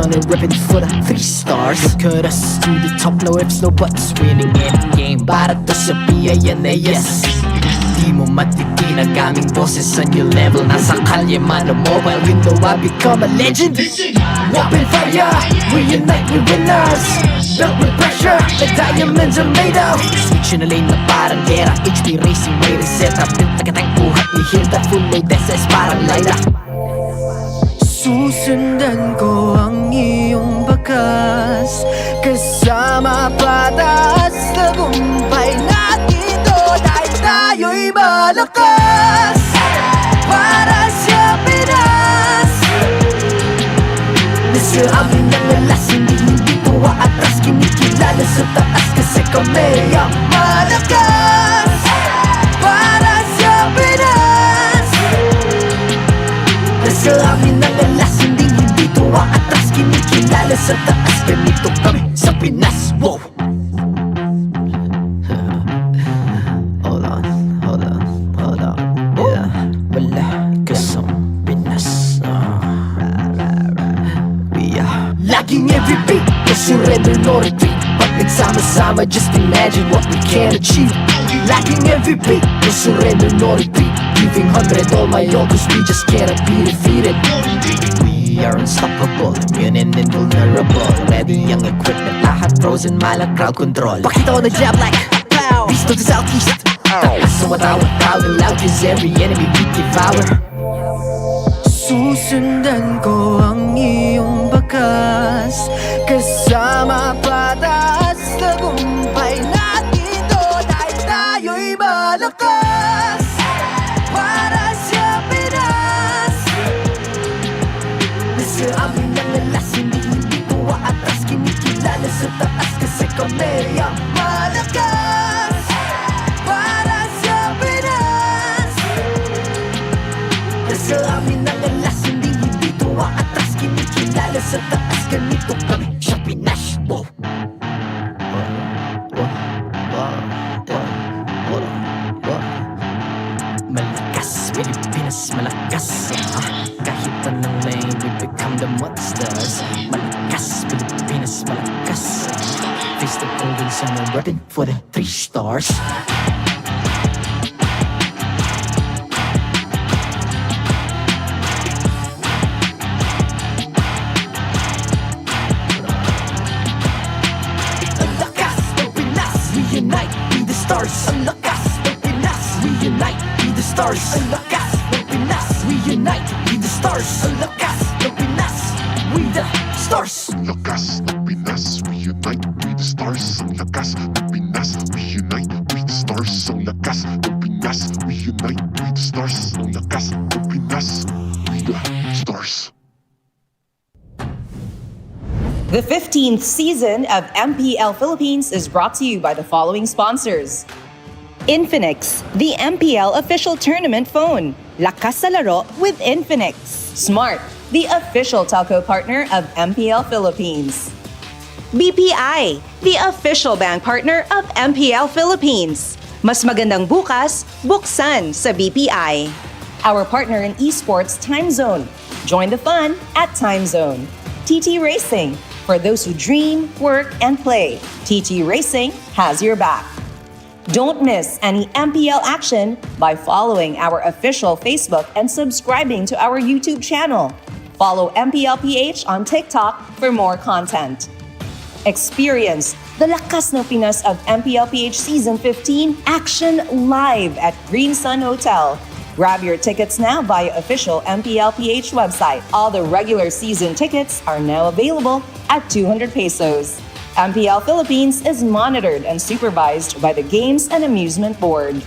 on and ripping for the 3 stars. Look at us to the top, no ifs, no buts, winning any game. Para to sa PINAS. Di mo matitinag aming boses on your level. Nasa kalye man o mobile window, I become a legend. Open fire, we unite, we winners. Built with pressure, like diamonds are made of. Switch na lane na parang gera, HP racing may reset. Built tagatang buhat, we heal that full load SS parang Lyra. Susundan ko ang iyong bakas, kasama pataas, tagumpay natin to. Dahil tayo'y malakas para sa Pinas. Nasa amin ang alas, hindi ko aatras. Kinikilala sa taas kasi kami ang malakas para sa Pinas. Nasa amin ang alas, hindi ko aatras. Kinikilala sa taas, ganito kami sa Pinas. Wow! Laging MVP, no surrender, no retreat. Pag nagsama-sama, just imagine what we can achieve. Laging MVP, no surrender, no retreat. Giving 100 all my all, cause we just cannot be defeated. We are unstoppable, immune and invulnerable. Ready ang equipment, lahat frozen, malang crowd control. Pakita ko na jab like pow, east to the southeast. Takas sa watawa, proud and loud, cause every enemy we devour. Susundan ko ang iyong bakas, kasama pataas, tagumpay natin to. Dahil tayo'y malakas para sa Pinas. Nasa amin ang alas, hindi ko aatras. Kinikilala sa taas kasi kami ang malakas para sa Pinas. Nasa amin ang alas, hindi ko aatras. Kinikilala sa taas, ganito kami sa Pinas. Wow! Malakas, Pilipinas, malakas. Kahit anong lane, we become the monsters. Malakas, Pilipinas, malakas. Face the golden sun and running for the 3 stars. Ang lakas ng Pinas, we unite, be the stars. Ang lakas ng Pinas, we unite, be the stars. Ang lakas ng Pinas, we the stars. Ang lakas ng Pinas, we unite, we the stars. Ang lakas ng Pinas, we unite, we the stars. Ang lakas ng Pinas, we unite, we the stars. Ang lakas ng Pinas, we the stars. The 15th season of MPL Philippines is brought to you by the following sponsors. Infinix, the MPL official tournament phone. Lakas sa laro with Infinix. Smart, the official telco partner of MPL Philippines. BPI, the official bank partner of MPL Philippines. Mas magandang bukas, buksan sa BPI. Our partner in esports, Time Zone. Join the fun at Time Zone. TT Racing, for those who dream, work, and play. TT Racing has your back. Don't miss any MPL action by following our official Facebook and subscribing to our YouTube channel. Follow MPL PH on TikTok for more content. Experience the Lakas ng Pinas of MPL PH Season 15 action live at Green Sun Hotel. Grab your tickets now via official MPL PH website. All the regular season tickets are now available at 200 pesos. MPL Philippines is monitored and supervised by the Games and Amusement Board.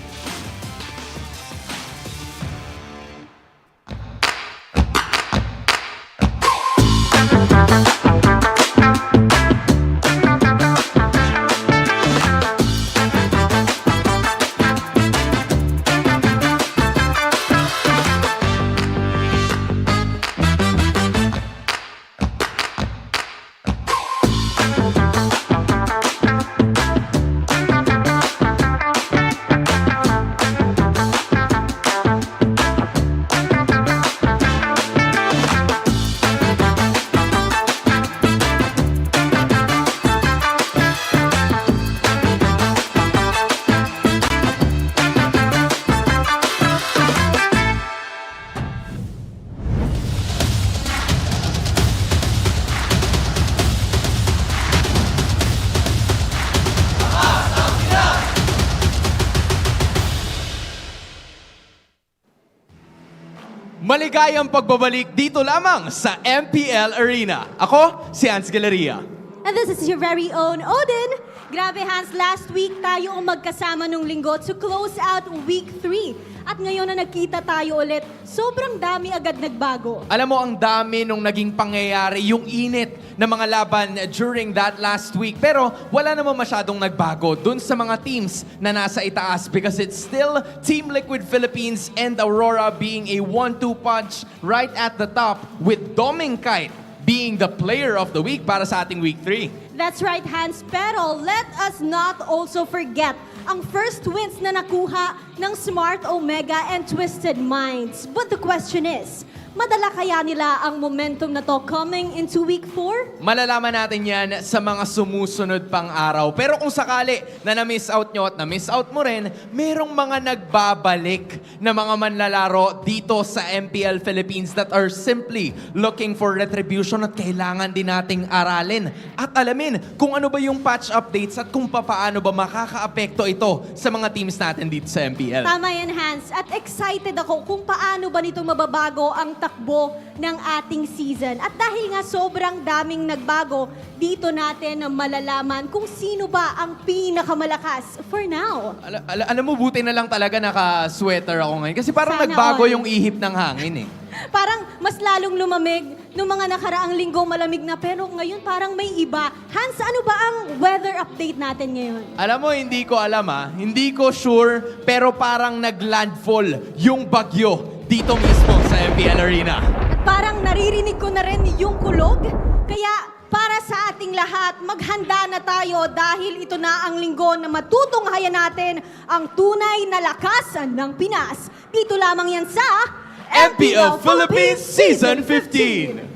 Maligayang pagbabalik dito lamang sa MPL Arena. Ako, si Hans Galeria. And this is your very own Odin. Grabe Hans, last week tayo ang magkasama nung linggo to close out week 3. At ngayon na nagkita tayo ulit, sobrang dami agad nagbago. Alam mo, ang dami nung naging pangyayari, yung init ng mga laban during that last week. Pero wala naman masyadong nagbago dun sa mga teams na nasa itaas because it's still Team Liquid Philippines and Aurora being a 1-2 punch right at the top with Domingkite being the player of the week para sa ating week 3. That's right, Hans. Pero let us not also forget ang first wins na nakuha ng Smart Omega and Twisted Minds. But the question is, madala kaya nila ang momentum na to coming into week 4? Malalaman natin yan sa mga sumusunod pang araw. Pero kung sakali na na-miss out nyo at na-miss out mo rin, merong mga nagbabalik na mga manlalaro dito sa MPL Philippines that are simply looking for retribution at kailangan din nating aralin at alamin kung ano ba yung patch updates at kung paano ba makakaapekto ito sa mga teams natin dito sa MPL. Tama yan, Hans. At excited ako kung paano ba nito mababago ang takbo ng ating season. At dahil nga sobrang daming nagbago, dito natin na malalaman kung sino ba ang pinakamalakas for now. Alam mo, buti na lang talaga naka-sweater ako ngayon kasi parang Sana nagbago all. yung ihip ng hangin eh. Parang mas lalong lumamig nung mga nakaraang linggo malamig na pero ngayon parang may iba. Hans, ano ba ang weather update natin ngayon? Alam mo, hindi ko alam hindi ko sure, pero parang nag-landfall yung bagyo dito mismo sa MPL Arena. At parang naririnig ko na rin yung kulog. Kaya para sa ating lahat, maghanda na tayo dahil ito na ang linggo na matutunghayan natin ang tunay na lakas ng Pinas. Dito lamang yan sa MPL Philippines Season 15!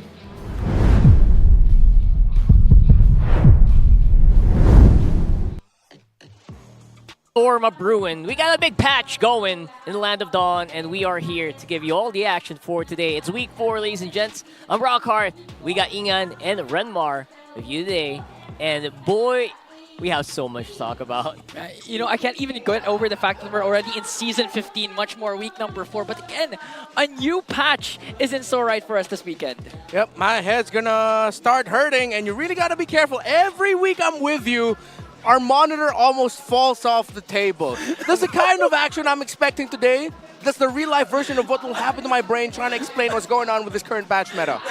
Storm a brewing. We got a big patch going in the Land of Dawn, and we are here to give you all the action for today. It's week 4, ladies and gents. I'm Rockhart. We got Ingan and Renmar with you today. And boy, we have so much to talk about. You know, I can't even get over the fact that we're already in Season 15, much more week number 4. But again, a new patch is in store right for us this weekend. Yep, my head's gonna start hurting, and you really gotta be careful. Every week I'm with you, our monitor almost falls off the table. That's the kind of action I'm expecting today. That's the real-life version of what will happen to my brain trying to explain what's going on with this current patch meta.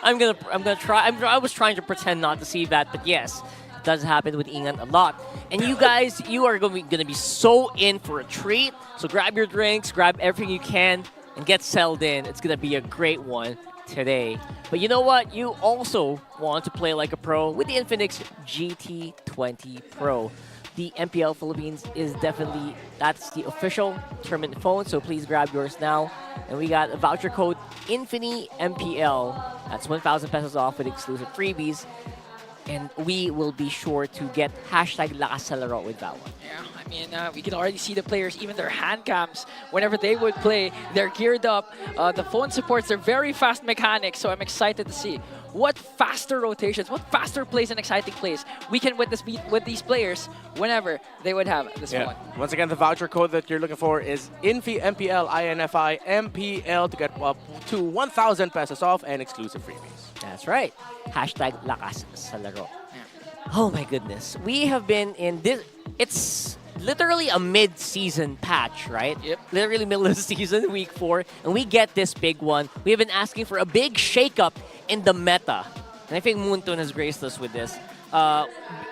I'm gonna try. I was trying to pretend not to see that, but yes, it does happen with Ingan a lot. And you guys, you are gonna be so in for a treat. So grab your drinks, grab everything you can, and get settled in. It's gonna be a great one today. But you know what? You also want to play like a pro with the Infinix GT20 Pro. The MPL Philippines is definitely, that's the official tournament phone, so please grab yours now. And we got a voucher code INFINYMPL. That's 1,000 pesos off with exclusive freebies. And we will be sure to get hashtag Lakas sa Laro with that one. Yeah, I mean, we can already see the players, even their hand cams, whenever they would play, they're geared up. The phone supports their very fast mechanics, so I'm excited to see what faster rotations, what faster plays and exciting plays we can witness with these players whenever they would have this phone. Once again, the voucher code that you're looking for is MPL INFI MPL to get up to 1,000 pesos off and exclusive freebies. That's right. Hashtag Lakas sa Laro. Oh my goodness. We have been in this, it's literally a mid-season patch, right? Yep. Literally middle of the season, week 4, and we get this big one. We have been asking for a big shakeup in the meta. And I think Moontun has graced us with this.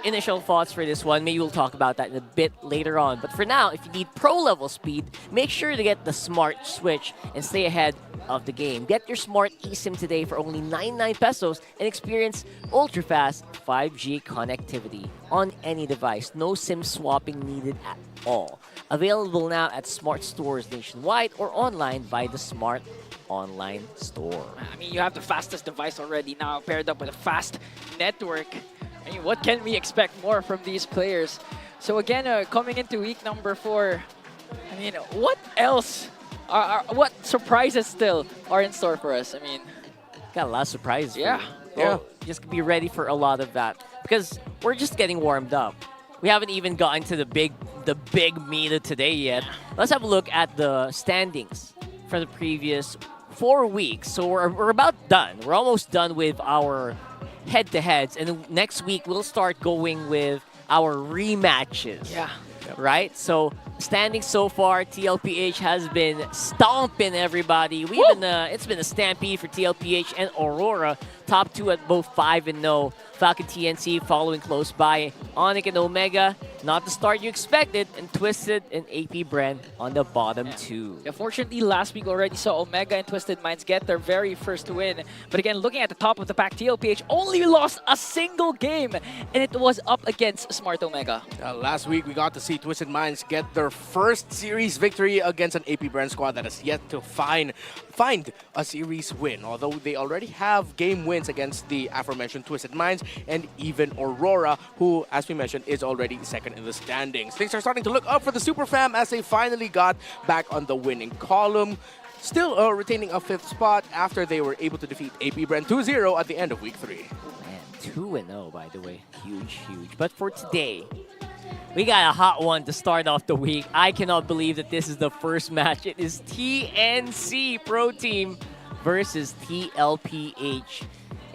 Initial thoughts for this one, maybe we'll talk about that in a bit later on. But for now, if you need pro-level speed, make sure to get the Smart Switch and stay ahead of the game. Get your Smart eSIM today for only 99 pesos and experience ultra-fast 5G connectivity on any device. No SIM swapping needed at all. Available now at Smart stores nationwide or online by the Smart Online Store. I mean, you have the fastest device already now paired up with a fast network. I mean, what can we expect more from these players? So again, coming into week number 4, I mean, what else? What surprises still are in store for us? I mean, got a lot of surprises. Yeah. For you. Well, just be ready for a lot of that because we're just getting warmed up. We haven't even gotten to the big meet of today yet. Let's have a look at the standings for the previous 4 weeks, so we're about done. We're almost done with our head-to-heads, and next week we'll start going with our rematches. Yeah. Right? So, standing so far, TLPH has been stomping everybody. It's been a stampede for TLPH and Aurora. Top 2 at both 5-0. Falcon TNC following close by. Onyx and Omega, not the start you expected, and Twisted and AP Bren on the bottom 2. Yeah, fortunately, last week already saw Omega and Twisted Minds get their very first win. But again, looking at the top of the pack, TLPH only lost a single game, and it was up against Smart Omega. Last week, we got to see Twisted Minds get their first series victory against an AP Bren squad that has yet to find a series win. Although they already have game wins against the aforementioned Twisted Minds and even Aurora, who, as we mentioned, is already second in the standings. Things are starting to look up for the Super Fam as they finally got back on the winning column. Still retaining a 5th spot after they were able to defeat AP Bren 2-0 at the end of Week 3. Man, 2-0, by the way. Huge. But for today, we got a hot one to start off the week. I cannot believe that this is the first match. It is TNC Pro Team versus TLPH.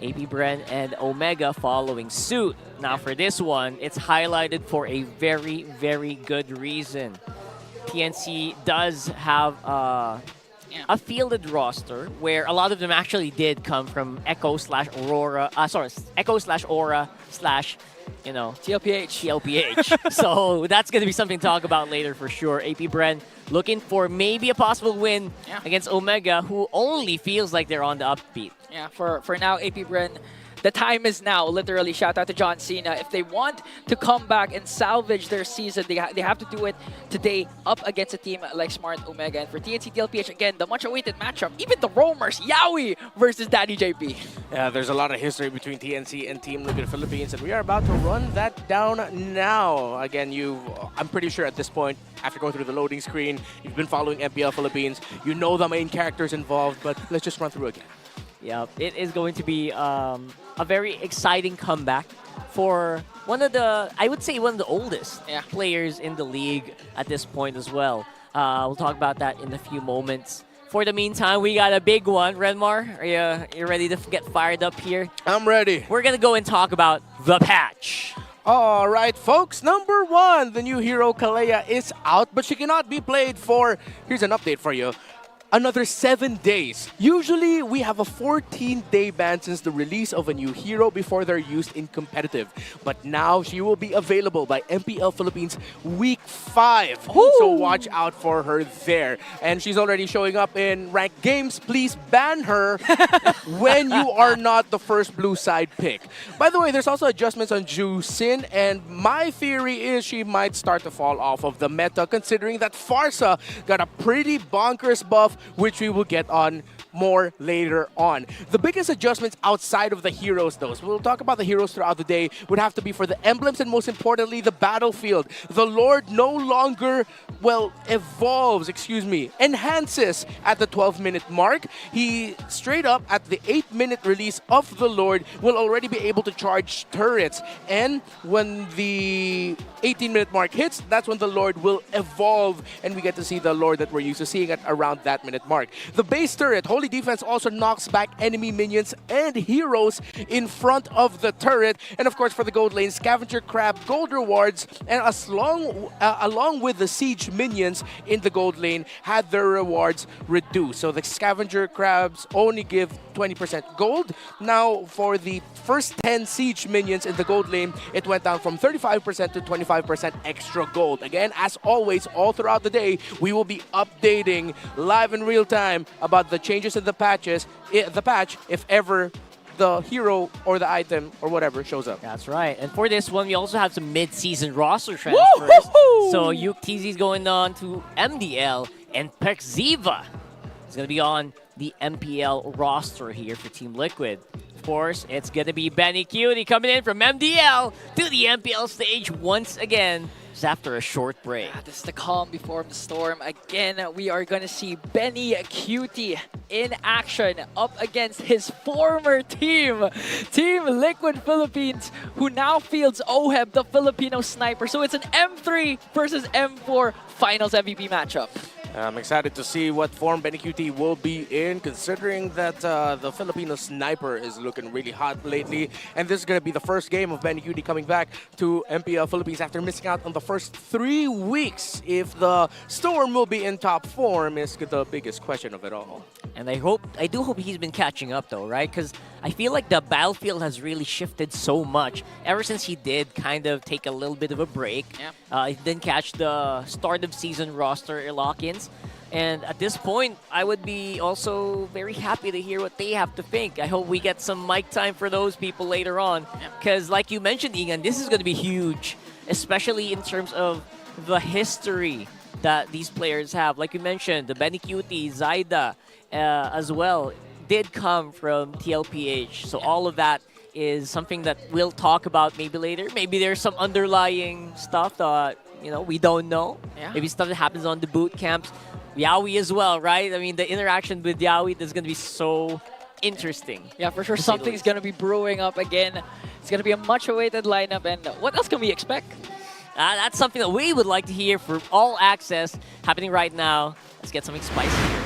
AP Bren and Omega following suit. Now for this one, it's highlighted for a very, very good reason. TNC does have a fielded roster where a lot of them actually did come from Echo/Aurora. Echo/Aura/ TLPH. So that's going to be something to talk about later for sure. AP Bren looking for maybe a possible win against Omega, who only feels like they're on the upbeat. Yeah, for now, AP Bren, the time is now, literally. Shout out to John Cena. If they want to come back and salvage their season, they have to do it today up against a team like Smart Omega. And for TNC TLPH, again, the much-awaited matchup, even the Roamers, Yaoi versus Daddy JP. Yeah, there's a lot of history between TNC and Team Liquid Philippines, and we are about to run that down now. Again, I'm pretty sure at this point, after going through the loading screen, you've been following MPL Philippines, you know the main characters involved, but let's just run through again. Yeah, it is going to be a very exciting comeback for one of the oldest players in the league at this point as well. We'll talk about that in a few moments. For the meantime, we got a big one. Redmar, are you ready to get fired up here? I'm ready. We're going to go and talk about the patch. All right, folks. Number 1, the new hero Kalea is out, but she cannot be played for, here's an update for you, another 7 days. Usually, we have a 14-day ban since the release of a new hero before they're used in competitive. But now, she will be available by MPL Philippines Week 5. Ooh. So watch out for her there. And she's already showing up in ranked games. Please ban her when you are not the first blue side pick. By the way, there's also adjustments on Ju Sin, and my theory is she might start to fall off of the meta, considering that Farsa got a pretty bonkers buff, which we will get on more later on. The biggest adjustments outside of the heroes, though, so we'll talk about the heroes throughout the day, would have to be for the emblems and most importantly, the battlefield. The Lord no longer, enhances at the 12-minute mark. He straight up at the 8-minute release of the Lord will already be able to charge turrets. And when the 18-minute mark hits, that's when the Lord will evolve and we get to see the Lord that we're used to seeing at around that minute mark. The base turret, Holy Defense, also knocks back enemy minions and heroes in front of the turret. And of course, for the gold lane, Scavenger Crab gold rewards, and along with the siege minions in the gold lane, had their rewards reduced. So the Scavenger Crabs only give 20% gold. Now, for the first 10 siege minions in the gold lane, it went down from 35% to 25% extra gold. Again, as always, all throughout the day, we will be updating live in real time about the changes in the patch, if ever the hero or the item or whatever shows up. That's right. And for this one, we also have some mid-season roster transfers. So UTZ is going on to MDL, and Perxiva is going to be on the MPL roster here for Team Liquid. Of course, it's going to be Benny Cutie coming in from MDL to the MPL stage once again. After a short break. This is the calm before the storm. Again, we are going to see Benny Cutie in action up against his former team, Team Liquid Philippines, who now fields Oheb, the Filipino sniper. So it's an M3 versus M4 finals MVP matchup. I'm excited to see what form Benny QT will be in, considering that the Filipino sniper is looking really hot lately. And this is going to be the first game of Benny QT coming back to MPL Philippines after missing out on the first 3 weeks. If the Storm will be in top form is the biggest question of it all. And I do hope he's been catching up though, right? Because I feel like the battlefield has really shifted so much ever since he did kind of take a little bit of a break. Yeah. He didn't catch the start of season roster lock-ins. And at this point, I would be also very happy to hear what they have to think. I hope we get some mic time for those people later on. Because like you mentioned, Ian, this is going to be huge, especially in terms of the history that these players have. Like you mentioned, the Benny QT, Zaida as well, did come from TLPH. So all of that is something that we'll talk about maybe later. Maybe there's some underlying stuff that, we don't know. Yeah. Maybe stuff that happens on the boot camps. Yawi as well, right? I mean, the interaction with Yawi is going to be so interesting. Yeah, for sure. Something's going to be brewing up again. It's going to be a much-awaited lineup. And what else can we expect? That's something that we would like to hear for All Access happening right now. Let's get something spicy here.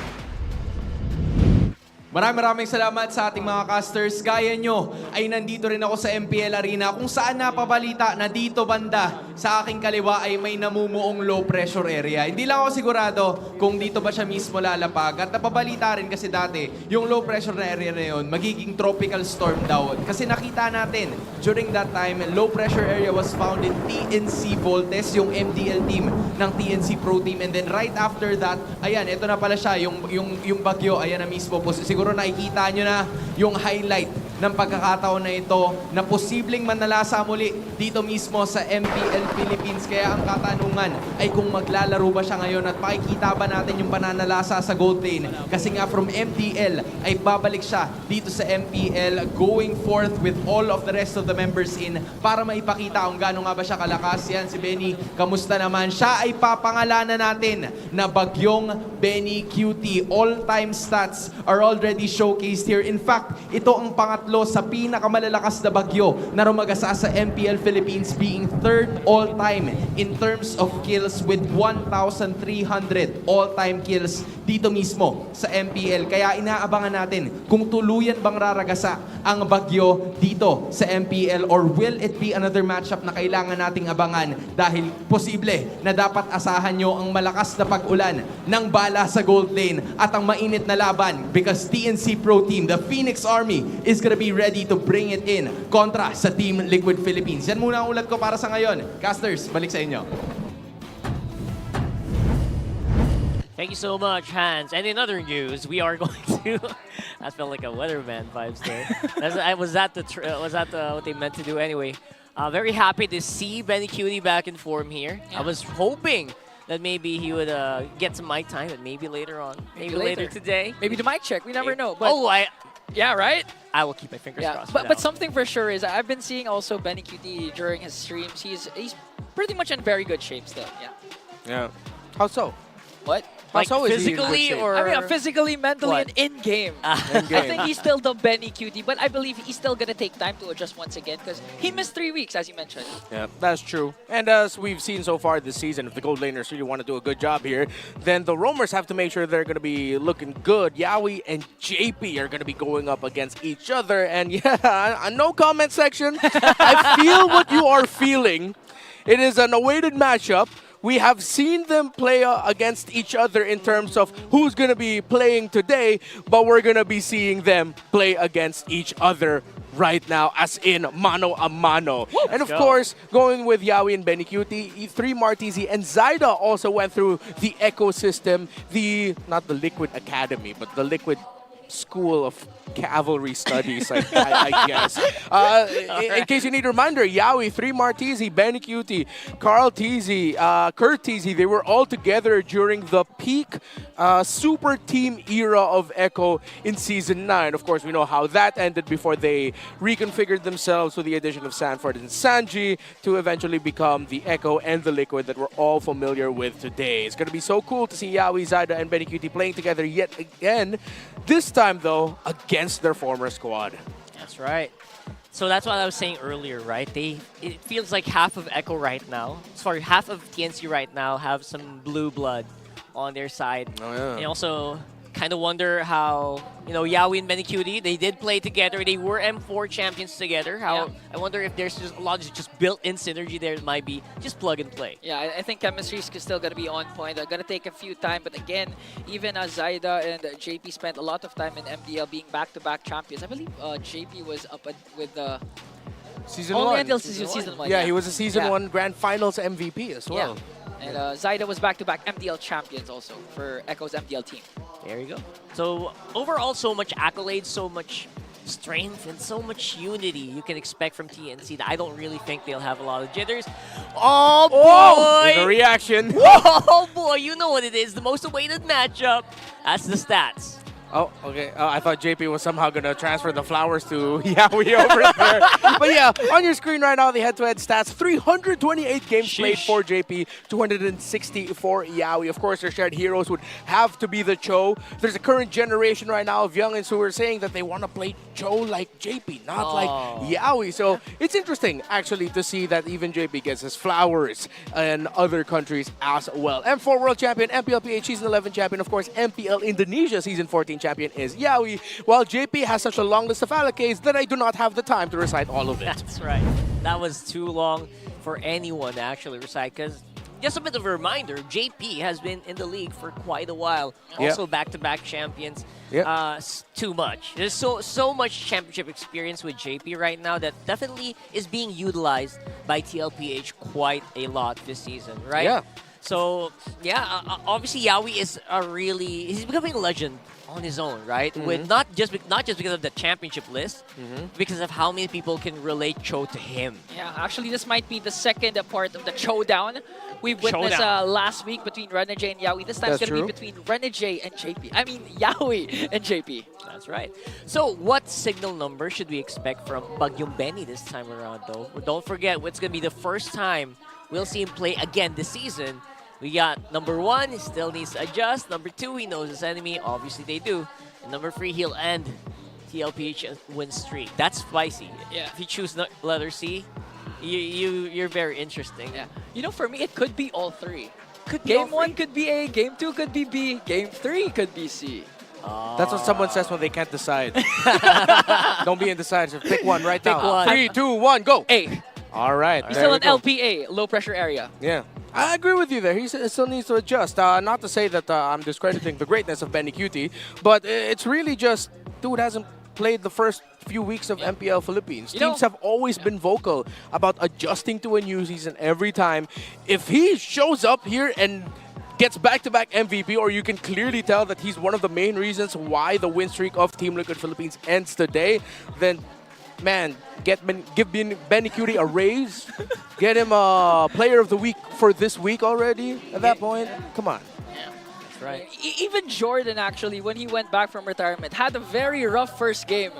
Maraming salamat sa ating mga casters. Gaya nyo ay nandito rin ako sa MPL Arena kung saan napabalita na dito banda sa aking kaliwa ay may namumuong low pressure area. Hindi lang ako sigurado kung dito ba siya mismo lalapag. At napabalita rin kasi dati yung low pressure na area na yun magiging tropical storm daw. Kasi nakita natin during that time low pressure area was found in TNC Voltes, yung MDL team ng TNC Pro Team. And then right after that, ayan, ito na pala siya, yung bagyo, ayan na mismo po. Siguro nakikita nyo na yung highlight ng pagkakataon na ito na posibleng manalasa muli dito mismo sa MPL Philippines. Kaya ang katanungan ay kung maglalaro ba siya ngayon at makikita ba natin yung pananalasa sa gold lane. Kasi nga from MPL ay babalik siya dito sa MPL going forth with all of the rest of the members in para maipakita kung gaano nga ba siya kalakas. Yan si Benny, kamusta naman? Siya ay papangalanan natin na Bagyong Benny QT. All-time stats are already showcased here. In fact, ito ang pangatlo sa pinakamalalakas na bagyo na rumagasa sa MPL Philippines, being third all-time in terms of kills with 1,300 all-time kills dito mismo sa MPL. Kaya inaabangan natin kung tuluyan bang raragasa ang bagyo dito sa MPL or will it be another matchup na kailangan nating abangan dahil posible na dapat asahan nyo ang malakas na pag-ulan ng bala sa gold lane at ang mainit na laban because TNC Pro Team, the Phoenix Army, is gonna be ready to bring it in kontra sa Team Liquid Philippines. Yan muna ang ulat ko para sa ngayon. Casters, balik sa inyo. Thank you so much, Hans. And in other news, we are going to... That felt like a weatherman vibes there. Was that what they meant to do anyway? Very happy to see Benny QT back in form here. Yeah. I was hoping that maybe he would get some mic time, but maybe later on. Maybe later today. Maybe the mic check. We never know. But yeah, right? I will keep my fingers crossed. But something for sure is I've been seeing also Benny QT during his streams. He's pretty much in very good shape still. Yeah. How so? What? Like How so is he in good physically shape? or... I mean, physically, mentally, What? and in-game. In-game. I think he's still the Benny QT, but I believe he's still going to take time to adjust once again because he missed 3 weeks, as you mentioned. Yeah, that's true. And as we've seen so far this season, if the gold laners really want to do a good job here, then the roamers have to make sure they're going to be looking good. Yawi and JP are going to be going up against each other. And yeah, no comment section. I feel what you are feeling. It is an awaited matchup. We have seen them play against each other in terms of who's going to be playing today, but we're going to be seeing them play against each other right now, as in mano a mano. And of course, going with Yawi and Benny QT, 3 Martizi and Zaida also went through the ecosystem, not the Liquid Academy, but the Liquid School of Cavalry Studies, I guess. In case you need a reminder, Yawi, 3 Martizi, Benny QT, Carl TZ, Kurt TZ, they were all together during the peak super team era of Echo in Season 9. Of course, we know how that ended before they reconfigured themselves with the addition of Sanford and Sanji to eventually become the Echo and the Liquid that we're all familiar with today. It's going to be so cool to see Yawi, Zaida, and Benny QT playing together yet again. This time, though, against their former squad. That's right. So that's what I was saying earlier, right? It feels like half of Echo right now, sorry, half of TNC right now have some blue blood on their side. Oh, yeah. And also kind of wonder how, Yawi and Benecutie, they did play together. They were M4 champions together. I wonder if there's just a lot of just built-in synergy there that might be just plug and play. Yeah, I think chemistry is still going to be on point. Going to take a few time, but again, even Zaida and JP spent a lot of time in MPL being back-to-back champions. I believe JP was up with the Season only 1. until season 1. Yeah, he was a Season Yeah. 1 Grand Finals MVP as well. Yeah. And Zaida was back-to-back MPL champions also for Echo's MPL team. There you go. So overall, so much accolades, so much strength, and so much unity you can expect from TNC that I don't really think they'll have a lot of jitters. Oh There's a boy! reaction. Oh boy, you know what it is. The most awaited matchup. That's the stats. Oh, okay. I thought JP was somehow going to transfer the flowers to Yawi over there. But yeah, on your screen right now, the head-to-head stats. 328 games played for JP, 260 for Yawi. Of course, their shared heroes would have to be the Cho. There's a current generation right now of youngins who are saying that they want to play Cho like JP, not like Yawi. So it's interesting, actually, to see that even JP gets his flowers in other countries as well. M4 World Champion, MPL PH Season 11 Champion, of course, MPL Indonesia Season 14 Champion is Yawi, while JP has such a long list of allocates that I do not have the time to recite all of it. That's right. That was too long for anyone to actually recite, because just a bit of a reminder, JP has been in the league for quite a while. Also back-to-back champions. Too much. There's so much championship experience with JP right now that definitely is being utilized by TLPH quite a lot this season, right? Yeah. So, obviously Yawi is he's becoming a legend on his own, right? With not just because of the championship list, because of how many people can relate Cho to him. Yeah, actually, this might be the second part of the showdown we've witnessed last week between Renegade and Yawi. This time it's going to be between Renegade and JP. I mean, Yawi and JP. That's right. So, what signal number should we expect from Bagyong Benny this time around, though? Don't forget, it's going to be the first time we'll see him play again this season. We got number 1, he still needs to adjust. Number 2, he knows his enemy. Obviously, they do. And number 3, he'll end TLPH win streak. That's spicy. Yeah. If you choose letter C, you're very interesting. Yeah. For me, it could be all three. Game 1 could be A, Game 2 could be B, Game 3 could be C. That's what someone says when they can't decide. Don't be indecisive. Pick one right now. one. 3, 2, 1, go. A. All right. He's still an LPA, low pressure area. Yeah. I agree with you there. He still needs to adjust. Not to say that I'm discrediting the greatness of Benecutie, but it's really just, dude hasn't played the first few weeks of MPL Philippines. Teams have always been vocal about adjusting to a new season every time. If he shows up here and gets back-to-back MVP, or you can clearly tell that he's one of the main reasons why the win streak of Team Liquid Philippines ends today, then man, give Benecutie a raise. Get him a Player of the Week for this week already. At that point, come on. That's right. Even Jordan, actually, when he went back from retirement, had a very rough first game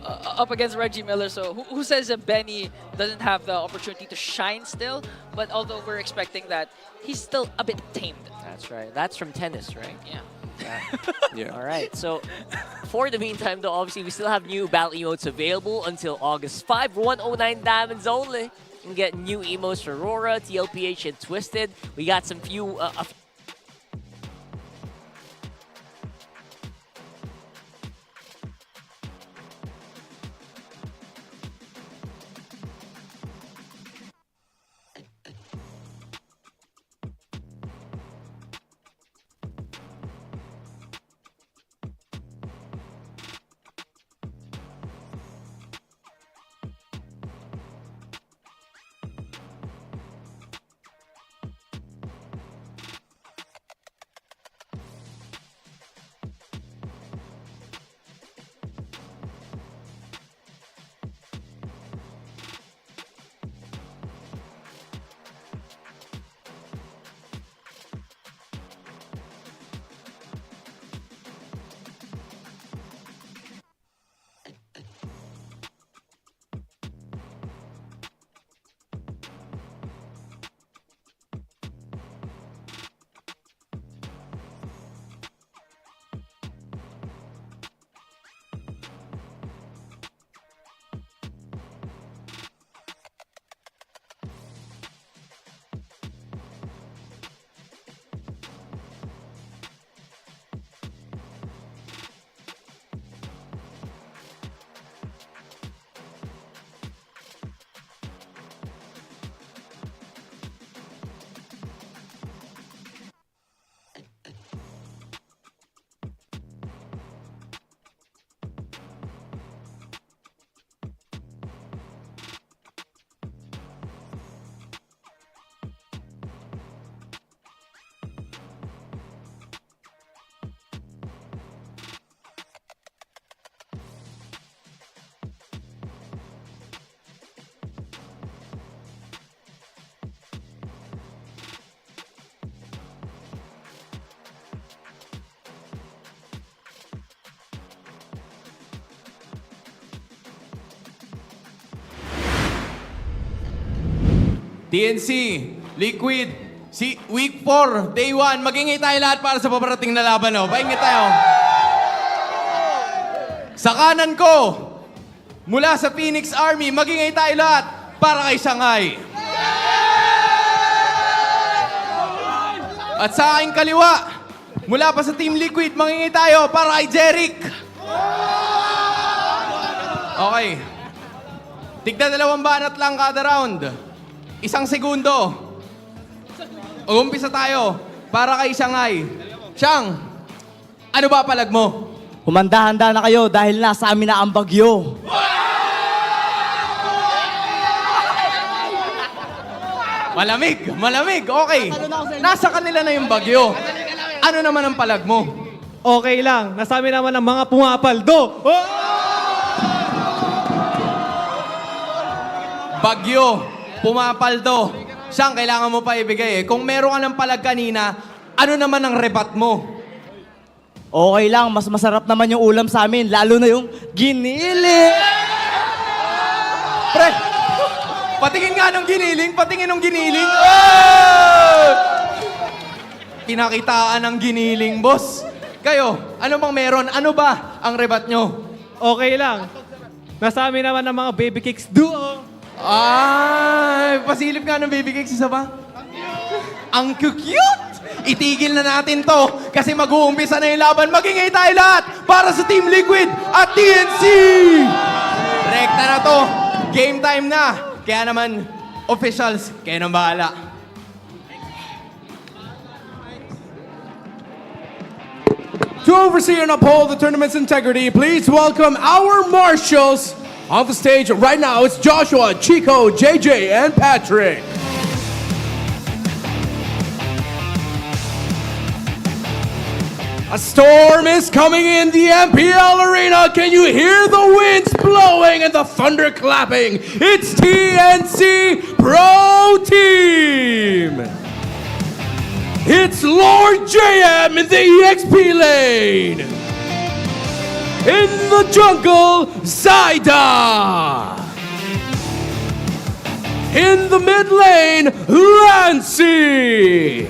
up against Reggie Miller. So who says that Benny doesn't have the opportunity to shine still? But although we're expecting that, he's still a bit tamed. That's right. That's from tennis, right? Yeah. Yeah. All right. So, for the meantime, though, obviously, we still have new battle emotes available until August 5. 109 diamonds only. You can get new emotes for Aurora, TLPH, and Twisted. We got some few... TNC, Liquid, si Week 4, Day 1, magingay tayo lahat para sa paparating na laban. Oh. Paingay tayo. Sa kanan ko, mula sa Phoenix Army, magingay tayo lahat para kay Shanghai. At sa aking kaliwa, mula pa sa Team Liquid, magingay tayo para kay Jeric. Okay. Tigda 2 banat lang kada round. 1 segundo. Umpisa tayo para kay Shanghai. Shang, ano ba palag mo? Humanda-handa na kayo dahil nasa amin na ang bagyo. Malamig, malamig. Okay. Nasa kanila na yung bagyo. Ano naman ang palag mo? Okay lang. Nasabi naman ng mga pumapaldo. Bagyo, pumapaldo. Siyang kailangan mo pa ibigay eh. Kung meron ka ng palag kanina, ano naman ang rebat mo? Okay lang, mas masarap naman yung ulam sa amin, lalo na yung ginili. Pre, patingin nga ng giniling, patingin ng giniling. Oh! Pinakitaan ng giniling, boss. Kayo, ano bang meron? Ano ba ang rebat nyo? Okay lang. Nasa amin naman ng mga baby cakes duo. Ay, pasilip nga ng baby cakes, isa ba? Ang cute! Itigil na natin to kasi mag-uumpisa na yung laban. Magingay tayo lahat para sa Team Liquid at TNC! Rekta na to. Game time na. Kaya naman, officials, kayo nang bahala. To oversee and uphold the tournament's integrity, please welcome our marshals. On the stage right now, it's Joshua, Chico, JJ, and Patrick. A storm is coming in the MPL arena. Can you hear the winds blowing and the thunder clapping? It's TNC Pro Team. It's Lord JM in the EXP lane. In the jungle, Zaida. In the mid lane, Lancy.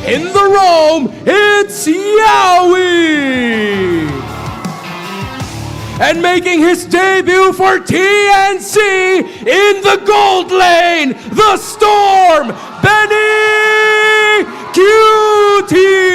In the roam, it's Yowie. And making his debut for TNC in the gold lane, the Storm, Benny Cutie.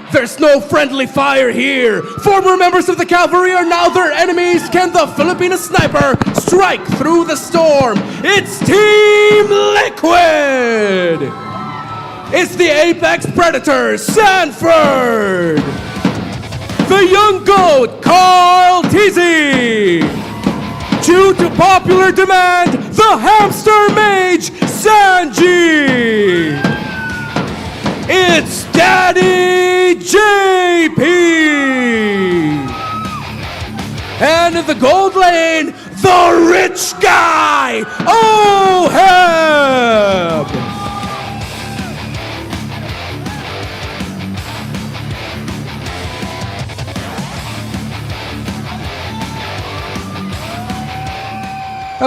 There's no friendly fire here. Former members of the cavalry are now their enemies. Can the Filipino sniper strike through the storm? It's Team Liquid. It's the Apex Predators, Sanford. The young goat, Carl Teasy. Due to popular demand, the hamster mage, Sanji. It's Daddy JP! And in the gold lane, the rich guy, Oheb!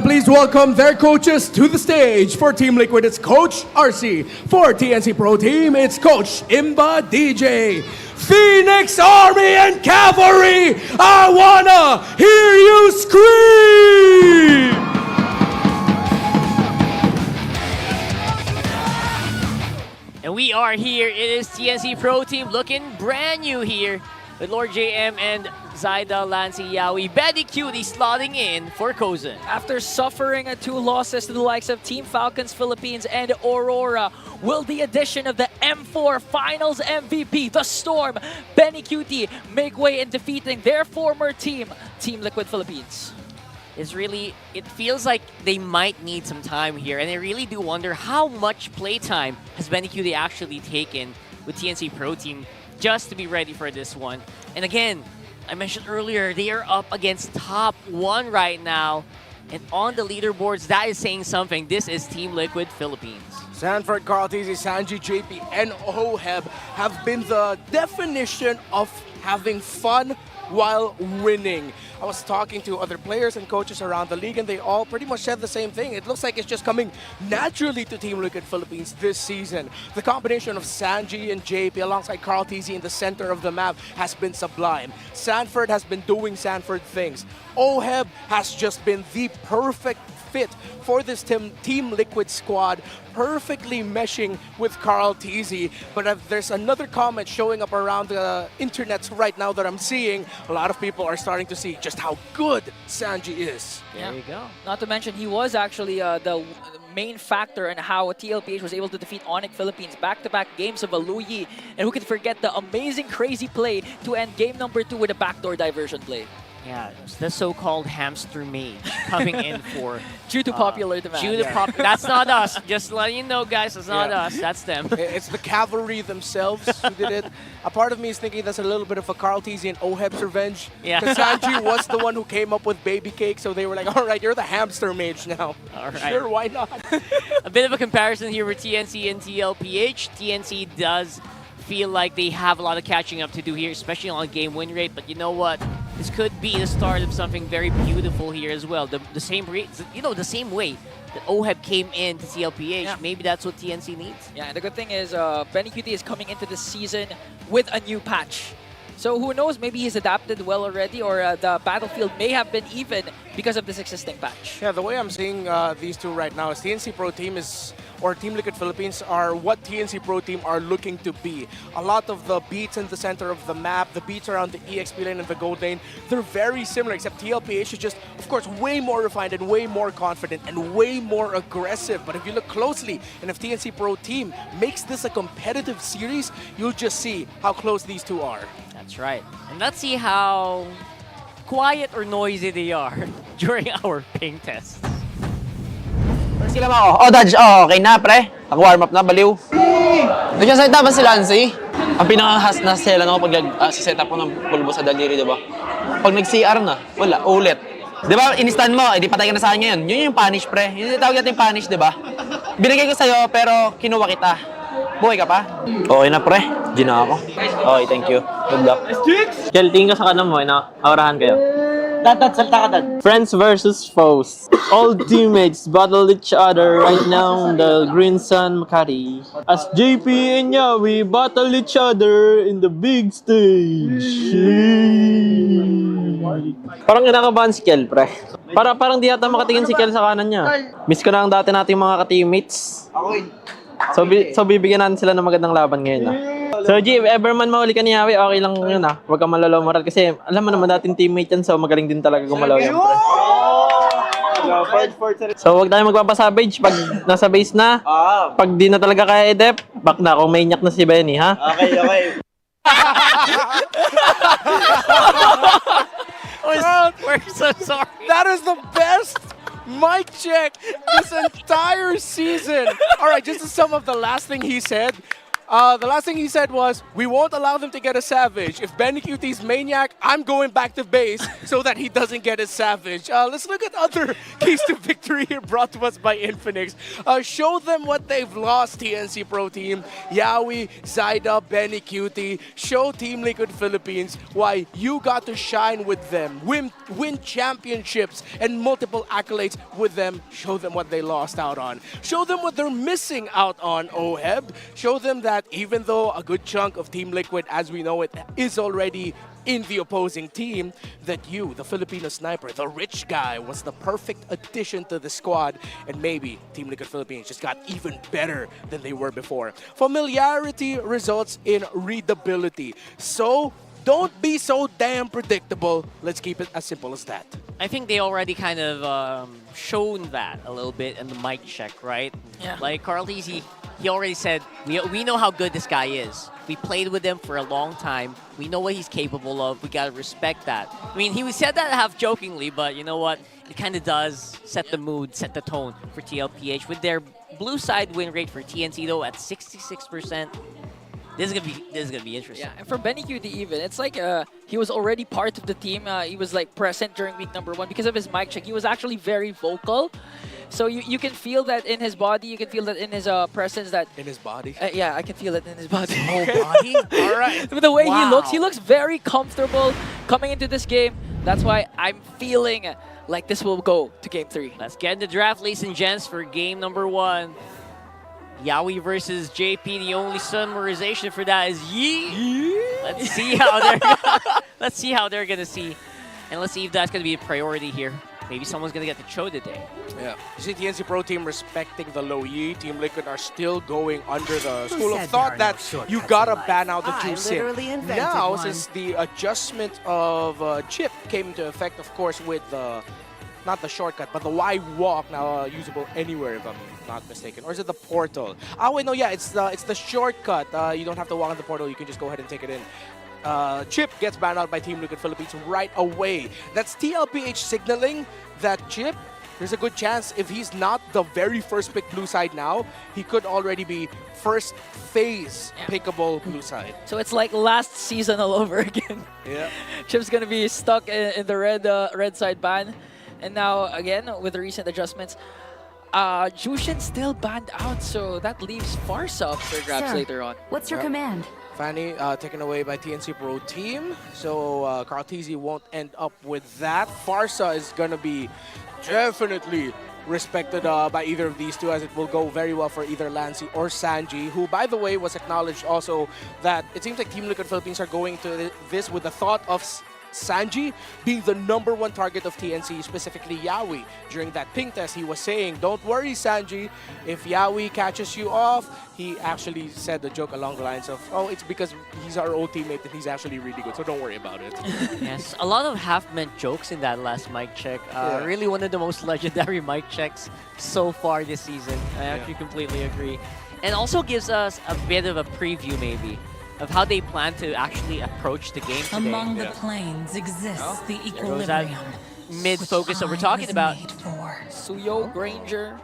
Please welcome their coaches to the stage. For Team Liquid, it's Coach RC. For TNC Pro Team, it's Coach Imba DJ. Phoenix Army and Cavalry, I wanna hear you scream! And we are here. It is TNC Pro Team looking brand new here with Lord JM and Zaida, Lancy, Yowie, Betty Cutie slotting in for Kozen. After suffering 2 losses to the likes of Team Falcons Philippines and Aurora, will the addition of the M4 Finals MVP, the Storm, Benny Cutie, make way in defeating their former team, Team Liquid Philippines? It feels like they might need some time here, and I really do wonder how much playtime has Benny Cutie actually taken with TNC Pro Team just to be ready for this one. And again, I mentioned earlier, they are up against top 1 right now. And on the leaderboards, that is saying something. This is Team Liquid Philippines. Sanford, Carl Tizzy, Sanji, JP, and Oheb have been the definition of having fun while winning. I was talking to other players and coaches around the league, and they all pretty much said the same thing. It looks like it's just coming naturally to Team Liquid Philippines this season. The combination of Sanji and JP alongside Carl Tizzy in the center of the map has been sublime. Sanford has been doing Sanford things. Oheb has just been the perfect fit for this Team Liquid squad, perfectly meshing with Carl Tizzy. But there's another comment showing up around the internet right now that I'm seeing. A lot of people are starting to see just how good Sanji is. There you go. Not to mention, he was actually the main factor in how TLPH was able to defeat Onyx Philippines back-to-back games of Aluyi. And who can forget the amazing, crazy play to end game number 2 with a backdoor diversion play. Yeah, it's the so-called hamster mage coming in for... Due to popular demand. Due to that's not us. Just letting you know, guys, it's not us. That's them. It's the cavalry themselves who did it. A part of me is thinking that's a little bit of a Carl Tizzy and Oheb's revenge. Yeah. Because Sanji was the one who came up with baby cake, so they were like, all right, you're the hamster mage now. All right. Sure, why not? A bit of a comparison here with TNC and TLPH. TNC does feel like they have a lot of catching up to do here, especially on game win rate. But you know what? This could be the start of something very beautiful here as well. The same rate, the same way that Oheb came in to TLPH. Yeah. Maybe that's what TNC needs. Yeah, and the good thing is Benny QT is coming into this season with a new patch. So who knows, maybe he's adapted well already, or the battlefield may have been even because of this existing patch. Yeah, the way I'm seeing these two right now is TNC Pro Team or Team Liquid Philippines are what TNC Pro Team are looking to be. A lot of the beats in the center of the map, the beats around the EXP lane and the gold lane, they're very similar, except TLPH is just, of course, way more refined and way more confident and way more aggressive. But if you look closely, and if TNC Pro Team makes this a competitive series, you'll just see how close these two are. That's right. And let's see how quiet or noisy they are during our ping tests. Sila mo. Oh, Dodge. Oh, okay na, pre. Nag-warm up na, baliw. Nagsasalita ba si Lancy? Ang pinaka-has na sila no, pag set up ko ng pulbo sa daliri, di ba? Pag nag-CR na, wala, ulit. Di ba, in-stand mo, edi patay ka na sa akin ngayon. Yun yung punish, pre. Yun yung tawag natin punish, di ba? Binigay ko sa'yo, pero kinuha kita. Buhay ka pa? Okay na, pre. Di na ako. Okay, thank you. Good luck. Kel, tingin ka sa kanan mo, aurahan kayo. Dad, salta ka, Dad. Friends versus foes. All teammates battle each other right now in the Green Sun Makati. As JP and Yawi battle each other in the big stage. Parang kinakabahan si Kel, pre. Parang di yata makatingin si Kel sa kanan niya. Miss ko na ang dati nating mga ka-teammates. So bibigyan natin sila ng magandang laban ngayon. So G, if ever man mahuli ka ni Yawi, okay lang yun Huwag kang malalaw moral kasi alam mo naman dating teammate yan, so magaling din talaga gumalaw yan, pre. So wag tayo magpapasavage pag nasa base na. Pag di na talaga kaya i-dep, back na kung may nyak na si Benny, ha? Okay. We're so sorry. That is the best mic check this entire season. All right, just to sum up the last thing he said. The last thing he said was, we won't allow them to get a Savage. If Benny QT's Maniac, I'm going back to base so that he doesn't get a Savage. Let's look at other keys to victory here brought to us by Infinix. Show them what they've lost, TNC Pro Team. Yawi, Zaida, Benny QT. Show Team Liquid Philippines why you got to shine with them. Win championships and multiple accolades with them. Show them what they lost out on. Show them what they're missing out on, Oheb. Show them that even though a good chunk of Team Liquid, as we know it, is already in the opposing team, that you, the Filipino sniper, the rich guy, was the perfect addition to the squad, and maybe Team Liquid Philippines just got even better than they were before. Familiarity results in readability. So, don't be so damn predictable. Let's keep it as simple as that. I think they already kind of shown that a little bit in the mic check, right? Yeah. Like Carl Tizzy, he already said, we know how good this guy is. We played with him for a long time. We know what he's capable of. We gotta respect that. I mean, he said that half jokingly, but you know what? It kind of does set the mood, set the tone for TLPH. With their blue side win rate for TNC though at 66%, this is gonna be interesting. Yeah, and for Benny QT even, it's like he was already part of the team. He was like present during week number 1 because of his mic check. He was actually very vocal. So you can feel that in his body. You can feel that in his presence. That In his body. yeah, I can feel it in his body. Whole body? All right. The way he looks very comfortable coming into this game. That's why I'm feeling like this will go to game 3. Let's get into draft, ladies and gents, for game number 1. Yawi versus JP. The only summarization for that is Yee. Let's see how they're gonna see, and let's see if that's gonna be a priority here. Maybe someone's gonna get the Cho today. Yeah. You see, TNC Pro Team respecting the low Yi. Team Liquid are still going under the school of thought that you gotta ban out the two Sim. Now, since the adjustment of Chip came into effect, of course, with the not the shortcut, but the Y walk now usable anywhere, if I'm not mistaken. Or is it the portal? Oh wait, no, yeah, it's the shortcut. You don't have to walk on the portal. You can just go ahead and take it in. Chip gets banned out by Team Liquid Philippines right away. That's TLPH signaling that Chip, there's a good chance if he's not the very first pick blue side now, he could already be first phase pickable blue side. So it's like last season all over again. Yeah. Chip's gonna be stuck in the red side ban. And now, again, with the recent adjustments, Jushin still banned out, so that leaves Farsa up for grabs later on. What's your command? Fanny taken away by TNC Pro Team, so Kartizi won't end up with that. Farsa is going to be definitely respected by either of these two, as it will go very well for either Lancy or Sanji, who, by the way, was acknowledged also that it seems like Team Liquid Philippines are going to this with the thought of Sanji being the #1 target of TNC, specifically Yawi. During that ping test, he was saying, don't worry, Sanji, if Yawi catches you off, he actually said the joke along the lines of, oh, it's because he's our old teammate and he's actually really good, so don't worry about it. Yes, a lot of half-meant jokes in that last mic check. Really one of the most legendary mic checks so far this season. I actually completely agree. And also gives us a bit of a preview, maybe, of how they plan to actually approach the game today. Among the planes exists the There goes that equilibrium. mid-focus that we're talking about. Suyo, Granger.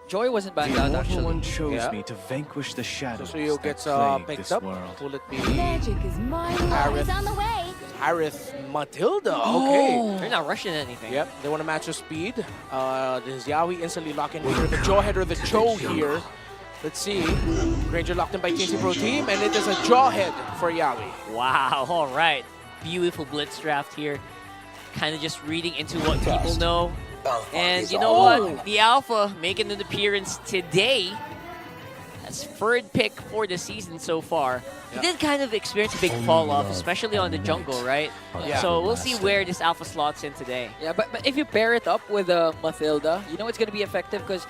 Joy wasn't banned out, actually. One chose me to vanquish the shadows So Suyo that gets plague picked this up. world. Will it be Magic is my Harith? on the way. Harith Matilda. Okay. They're not rushing anything. Yep, they want to match the speed. Does Yawi instantly lock in either the Jawhead or the Cho here? Let's see. Granger locked in by TNC Pro Team, and it is a Jawhead for Yawi. Wow, all right. Beautiful blitz draft here. Kind of just reading into what people know. And you know what? The Alpha making an appearance today. That's third pick for the season so far. He did kind of experience a big fall off, especially on the jungle, right? Yeah. So we'll see where this Alpha slots in today. Yeah, but if you pair it up with Mathilda, you know it's going to be effective because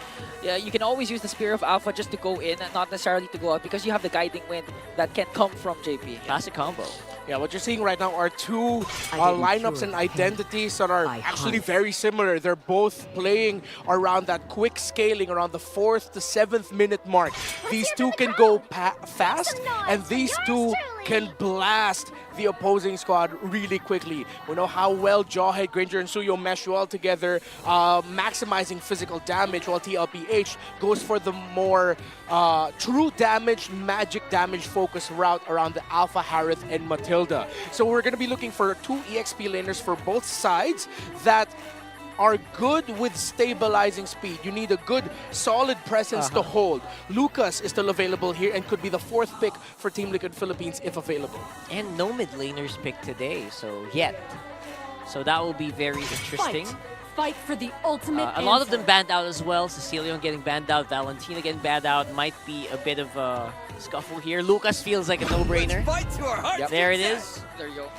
you can always use the Spear of Alpha just to go in and not necessarily to go out because you have the Guiding Wind that can come from JP. Classic combo. Yeah, what you're seeing right now are two lineups and identities that are actually very similar. They're both playing around that quick scaling, around the 4th to 7th minute mark. These two can go fast, and these two can blast the opposing squad really quickly. We know how well Jawhead, Granger, and Suyo mesh well together, maximizing physical damage, while TLPH goes for the more true damage, magic damage focused route around the Alpha, Harith, and Matilda. So we're going to be looking for two EXP laners for both sides that are good with stabilizing speed. You need a good, solid presence to hold. Lucas is still available here and could be the 4th pick for Team Liquid Philippines if available. And no mid laners picked today, so yet. So that will be very interesting. Fight for the ultimate A lot of them banned out as well. Cecilion getting banned out, Valentina getting banned out. Might be a bit of a scuffle here. Lucas feels like a no-brainer. Yep. There it is. There you go.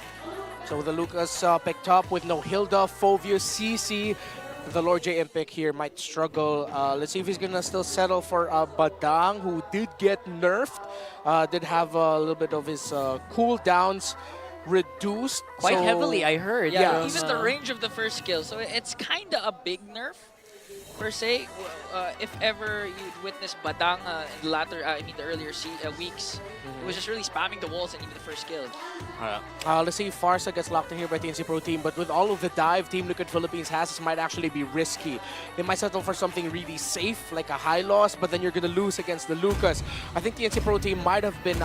So the Lucas picked up with no Hilda, Fovius, CC. The Lord JM pick here might struggle. Let's see if he's going to still settle for Badang, who did get nerfed. Did have a little bit of his cooldowns reduced. Quite heavily, I heard. Yeah, even the range of the first skill. So it's kind of a big nerf, per se. If ever you witness Badang in the latter, the earlier weeks, it was just really spamming the walls and even the first skill. Let's see if Farsa gets locked in here by TNC Pro Team, but with all of the dive Team Liquid Philippines has, this might actually be risky. They might settle for something really safe, like a high loss, but then you're going to lose against the Lucas. I think TNC Pro Team might have been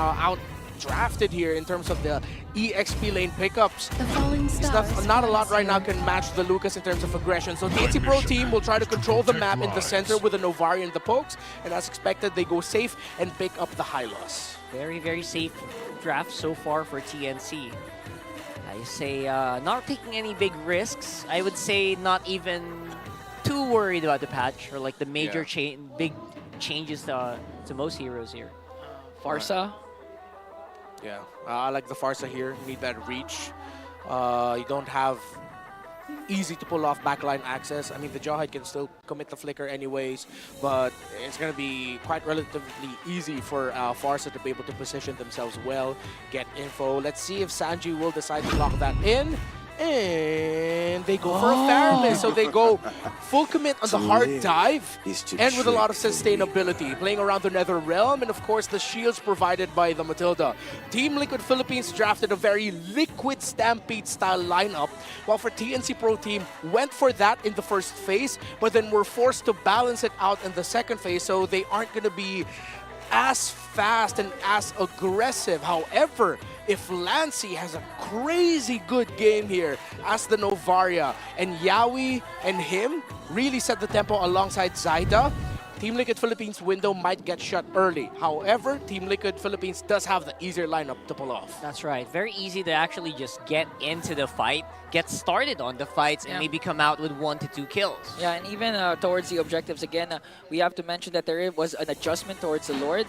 drafted here in terms of the EXP lane pickups. The falling It's stars not a lot right now here. can match the Lucas in terms of aggression. So TNC Pro team will try to control the map in the center with the Novari and the pokes. And as expected, they go safe and pick up the high loss. Very, very safe draft so far for TNC. I say not taking any big risks. I would say not even too worried about the patch or like the major big changes to most heroes here. Farsa. Yeah, I like the Farsa here. You need that reach. You don't have easy to pull off backline access. I mean, the Jawhead can still commit the flicker anyways, but it's going to be quite relatively easy for Farsa to be able to position themselves well, get info. Let's see if Sanji will decide to lock that in. And they go for a fairness, so they go full commit on the hard dive and with a lot of sustainability, playing around the Nether Realm and of course the shields provided by the Matilda. Team Liquid Philippines drafted a very Liquid Stampede style lineup, while for TNC Pro team went for that in the first phase, but then were forced to balance it out in the second phase, so they aren't going to be as fast and as aggressive. However, if Lancy has a crazy good game here as the Novaria and Yawi and him really set the tempo alongside Zaida, Team Liquid Philippines window might get shut early. However, Team Liquid Philippines does have the easier lineup to pull off. That's right. Very easy to actually just get into the fight, get started on the fights, and maybe come out with 1 to 2 kills. Yeah, and even towards the objectives, again, we have to mention that there was an adjustment towards the Lord,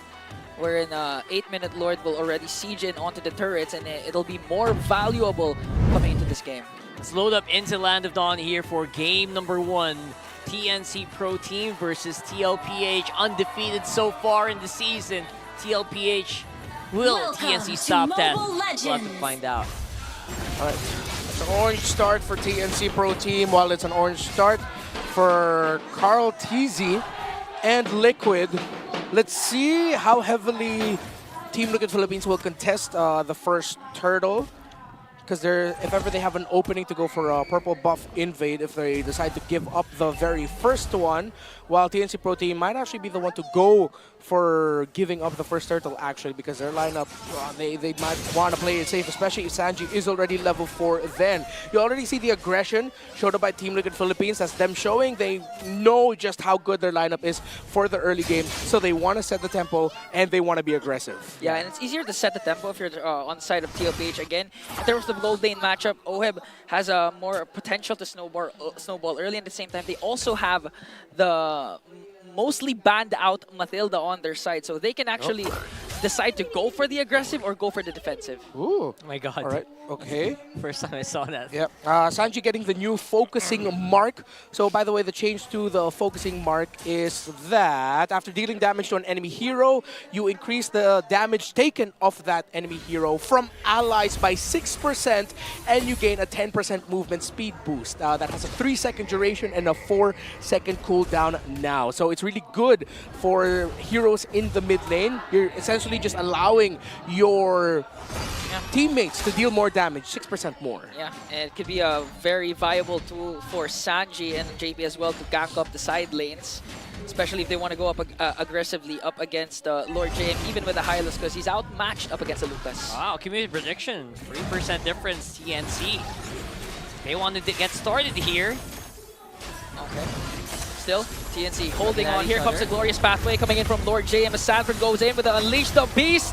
wherein 8-minute Lord will already siege in onto the turrets, and it'll be more valuable coming into this game. Let's load up into Land of Dawn here for game number 1. TNC Pro Team versus TLPH, undefeated so far in the season. TLPH, will TNC stop that? We'll have to find out. All right, it's an orange start for TNC Pro Team, while it's an orange start for Carl TZ and Liquid. Let's see how heavily Team Liquid Philippines will contest the first turtle. Because if ever they have an opening to go for a purple buff invade, if they decide to give up the very first one, while TNC Pro Team might actually be the one to go for giving up the first turtle, actually, because their lineup, they might want to play it safe, especially if Sanji is already level 4 then. You already see the aggression showed up by Team Liquid Philippines. That's them showing they know just how good their lineup is for the early game, so they want to set the tempo and they want to be aggressive. Yeah, and it's easier to set the tempo if you're on the side of TLPH. Again, in terms of gold lane matchup, Oheb has more potential to snowball early. At the same time, they also have the mostly banned out Matilda on their side, so they can actually decide to go for the aggressive or go for the defensive. Ooh. Oh my god. All right, okay. First time I saw that. Yep. Sanji getting the new focusing mark. So by the way, the change to the focusing mark is that after dealing damage to an enemy hero, you increase the damage taken off that enemy hero from allies by 6%, and you gain a 10% movement speed boost. That has a 3-second duration and a 4-second cooldown now. So it's really good for heroes in the mid lane. You're essentially just allowing your teammates to deal more damage, 6% more. Yeah, and it could be a very viable tool for Sanji and JP as well to gank up the side lanes, especially if they want to go up aggressively up against Lord J, and even with the Hylos, because he's outmatched up against the Lucas. Wow, community prediction, 3% difference TNC. They wanted to get started here. Okay. Still, TNC holding on. Here comes the glorious pathway coming in from Lord J, and Sanford goes in with the Unleash the Beast.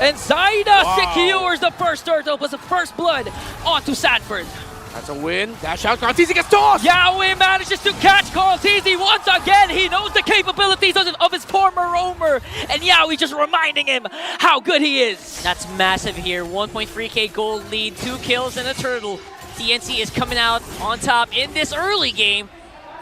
And Zaida secures the first turtle, plus the first blood onto Sanford. That's a win. Dash out, Carl TZ gets tossed! Yawi manages to catch Carl TZ once again. He knows the capabilities of his former roamer. And Yawi just reminding him how good he is. That's massive here. 1.3k gold lead, 2 kills and a turtle. TNC is coming out on top in this early game,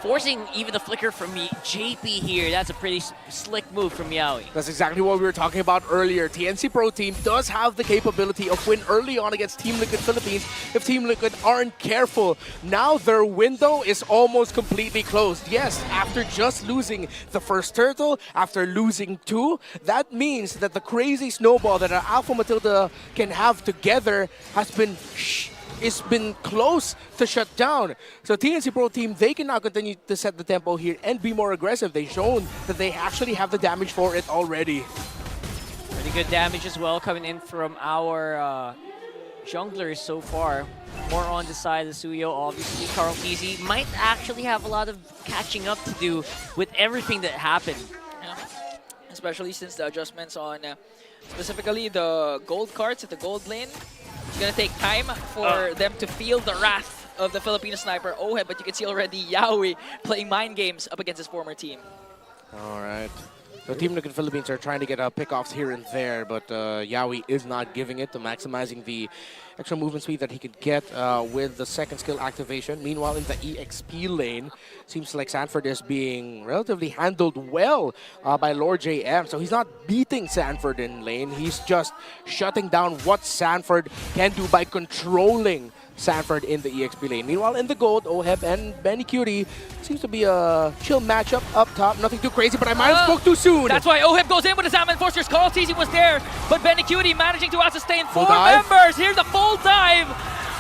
forcing even the flicker from JP here. That's a pretty slick move from Yawi. That's exactly what we were talking about earlier. TNC Pro Team does have the capability of win early on against Team Liquid Philippines if Team Liquid aren't careful. Now their window is almost completely closed. Yes, after just losing the first turtle, after losing 2, that means that the crazy snowball that an Alpha Matilda can have together has been it's been close to shut down. So TNC Pro Team, they can now continue to set the tempo here and be more aggressive. They've shown that they actually have the damage for it already. Pretty Pretty good damage as well coming in from our junglers so far. More on the side of Suyo, obviously. Carl TZ might actually have a lot of catching up to do with everything that happened. Yeah. Especially since the adjustments on specifically the gold cards at the gold lane. It's going to take time for them to feel the wrath of the Filipino sniper Oheb, but you can see already Yawi playing mind games up against his former team. All right. So Team Liquid Philippines are trying to get pickoffs here and there, but Yawi is not giving it to maximizing the extra movement speed that he could get with the second skill activation. Meanwhile, in the EXP lane, seems like Sanford is being relatively handled well by Lord JM. So he's not beating Sanford in lane. He's just shutting down what Sanford can do by controlling Sanford in the EXP lane. Meanwhile, in the gold, Oheb and Benny Cutie seems to be a chill matchup up top. Nothing too crazy, but I might have spoke too soon. That's why Oheb goes in with his Salmon Enforcers. Carl TZ was there, but Benny Cutie managing to out-sustain 4 members. Here's the full dive.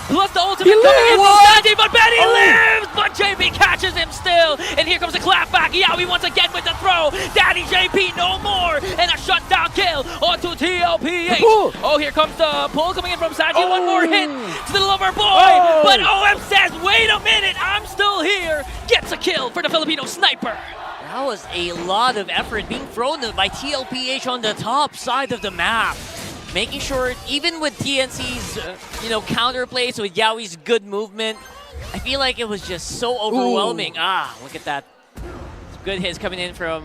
Plus the ultimate coming in from Sanji, but Benny lives! But JP catches him still. And here comes the clapback. Yawi once again with the throw. Daddy JP no more. And a shutdown kill onto TLPH. Oh, here comes the pull coming in from Sanji. One more hit to the lover boy. But OM says, wait a minute, I'm still here. Gets a kill for the Filipino sniper. That was a lot of effort being thrown by TLPH on the top side of the map. Making sure, even with TNC's, counterplay, so with Yawi's good movement, I feel like it was just so overwhelming. Look at that. Good hits coming in from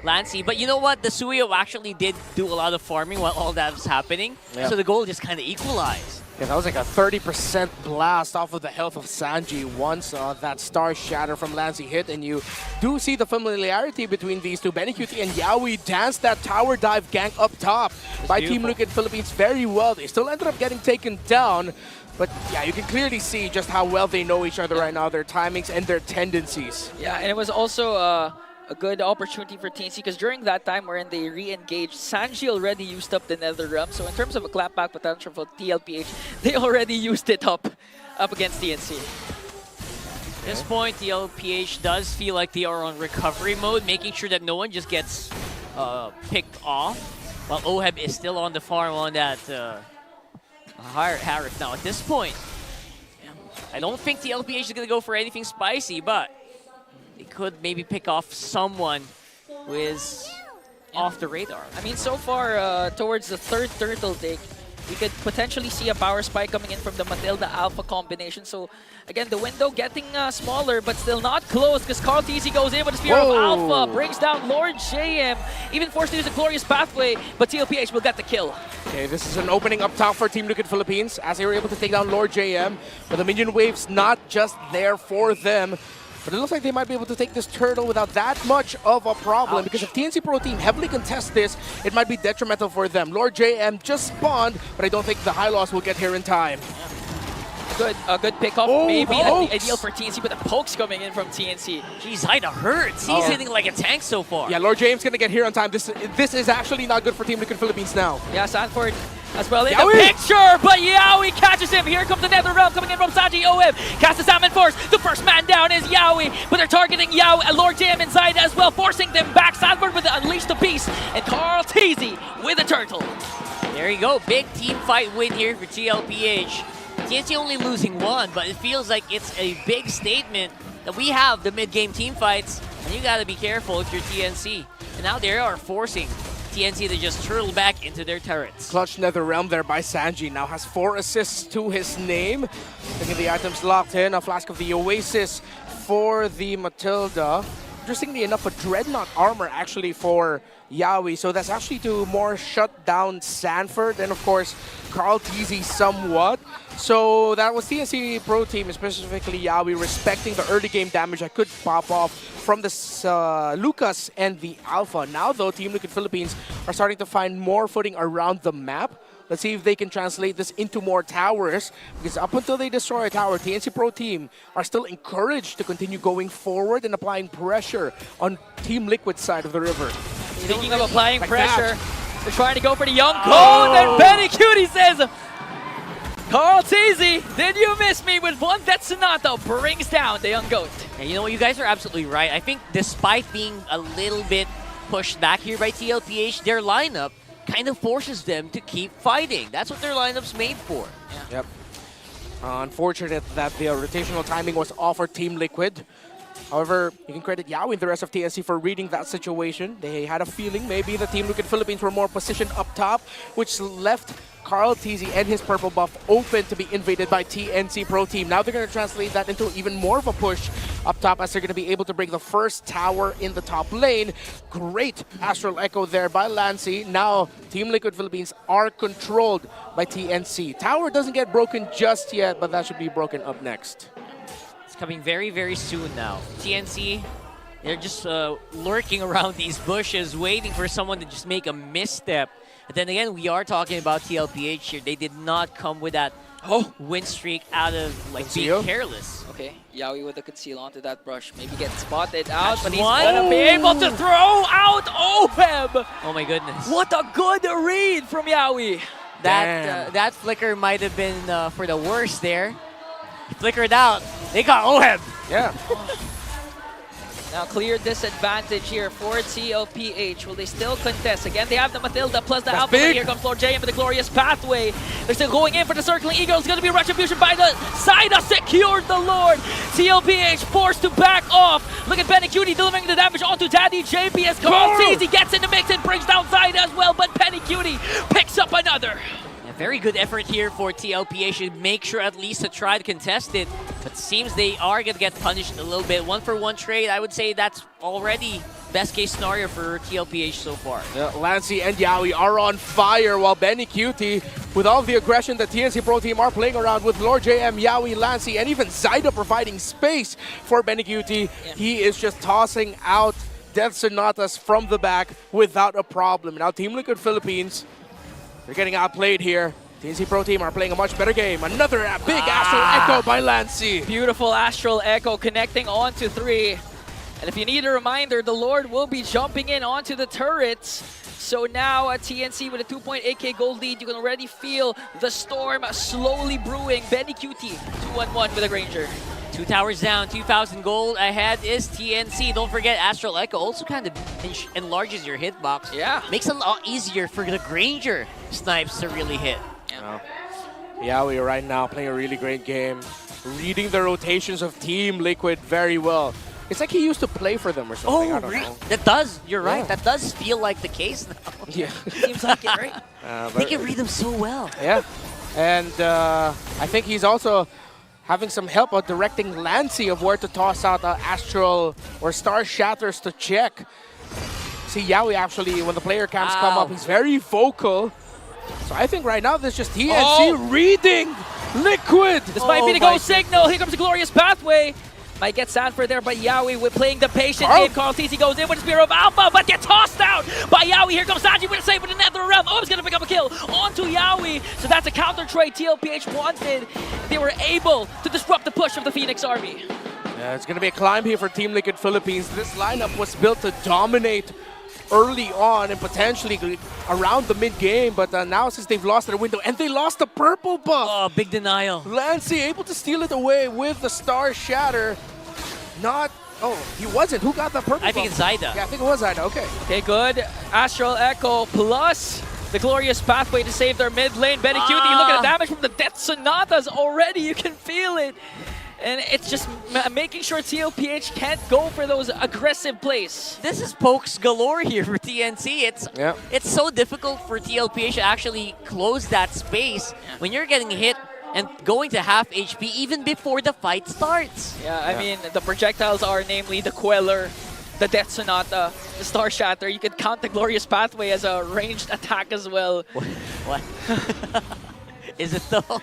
Lancey. But you know what? The Suyo actually did do a lot of farming while all that was happening. Yeah. So the goal just kind of equalized. Yeah, that was like a 30% blast off of the health of Sanji once that Star Shatter from Lancey hit, and you do see the familiarity between these two. Benny Cutie and Yawi danced that tower dive gank up top by Team Liquid Philippines very well. They still ended up getting taken down, but yeah, you can clearly see just how well they know each other right now, their timings and their tendencies. Yeah, and it was also a good opportunity for TNC because during that time wherein they re-engaged, Sanji already used up the Nether Realm. So in terms of a clapback potential for TLPH, they already used it up against TNC. At this point, TLPH does feel like they are on recovery mode, making sure that no one just gets picked off, while Oheb is still on the farm on that Harif. Now at this point, I don't think TLPH is going to go for anything spicy, but they could maybe pick off someone who is off the radar. I mean, so far, towards the third turtle take, we could potentially see a power spike coming in from the Matilda Alpha combination. So, again, the window getting smaller, but still not close because Carl TZ goes in with a Spear of Alpha, brings down Lord JM, even forced to use a Glorious Pathway, but TLPH will get the kill. Okay, this is an opening up top for Team Liquid Philippines as they were able to take down Lord JM, but the minion wave's not just there for them. But it looks like they might be able to take this turtle without that much of a problem. Because if TNC Pro Team heavily contests this, it might be detrimental for them. Lord JM just spawned, but I don't think the high loss will get here in time. A good pickoff, maybe ideal for TNC, but the pokes coming in from TNC. Jeez, Haida hurts. He's hitting like a tank so far. Yeah, Lord James gonna get here on time. This is actually not good for Team Liquid Philippines now. Yeah, Sanford as well in the picture, but Yawi catches him. Here comes the Nether Realm coming in from Sanji Oheb. Cast the Salmon Force. The first man down is Yawi, but they're targeting Lord JM inside as well, forcing them back. Sanford with the Unleash the Beast, and Carl TZ with a turtle. There you go. Big team fight win here for TLPH. TNC only losing one, but it feels like it's a big statement that we have the mid-game team fights, and you gotta be careful if you're TNC. And now they are forcing TNC to just turtle back into their turrets. Clutch Nether Realm there by Sanji. Now has 4 assists to his name. Looking at the items locked in. A Flask of the Oasis for the Matilda. Interestingly enough, a Dreadnought armor actually for Yawi. So that's actually to more shut down Sanford and of course Carl TZ somewhat. So that was TNC Pro Team, specifically Yawi, respecting the early game damage that could pop off from the Lucas and the Alpha. Now though, Team Liquid Philippines are starting to find more footing around the map. Let's see if they can translate this into more towers, because up until they destroy a tower, TNC Pro Team are still encouraged to continue going forward and applying pressure on Team Liquid's side of the river. Speaking of applying pressure, they're trying to go for the young goat, and Benny Cutie says, Carl TZ, did you miss me with one? That Sonata brings down the young goat. And you know what, you guys are absolutely right. I think despite being a little bit pushed back here by TLPH, their lineup kind of forces them to keep fighting. That's what their lineup's made for. Yep. Unfortunate that the rotational timing was off for Team Liquid. However, you can credit Yawi and the rest of TNC for reading that situation. They had a feeling maybe the Team Liquid Philippines were more positioned up top, which left Carl TZ and his purple buff open to be invaded by TNC Pro Team. Now they're going to translate that into even more of a push up top as they're going to be able to break the first tower in the top lane. Great Astral Echo there by Lancy. Now Team Liquid Philippines are controlled by TNC. Tower doesn't get broken just yet, but that should be broken up next. It's coming very, very soon now. TNC, they're just lurking around these bushes, waiting for someone to just make a misstep. But then again, we are talking about TLPH here. They did not come with that win streak out of like being careless. Okay, Yawi with the conceal onto that brush. Maybe get spotted out, but he's one. gonna be able to throw out OHEB! Oh my goodness. What a good read from Yawi! That flicker might have been for the worst there. He flickered out. They got OHEB. Yeah. Now clear disadvantage here for TLPH. Will they still contest? Again, they have the Matilda plus the Alpha. Here comes Lord JM with the glorious pathway. They're still going in for the circling eagle. It's going to be retribution by the Zaida. Secured the Lord. TLPH forced to back off. Look at Penny Cutie delivering the damage onto Daddy JP as Carl TZ gets in the mix and brings down Zaida as well. But Penny Cutie picks up another. Very good effort here for TLPH to make sure at least to try to contest it. But seems they are going to get punished a little bit. 1-for-1 trade, I would say that's already best case scenario for TLPH so far. Yeah, Lancy and Yawi are on fire while Benny Cutie, with all the aggression that TNC Pro Team are playing around with Lord JM, Yawi, Lancy, and even Zaida providing space for Benny Cutie. Yeah. He is just tossing out Death Sonatas from the back without a problem. Now Team Liquid Philippines, they're getting outplayed here. TNC Pro Team are playing a much better game. Another big Astral Echo by Lancy. Beautiful Astral Echo connecting onto 3. And if you need a reminder, the Lord will be jumping in onto the turrets. So now at TNC with a 2.8k gold lead, you can already feel the storm slowly brewing. Benny Cutie, 2-1-1 with a Granger. 2 towers down, 2,000 gold ahead is TNC. Don't forget, Astral Echo also kind of enlarges your hitbox. Yeah. Makes it a lot easier for the Granger snipes to really hit. Yeah, we are right now playing a really great game. Reading the rotations of Team Liquid very well. It's like he used to play for them or something. I don't know. That does, you're right. That does feel like the case now. Yeah. Seems like it, right? They can read them so well. Yeah. And I think he's also having some help of directing Lancy of where to toss out Astral or Star Shatters to check. See, Yawi actually, when the player cams come up, he's very vocal. So I think right now there's just TNC reading Liquid. This might be the go signal. Here comes the glorious pathway. Might get Sanford there, but Yawi with playing the patient game. Carl TZ goes in with the Spear of Alpha, but gets tossed out by Yawi. Here comes Sanji with a save with the Nether Realm. Oh, he's going to pick up a kill onto Yawi. So that's a counter trade TLPH wanted. They were able to disrupt the push of the Phoenix Army. Yeah, it's going to be a climb here for Team Liquid Philippines. This lineup was built to dominate early on and potentially around the mid-game, but now since they've lost their window, and they lost the purple buff. Oh, big denial. Lancy able to steal it away with the Star Shatter. Not, he wasn't. Who got the purple buff? I think it's Zaida. Yeah, I think it was Zaida, okay. Okay, good. Astral Echo plus the glorious pathway to save their mid lane. Benny Cutie, look at the damage from the Death Sonatas already. You can feel it. And it's just making sure TLPH can't go for those aggressive plays. This is pokes galore here for TNC. It's so difficult for TLPH to actually close that space when you're getting hit and going to half HP even before the fight starts. Yeah, I mean, the projectiles are namely the Queller, the Death Sonata, the Star Shatter. You could count the Glorious Pathway as a ranged attack as well. What? Is it though?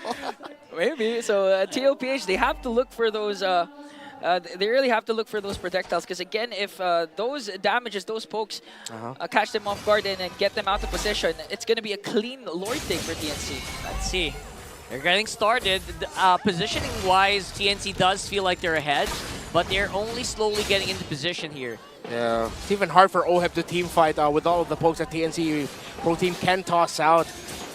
Maybe. So TLPH, they have to look for those. They really have to look for those projectiles because again, if those damages, those pokes, catch them off guard and get them out of position, it's going to be a clean Lord take for TNC. Let's see. They're getting started. Positioning-wise, TNC does feel like they're ahead, but they're only slowly getting into position here. Yeah, it's even hard for OHEB to team fight with all of the pokes that TNC Pro Team can toss out.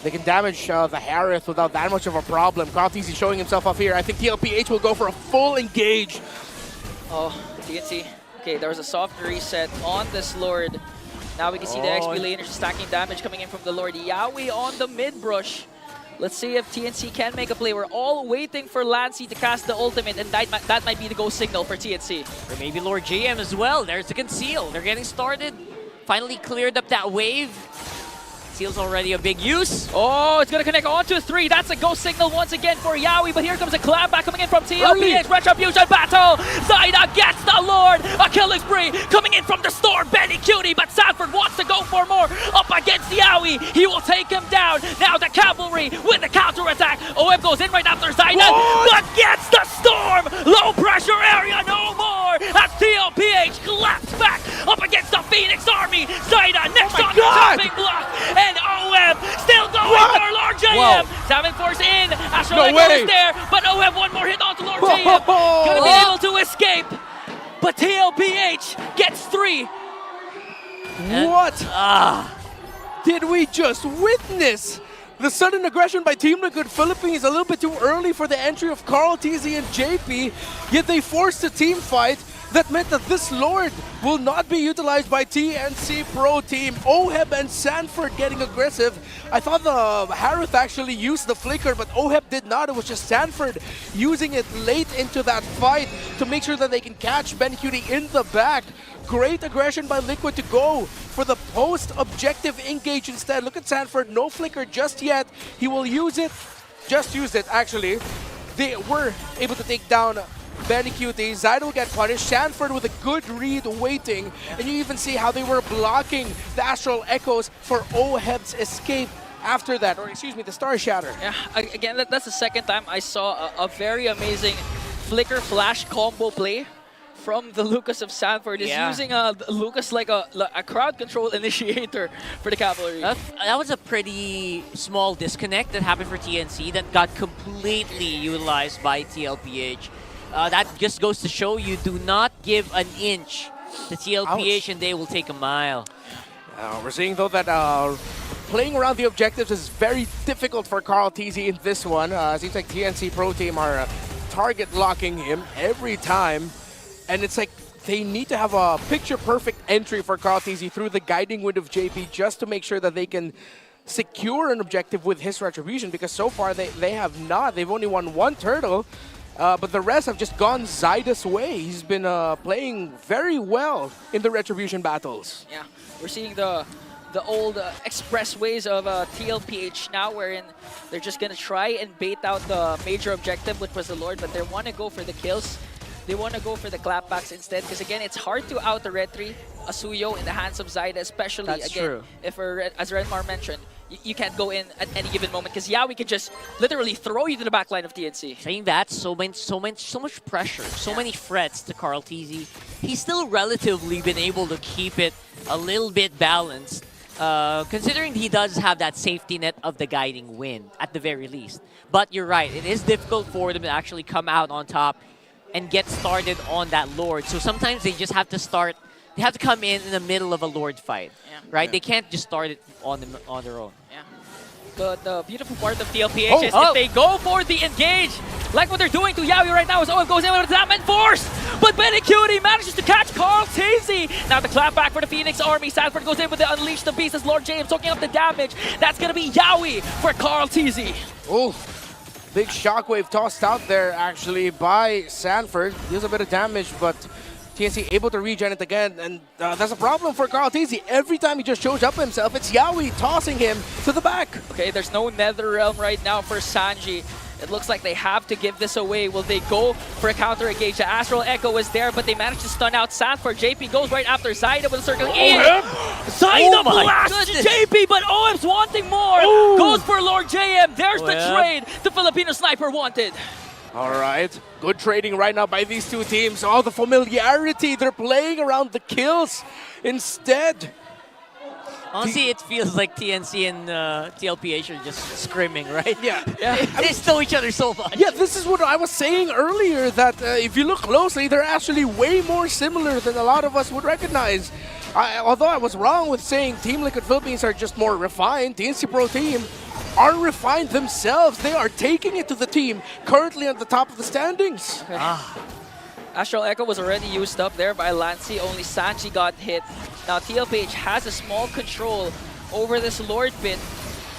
They can damage the Harith without that much of a problem. Carl TZ showing himself off here. I think TLPH will go for a full engage. Oh, TNC. Okay, there was a soft reset on this Lord. Now we can see the XP laners stacking damage coming in from the Lord. Yawi on the mid brush. Let's see if TNC can make a play. We're all waiting for Lancey to cast the ultimate, and that might be the go signal for TNC. Or maybe Lord JM as well. There's the conceal. They're getting started. Finally cleared up that wave. Seal's already a big use. Oh, it's going to connect onto 3. That's a go signal once again for Yawi, but here comes a clapback coming in from TLPH. Retribution battle. Zaida gets the Lord. A killing spree coming in from the storm. Benny Cutie, but Sanford wants to go for more. Up against Yawi. He will take him down. Now the cavalry with the counter attack. OM goes in right after Zaida, but gets the storm. Low pressure area, no more. As TLPH claps back up against the Phoenix Army. Zaida next on the jumping block. And OM still going for Lord JM. 7 Force in. Astral Echo is there, but OM one more hit onto Lord JM. Gonna be able to escape, but TLPH gets 3. What did we just witness? The sudden aggression by Team Liquid Philippines a little bit too early for the entry of Carl TZ and JP, yet they forced a team fight. That meant that this Lord will not be utilized by TNC Pro Team. Oheb and Sanford getting aggressive. I thought the Harith actually used the flicker, but Oheb did not. It was just Sanford using it late into that fight to make sure that they can catch Ben Cutie in the back. Great aggression by Liquid to go for the post-objective engage instead. Look at Sanford, no flicker just yet. He will use it, just used it actually. They were able to take down Benny Cutie. Zaida will get punished. Sanford with a good read waiting. And you even see how they were blocking the Astral Echoes for Oheb's escape after that. Or excuse me, the Star Shatter. Yeah, again, that's the second time I saw a very amazing flicker flash combo play from the Lucas of Sanford. Is using Lucas like a crowd control initiator for the Cavalry. That was a pretty small disconnect that happened for TNC that got completely utilized by TLPH. That just goes to show you do not give an inch to TLPH and they will take a mile. We're seeing though that playing around the objectives is very difficult for Carl TZ in this one. Seems like TNC Pro Team are target locking him every time. And it's like they need to have a picture-perfect entry for Carl TZ through the guiding wind of JP just to make sure that they can secure an objective with his retribution, because so far they have not. They've only won 1 turtle. But the rest have just gone Zaida's way. He's been playing very well in the Retribution battles. Yeah, we're seeing the old express ways of TLPH now, wherein they're just going to try and bait out the major objective, which was the Lord, but they want to go for the kills. They want to go for the clapbacks instead, because again, it's hard to out the retry, Asuyo in the hands of Zaida, especially if as Renmar mentioned, you can't go in at any given moment, because we can just literally throw you to the back line of TNC. Saying that, so much pressure, so many frets to Carl TZ. He's still relatively been able to keep it a little bit balanced, considering he does have that safety net of the guiding wind, at the very least. But you're right, it is difficult for them to actually come out on top and get started on that Lord. So sometimes they just have to start, they have to come in the middle of a Lord fight, right? Yeah. They can't just start it on their own. Yeah. The beautiful part of TLPH is if they go for the engage, like what they're doing to Yawi right now, as OM goes in with that and force, but Benny Cutie manages to catch Carl TZ. Now the clap back for the Phoenix Army. Sanford goes in with the Unleash the Beast as Lord James soaking up the damage. That's gonna be Yawi for Carl TZ. Oh. Big shockwave tossed out there actually by Sanford. Deals a bit of damage, but TNC able to regen it again, and that's a problem for Carl TZ. Every time he just shows up himself, it's Yawi tossing him to the back. Okay, there's no Nether Realm right now for Sanji. It looks like they have to give this away. Will they go for a counter engage? The Astral Echo is there, but they managed to stun out Sanford. JP goes right after Zaida with a circling in. Zaida blasts JP, but OM's wanting more. Goes for Lord JM. There's the trade the Filipino sniper wanted. All right, good trading right now by these two teams. All the familiarity, they're playing around the kills instead. Honestly, it feels like TNC and TLPH are just screaming, right? Yeah. They know each other so much. Yeah, this is what I was saying earlier, that if you look closely, they're actually way more similar than a lot of us would recognize. Although I was wrong with saying Team Liquid Philippines are just more refined, TNC Pro Team are refined themselves. They are taking it to the team currently at the top of the standings. Okay. Astral Echo was already used up there by Lancy. Only Sanji got hit. Now TLPH has a small control over this Lord pit.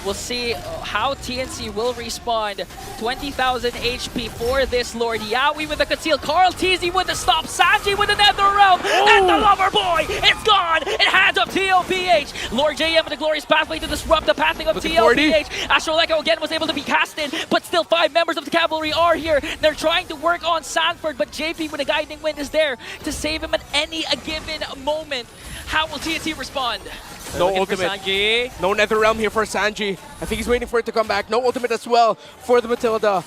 We'll see how TNC will respond. 20,000 HP for this Lord. Yaoi with the conceal. Carl TZ with the stop. Sanji with the Nether Realm. And the Lover Boy is gone. It hands up TLPH. Lord JM with the glorious pathway to disrupt the pathing of TLPH. Astral Echo again was able to be cast in, but still 5 members of the cavalry are here. They're trying to work on Sanford, but JP with a guiding wind is there to save him at any given moment. How will TNC respond? No ultimate. No Nether Realm here for Sanji. I think he's waiting for it to come back. No ultimate as well for the Matilda.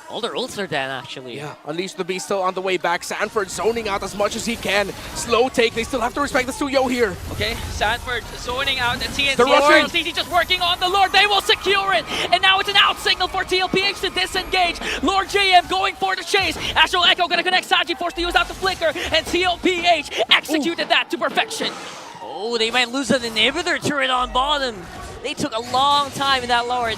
All their ults are dead, actually. Yeah, Unleash the Beast still on the way back. Sanford zoning out as much as he can. Slow take. They still have to respect the Suyo here. Okay, Sanford zoning out the TNC. They're rushing. TNC just working on the Lord. They will secure it. And now it's an out signal for TLPH to disengage. Lord JM going for the chase. Astral Echo gonna connect Sanji, forced to use out the flicker. And TLPH executed that to perfection. Oh, they might lose an inhibitor turret on bottom. They took a long time in that Lord.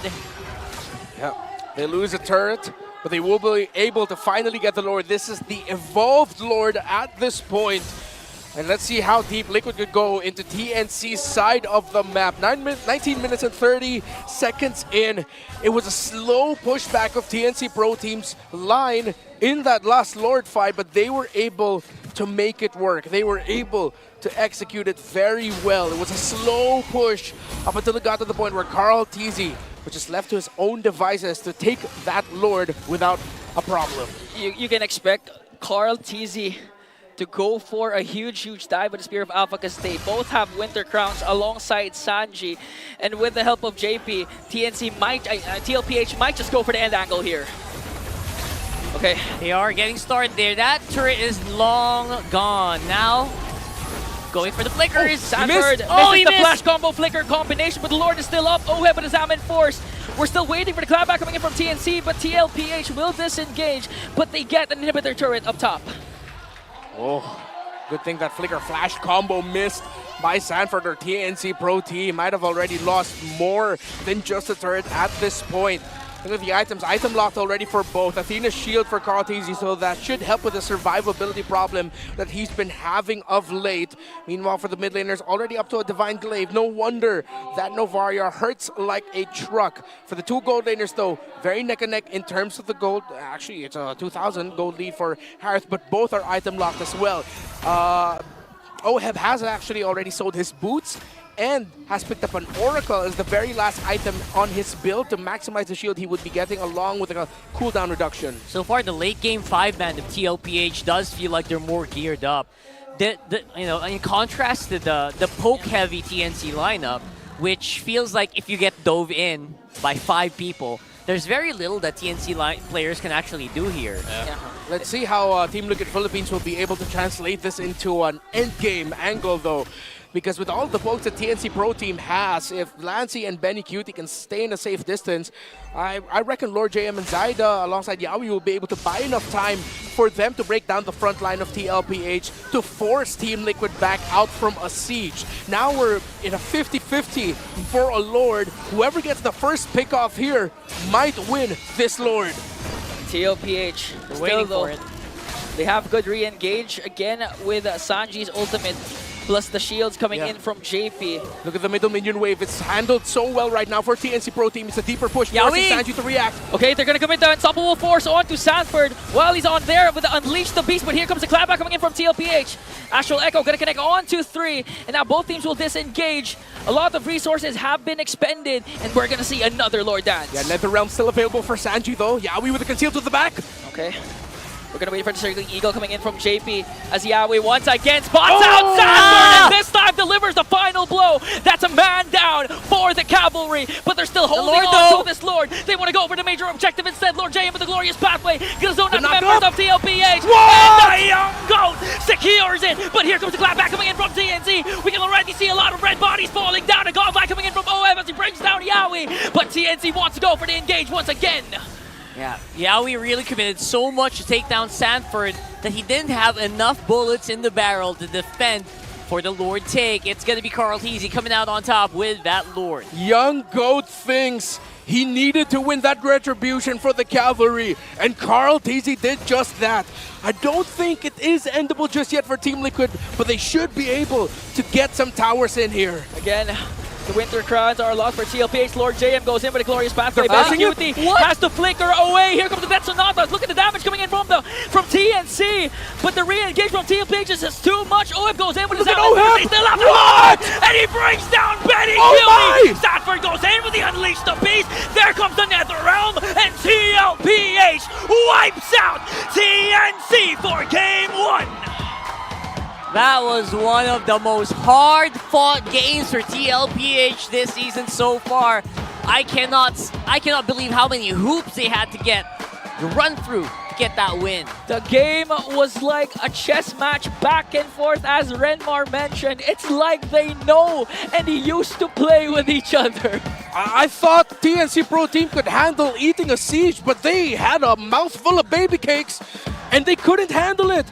Yeah, they lose a turret, but they will be able to finally get the Lord. This is the evolved Lord at this point. And let's see how deep Liquid could go into TNC's side of the map. 19 minutes and 30 seconds in. It was a slow pushback of TNC Pro Team's line in that last Lord fight, but they were able to make it work. They were able to execute it very well. It was a slow push up until it got to the point where Carl TZ was just left to his own devices to take that Lord without a problem. You can expect Carl TZ to go for a huge dive with the Spear of Alpha because they both have Winter Crowns alongside Sanji. And with the help of JP, TLPH might just go for the end angle here. Okay. They are getting started there. That turret is long gone. Now, going for the flickers. Sanford misses the flash combo flicker combination, but the Lord is still up. Oheb with his Ammon Force. We're still waiting for the clapback coming in from TNC, but TLPH will disengage, but they get an inhibitor turret up top. Oh, good thing that flicker flash combo missed by Sanford. Or TNC Pro Team might have already lost more than just a turret at this point. Look at the items. Item locked already for both. Athena's shield for Carl TZ, so that should help with the survivability problem that he's been having of late. Meanwhile, for the mid laners, already up to a Divine Glaive. No wonder that Novaria hurts like a truck. For the 2 gold laners, though, very neck and neck in terms of the gold. Actually, it's a 2,000 gold lead for Harith, but both are item locked as well. Oheb has actually already sold his boots and has picked up an Oracle as the very last item on his build to maximize the shield he would be getting, along with a cooldown reduction. So far, the late game 5-man of TLPH does feel like they're more geared up. In contrast to the poke-heavy TNC lineup, which feels like if you get dove in by 5 people, there's very little that TNC players can actually do here. Yeah. Let's see how Team Liquid Philippines will be able to translate this into an endgame angle, though. Because with all the pokes that TNC Pro Team has, if Lancy and Benny Cutie can stay in a safe distance, I reckon Lord JM and Zaida alongside Yaoi will be able to buy enough time for them to break down the front line of TLPH to force Team Liquid back out from a siege. Now we're in a 50-50 for a Lord. Whoever gets the first pick off here might win this Lord. TLPH waiting for it. They have good re-engage again with Sanji's ultimate. Plus the shields coming in from JP. Look at the middle minion wave. It's handled so well right now for TNC Pro Team. It's a deeper push, forcing Sanji to react. Okay, they're going to commit the unstoppable force onto Sanford while he's on there with the Unleash the Beast. But here comes the clapback coming in from TLPH. Astral Echo going to connect on to 3. And now both teams will disengage. A lot of resources have been expended. And we're going to see another Lord dance. Yeah, Nether Realm still available for Sanji though. Yaoi with the conceal to the back. Okay. We're going to wait for the Circling Eagle coming in from JP as Yaoi once again spots out Sanford and this time delivers the final blow. That's a man down for the cavalry, but they're still holding on to this Lord. They want to go for the major objective instead. Lord JM with the glorious pathway. Gonna zone out the members of TLPH. And the Young Goat secures it. But here comes the clapback coming in from TNC. We can already see a lot of red bodies falling down. A godlike coming in from OM as he brings down Yaoi. But TNC wants to go for the engage once again. Yeah, Yaoi really committed so much to take down Sanford that he didn't have enough bullets in the barrel to defend for the Lord take. It's going to be Carl Teasy coming out on top with that Lord. Young Goat thinks he needed to win that retribution for the Cavalry, and Carl Teasy did just that. I don't think it is endable just yet for Team Liquid, but they should be able to get some towers in here. Again, the Winter Crowns are lost for TLPH. Lord JM goes in with a glorious pathway. They're Benny passing it? Cutie has to flicker away. Here comes the Death Sonatas. Look at the damage coming in from TNC. But the re-engage from TLPH is just too much. OHEB goes in with his OHEB! He's still after What? and he brings down Benny Oh Cutie. my! Stanford goes in with the Unleash the Beast. There comes the Nether Realm, and TLPH wipes out TNC for game 1. That was one of the most hard-fought games for TLPH this season so far. I cannot believe how many hoops they had to run through to get that win. The game was like a chess match back and forth, as Renmar mentioned. It's like they know and they used to play with each other. I thought TNC Pro Team could handle eating a siege, but they had a mouthful of baby cakes and they couldn't handle it.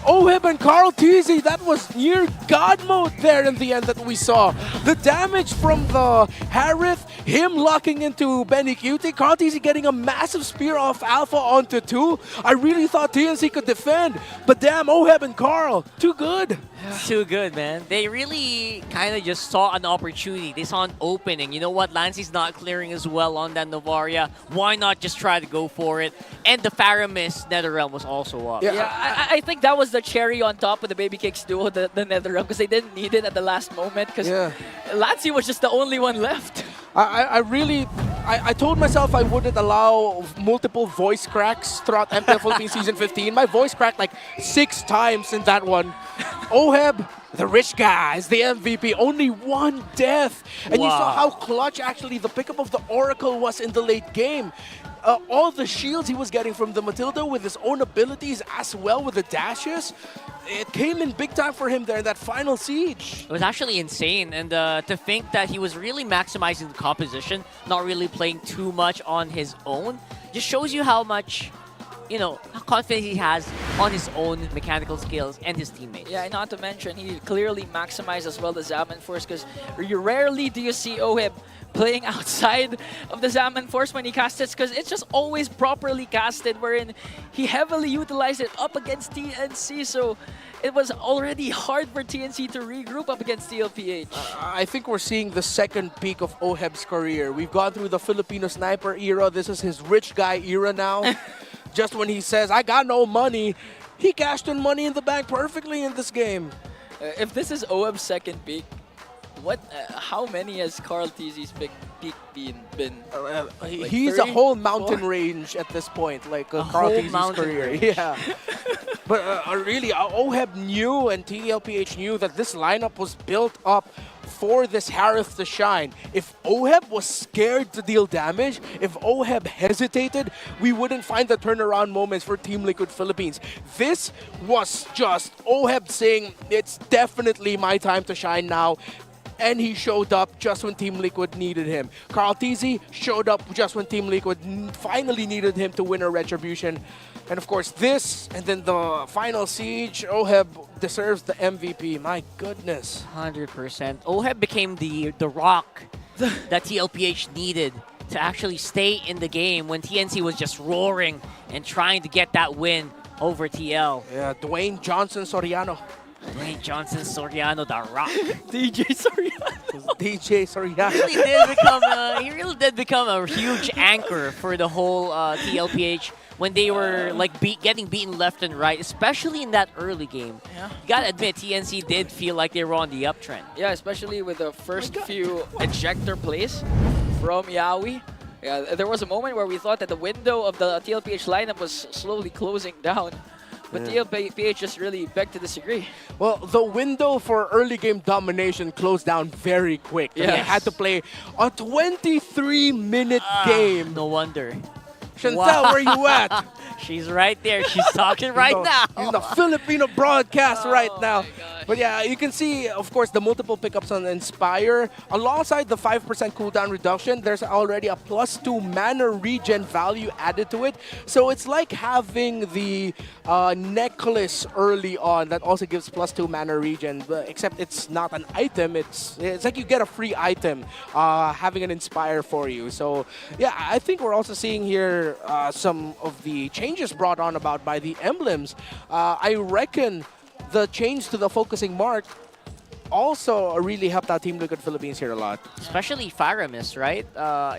OHEB and Carl Teasy, that was near God mode there in the end that we saw. The damage from the Harith, him locking into Benny Cutie, Carl Teasy getting a massive spear off Alpha onto 2. I really thought TNC could defend, but damn, OHEB and Carl, too good. Too good, man. They really kind of just saw an opportunity. They saw an opening. You know what? Lancey's not clearing as well on that Novaria. Why not just try to go for it? And the Faramis NetherRealm was also up. Yeah, I think that was the cherry on top of the Baby Cakes duo, the NetherRealm, because they didn't need it at the last moment, because Lancey was just the only one left. I told myself I wouldn't allow multiple voice cracks throughout MPL Philippines Season 15. My voice cracked like 6 times in that one. OHEB, the rich guy, is the MVP. Only 1 death. And you saw how clutch actually the pickup of the Oracle was in the late game. All the shields he was getting from the Matilda with his own abilities as well with the dashes. It came in big time for him there in that final siege. It was actually insane, and to think that he was really maximizing the composition, not really playing too much on his own, just shows you how much, how confident he has on his own mechanical skills and his teammates. Yeah, and not to mention, he clearly maximized as well the Zaman Force, because rarely do you see OHEB playing outside of the Zaman Force when he casts it, because it's just always properly casted, wherein he heavily utilized it up against TNC, so it was already hard for TNC to regroup up against TLPH. I think we're seeing the second peak of OHEB's career. We've gone through the Filipino sniper era. This is his rich guy era now. Just when he says, I got no money, he cashed in money in the bank perfectly in this game. If this is OHEB's second peak, how many has Carl Teasy's peak been? He's a whole mountain range at this point, like Carl Teasy's career. Yeah. But really, OHEB knew and TLPH knew that this lineup was built up for this Harith to shine. If OHEB was scared to deal damage, if OHEB hesitated, we wouldn't find the turnaround moments for Team Liquid Philippines. This was just OHEB saying, it's definitely my time to shine now. And he showed up just when Team Liquid needed him. Carl Teasy showed up just when Team Liquid finally needed him to win a retribution. And of course this, and then the final siege, OHEB deserves the MVP. My goodness. 100%. OHEB became the rock that TLPH needed to actually stay in the game when TNC was just roaring and trying to get that win over TL. Yeah, Dwayne Johnson Soriano. Dwayne Johnson Soriano, the rock. DJ Soriano. DJ Soriano. He really did become a huge anchor for the whole TLPH when they were like getting beaten left and right, especially in that early game. Yeah. You gotta admit, TNC did feel like they were on the uptrend. Yeah, especially with the first few ejector plays from Yawi. Yeah, there was a moment where we thought that the window of the TLPH lineup was slowly closing down. But TLPH just really begged to disagree. Well, the window for early game domination closed down very quick. They had to play a 23-minute game. No wonder. Chantel, where you at? She's right there. She's talking right now. In the Filipino broadcast right now. But yeah, you can see, of course, the multiple pickups on Inspire. Alongside the 5% cooldown reduction, there's already a +2 mana regen value added to it. So it's like having the necklace early on that also gives +2 mana regen, except it's not an item. It's like you get a free item having an Inspire for you. So yeah, I think we're also seeing here some of the changes brought on about by the emblems. I reckon the change to the focusing mark also really helped out Team Liquid Philippines here a lot. Especially Faramis, right?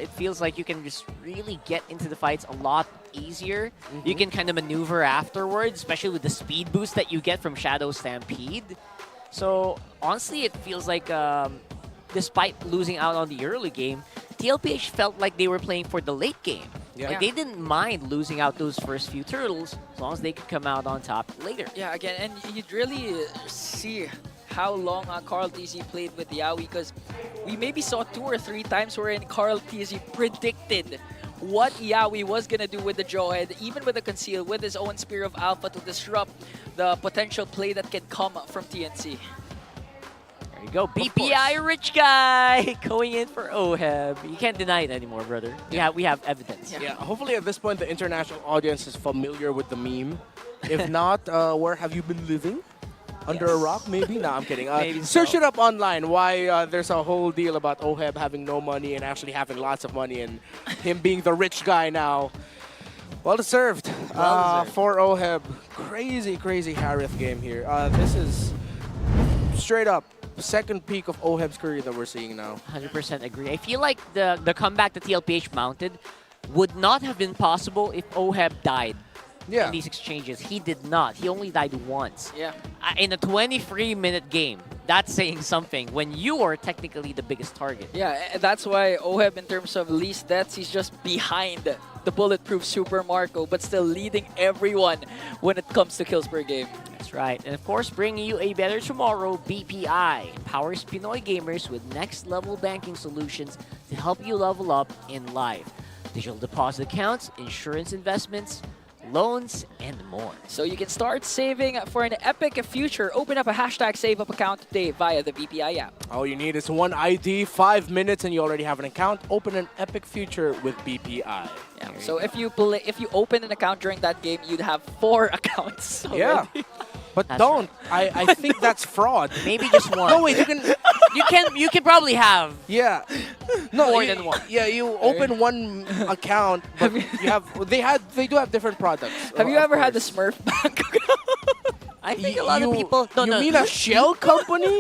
It feels like you can just really get into the fights a lot easier. You can kind of maneuver afterwards, especially with the speed boost that you get from Shadow Stampede. So honestly, it feels like despite losing out on the early game, TLPH felt like they were playing for the late game. Yeah. Like they didn't mind losing out those first few turtles as long as they could come out on top later. Yeah, again, and you'd really see how long Carl TZ played with Yawi, because we maybe saw 2 or 3 times wherein Carl TZ predicted what Yawi was going to do with the Jawhead, even with the Conceal, with his own Spear of Alpha to disrupt the potential play that can come from TNC. There you go, BPI rich guy going in for OHEB. You can't deny it anymore, brother. We have evidence. Yeah, hopefully at this point the international audience is familiar with the meme. If not, where have you been living? Under a rock, maybe? No, I'm kidding. Maybe search so. it up online why there's a whole deal about OHEB having no money and actually having lots of money and him being the rich guy now. Well deserved, for OHEB. Crazy, crazy Harith game here. This is straight up second peak of OHEB's career that we're seeing now. 100% agree. I feel like the comeback that TLPH mounted would not have been possible if OHEB died in these exchanges. He did not. He only died once. Yeah. In a 23-minute game. That's saying something when you are technically the biggest target. Yeah, and that's why OHEB, in terms of least deaths, he's just behind the bulletproof Super Marco, but still leading everyone when it comes to kills per game. That's right. And of course, bringing you a better tomorrow, BPI empowers Pinoy gamers with next-level banking solutions to help you level up in life. Digital deposit accounts, insurance investments, loans, and more. So you can start saving for an epic future. Open up a #SaveUp account today via the BPI app. All you need is one ID, 5 minutes, and you already have an account. Open an epic future with BPI. Yeah. So if you open an account during that game, you'd have 4 accounts already. Yeah. But don't. Right. I think that's fraud. Maybe just one. No, wait, you can probably have more than one. Yeah, you open one account, but they do have different products. Have you ever had the Smurf bank account? I think a lot of people You mean a shell company?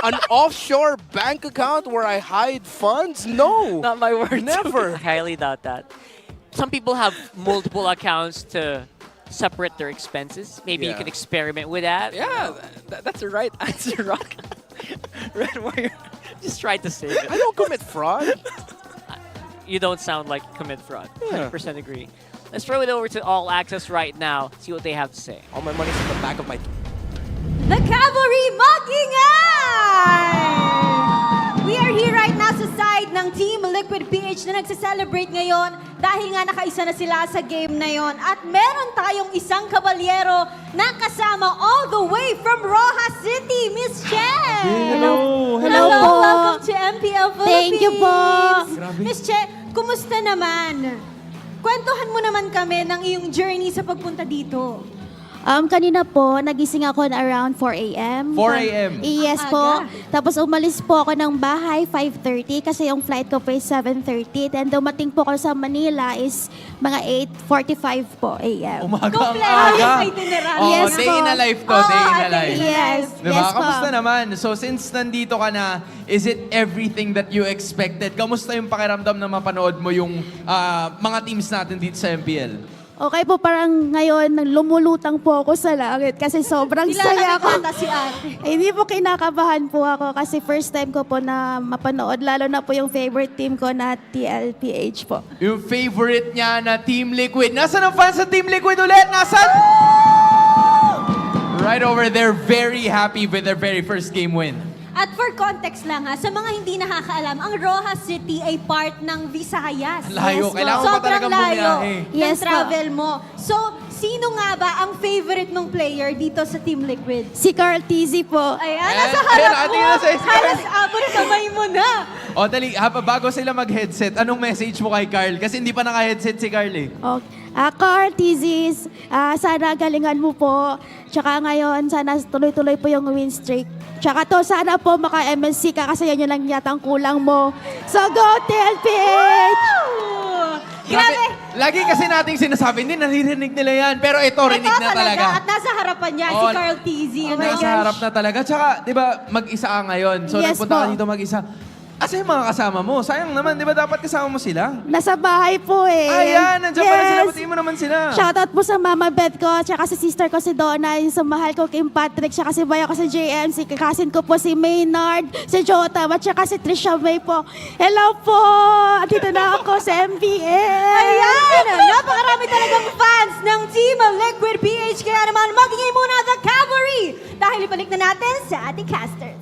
An offshore bank account where I hide funds? No. Not my word. Never. I highly doubt that. Some people have multiple accounts to separate their expenses. Maybe you can experiment with that. Yeah, that's the right answer, Rock. Red Warrior. Just try to save it. I don't commit fraud. You don't sound like commit fraud. 100% agree. Let's throw it over to All Access right now. See what they have to say. All my money's in the back of my... The Cavalry Mag-ingay! We are here right now sa side ng Team Liquid PH na nagse-celebrate ngayon dahil nga nakaisa na sila sa game na yon. At meron tayong isang kabalyero na kasama all the way from Rojas City, Miss Che! Hello! Hello po! Welcome to MPL Philippines! Thank you po! Miss Che, kumusta naman? Kwentuhan mo naman kami ng iyong journey sa pagpunta dito. Kanina po, nagising ako na around 4 a.m. 4 a.m.? Yes po. Tapos umalis po ako ng bahay 5:30 kasi yung flight ko po is 7:30. Then dumating po ako sa Manila is mga 8:45 po a.m. Umaga ang Kompleto aga. yung itinerary. Yes day po. in a life to, day in a life. Yes. Diba? Yes po. Kamusta naman? So since nandito ka na, is it everything that you expected? Kamusta yung pakiramdam na mapanood mo yung mga teams natin dito sa MPL? Okay po, parang ngayon lumulutang po ako sa langit kasi sobrang saya ko. Si ate. Hindi po kinakabahan po ako kasi first time ko po na mapanood, lalo na po yung favorite team ko na TLPH po. Yung favorite niya na Team Liquid. Nasaan ang fans sa Team Liquid ulit? Nasaan? Right over there, very happy with their very first game win. At for context lang ha, sa mga hindi nakakaalam, ang Rojas City ay part ng Visayas. Layo, kailangan mo pa talagang bumiyahe. Yes, travel mo. So, sino nga ba ang favorite mong player dito sa Team Liquid? Si Carl TZ po. Ayan, nasa harap mo. tingnan sa Carl. Halos abot kamay mo na. O, dali, bago sila mag-headset, anong message mo kay Carl? Kasi hindi pa naka-headset si Carl eh. Okay. Carl TZ, sana galingan mo po. Tsaka ngayon, sana tuloy-tuloy po yung win streak. Tsaka to, sana po maka-MSC ka kasi yan yung lang yata ang kulang mo. So go, TLPH! Grabe. Lagi kasi nating sinasabi, hindi naririnig nila yan. Pero ito, rinig na talaga. At nasa harapan niya, si Oo, Carl TZ. Oh my Nasa gosh. harap na talaga. Tsaka, di ba, mag-isa ka ngayon. So, Yes nagpunta ka po. dito mag-isa. Asa yung mga kasama mo? Sayang naman, di ba dapat kasama mo sila? Nasa bahay po eh. Ayan, nandiyan pala sila. Batiin mo naman sila. Shoutout po sa mama Beth ko, tsaka sa sister ko si Donna, yung sa mahal ko Kim Patrick, tsaka si Bayo ko si JM, si cousin ko po si Maynard, si Jota, at tsaka si Trisha May po. Hello po! Dito na ako sa MPL. Ayan! Napakarami talagang fans ng Team Liquid PH. Kaya naman, magiging muna the cavalry. Dahil ibalik na natin sa ating casters.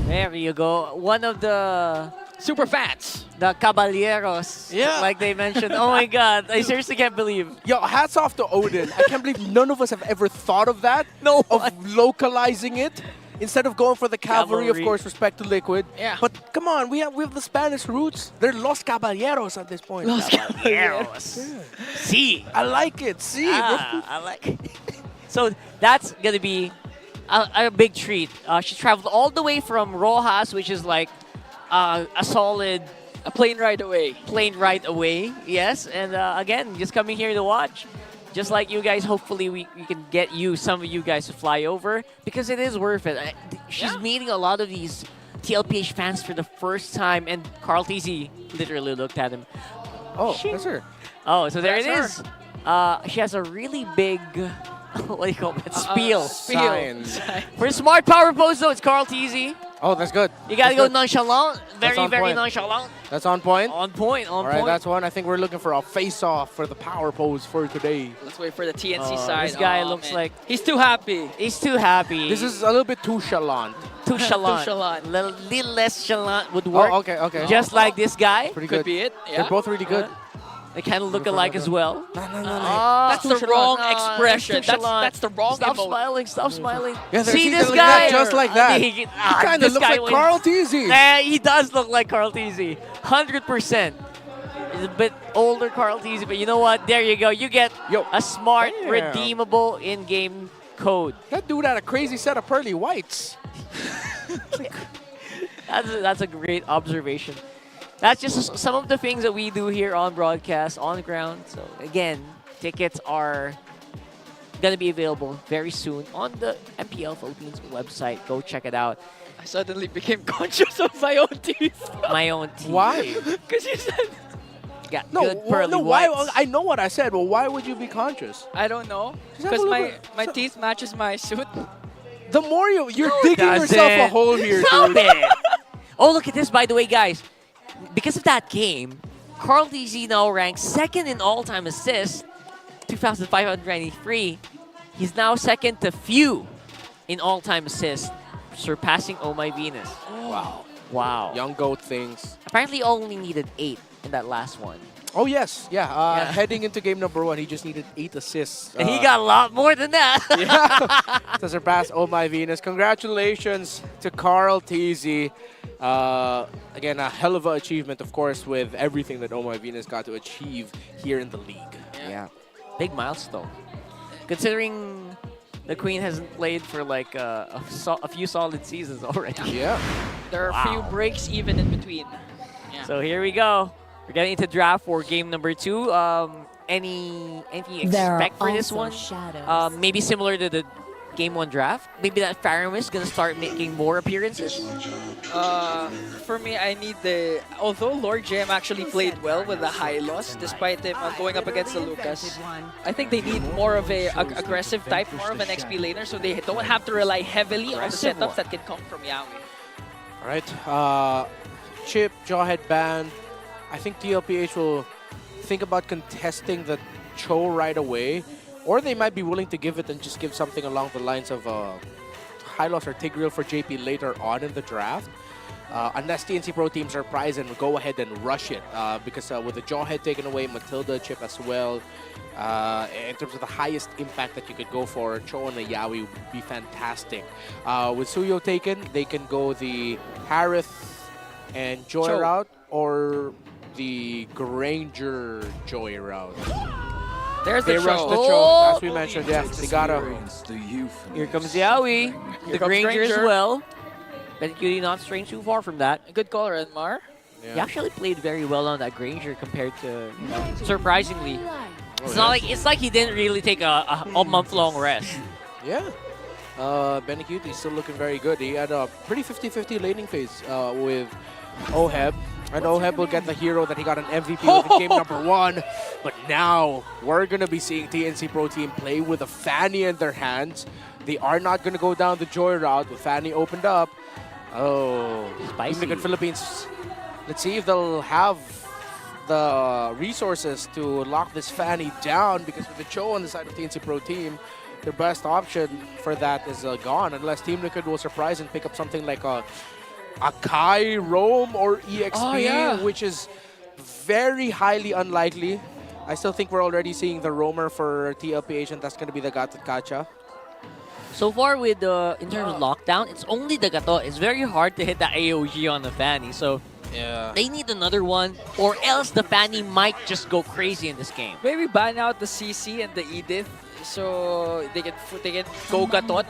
There you go. One of the super fans, the caballeros, like they mentioned. Oh my God, I seriously can't believe. Yo, hats off to Odin. I can't believe none of us have ever thought of that. No Of localizing it. Instead of going for the cavalry, of Cavalry. course, respect to Liquid. Yeah. But come on, we have the Spanish roots. They're Los Caballeros at this point. Los Caballeros. See. I like it. See, I like it. So that's gonna be a big treat. She traveled all the way from Rojas, which is like a solid a plane ride away. Plane ride away, yes. And again, just coming here to watch. Just like you guys, hopefully we can get some of you guys to fly over because it is worth it. She's meeting a lot of these TLPH fans for the first time, and Carl TZ literally looked at him. Oh, that's her. Oh, so there That's it is. She has a really big, what do you call it? Spiel. Sign. For smart power pose, though, it's Carl TZ. Oh, that's good. You gotta That's go good. nonchalant. That's on Very point. nonchalant. That's on point. On point, on All right, point. that's one. I think we're looking for a face-off for the power pose for today. Let's wait for the TNC side. This guy Oh, looks man. like he's too happy. He's too happy. This is a little bit too chalant. Too chalant. Too chalant. Little less chalant would work. Oh, okay, okay. Just like this guy. Pretty Could good. be it. Yeah. They're both really good. They kind of look alike as well. That's the wrong expression. That's the wrong Stop emote. smiling. Stop smiling. Yeah, See they this look guy? just like that. He He kind of this looks guy like wins. Carl TZ. Nah, he does look like Carl TZ. 100%. He's a bit older Carl TZ, but you know what? There you go. You get a smart, Damn. redeemable in-game code. That dude had a crazy set of pearly whites. That's a great observation. That's just some of the things that we do here on broadcast, on ground. So again, tickets are gonna be available very soon on the MPL Philippines website. Go check it out. I suddenly became conscious of my own teeth. My own teeth. Why? Because you said... Got No, good pearly no. Why? whites. I know what I said. Well, why would you be conscious? I don't know. Just have Because a little my, bit- my teeth matches my suit. The more you're No, it digging yourself a doesn't. hole here, Stop dude. it. Oh, look at this, by the way, guys. Because of that game, Carl TZ now ranks second in all-time assists, 2,593. He's now second to few in all-time assists, surpassing Oh My Venus. Wow. Wow. Young goat things. Apparently only needed 8 in that last one. Oh yes, yeah. Yeah. Heading into game number 1, he just needed 8 assists. And he got a lot more than that. yeah, to surpass Oh My Venus. Congratulations to Carl TZ. Again, a hell of an achievement, of course, with everything that Oh My Venus got to achieve here in the league. Yeah. Big milestone. Considering the Queen hasn't played for like a few solid seasons already. Yeah. There are a few breaks even in between. Yeah. So here we go. We're getting into draft for game number 2. Anything you There are expect for this also one? shadows. Maybe similar to the game 1 draft. Maybe that Farum is gonna start making more appearances. For me, I need the... Although Lord JM actually played well with the high loss, despite him going up against the Lucas, I think they need more of a aggressive type, more of an XP laner, so they don't have to rely heavily on the Aggressive setups one. that can come from Yawi. All right. Chip, Jawhead ban. I think TLPH will think about contesting the Cho right away, or they might be willing to give it and just give something along the lines of Hylos or Tigreal for JP later on in the draft. Unless TNC Pro Team surprise and go ahead and rush it. Because with the Jawhead taken away, Matilda chip as well, in terms of the highest impact that you could go for, Cho and a Yaoi would be fantastic. With Suyo taken, they can go the Harith and Joy Cho. route or the Granger Joy route. There's They the rushed show. the Cho, as we mentioned. Yeah, they gotta. Here comes Yaoi. The comes Granger as Granger. well. But Cutie not straying too far from that. Good call, Renmar. He actually played very well on that Granger compared to, surprisingly. It's like he didn't really take a month-long rest. Yeah. Benny Cutie still looking very good. He had a pretty 50-50 laning phase with Oheb. And Oheb will get the hero that he got an MVP with in game number 1. But now, we're going to be seeing TNC Pro Team play with a Fanny in their hands. They are not going to go down the Joy route with Fanny opened up. Oh, Spicy. Team Liquid Philippines. Let's see if they'll have the resources to lock this Fanny down, because with the Cho on the side of TNC Pro Team, their best option for that is gone, unless Team Liquid will surprise and pick up something like a Kai, Roam, or EXP, which is very highly unlikely. I still think we're already seeing the Roamer for TLPH, and that's going to be the Gatot Kacha. So far with in terms of lockdown, it's only the Gato. It's very hard to hit the AOG on the Fanny, so they need another one, or else the Fanny might just go crazy in this game. Maybe ban out the CC and the Edith so they can go Gatot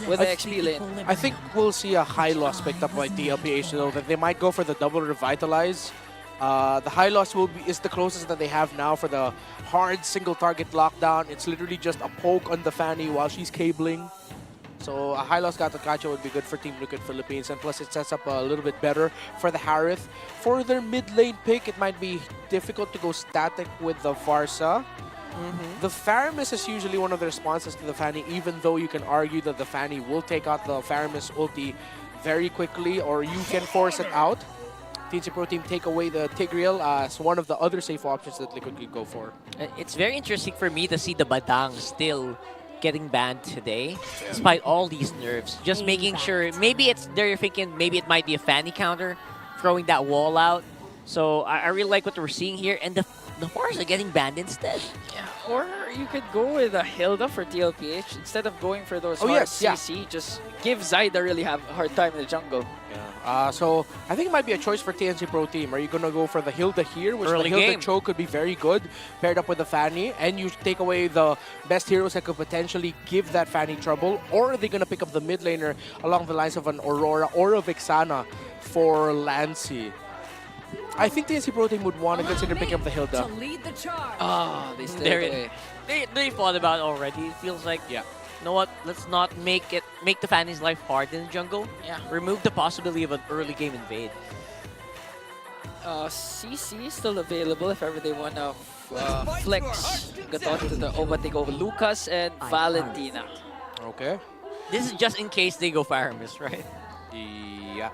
with the XP lane. I think we'll see a high loss picked up by TLPH, though, that they might go for the double revitalize. The high loss is the closest that they have now for the hard single target lockdown. It's literally just a poke on the Fanny while she's cabling. So a high loss Gatot Kacha would be good for Team Liquid Philippines, and plus it sets up a little bit better for the Harith. For their mid lane pick, it might be difficult to go static with the Varsa. The Faramis is usually one of the responses to the Fanny, even though you can argue that the Fanny will take out the Faramis ulti very quickly, or you can force it out. TNC Pro Team take away the Tigreal as one of the other safe options that Liquid could go for. It's very interesting for me to see the Badang still getting banned today, despite all these nerfs. Just making sure, maybe they're thinking maybe it might be a Fanny counter, throwing that wall out. So I really like what we're seeing here, and the Bars are getting banned instead. Yeah, or you could go with a Hilda for TLPH instead of going for those hard CC. Just give Zyda really have a hard time in the jungle. So I think it might be a choice for TNC Pro Team. Are you going to go for the Hilda here, which Early the Hilda game. Cho could be very good, paired up with the Fanny, and you take away the best heroes that could potentially give that Fanny trouble, or are they going to pick up the mid laner along the lines of an Aurora or a Vixana for Lancy? I think TNC Pro Team would want to consider picking up the Hilda. Oh, they stayed away. They thought about it already. It feels like, you know what, let's not make the Fanny's life hard in the jungle. Yeah. Remove the possibility of an early game invade. CC is still available if ever they want to flex Gatot to the take over Lucas and Valentina. Okay. This is just in case they go Faramis, right? Yeah.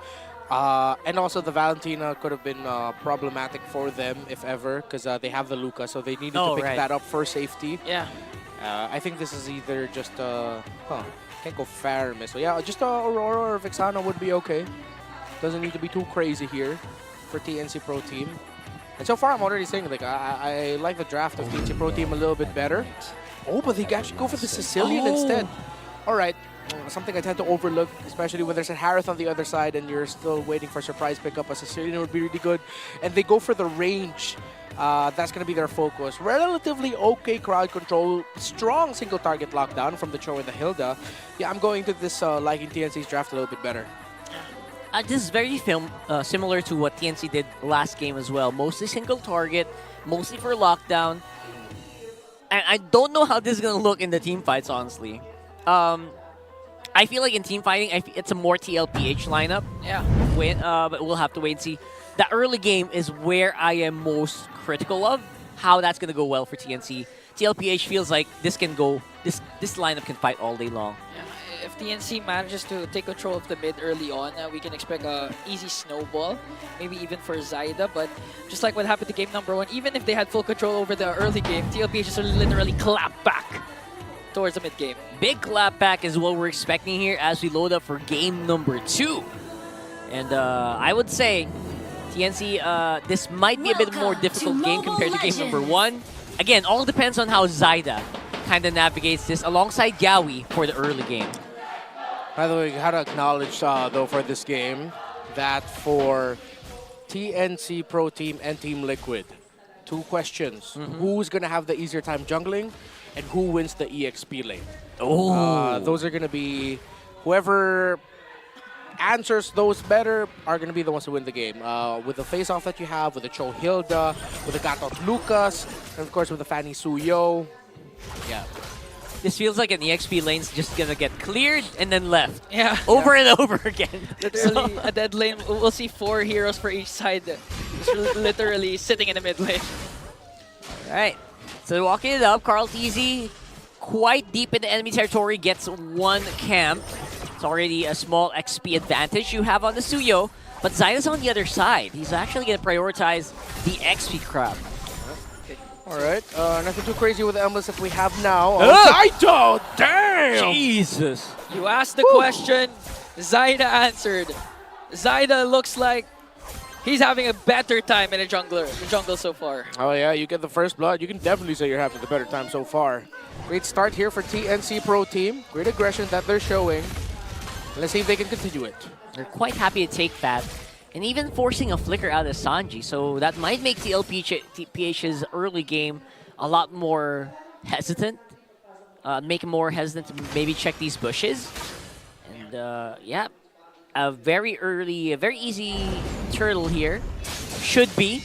And also the Valentina could have been problematic for them, if ever, because they have the Luca, so they needed to pick that up for safety. Yeah. I think this is either just can't go Faramis. So yeah, just Aurora or Vixana would be okay. Doesn't need to be too crazy here for TNC Pro Team. And so far, I'm already saying, like, I like the draft of TNC Pro Team a little bit better. Oh, but they can actually go for the Sicilian instead. All right. Something I tend to overlook, especially when there's a Harith on the other side and you're still waiting for a surprise pickup. A Sicilian would be really good. And they go for the range. That's going to be their focus. Relatively okay crowd control. Strong single target lockdown from the Cho and the Hilda. Yeah, I'm going to this liking TNC's draft a little bit better. This is very similar to what TNC did last game as well. Mostly single target, mostly for lockdown. And I don't know how this is going to look in the team fights, honestly. I feel like in team fighting, it's a more TLPH lineup. Yeah. But we'll have to wait and see. The early game is where I am most critical of how that's going to go well for TNC. TLPH feels like this lineup can fight all day long. Yeah. If TNC manages to take control of the mid early on, we can expect an easy snowball, maybe even for Zyda. But just like what happened to game number 1, even if they had full control over the early game, TLPH just literally clapped back towards the mid game. Big clap back is what we're expecting here as we load up for game number 2. And I would say, TNC, this might be a bit more difficult game compared to game number 1. Again, all depends on how Zyda kind of navigates this alongside Gawi for the early game. By the way, we gotta acknowledge, though, for this game, that for TNC Pro Team and Team Liquid, 2 questions. Who's gonna have the easier time jungling, and who wins the EXP lane? Those are gonna be whoever answers those better are gonna be the ones who win the game. With the face-off that you have, with the Cho Hilda, with the Gatot Lucas, and of course with the Fanny Suyo. Yeah. This feels like an EXP lane's just gonna get cleared and then left. Yeah. Over and over again. Literally, a dead lane, we'll see 4 heroes for each side. Just literally sitting in the mid lane. Alright, so walking it up, Carl TZ quite deep in the enemy territory, gets 1 camp. It's already a small XP advantage you have on the Suyo, but Zyda's on the other side. He's actually going to prioritize the XP crowd. Alright, nothing too crazy with the emblems that we have now. Zyda! Damn! Jesus! You asked the question, Zyda answered. Zyda looks like he's having a better time in the jungle so far. Oh yeah, you get the first blood. You can definitely say you're having the better time so far. Great start here for TNC Pro Team. Great aggression that they're showing. Let's see if they can continue it. They're quite happy to take that. And even forcing a flicker out of Sanji. So that might make TLPH's early game a lot more hesitant. Make him more hesitant to maybe check these bushes. And yeah, a very easy turtle here. Should be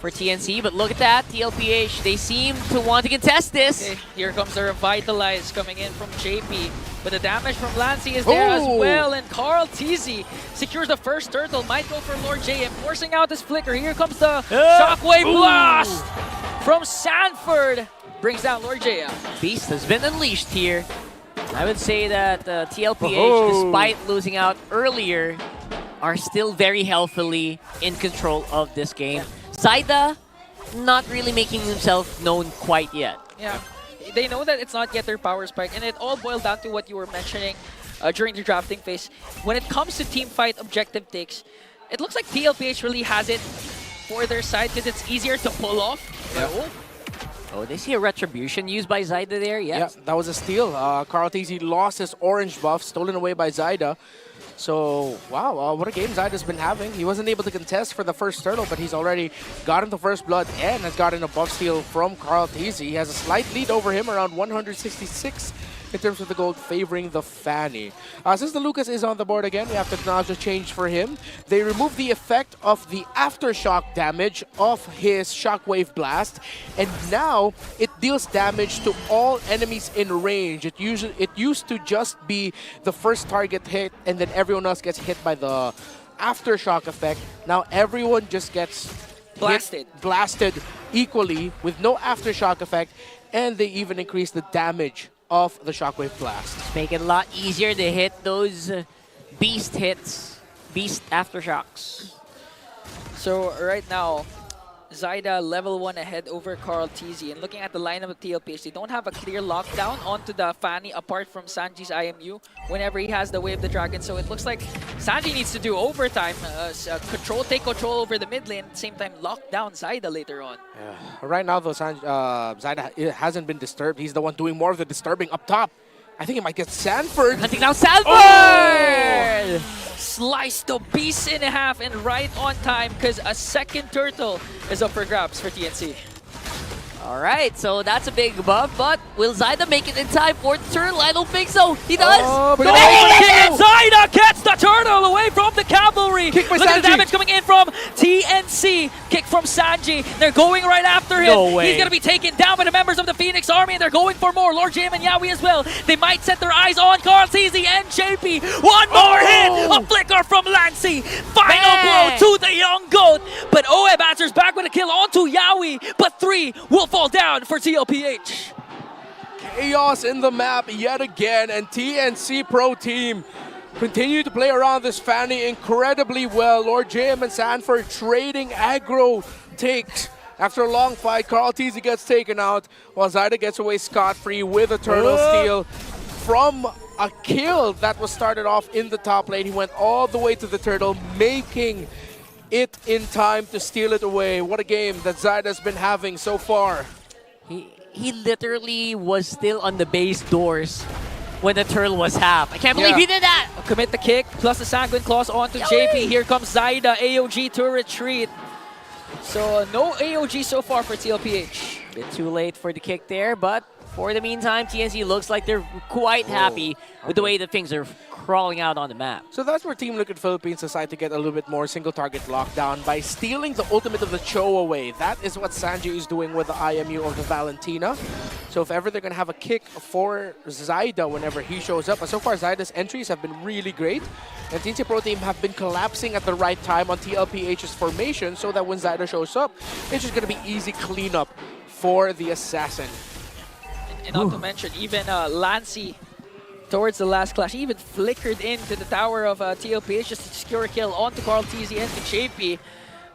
for TNC, but look at that, TLPH, they seem to want to contest this. Okay, here comes the Revitalize coming in from JP, but the damage from Lancy is there as well, and Carl TZ secures the first turtle, might go for Lord JM, forcing out this flicker. Here comes the Shockwave Blast from Sanford, brings down Lord JM. Beast has been unleashed here. I would say that TLPH, despite losing out earlier, are still very healthily in control of this game. Zyda, not really making himself known quite yet. Yeah, they know that it's not yet their power spike, and it all boiled down to what you were mentioning during the drafting phase. When it comes to team fight objective takes, it looks like TLPH really has it for their side because it's easier to pull off. Yeah. Oh, they see a retribution used by Zyda there, yes. Yeah, that was a steal. Carl TZ lost his orange buff, stolen away by Zyda. So, wow, what a game Zyda's been having. He wasn't able to contest for the first turtle, but he's already gotten the first blood and has gotten a buff steal from Carl TZ. He has a slight lead over him, around 166 in terms of the gold, favoring the Fanny. Since the Lucas is on the board again, we have to acknowledge the change for him. They removed the effect of the aftershock damage of his Shockwave Blast, and now it deals damage to all enemies in range. It used to just be the first target hit, and then everyone else gets hit by the aftershock effect. Now everyone just gets blasted equally with no aftershock effect, and they even increase the damage of the Shockwave Blast. Make it a lot easier to hit those beast hits, beast aftershocks. So right now, Zyda level 1 ahead over Carl TZ, and looking at the lineup of TLPH, they don't have a clear lockdown onto the Fanny apart from Sanji's IMU whenever he has the Way of the Dragon. So it looks like Sanji needs to do overtime, take control over the mid lane, at the same time lock down Zyda later on. Yeah. Right now though, Zyda hasn't been disturbed. He's the one doing more of the disturbing up top. I think he might get Sanford. Hunting down Sanford! Slice the beast in half and right on time because a second turtle is up for grabs for TNC. Alright, so that's a big buff, but will Zyda make it in time for the turtle? I don't think so. He does! And Zyda gets the turtle away from the cavalry! Look at the damage coming in from TNC. Kick from Sanji. They're going right after him. No way. He's going to be taken down by the members of the Phoenix Army, and they're going for more. Lord JM and Yawi as well. They might set their eyes on Carl TZ and JP. One more hit! A flicker from Lancy. Final blow to the young goat. But Oeb answers back with a kill onto Yawi. But 3 will fall down for TLPH. Chaos in the map yet again, and TNC Pro Team continue to play around this Fanny incredibly well. Lord JM and Sanford trading aggro takes. After a long fight, Carl TZ gets taken out, while Zyda gets away scot-free with a turtle steal from a kill that was started off in the top lane. He went all the way to the turtle, making it in time to steal it away. What a game that Zyda's been having so far. He literally was still on the base doors when the turtle was half. I can't believe he did that! Commit the kick, plus the Sanguine Claws onto JP. Here comes Zyda, AOG to retreat. So no AOG so far for TLPH. Bit too late for the kick there, but for the meantime, TNC looks like they're quite happy with the way that things are crawling out on the map. So that's where Team Liquid Philippines decide to get a little bit more single target lockdown by stealing the ultimate of the Cho away. That is what Sanji is doing with the IMU of the Valentina. So if ever they're going to have a kick for Zyda whenever he shows up, and so far Zyda's entries have been really great. And TNC Pro Team have been collapsing at the right time on TLPH's formation so that when Zyda shows up, it's just going to be easy cleanup for the Assassin. And not to mention, even Lancy, towards the last clash, he even flickered into the tower of TLPH just to secure a kill onto Carl TZ and to JP.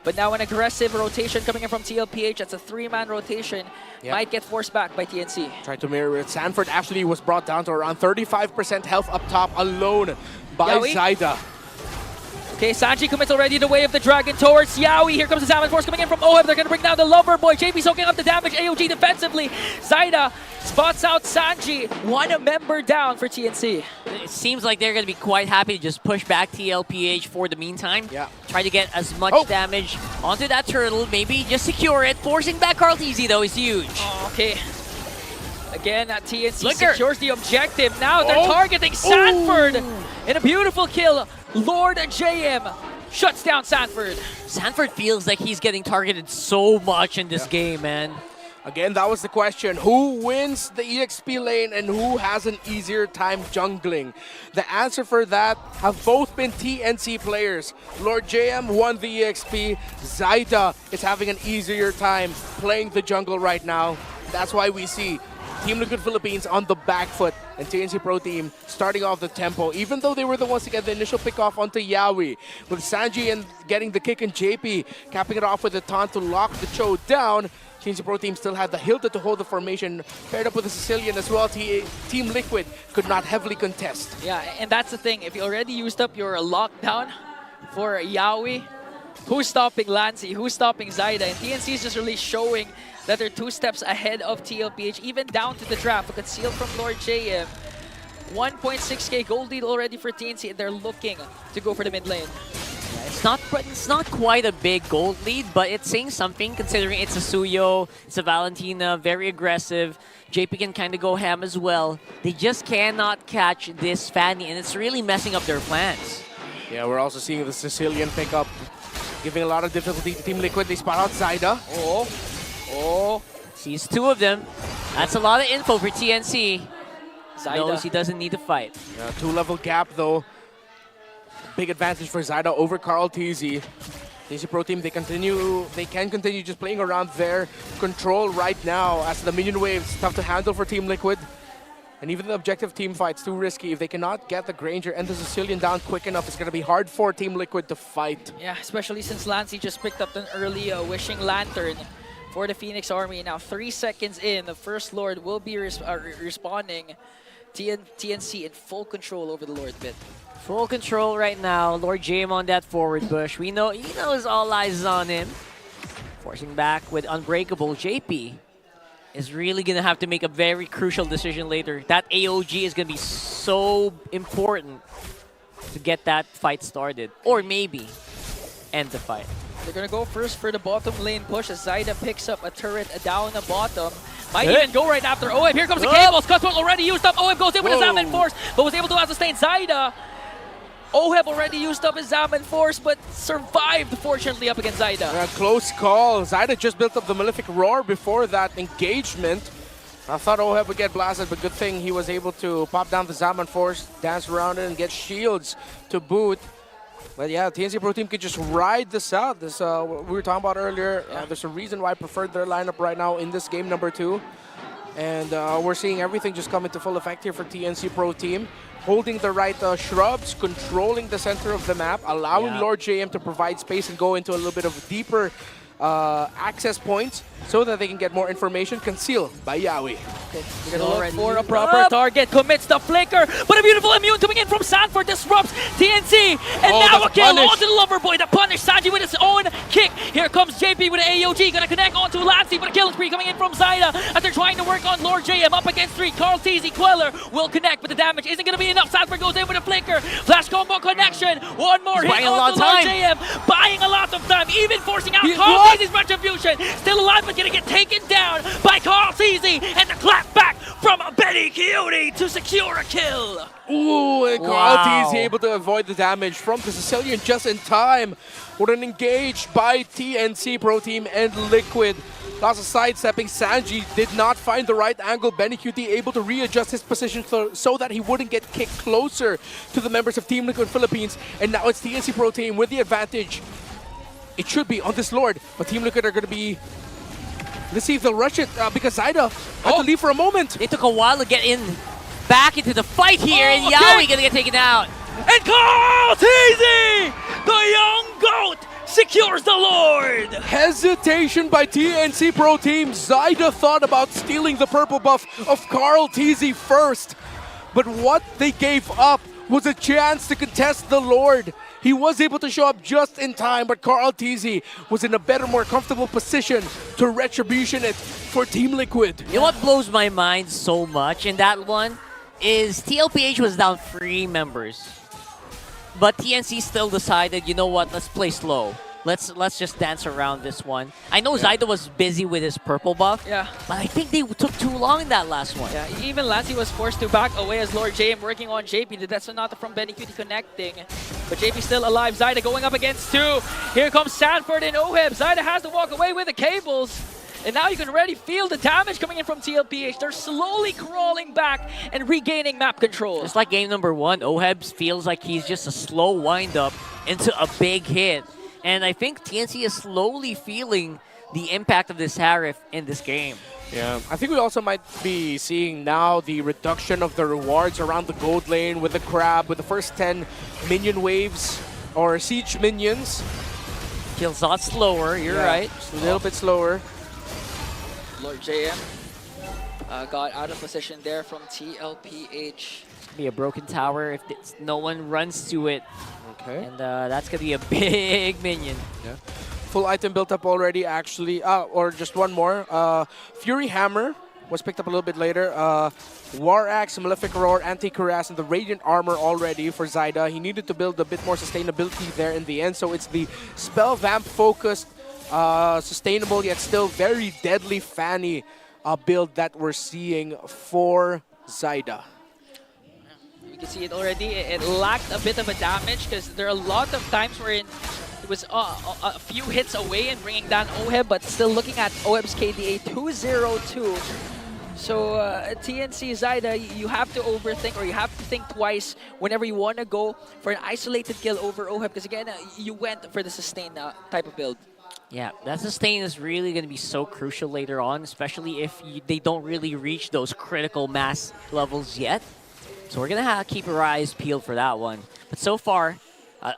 But now an aggressive rotation coming in from TLPH. That's a 3-man rotation. Might get forced back by TNC. Try to mirror it. Sanford actually was brought down to around 35% health up top alone by Zyda. Okay, Sanji commits already the way of the dragon towards Yaoi. Here comes the Salmon Force coming in from Oheb. They're going to bring down the Lover Boy. JP soaking up the damage. AOG defensively. Zyda spots out Sanji. One member down for TNC. It seems like they're going to be quite happy to just push back TLPH for the meantime. Yeah. Try to get as much damage onto that turtle. Maybe just secure it. Forcing back Carl TZ though is huge. Oh, okay. Again, TNC secures the objective. Now they're targeting Sanford. In a beautiful kill, Lord JM shuts down Sanford. Sanford feels like he's getting targeted so much in this game, man. Again, that was the question. Who wins the EXP lane and who has an easier time jungling? The answer for that have both been TNC players. Lord JM won the EXP. Zyda is having an easier time playing the jungle right now. That's why we see Team Liquid Philippines on the back foot and TNC Pro Team starting off the tempo, even though they were the ones to get the initial pick off onto Yaoi. With Sanji and getting the kick and JP capping it off with the taunt to lock the Cho down, TNC Pro Team still had the Hilda to hold the formation, paired up with the Sicilian as well. Team Liquid could not heavily contest. Yeah, and that's the thing. If you already used up your lockdown for Yaoi, who's stopping Lancy? Who's stopping Zyda? And TNC is just really showing that they're 2 steps ahead of TLPH, even down to the draft. A concealed from Lord JM. 1.6k gold lead already for TNC, and they're looking to go for the mid lane. Yeah, it's not quite a big gold lead, but it's saying something considering it's a Suyo, it's a Valentina, very aggressive. JP can kind of go ham as well. They just cannot catch this Fanny, and it's really messing up their plans. Yeah, we're also seeing the Sicilian pick up, giving a lot of difficulty to Team Liquid. They spot out Zyda. Oh, sees 2 of them. That's a lot of info for TNC. Zyda knows he doesn't need to fight. Yeah, 2-level gap though. Big advantage for Zyda over Carl TZ. TNC Pro Team, they can continue just playing around their control right now as the minion waves tough to handle for Team Liquid. And even the objective team fight's too risky. If they cannot get the Granger and the Sicilian down quick enough, it's going to be hard for Team Liquid to fight. Yeah, especially since Lancy just picked up an early Wishing Lantern for the Phoenix Army. Now 3 seconds in, the First Lord will be responding. TNC in full control over the Lord bit. Full control right now. Lord JM on that forward push. He knows all eyes is on him. Forcing back with Unbreakable. JP is really going to have to make a very crucial decision later. That AOG is going to be so important to get that fight started. Or maybe end the fight. They're going to go first for the bottom lane push as Zyda picks up a turret down the bottom. Might even go right after Oheb. Here comes the cables. Cutthroat already used up. Oheb goes in with his Zaman Force, but was able to sustain Zyda. Oheb already used up his Zaman Force, but survived, fortunately, up against Zyda. Yeah, close call. Zyda just built up the Malefic Roar before that engagement. I thought Oheb would get blasted, but good thing he was able to pop down the Zaman Force, dance around it, and get shields to boot. But yeah, TNC Pro Team could just ride this out. This we were talking about earlier. There's a reason why I preferred their lineup right now in this game number 2. And we're seeing everything just come into full effect here for TNC Pro Team. Holding the right shrubs, controlling the center of the map, allowing Lord JM to provide space and go into a little bit of deeper access points so that they can get more information concealed by Yawi. We're gonna look for a proper target, commits the flicker, but a beautiful immune coming in from Sanford disrupts TNC, and now a kill onto the Loverboy, the punish Sanji with his own kick. Here comes JP with an AOG, gonna connect onto Lancey, but a kill spree coming in from Zyda as they're trying to work on Lord JM up against 3. Carl TZ Queller will connect, but the damage isn't gonna be enough. Sanford goes in with a flicker, flash combo connection, one more hit onto Lord JM, buying a lot of time, even forcing out Carl TZ's retribution. Still alive, but gonna get taken down by Carl TZ, and the clap back from Benny Coyote to secure a kill. Ooh, and Carl TZ able to avoid the damage from the Sicilian just in time. With an engage by TNC Pro Team and Liquid. Lots of sidestepping. Sanji did not find the right angle. Benny QT able to readjust his position so that he wouldn't get kicked closer to the members of Team Liquid Philippines. And now it's TNC Pro Team with the advantage. It should be on this Lord, but Team Liquid are going to be... Let's see if they'll rush it because Zyda had to leave for a moment. It took a while to get in back into the fight here, and Yawi gonna get taken out. And Carl TZ, the young goat, secures the Lord. Hesitation by TNC Pro Team. Zyda thought about stealing the purple buff of Carl TZ first. But what they gave up was a chance to contest the Lord. He was able to show up just in time, but Carl TZ was in a better, more comfortable position to retribution it for Team Liquid. You know what blows my mind so much in that one is TLPH was down 3 members. But TNC still decided, you know what, let's play slow. Let's just dance around this one. I know Zyda was busy with his purple buff, but I think they took too long in that last one. Yeah, even Lancey was forced to back away as Lord JM working on JP. The Sonata from Benny QT connecting. But JP still alive. Zyda going up against 2. Here comes Sanford and Oheb. Zyda has to walk away with the cables. And now you can already feel the damage coming in from TLPH. They're slowly crawling back and regaining map control. Just like game number 1, Oheb feels like he's just a slow wind-up into a big hit. And I think TNC is slowly feeling the impact of this Harif in this game. Yeah, I think we also might be seeing now the reduction of the rewards around the gold lane with the Crab, with the first 10 minion waves or siege minions. Feels a lot slower, you're right. Just a little bit slower. Lord JM got out of position there from TLPH. Be a broken tower if no one runs to it. Okay. And that's going to be a big minion. Yeah. Full item built up already, actually. Or just one more. Fury Hammer was picked up a little bit later. War Axe, Malefic Roar, Anti-Cuirass, and the Radiant Armor already for Zyda. He needed to build a bit more sustainability there in the end. So it's the Spell Vamp focused, sustainable yet still very deadly Fanny build that we're seeing for Zyda. You can see it already. It lacked a bit of a damage because there are a lot of times wherein it was a few hits away and bringing down Oheb, but still looking at Oheb's KDA 202. So TNC Zyda, you have to overthink, or you have to think twice whenever you want to go for an isolated kill over Oheb, because again, you went for the sustain type of build. Yeah, that sustain is really going to be so crucial later on, especially if they don't really reach those critical mass levels yet. So we're going to keep our eyes peeled for that one. But so far,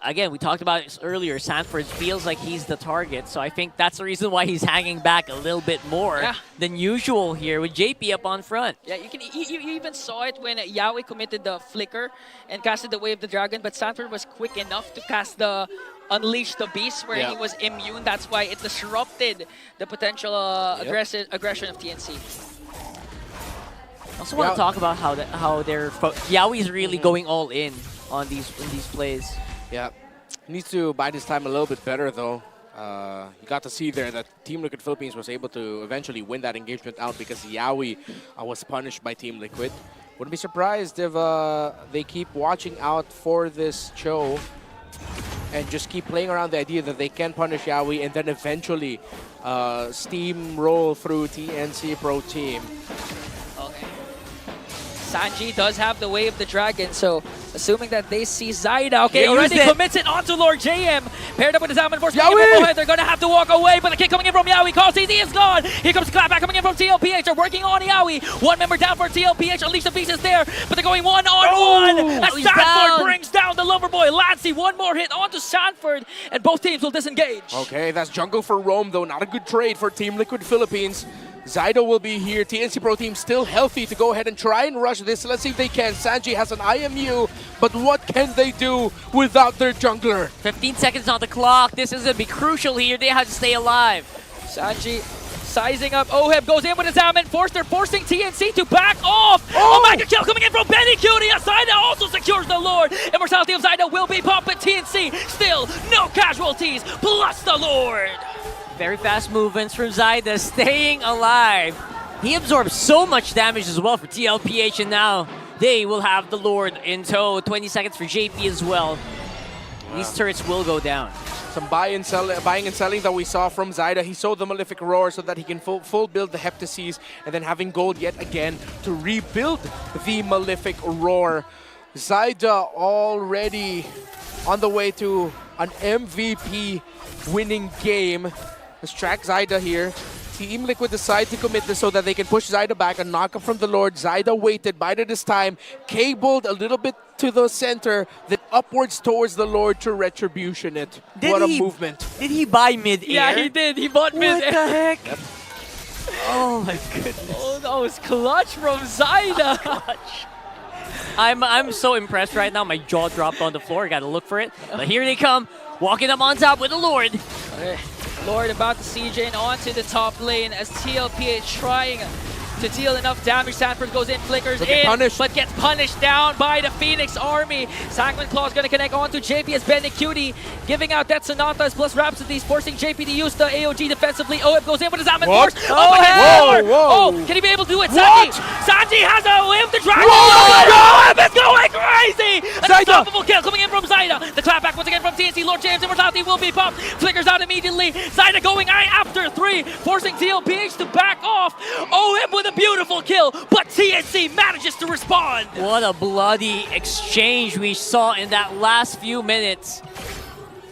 again, we talked about it earlier, Sanford feels like he's the target. So I think that's the reason why he's hanging back a little bit more than usual here with JP up on front. Yeah, you even saw it when Yawi committed the flicker and casted the Wave of the Dragon, but Sanford was quick enough to cast the Unleash the Beast where he was immune. That's why it disrupted the potential aggression of TNC. I also want to talk about how they're Yawi's really going all in on these plays. Yeah, he needs to bide his time a little bit better though. You got to see there that Team Liquid Philippines was able to eventually win that engagement out because Yawi was punished by Team Liquid. Wouldn't be surprised if they keep watching out for this show and just keep playing around the idea that they can punish Yawi and then eventually steamroll through TNC Pro Team. Sanji does have the way of the dragon, so assuming that they see Zyda, okay, They already used it. commits it onto Lord JM. Paired up with his Almond Force. Yawi! They're gonna have to walk away, but the kick coming in from Yawi. Call CZ is gone. Here comes Clapback coming in from TLPH. They're working on Yawi. One member down for TLPH. Unleash the pieces there, but they're going one-on-one. As he's Sanford down. brings down the Loverboy. Lancey, one more hit onto Sanford, and both teams will disengage. Okay, that's jungle for Rome, though. Not a good trade for Team Liquid Philippines. Zydo will be here. TNC Pro Team still healthy to go ahead and try and rush this. Let's see if they can. Sanji has an IMU, but what can they do without their jungler? 15 seconds on the clock. This is going to be crucial here. They have to stay alive. Sanji sizing up. Oheb goes in with his Almond Force. They're forcing TNC to back off. Oh, mega kill coming in from Benny Cutie. Zyda also secures the Lord. Immortality of Zyda will be popped, but TNC still no casualties, plus the Lord. Very fast movements from Zyda, staying alive. He absorbs so much damage as well for TLPH, and now they will have the Lord in tow. 20 seconds for JP as well. These turrets will go down. Some buying and selling that we saw from Zyda. He sold the Malefic Roar so that he can full build the Heptases, and then having gold yet again to rebuild the Malefic Roar. Zyda already on the way to an MVP winning game. Let's track Zyda here. Team Liquid decide to commit this so that they can push Zyda back and knock up from the Lord. Zyda waited, bided his time, cabled a little bit to the center, then upwards towards the Lord to retribution it. What a movement. Did he buy mid-air? Yeah, he did. He bought mid-air. What the heck? Oh my goodness. Oh, that was clutch from Zyda. I'm so impressed right now. My jaw dropped on the floor. Got to look for it. But here they come, walking up on top with the Lord. Okay. Lord about to siege in onto the top lane as TLPH trying to deal enough damage. Sanford goes in, flickers in, but gets punished down by the Phoenix Army. Sanguine Claw is going to connect onto JP as Benny Cutie, giving out Death Sonatas plus Rhapsodies, forcing JP to use the AOG defensively. Oheb goes in with his Almond Force. Oh, oh, can he be able to do it? Sanji has a whip. The dragon. Oheb is going crazy. An unstoppable kill coming in from Zyda. The clapback once again from TNC. Lord James Immortality will be popped. Flickers out immediately. Zyda going after 3, forcing TLPH to back off. Oheb with a beautiful kill, but TNC manages to respond. What a bloody exchange we saw in that last few minutes.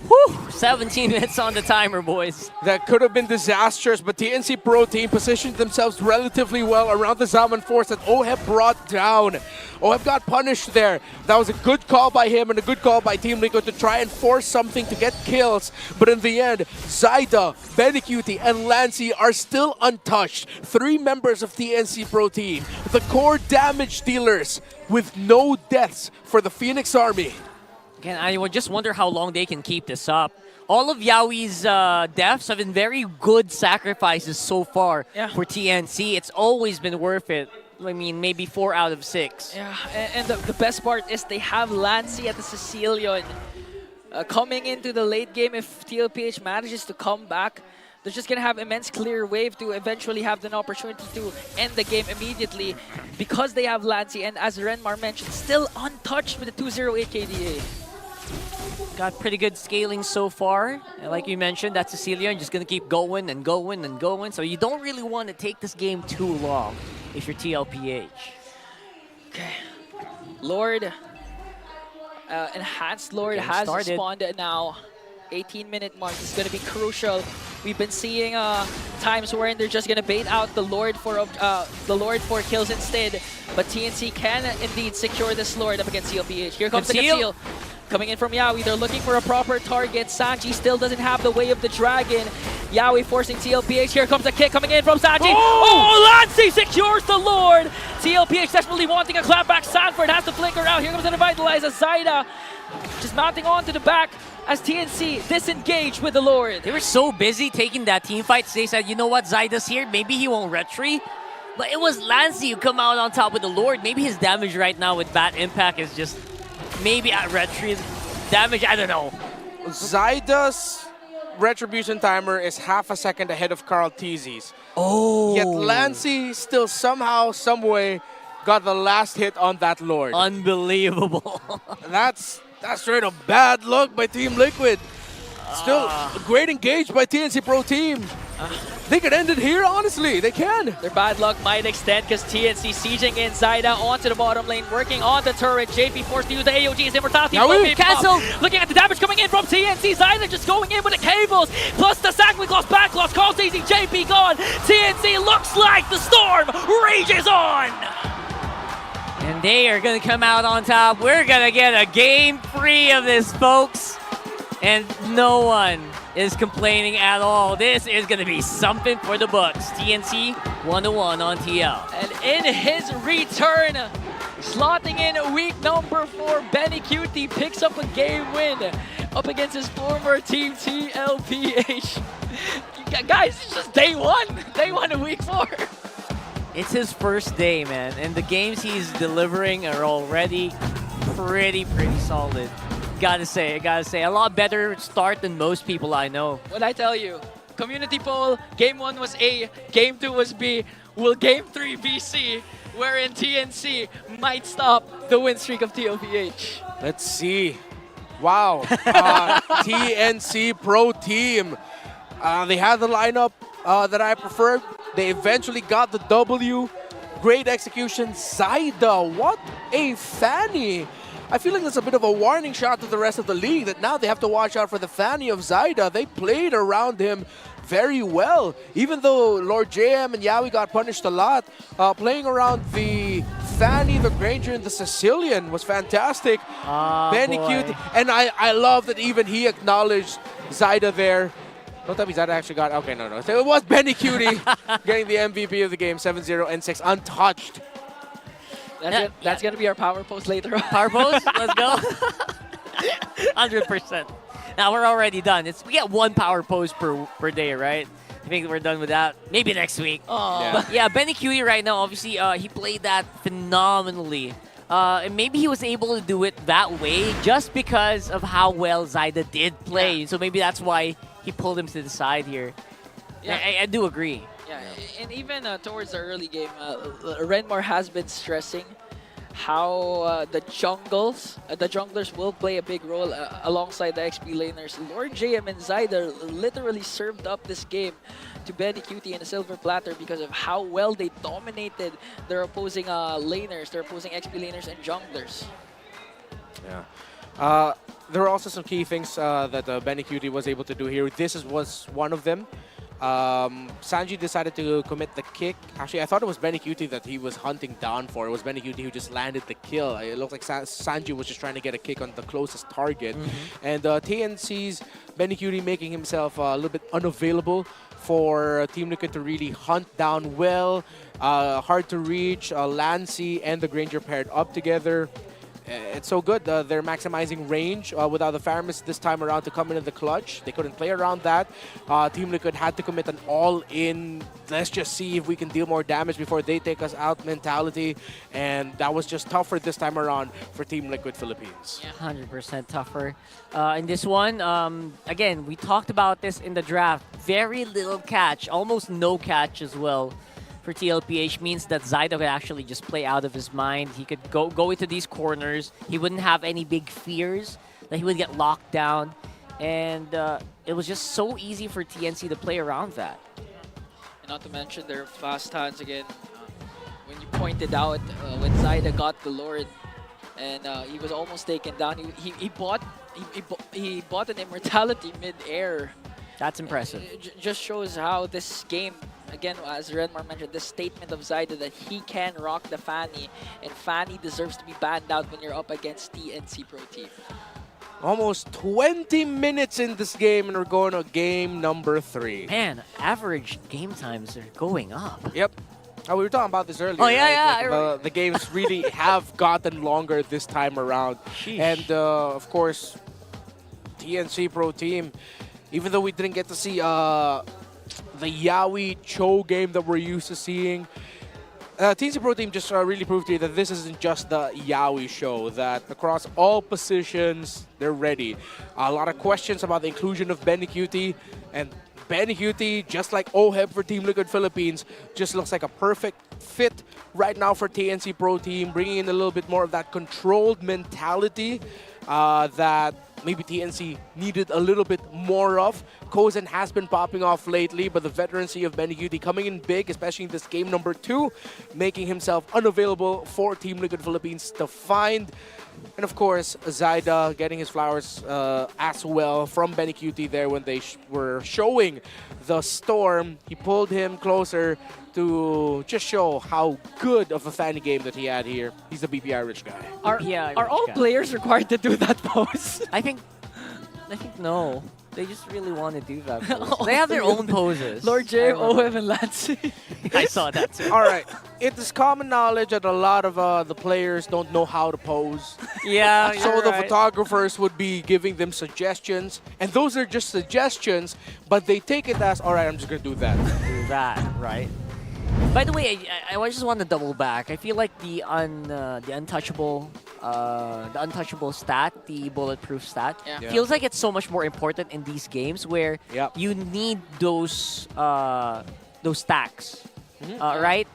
Whew, 17 minutes on the timer, boys. That could have been disastrous, but TNC Pro Team positioned themselves relatively well around the Zalman Force that Oheb brought down. Oheb got punished there. That was a good call by him and a good call by Team Liquid to try and force something to get kills. But in the end, Zyda, Benecutie, and Lancey are still untouched. 3 members of TNC Pro Team, the core damage dealers with no deaths for the Phoenix Army. Again, I would just wonder how long they can keep this up. All of Yawi's deaths have been very good sacrifices so far for TNC. It's always been worth it. I mean, maybe 4 out of 6. Yeah, and the best part is they have Lancey at the Sicilian. Coming into the late game, if TLPH manages to come back, they're just going to have immense clear wave to eventually have an opportunity to end the game immediately because they have Lancey, and as Renmar mentioned, still untouched with the 208 KDA. Got pretty good scaling so far. And like you mentioned, that Sicilian just going to keep going and going and going. So you don't really want to take this game too long if you're TLPH. Okay. Lord, Enhanced Lord Game has started. responded now. 18-minute mark is going to be crucial. We've been seeing times wherein they're just going to bait out the Lord for kills instead. But TNC can indeed secure this Lord up against TLPH. Here comes the conceal. Coming in from Yawi, they're looking for a proper target. Sanji still doesn't have the way of the dragon. Yawi forcing TLPH. Here comes a kick coming in from Sanji. Oh, Lancey secures the Lord. TLPH desperately wanting a clapback. Sanford has to flicker out. Here comes an Revitalize as Zyda just mounting onto the back as TNC disengage with the Lord. They were so busy taking that team fight. They said, you know what, Zyda's here. Maybe he won't retreat. But it was Lancey who come out on top with the Lord. Maybe his damage right now with Bat Impact is just maybe at retreat damage. I don't know. Zyda's retribution timer is half a second ahead of Carl Tizzy's. Oh. Yet Lancey still somehow, someway got the last hit on that Lord. Unbelievable. That's straight up bad luck by Team Liquid. Still great engage by TNC Pro Team. They could end it here, honestly. They can. Their bad luck might extend because TNC sieging in Zyda onto the bottom lane, working on the turret. JP forced to use the AOG's immortality. Cancel. Looking at the damage coming in from TNC. Zyda just going in with the cables. Plus the sack with lost back, lost calls easy. JP gone. TNC looks like the storm rages on. And they are going to come out on top. We're going to get a game 3 of this, folks. And no one is complaining at all. This is going to be something for the Bucks. TNC 1-1 on TL. And in his return, slotting in week number 4, Benny Cutie picks up a game win up against his former team, TLPH. Guys, it's just day 1. Day 1 of week 4. It's his first day, man. And the games he's delivering are already pretty solid. Gotta say, a lot better start than most people I know. What I tell you, community poll, game 1 was A, game 2 was B, will game 3 be C, wherein TNC might stop the win streak of TLPH. Let's see. Wow. TNC Pro Team. They had the lineup that I preferred. They eventually got the W. Great execution. Zyda, what a fanny. I feel like that's a bit of a warning shot to the rest of the league that now they have to watch out for the fanny of Zyda. They played around him very well. Even though Lord JM and Yawi got punished a lot, playing around the fanny, the Granger, and the Sicilian was fantastic. Benny Cute, and I love that even he acknowledged Zyda there. Don't tell me Zyda actually got... Okay, no. So it was Benny Cutie getting the MVP of the game, 7-0 and 6, untouched. That's going to be our power post later on. Power post? Let's go. 100%. Now we're already done. We get 1 power post per day, right? I think we're done with that. Maybe next week. But yeah, Benny Cutie right now, obviously, he played that phenomenally. And maybe he was able to do it that way just because of how well Zyda did play. So maybe that's why he pulled him to the side here. Yeah. I do agree. Yeah, and even towards the early game, Renmore has been stressing how the junglers will play a big role alongside the XP laners. Lord JM and Zyda literally served up this game to Benny Cutie and a silver platter because of how well they dominated their opposing laners, their opposing XP laners and junglers. Yeah. There were also some key things that Benny Cutie was able to do here. This was one of them. Sanji decided to commit the kick. Actually, I thought it was Benny Cutie that he was hunting down for. It was Benny Cutie who just landed the kill. It looked like Sanji was just trying to get a kick on the closest target. And TNC's Benny Cutie making himself a little bit unavailable for Team Liquid to really hunt down well. Hard to reach. Lancy and the Granger paired up together. It's so good. They're maximizing range without the Faramis this time around to come in the clutch. They couldn't play around that. Team Liquid had to commit an all-in, let's just see if we can deal more damage before they take us out mentality. And that was just tougher this time around for Team Liquid Philippines. Yeah, 100% tougher. In this one, again, we talked about this in the draft. Very little catch, almost no catch as well. For TLPH means that Zyda could actually just play out of his mind. He could go into these corners. He wouldn't have any big fears that he would get locked down. And it was just so easy for TNC to play around that. And not to mention their fast hands again. When you pointed out when Zyda got the Lord and he was almost taken down, he bought an immortality mid-air. That's impressive. It just shows how this game, again, as Renmar mentioned, the statement of Zyda that he can rock the Fanny, and Fanny deserves to be banned out when you're up against TNC Pro Team. Almost 20 minutes in this game, and we're going to game number 3. Man, average game times are going up. Yep. We were talking about this earlier. Oh, yeah, right? Like, the games really have gotten longer this time around. Sheesh. And, of course, TNC Pro Team, even though we didn't get to see the Yawi Cho game that we're used to seeing, TNC Pro Team just really proved to you that this isn't just the Yawi show, that across all positions, they're ready. A lot of questions about the inclusion of Benny Cutie, and Benny Cutie, just like OHEB for Team Liquid Philippines, just looks like a perfect fit right now for TNC Pro Team, bringing in a little bit more of that controlled mentality that maybe TNC needed a little bit more of. Kozen has been popping off lately, but the veterancy of Benny Cutie coming in big, especially in this game number 2, making himself unavailable for Team Liquid Philippines to find. And of course, Zaida getting his flowers as well from Benny Cutie there when they were showing the Storm. He pulled him closer to just show how good of a fanny game that he had here. He's a BPI rich guy. Are all players required to do that pose? I think no. They just really want to do that pose. They have their own poses. Lord J, OM, and Lancey. I saw that too. All right. It is common knowledge that a lot of the players don't know how to pose. Yeah, So the photographers would be giving them suggestions. And those are just suggestions, but they take it as, all right, I'm just going to do that. Do that, right? By the way, I just want to double back. I feel like the untouchable stat, the bulletproof stat, feels like it's so much more important in these games where you need those stacks, right?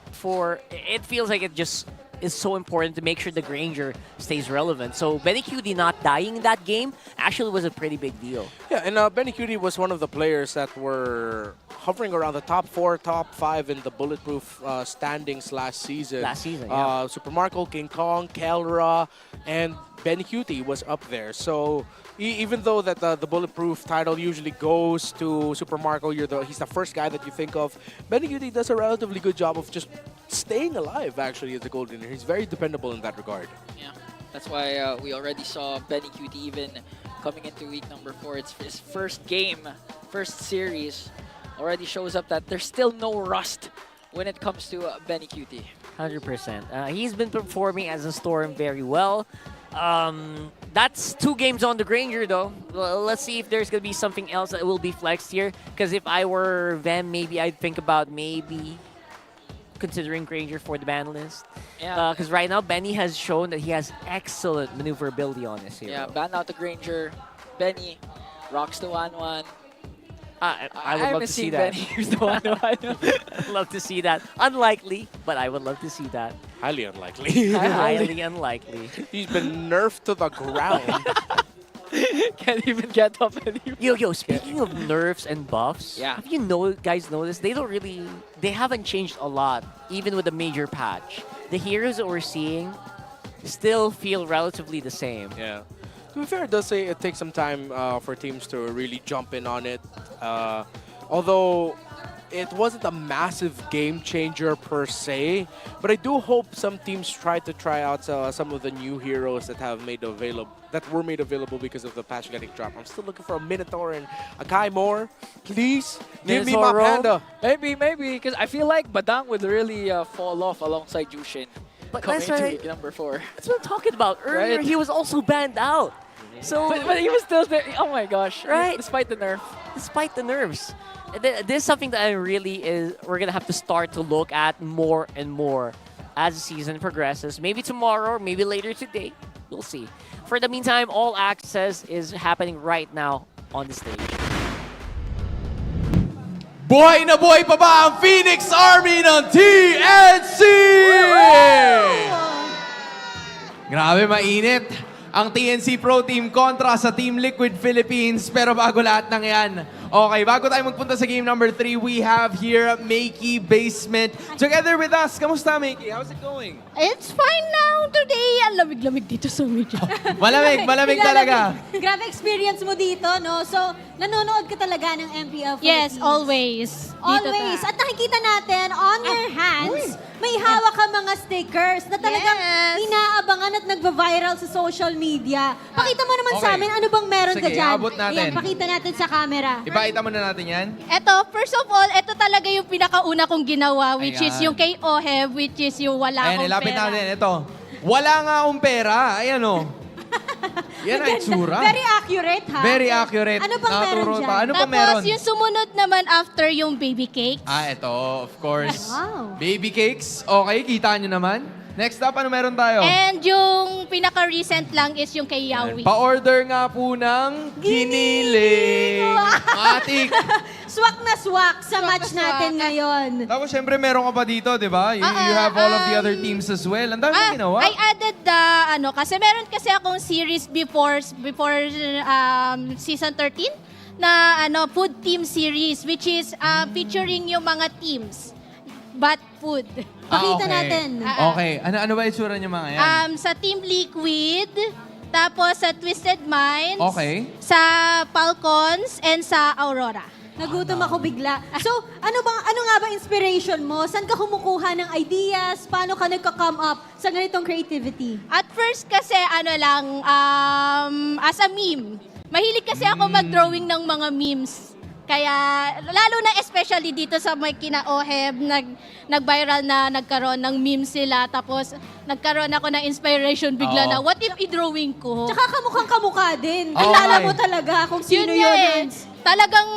It feels like it just is so important to make sure the Granger stays relevant. So Benny Cutie not dying in that game actually was a pretty big deal. Yeah, and Benny Cutie was one of the players that were hovering around the top 4, top 5 in the bulletproof standings last season. Super Marco, King Kong, Kelra, and Benny Cutie was up there. So even though that the bulletproof title usually goes to Super Marco, he's the first guy that you think of. Benny Cutie does a relatively good job of just staying alive, actually, as a gold winner. He's very dependable in that regard. Yeah, that's why we already saw Benny Cutie even coming into week number 4. It's his first game, first series. Already shows up that there's still no rust when it comes to Benny Cutie. 100%. He's been performing as a Storm very well. That's 2 games on the Granger, though. Let's see if there's going to be something else that will be flexed here. Because if I were them, maybe I'd think about considering Granger for the ban list. Yeah. Because right now, Benny has shown that he has excellent maneuverability on this hero. Yeah, ban out the Granger. Benny rocks the 1-1. I would love to see that. Benny use the 1-1. I'd love to see that. Unlikely, but I would love to see that. Highly unlikely. Highly unlikely. He's been nerfed to the ground. Can't even get up anymore. Yo, speaking of nerfs and buffs, have you guys noticed they haven't changed a lot, even with the major patch. The heroes that we're seeing still feel relatively the same. Yeah. To be fair, it does say it takes some time for teams to really jump in on it. Although it wasn't a massive game changer per se, but I do hope some teams try out some of the new heroes that were made available because of the patch getting dropped. I'm still looking for a Minotaur and a Kai more. Please give me my Panda. Maybe, because I feel like Badang would really fall off alongside Jushin. But coming that's into week number 4. That's what I'm talking about. Earlier, he was also banned out. So, but he was still there. Oh my gosh! Right? Despite the nerf. Despite the nerfs, this is something that we're gonna have to start to look at more and more as the season progresses. Maybe tomorrow, or maybe later today. We'll see. For the meantime, all access is happening right now on the stage. Buhay na buhay pa ba ang Phoenix Army ng TNC? Grabe, mainit ang TNC Pro Team kontra sa Team Liquid Philippines. Pero bago lahat ng yan, okay, bago tayo magpunta sa game number 3, we have here Makey Basement. Together with us, kamusta Makey? How's it going? It's fine now today. Ang lamig-lamig dito sa media. Malamig talaga. Grabe experience mo dito, no? So, nanonood ka talaga ng MPL Philippines? Yes, always. Always. At nakikita natin, on your hands, may hawak ka mga stickers na talagang inaabangan at nagva-viral sa social media. Pakita mo naman sa amin, ano bang meron ka Sige, dyan? abot natin. Ayan, pakita natin sa camera. Ipakita mo na natin yan. Eto, first of all, eto talaga yung pinakauna kong ginawa, which is Ayan. yung kay Oheb, which is yung wala Ayan, akong ilapit pera. natin. Ito. Wala nga akong pera. Ayan o. Yan ang itsura. Very accurate, ha? Very accurate. Ano bang meron Nakaturo dyan? pa. Ano pa Tapos meron? yung sumunod naman after yung baby cakes. Ito, of course. Wow. Baby cakes. Okay, kita nyo naman. Next up, ano meron tayo? And yung pinaka-recent lang is yung kay Yawi. Pa-order nga po ng giniling. Matik. swak na swak sa match natin ngayon. Tapos syempre meron ka pa dito, di ba? You have all of the other teams as well. Ang dami ginawa. I added the, kasi meron kasi akong series before season 13 na food team series which is featuring yung mga teams. But food. Pakita natin. Okay. Ano ba itsura niyo mga yan? Sa Team Liquid, tapos sa Twisted Minds, Okay. sa Falcons, and sa Aurora. Nagutom ako bigla. So, ano nga ba inspiration mo? Saan ka kumukuha ng ideas? Paano ka nagka-come up sa ganitong creativity? At first kasi as a meme. Mahilig kasi ako mag-drawing ng mga memes. Kaya, lalo na especially dito sa may kina-OHEB, nag-viral na nagkaroon ng memes sila. Tapos, nagkaroon ako ng inspiration bigla na, what if i-drawing ko? Tsaka kamukhang-kamukha din. Kilala mo talaga kung sino yun. Talagang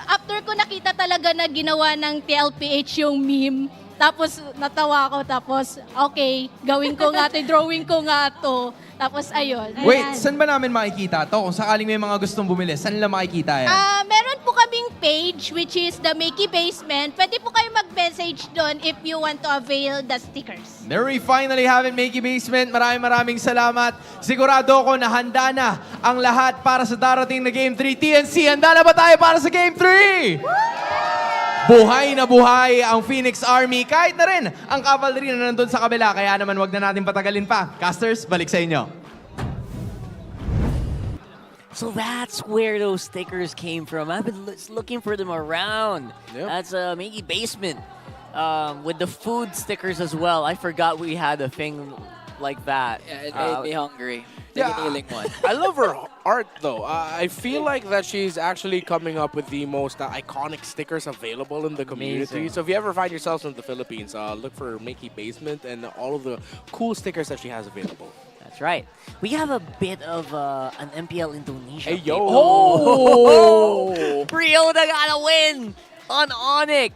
after ko nakita talaga na ginawa ng TLPH yung meme. Tapos, natawa ako. Tapos, okay, gawin ko nga ito, drawing ko nga ito. Tapos, ayun. Wait, saan ba namin makikita to? Kung sakaling may mga gustong bumili, saan nila makikita yan? Meron po kaming page which is the Makey Basement. Pwede po kayo mag-message doon if you want to avail the stickers. There we finally have it, Makey Basement. Maraming salamat. Sigurado ako na handa na ang lahat para sa darating na Game 3. TNC, handa na ba tayo para sa Game 3? Buhay na buhay ang Phoenix Army. Kahit na rin ang cavalry na nandun sa kabila. Kaya naman wag na natin patagalin pa. Casters, balik sa inyo. So that's where those stickers came from. I've been looking for them around. Yep. That's a Makey Basement with the food stickers as well. I forgot we had a thing like that. Yeah, it made me hungry. Yeah, one. I love her art though. I feel like that she's actually coming up with the most iconic stickers available in the community. Amazing. So if you ever find yourselves in the Philippines, look for Makey Basement and all of the cool stickers that she has available. That's right. We have a bit of an MPL Indonesia. Hey, yo! Oh! Ryota got a win on Onyx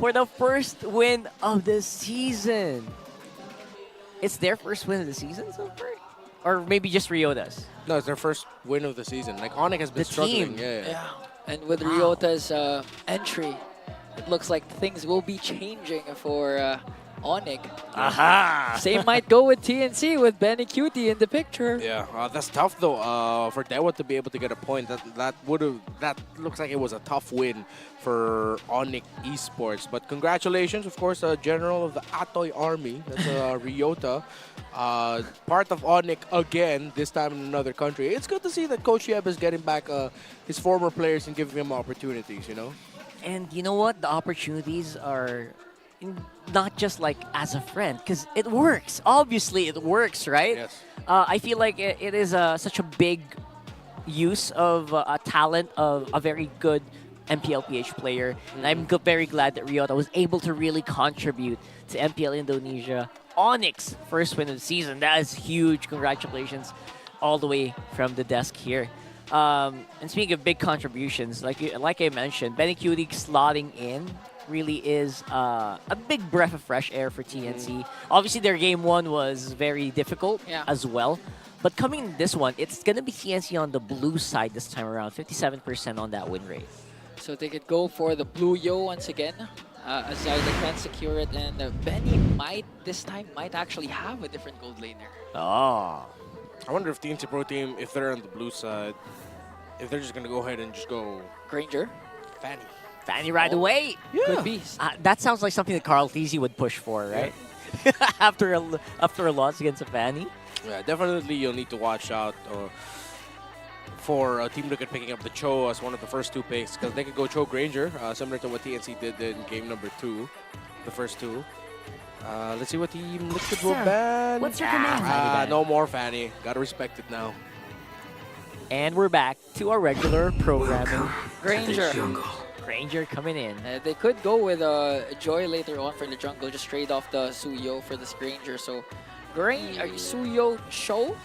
for the first win of the season. It's their first win of the season so far? Or maybe just Ryota's? No, it's their first win of the season. Like, Onyx has been struggling. Team. Yeah. And with Ryota's entry, it looks like things will be changing for Onyx. Aha! Same might go with TNC with Benny Cutie in the picture. Yeah, that's tough though. For Dewa to be able to get a point, that looks like it was a tough win for Onyx Esports. But congratulations, of course, General of the Atoy Army. That's Ryota. Part of Onyx again, this time in another country. It's good to see that Coach Yeb is getting back his former players and giving them opportunities, you know? And you know what? The opportunities are not just like as a friend, because it works. Obviously, it works, right? Yes. I feel like it is such a big use of a talent of a very good MPL PH player. And I'm very glad that Ryota was able to really contribute to MPL Indonesia. Onyx, first win of the season. That is huge. Congratulations all the way from the desk here. And speaking of big contributions, like I mentioned, Benny Cutie slotting in really is a big breath of fresh air for TNC. Obviously, their game one was very difficult as well. But coming in this one, it's going to be TNC on the blue side this time around, 57% on that win rate. So they could go for the blue yo once again. Aside can secure it, and Benny this time might actually have a different gold laner. Oh. I wonder if TNC Pro Team, if they're on the blue side, if they're just going to go ahead and just go... Granger? Fanny. Fanny right away. Yeah. Could be. That sounds like something that Carl Thezy would push for, right? Yeah. after a loss against a Fanny. Yeah, definitely you'll need to watch out for Team Liquid picking up the Cho as one of the first two picks, because they could go Cho Granger, similar to what TNC did in game number 2, the first two. Let's see what Team Liquid will ban. What's your command? No more Fanny. Gotta respect it now. And we're back to our regular programming. Granger. Granger coming in. They could go with Joy later on for the jungle, just trade off the Suyo for this Granger. So, Suyo Show?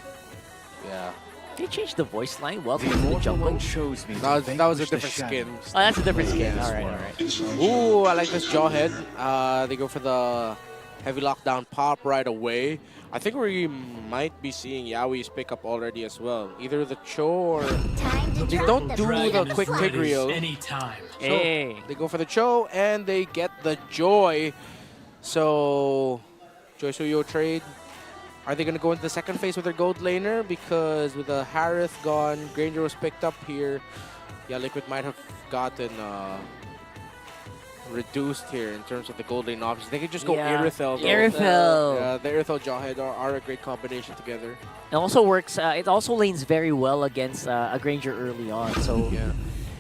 Yeah. They changed the voice line. Welcome to the jungle. Shows me that was a different skin. Oh, that's a different skin. Yeah, all right. Ooh, I like this Jawhead. They go for the heavy lockdown pop right away. I think we might be seeing Yaoi's pick up already as well. Either the Cho or they don't do the quick Tigreal. Anytime. So they go for the Cho and they get the Joy. So Joy Suyo trade. Are they going to go into the second phase with their gold laner? Because with the Harith gone, Granger was picked up here. Yeah, Liquid might have gotten reduced here in terms of the gold lane options. They could just go Irithel. Irithel. Yeah, the Irithel Jawhead are a great combination together. It also works. It also lanes very well against a Granger early on. So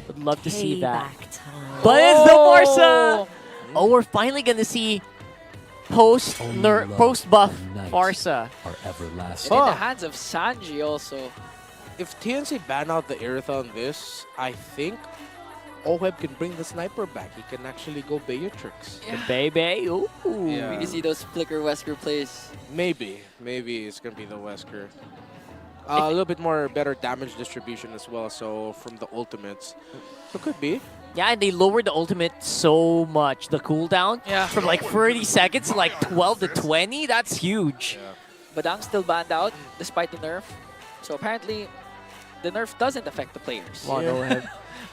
would love to see that. But it's the Farsa. Oh, we're finally gonna see post buff Farsa. And in the hands of Sanji also. If TNC ban out the Irithel on this, I think Oheb can bring the sniper back. He can actually go Beatrix. Yeah. Baby, ooh. Yeah. We can see those flicker Wesker plays. Maybe it's gonna be the Wesker. A little bit more better damage distribution as well. So from the ultimates, so could be. Yeah, and they lowered the ultimate so much. The cooldown from like 30 seconds to like 12 to 20. That's huge. Badang's still banned out despite the nerf. So apparently, the nerf doesn't affect the players.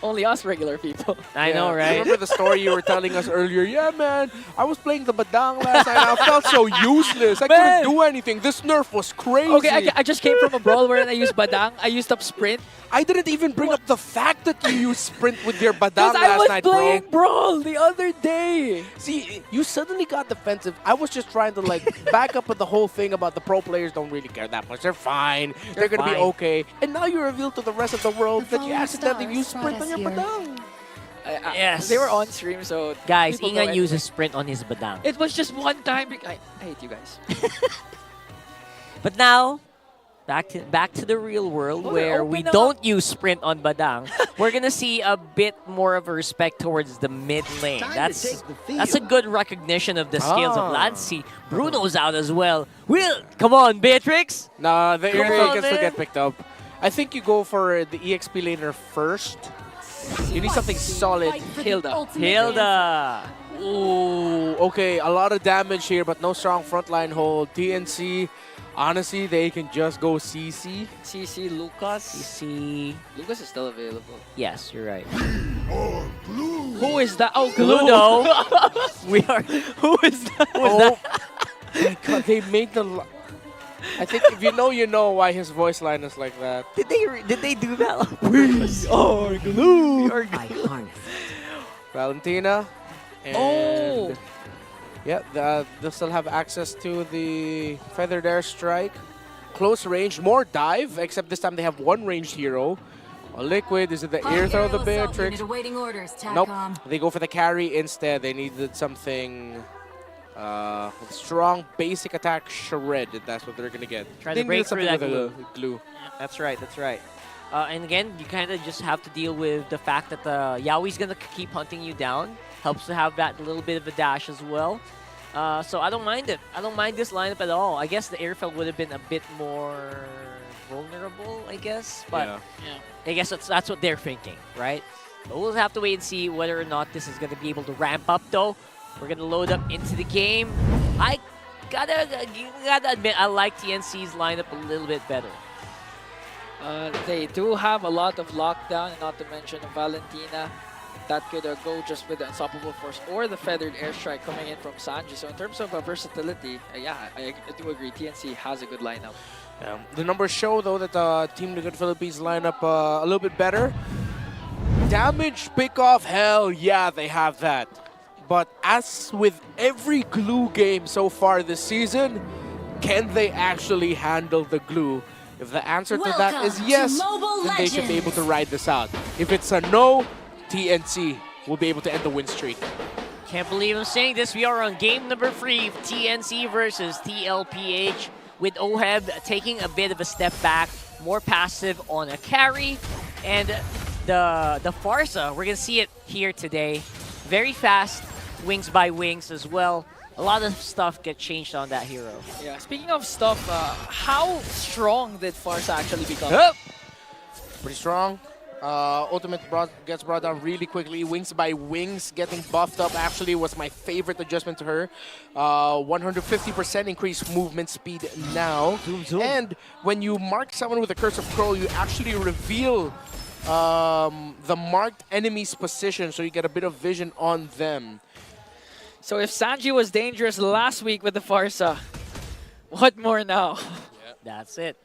Only us regular people. I know, right? Remember the story you were telling us earlier? Yeah, man, I was playing the Badang last night. I felt so useless. I couldn't do anything. This nerf was crazy. Okay, I just came from a brawl where I used Badang. I used up Sprint. I didn't even bring up the fact that you used Sprint with your Badang last night, bro. I was playing Brawl the other day. See, you suddenly got defensive. I was just trying to like back up with the whole thing about the pro players don't really care that much. They're fine. They're going to be okay. And now you reveal to the rest of the world that you accidentally used Sprint on your Badang. Yes. They were on stream, so... Guys, Ingan uses Sprint on his Badang. It was just one time. I hate you guys. But now, back to the real world where we don't use Sprint on Badang. We're gonna see a bit more of a respect towards the mid lane. That's a good recognition of the skills of Lancy. Bruno's out as well. Come on, Beatrix. Nah, the Irithel can still get picked up. I think you go for the EXP laner first. You need something solid. Hilda. Ooh, okay, a lot of damage here, but no strong frontline hold. TNC, honestly, they can just go CC. CC, Lucas. CC. Lucas is still available. Yes, you're right. Who is that? Oh, Gludo. We are. Who is that? My God, they made the... I think if you know, you know why his voice line is like that. Did they do that? We are glue. Valentina. And yeah, they'll still have access to the Feathered Airstrike. Close range, more dive, except this time they have one ranged hero. Liquid, is it the Irithel of the Beatrix? Nope, they go for the carry instead. They needed something... strong basic attack shred, and that's what they're gonna get. Try to break through that glue. That's right, that's right. And again, you kind of just have to deal with the fact that the Yaoi's gonna keep hunting you down. Helps to have that little bit of a dash as well. So I don't mind it. I don't mind this lineup at all. I guess the Irithel would have been a bit more vulnerable, I guess. But I guess that's what they're thinking, right? But we'll have to wait and see whether or not this is gonna be able to ramp up though. We're gonna load up into the game. I gotta admit, I like TNC's lineup a little bit better. They do have a lot of lockdown, and not to mention Valentina. That could go just with the Unstoppable Force or the Feathered Airstrike coming in from Sanji. So in terms of versatility, I do agree. TNC has a good lineup. The numbers show, though, that Team Liquid Philippines lineup a little bit better. Damage, pick-off, hell yeah, they have that. But as with every glue game so far this season, can they actually handle the glue? If the answer to that is yes, then they should be able to ride this out. If it's a no, TNC will be able to end the win streak. Can't believe I'm saying this. We are on game number 3, TNC versus TLPH, with Oheb taking a bit of a step back, more passive on a carry, and the Farsa, we're gonna see it here today. Very fast, wings by wings as well. A lot of stuff get changed on that hero. Yeah, speaking of stuff, how strong did Farsa actually become? Pretty strong. Gets brought down really quickly. Wings by Wings getting buffed up actually was my favorite adjustment to her. 150% increased movement speed now. And when you mark someone with a Curse of Crow, you actually reveal the marked enemy's position, so you get a bit of vision on them. So if Sanji was dangerous last week with the Farsa, what more now? That's it.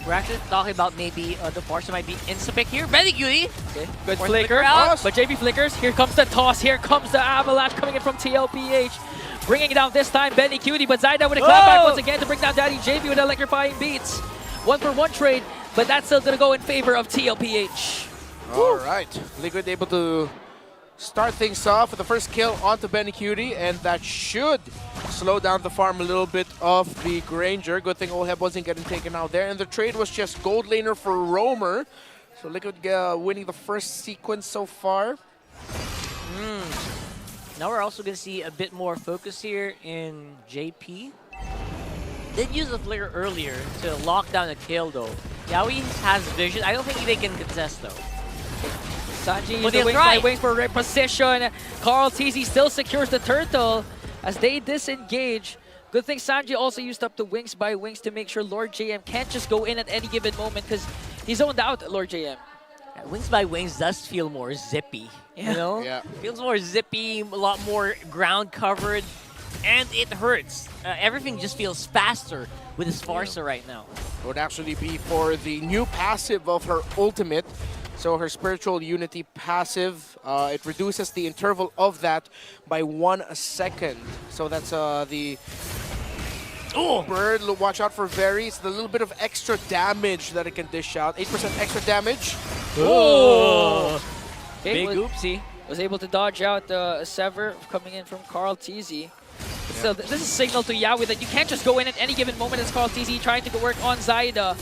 We're actually talking about maybe the Farsa might be insta-pick here. Very cutie. Okay, good Force flicker. out. But JP flickers. Here comes the toss. Here comes the avalanche coming in from TLPH. Bringing it down this time, Benny Cutie. But Zaida with a clapback once again to bring down Daddy JP with electrifying beats. 1-for-1 trade, but that's still going to go in favor of TLPH. All right. Liquid able to start things off with the first kill onto Benny Cutie, and that should slow down the farm a little bit of the Granger. Good thing Oheb wasn't getting taken out there, and the trade was just gold laner for Roamer. So Liquid winning the first sequence so far. Now we're also going to see a bit more focus here in JP. Did use the flicker earlier to lock down a kill though. Yaoi has vision. I don't think they can contest though. Sanji using wings by wings for reposition. Carl TZ still secures the turtle as they disengage. Good thing Sanji also used up the wings by wings to make sure Lord JM can't just go in at any given moment because he's zoned out, Lord JM. Yeah, wings by wings does feel more zippy, you know? Yeah. Feels more zippy, a lot more ground covered, and it hurts. Everything just feels faster with this Farsa right now. It would actually be for the new passive of her ultimate. So her Spiritual Unity passive, it reduces the interval of that by 1 second. So that's the bird. Watch out for Very. It's the little bit of extra damage that it can dish out. 8% extra damage. Oh! Okay, Big oopsie. Was able to dodge out a Sever coming in from Carl TZ. Still, this is a signal to Yaoi that you can't just go in at any given moment as Carl TZ trying to work on Zaida.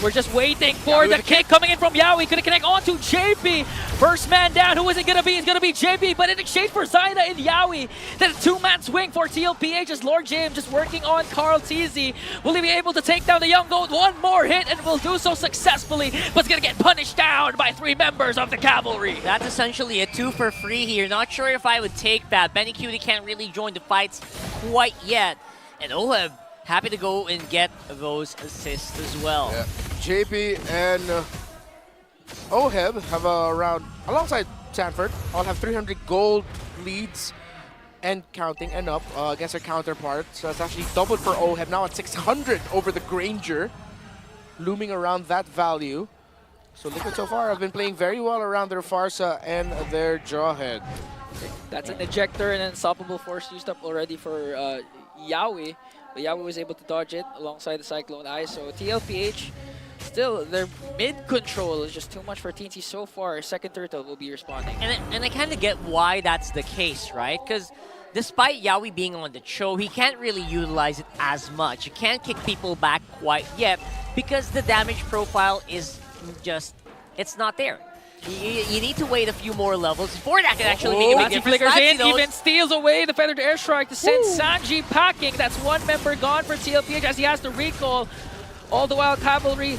We're just waiting for the kick coming in from Yaoi. Gonna connect onto JP. First man down. Who is it gonna be? It's gonna be JP, but in exchange for Zaida and Yaoi. Then a two-man swing for TLPH as Lord James just working on Carl TZ. Will he be able to take down the young goat? One more hit and will do so successfully, but it's gonna get punished down by 3 members of the cavalry. That's essentially a 2 for free here. Not sure if I would take that. Benny Cutie can't really join the fights quite yet. And Oheb happy to go and get those assists as well. Yeah. JP and Oheb have around, alongside Sanford, all have 300 gold leads and counting and up against their counterparts. So it's actually doubled for Oheb, now at 600 over the Granger, looming around that value. So Liquid so far have been playing very well around their Farsa and their Jawhead. That's an ejector and an unstoppable force used up already for Yaoi. But Yaoi was able to dodge it alongside the Cyclone Eye. So TLPH, still, their mid control is just too much for TNT so far. Second turtle will be responding. And I kind of get why that's the case, right? Because despite Yaoi being on the Cho, he can't really utilize it as much. You can't kick people back quite yet because the damage profile is just, it's not there. You need to wait a few more levels before that can actually make a big difference. Flickers in, even steals away the Feathered Airstrike to send Sanji packing. That's 1 member gone for TLPH as he has to recall. All the while, Cavalry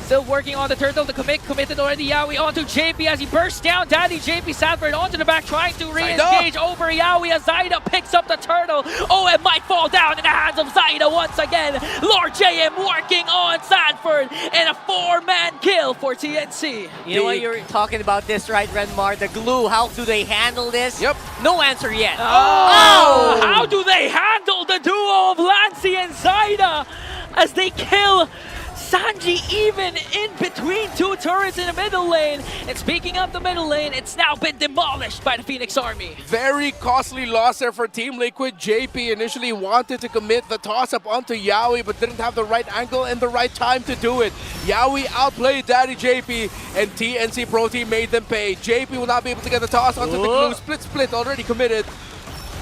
still working on the turtle. The committed already. Yaoi onto JP as he bursts down. Daddy JP Sanford onto the back, trying to re-engage over Yaoi as Zaida picks up the turtle. Oh, it might fall down in the hands of Zaida once again. Lord JM working on Sanford and a 4-man kill for TNC. You know what, you're talking about this, right, Renmar? The glue, how do they handle this? Yep. No answer yet. Oh! How do they handle the duo of Lancy and Zaida as they kill Sanji even in between 2 turrets in the middle lane? And speaking of the middle lane, it's now been demolished by the Phoenix Army. Very costly loss there for Team Liquid. JP initially wanted to commit the toss-up onto Yaoi, but didn't have the right angle and the right time to do it. Yaoi outplayed Daddy JP, and TNC Pro Team made them pay. JP will not be able to get the toss onto the glue. Split already committed.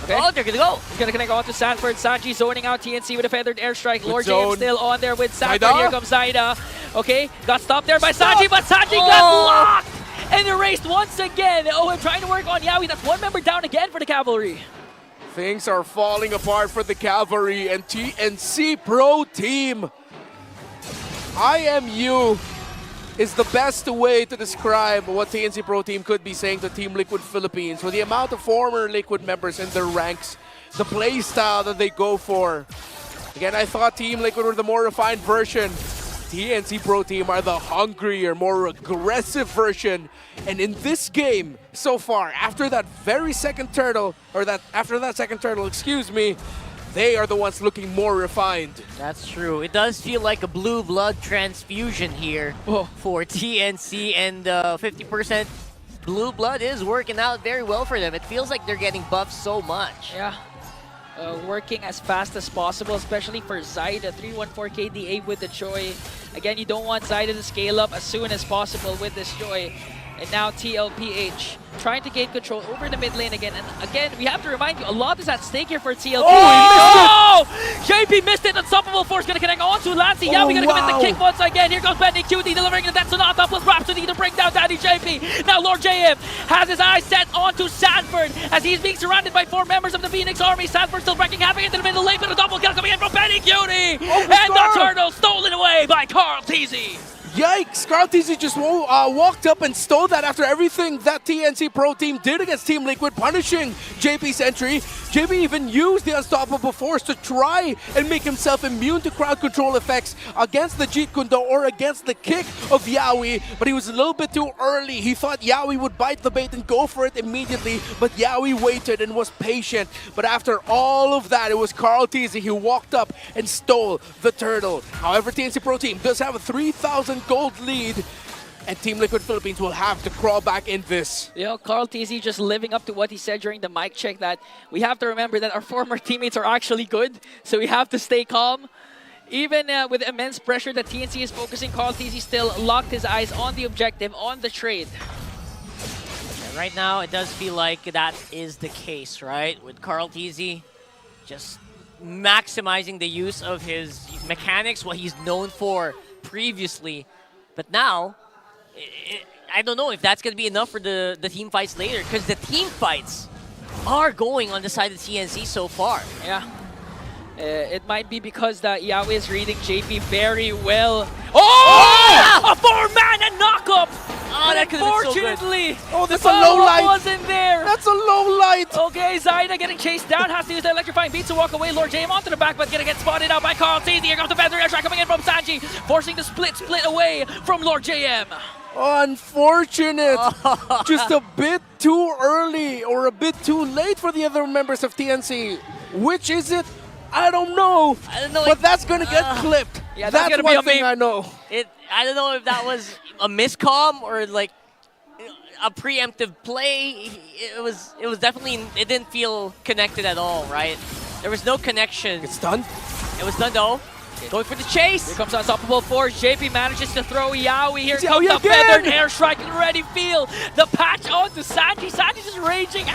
Okay. Oh, they're gonna go. He's gonna connect on to Sanford. Sanji zoning out TNC with a Feathered Airstrike. Lord zone. James still on there with Sanford. Zaida. Here comes Zaida. Okay, got stopped there by Sanji, but Sanji got locked and erased once again. Oh, I'm trying to work on Yaoi. That's 1 member down again for the Cavalry. Things are falling apart for the Cavalry and TNC Pro Team. IMU is the best way to describe what TNC Pro Team could be saying to Team Liquid Philippines. With the amount of former Liquid members in their ranks, the play style that they go for. Again, I thought Team Liquid were the more refined version. TNC Pro Team are the hungrier, more aggressive version. And in this game, so far, after that second turtle, excuse me, they are the ones looking more refined. That's true. It does feel like a blue blood transfusion here for TNC, and 50% blue blood is working out very well for them. It feels like they're getting buffed so much. Yeah. Working as fast as possible, especially for Zyda. 314 KDA with the Joy. Again, you don't want Zyda to scale up as soon as possible with this Joy. And now TLPH trying to gain control over the mid lane again. And again, we have to remind you, a lot is at stake here for TLPH. Oh, JP missed it. Unstoppable Force going to connect onto Lancey. Yeah, we're going to commit the kick once again. Here comes Benny QD delivering the death sonata plus Rhapsody to bring down Daddy JP. Now Lord JM has his eyes set onto Sanford as he's being surrounded by 4 members of the Phoenix Army. Sanford still wrecking havoc into the middle lane, but a double kill coming in from Benny QD. And the turtle stolen away by Carl TZ. Yikes! Carl TZ just walked up and stole that after everything that TNC Pro Team did against Team Liquid, punishing JP's entry. JP even used the Unstoppable Force to try and make himself immune to crowd control effects against the Jeet Kune Do or against the kick of Yaoi, but he was a little bit too early. He thought Yaoi would bite the bait and go for it immediately, but Yaoi waited and was patient. But after all of that, it was Carl TZ who walked up and stole the turtle. However, TNC Pro Team does have a 3,000 gold lead, and Team Liquid Philippines will have to crawl back in this. You know, Carl TZ just living up to what he said during the mic check, that we have to remember that our former teammates are actually good, so we have to stay calm. Even with immense pressure that TNC is focusing, Carl TZ still locked his eyes on the objective, on the trade. Yeah, right now, it does feel like that is the case, right? With Carl TZ just maximizing the use of his mechanics, what he's known for previously. But now, I don't know if that's going to be enough for the team fights later, because the team fights are going on the side of TNC so far. Yeah. It might be because that Yaoi is reading JP very well. Oh! A 4-mana knock-up! Oh, that could have been so good. Unfortunately, that's a low light. Wasn't there. That's a low light. Okay, Zyda getting chased down, has to use the electrifying beat to walk away. Lord J onto the back, but gonna get spotted out by Carl TZ. Here comes the Feather Airstrike coming in from Sanji, forcing the split away from Lord JM. Unfortunate. Just a bit too early or a bit too late for the other members of TNC. Which is it? I don't know. But that's gonna get clipped. Yeah, that's gonna one be a thing meme. I know. I don't know if that was a miscomm or like a preemptive play. It was definitely, it didn't feel connected at all, right? There was no connection. It's done. It was done though. Going for the chase. Here comes Unstoppable Force. JP manages to throw Yaoi. Here It's comes Yaoi the again! Feathered Airstrike and ready feel. The patch onto Sanji. Sanji just raging.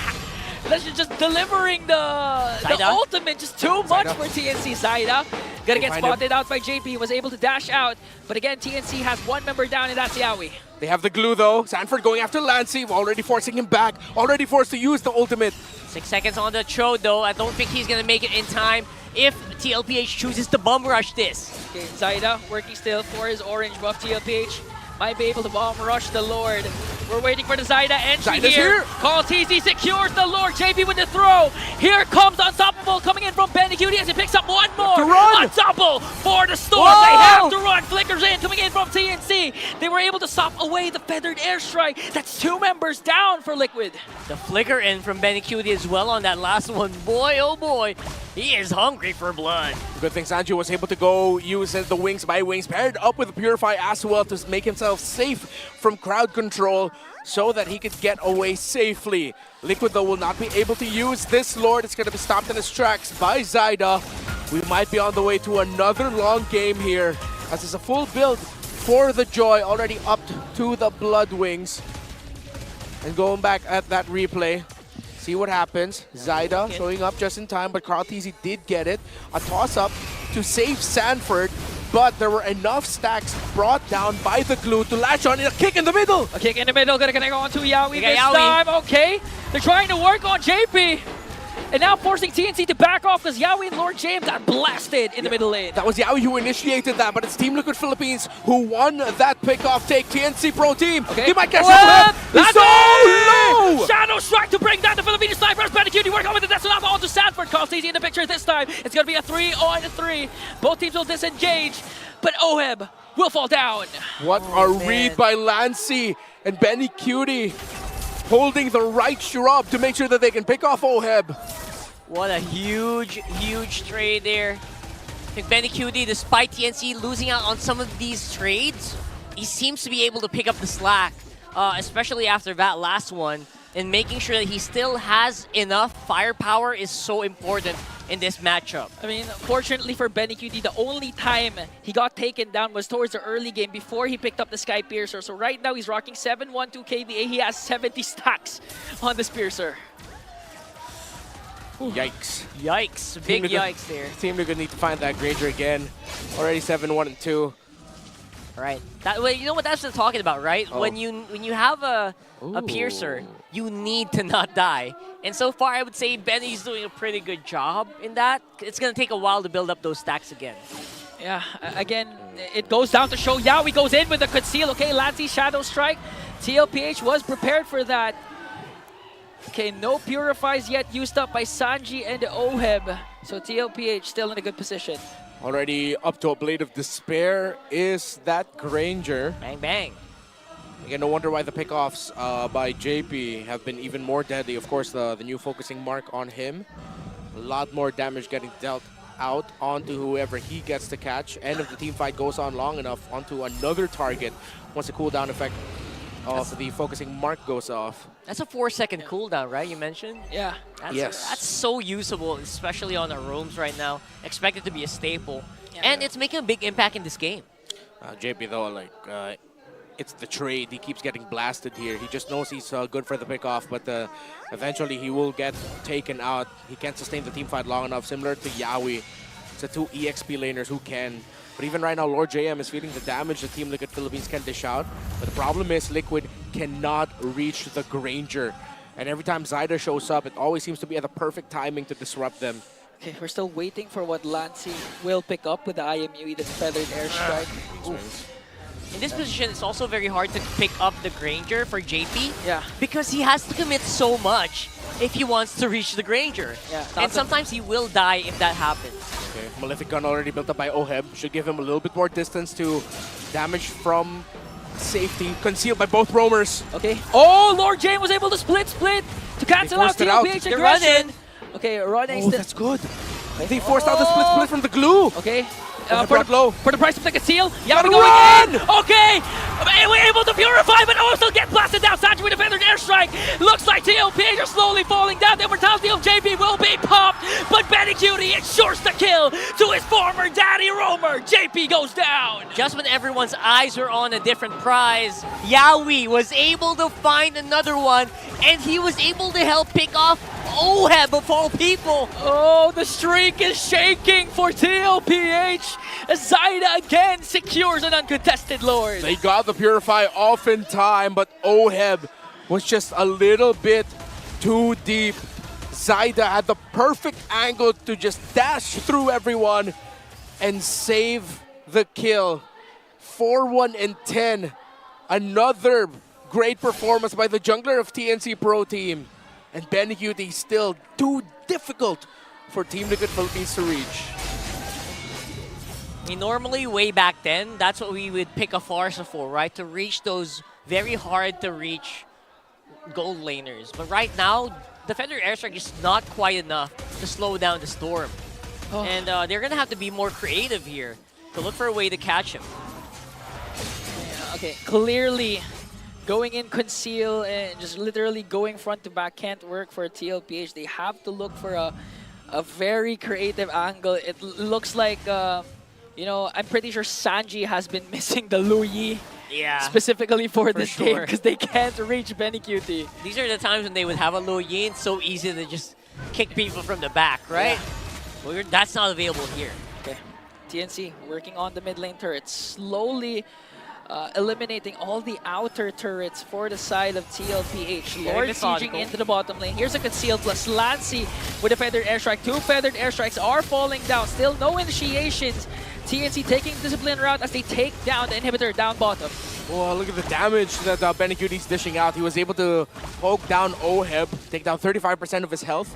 That's just delivering the ultimate, just too much for TNC. Zyda gonna get spotted out by JP. He was able to dash out, but again, TNC has 1 member down, and that's Yaoi. They have the glue though. Sanford going after Lancey, already forcing him back, already forced to use the ultimate. 6 seconds on the Cho though. I don't think he's gonna make it in time if TLPH chooses to bum rush this. Okay, Zyda working still for his orange buff. TLPH might be able to bomb rush the Lord. We're waiting for the Zyda entry Zyda's here. Call TZ secures the Lord. JP with the throw. Here comes Unstoppable coming in from Benny QD as he picks up one more. Unstoppable for the Storm. Whoa! They have to run. Flickers in coming in from TNC. They were able to stop away the Feathered Airstrike. That's 2 members down for Liquid. The flicker in from Benny QD as well on that last one. Boy, oh boy, he is hungry for blood. Good thing Sanji was able to go use the Wings by Wings paired up with Purify as well to make himself safe from crowd control so that he could get away safely. Liquid though will not be able to use this Lord. It's going to be stopped in his tracks by Zyda. We might be on the way to another long game here as it's a full build for the Joy, already up to the Blood Wings. And going back at that replay, see what happens. Zyda showing up just in time, but Carl TZ did get it. A toss-up to save Sanford, but there were enough stacks brought down by the glue to latch on. A kick in the middle! A kick in the middle, gonna connect on to Yaoi this Yaoi. time. Okay, they're trying to work on JP. And now forcing TNC to back off because Yawi and Lord James got blasted in the middle lane. That was Yawi who initiated that, but it's Team Liquid Philippines who won that pick-off take. TNC Pro Team. Okay. He might catch up with him. So low! Shadow Strike to bring down the Filipino snipers. Benicute working with the Destinado onto Sanford. Calls easy in the picture this time. It's going to be a 3-on-3. Both teams will disengage, but Oheb will fall down. What a read by Lancy and Benny Cutie, holding the right shrub to make sure that they can pick off Oheb. What a huge trade there. I think Benny Cutie, despite TNC losing out on some of these trades, he seems to be able to pick up the slack, especially after that last one. And making sure that he still has enough firepower is so important in this matchup. I mean, fortunately for Benny QD, the only time he got taken down was towards the early game before he picked up the Sky Piercer. So right now he's rocking 712 KDA. He has 70 stacks on the Piercer. Yikes. Yikes. Big yikes there. Team Liquid need to find that Granger again. Already 7-1-2. Right. That way, you know what that's what I'm talking about, right? Oh. When you have a piercer, you need to not die. And so far, I would say Benny's doing a pretty good job in that. It's gonna take a while to build up those stacks again. Yeah, again, it goes down to show Yawi goes in with the conceal. Okay, Lancy Shadow Strike. TLPH was prepared for that. Okay, no purifies yet used up by Sanji and Oheb. So TLPH still in a good position. Already up to a Blade of Despair is that Granger. Bang, bang. Again, no wonder why the pickoffs by JP have been even more deadly. Of course, the new focusing mark on him. A lot more damage getting dealt out onto whoever he gets to catch. And if the team fight goes on long enough, onto another target once the cooldown effect of the focusing mark goes off. That's a 4-second cooldown, right? You mentioned? Yeah. That's so usable, especially on our roams right now. Expect it to be a staple. And it's making a big impact in this game. JP, though, like, it's the trade. He keeps getting blasted here. He just knows he's good for the pickoff, but eventually he will get taken out. He can't sustain the team fight long enough, similar to Yawi. It's the two EXP laners who can. But even right now, Lord JM is feeling the damage the Team Liquid Philippines can dish out. But the problem is Liquid cannot reach the Granger. And every time Zyda shows up, it always seems to be at the perfect timing to disrupt them. Okay, we're still waiting for what Lancy will pick up with the IMU, the Feathered Airstrike. In this position, it's also very hard to pick up the Granger for JP. Yeah. Because he has to commit so much if he wants to reach the Granger. Yeah, and sometimes he will die if that happens. Okay, Malefic Gun already built up by Oheb. Should give him a little bit more distance to damage from safety. Concealed by both roamers. Okay. Oh, Lord Jane was able to split to cancel out TLPH They're aggression. running. Okay, running. Oh, that's good. They forced out the split from the glue. Okay. For the price of the conceal. Yeah, we're run! going in. Okay. We're able to purify, but also get blasted down. Sanji with a feathered airstrike. Looks like TLPH are slowly falling down. The immortality of JP will be popped, but Benny Cutie ensures the kill to his former daddy roamer. JP goes down. Just when everyone's eyes were on a different prize, Yawi was able to find another one, and he was able to help pick off Oheb of all people. Oh, the streak is shaking for TLPH. Zyda again secures an uncontested Lord. They got the Purify off in time, but Oheb was just a little bit too deep. Zyda had the perfect angle to just dash through everyone and save the kill. 4-1-10. Another great performance by the jungler of TNC Pro Team. And Benny Cutie still too difficult for Team Liquid Philippines to reach. I mean, normally, way back then, that's what we would pick a Farsa for, right? To reach those very hard-to-reach gold laners. But right now, the Feather Airstrike is not quite enough to slow down the Storm. Oh. And they're going to have to be more creative here to look for a way to catch him. Yeah, okay, clearly going in conceal and just literally going front to back can't work for TLPH. They have to look for a very creative angle. It looks like... you know, I'm pretty sure Sanji has been missing the Lu Yi specifically for this game because they can't reach Benny Cutie. These are the times when they would have a Lu Yi. It's so easy to just kick people from the back, right? Yeah. Well, that's not available here. Okay, TNC working on the mid lane turret. Slowly eliminating all the outer turrets for the side of TLPH. Very Lord sieging methodical. into the bottom lane. Here's a concealed plus Lancy with a feathered airstrike. 2 feathered airstrikes are falling down. Still no initiations. TNC taking discipline route as they take down the inhibitor down bottom. Oh, look at the damage that Benny Cutie's dishing out. He was able to poke down Oheb, take down 35% of his health.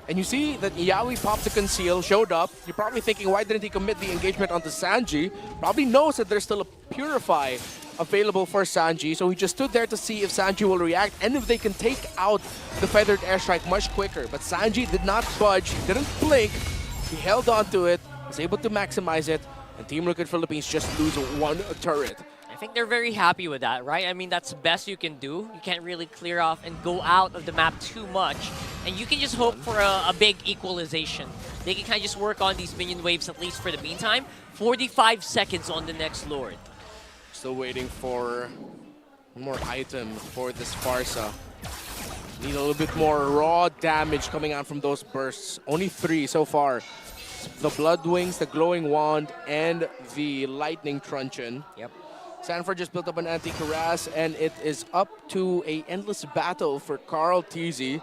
And you see that Yawi popped the conceal, showed up. You're probably thinking, why didn't he commit the engagement onto Sanji? Probably knows that there's still a Purify available for Sanji, so he just stood there to see if Sanji will react and if they can take out the feathered airstrike much quicker. But Sanji did not budge, he didn't blink, he held on to it, was able to maximize it, and Team Liquid Philippines just lose 1 turret. I think they're very happy with that, right? I mean, that's the best you can do. You can't really clear off and go out of the map too much. And you can just hope for a big equalization. They can kind of just work on these minion waves, at least for the meantime. 45 seconds on the next Lord. Still waiting for one more item for this Farsa. Need a little bit more raw damage coming out from those bursts. Only 3 so far. The Blood Wings, the Glowing Wand, and the Lightning Truncheon. Yep. Sanford just built up an anti-Karas, and it is up to a endless battle for Carl TZ.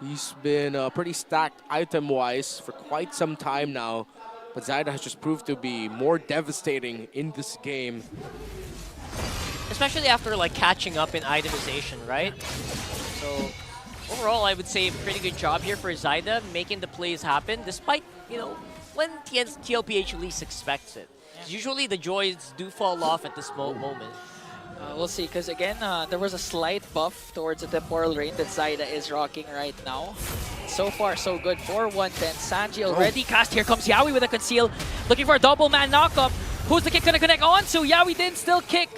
He's been pretty stacked item-wise for quite some time now, but Zyda has just proved to be more devastating in this game. Especially after like catching up in itemization, right? So overall, I would say a pretty good job here for Zyda, making the plays happen, despite, you know, when TLPH least expects it. Usually the joys do fall off at this moment. We'll see, because again, there was a slight buff towards the temporal rain that Zyda is rocking right now. So far, so good for 110. Sanji already cast. Here comes Yawi with a conceal, looking for a double man knockup. Who's the kick gonna connect on to? Yawi didn't still kick.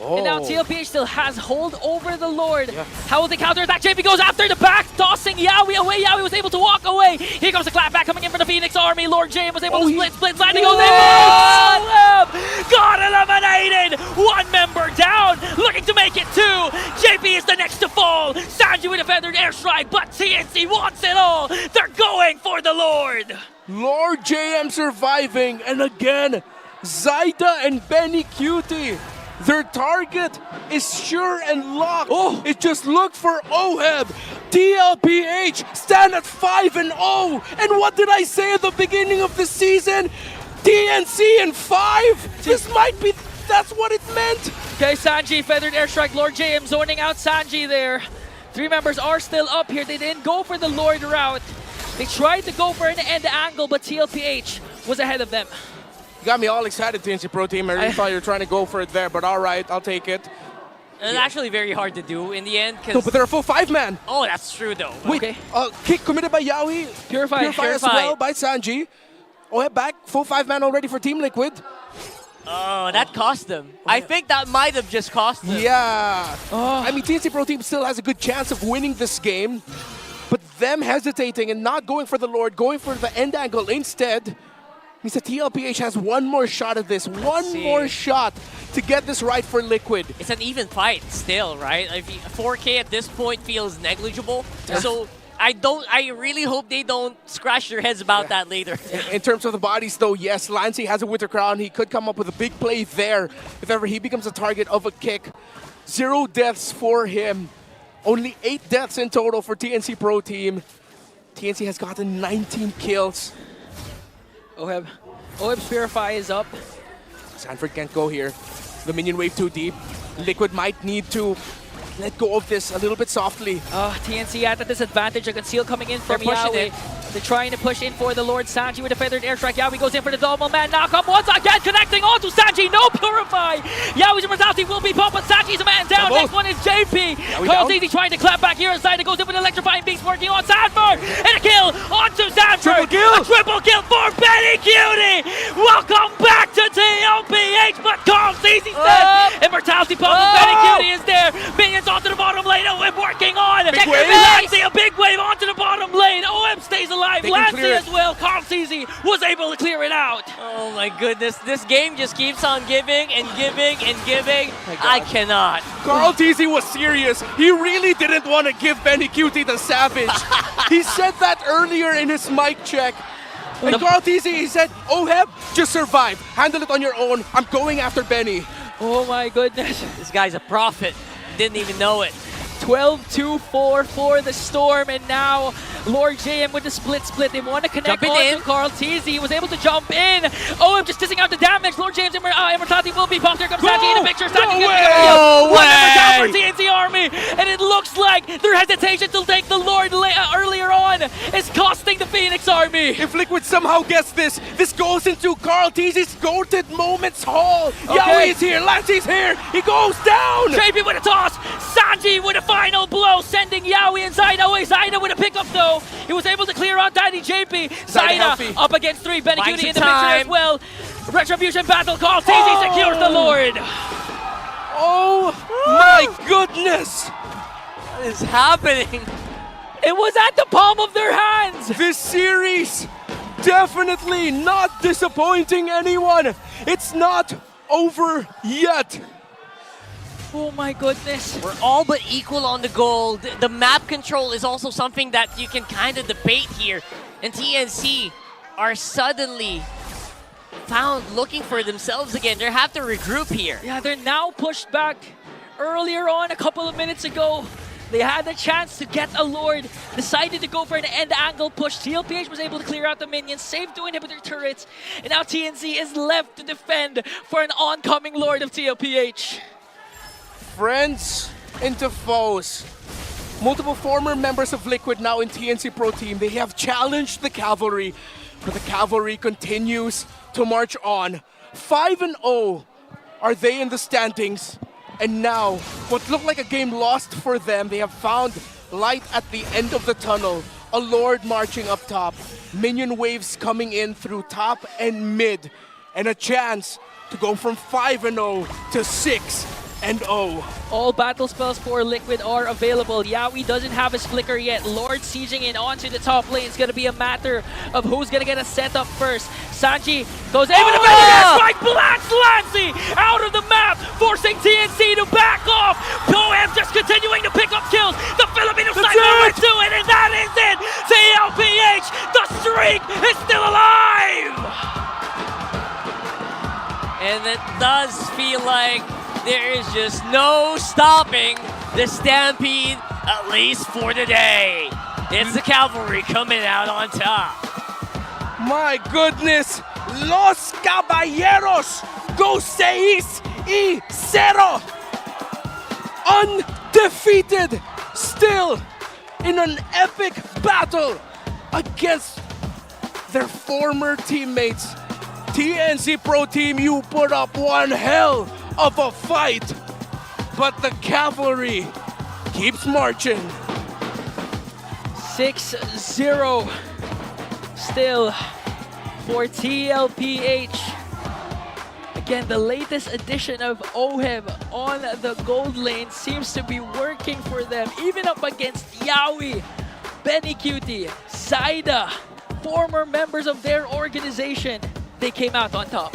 And now TLPH still has hold over the Lord. Yeah. How will they counterattack? JP goes after the back, tossing Yawi away. Yawi was able to walk away. Here comes the clapback coming in for the Phoenix Army. Lord James was able to split, landing on them. Got eliminated. 1 member down, looking to make it 2. JP is the next to fall. Sanji with a feathered airstrike, but TNC wants it all. They're going for the Lord. Lord JM surviving, and again, Zyda and Benny Cutie. Their target is sure and locked. It just looked for Oheb. TLPH stand at 5-0. And what did I say at the beginning of the season? TNC in 5? This might be, that's what it meant. Okay, Sanji, feathered airstrike. Lord JM zoning out Sanji there. 3 members are still up here. They didn't go for the Lord route. They tried to go for an end angle, but TLPH was ahead of them. You got me all excited, TNC Pro Team. I really thought you were trying to go for it there, but all right, I'll take it. And it's actually very hard to do in the end. No, but they're a full 5-man. Oh, that's true though. Wait, Okay. kick committed by Yawi. Purify as well by Sanji. Oheb back, full 5-man already for Team Liquid. Oh, that cost them. I think that might have just cost them. Yeah. I mean, TNC Pro Team still has a good chance of winning this game, but them hesitating and not going for the Lord, going for the end angle instead, means that TLPH has 1 more shot at this. One more shot to get this right for Liquid. It's an even fight still, right? 4K at this point feels negligible. So I really hope they don't scratch their heads about that later. In terms of the bodies though, yes, Lancy has a Wither Crown. He could come up with a big play there if ever he becomes a target of a kick. 0 deaths for him. Only 8 deaths in total for TNC Pro Team. TNC has gotten 19 kills. Oheb's Purify is up. Sanford can't go here. The minion wave too deep. Liquid might need to let go of this a little bit softly. TNC at a disadvantage. A conceal coming in from Yawi. They're trying to push in for the Lord. Sanji with a feathered airstrike. Yawi goes in for the double man knockup. Once again, connecting onto Sanji. No Purify. Yawi's mentality will be pumped, but Sanji's a man down. Next one is JP. Carl Easy trying to clap back here inside. It goes in with an electrifying beast working on Sanford. And a kill onto Sanford. A triple kill for Benny Cutie. Welcome back to TLPH, but Carl Easy said immortality pump. Benny Cutie is there. Minions onto the bottom lane. OM working on. Lancy, a big wave onto the bottom lane. OM stays alive. Lancy as well. Carl Easy was able to clear it out. Oh my goodness, this game just keeps on giving and giving and giving. I cannot. Carl TZ was serious. He really didn't want to give Benny Cutie the savage. He said that earlier in his mic check. And Carl TZ, he said, Oheb, just survive. Handle it on your own. I'm going after Benny. Oh my goodness. This guy's a prophet. Didn't even know it. 12-2-4 for the Storm, and now Lord JM with the split. They want to connect on to Carl Tizzy. He was able to jump in. Oh, I'm just dissing out the damage. Lord James Immortality will be popped. Here comes Sanji in the picture. Sanji gets the kill. One number down for TNC Army, and it looks like their hesitation to take the Lord earlier on is costing the Phoenix Army. If Liquid somehow gets this goes into Carl Tizzy's goated moments hall. Yaoi is here, Lancey's here. He goes down. JP with a toss. Sanji with a final blow, sending Yaoi and Zaida away. Zaida with a pickup though. He was able to clear out Daddy JP. Zaida up against 3. Benny Cutie in the picture as well. Retribution battle call. TZ secures the Lord. Oh my goodness. What is happening? It was at the palm of their hands. This series definitely not disappointing anyone. It's not over yet. Oh my goodness. We're all but equal on the goal. The map control is also something that you can kind of debate here. And TNC are suddenly found looking for themselves again. They have to regroup here. Yeah, they're now pushed back. Earlier on, a couple of minutes ago, they had the chance to get a Lord, decided to go for an end angle push. TLPH was able to clear out the minions, save 2 inhibitor turrets, and now TNC is left to defend for an oncoming Lord of TLPH. Friends into foes. Multiple former members of Liquid now in TNC Pro Team. They have challenged the Cavalry, but the Cavalry continues to march on. 5-0 are they in the standings. And now, what looked like a game lost for them, they have found light at the end of the tunnel. A Lord marching up top. Minion waves coming in through top and mid. And a chance to go from 5-0 to 6-0. All battle spells for Liquid are available. Yaoi doesn't have his flicker yet. Lord sieging in onto the top lane. It's going to be a matter of who's going to get a setup first. Sanji goes in with a strike, blasts Lancy out of the map, forcing TNC to back off. Poem just continuing to pick up kills. The Filipino side over to it, and that is it. TLPH, the streak is still alive. And it does feel like there is just no stopping the Stampede, at least for the day. It's the Cavalry coming out on top. My goodness, Los Caballeros go 6-0. Undefeated, still in an epic battle against their former teammates. TNC Pro Team, you put up one hell of a fight, but the Cavalry keeps marching. 6-0 still for TLPH. Again, the latest edition of OHEB on the gold lane seems to be working for them, even up against Yaoi, Benny Cutie, Zaida, former members of their organization. They came out on top.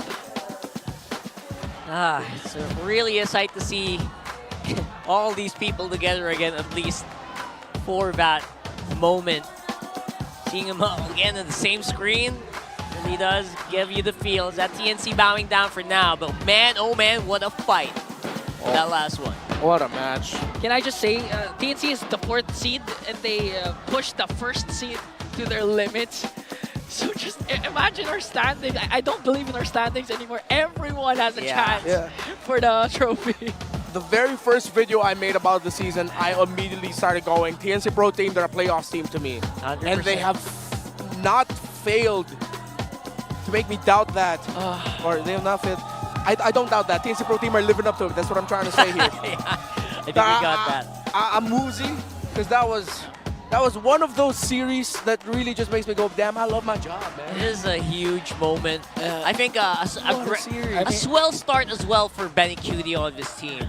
It's really a sight to see all these people together again, at least for that moment. Seeing them all again on the same screen really does give you the feels. That TNC bowing down for now, but man, oh man, what a fight. That last one. What a match. Can I just say, TNC is the 4th seed, and they pushed the 1st seed to their limits. So just imagine our standings. I don't believe in our standings anymore. Everyone has a chance for the trophy. The very first video I made about the season, I immediately started going, TNC Pro Team, they're a playoffs team to me. 100%. And they have not failed to make me doubt that. Or they have not failed. I don't doubt that. TNC Pro Team are living up to it. That's what I'm trying to say here. I think we got that. I'm woozy, because that was one of those series that really just makes me go, damn, I love my job, man. It is a huge moment. I think a swell start as well for Benny Cutie on this team.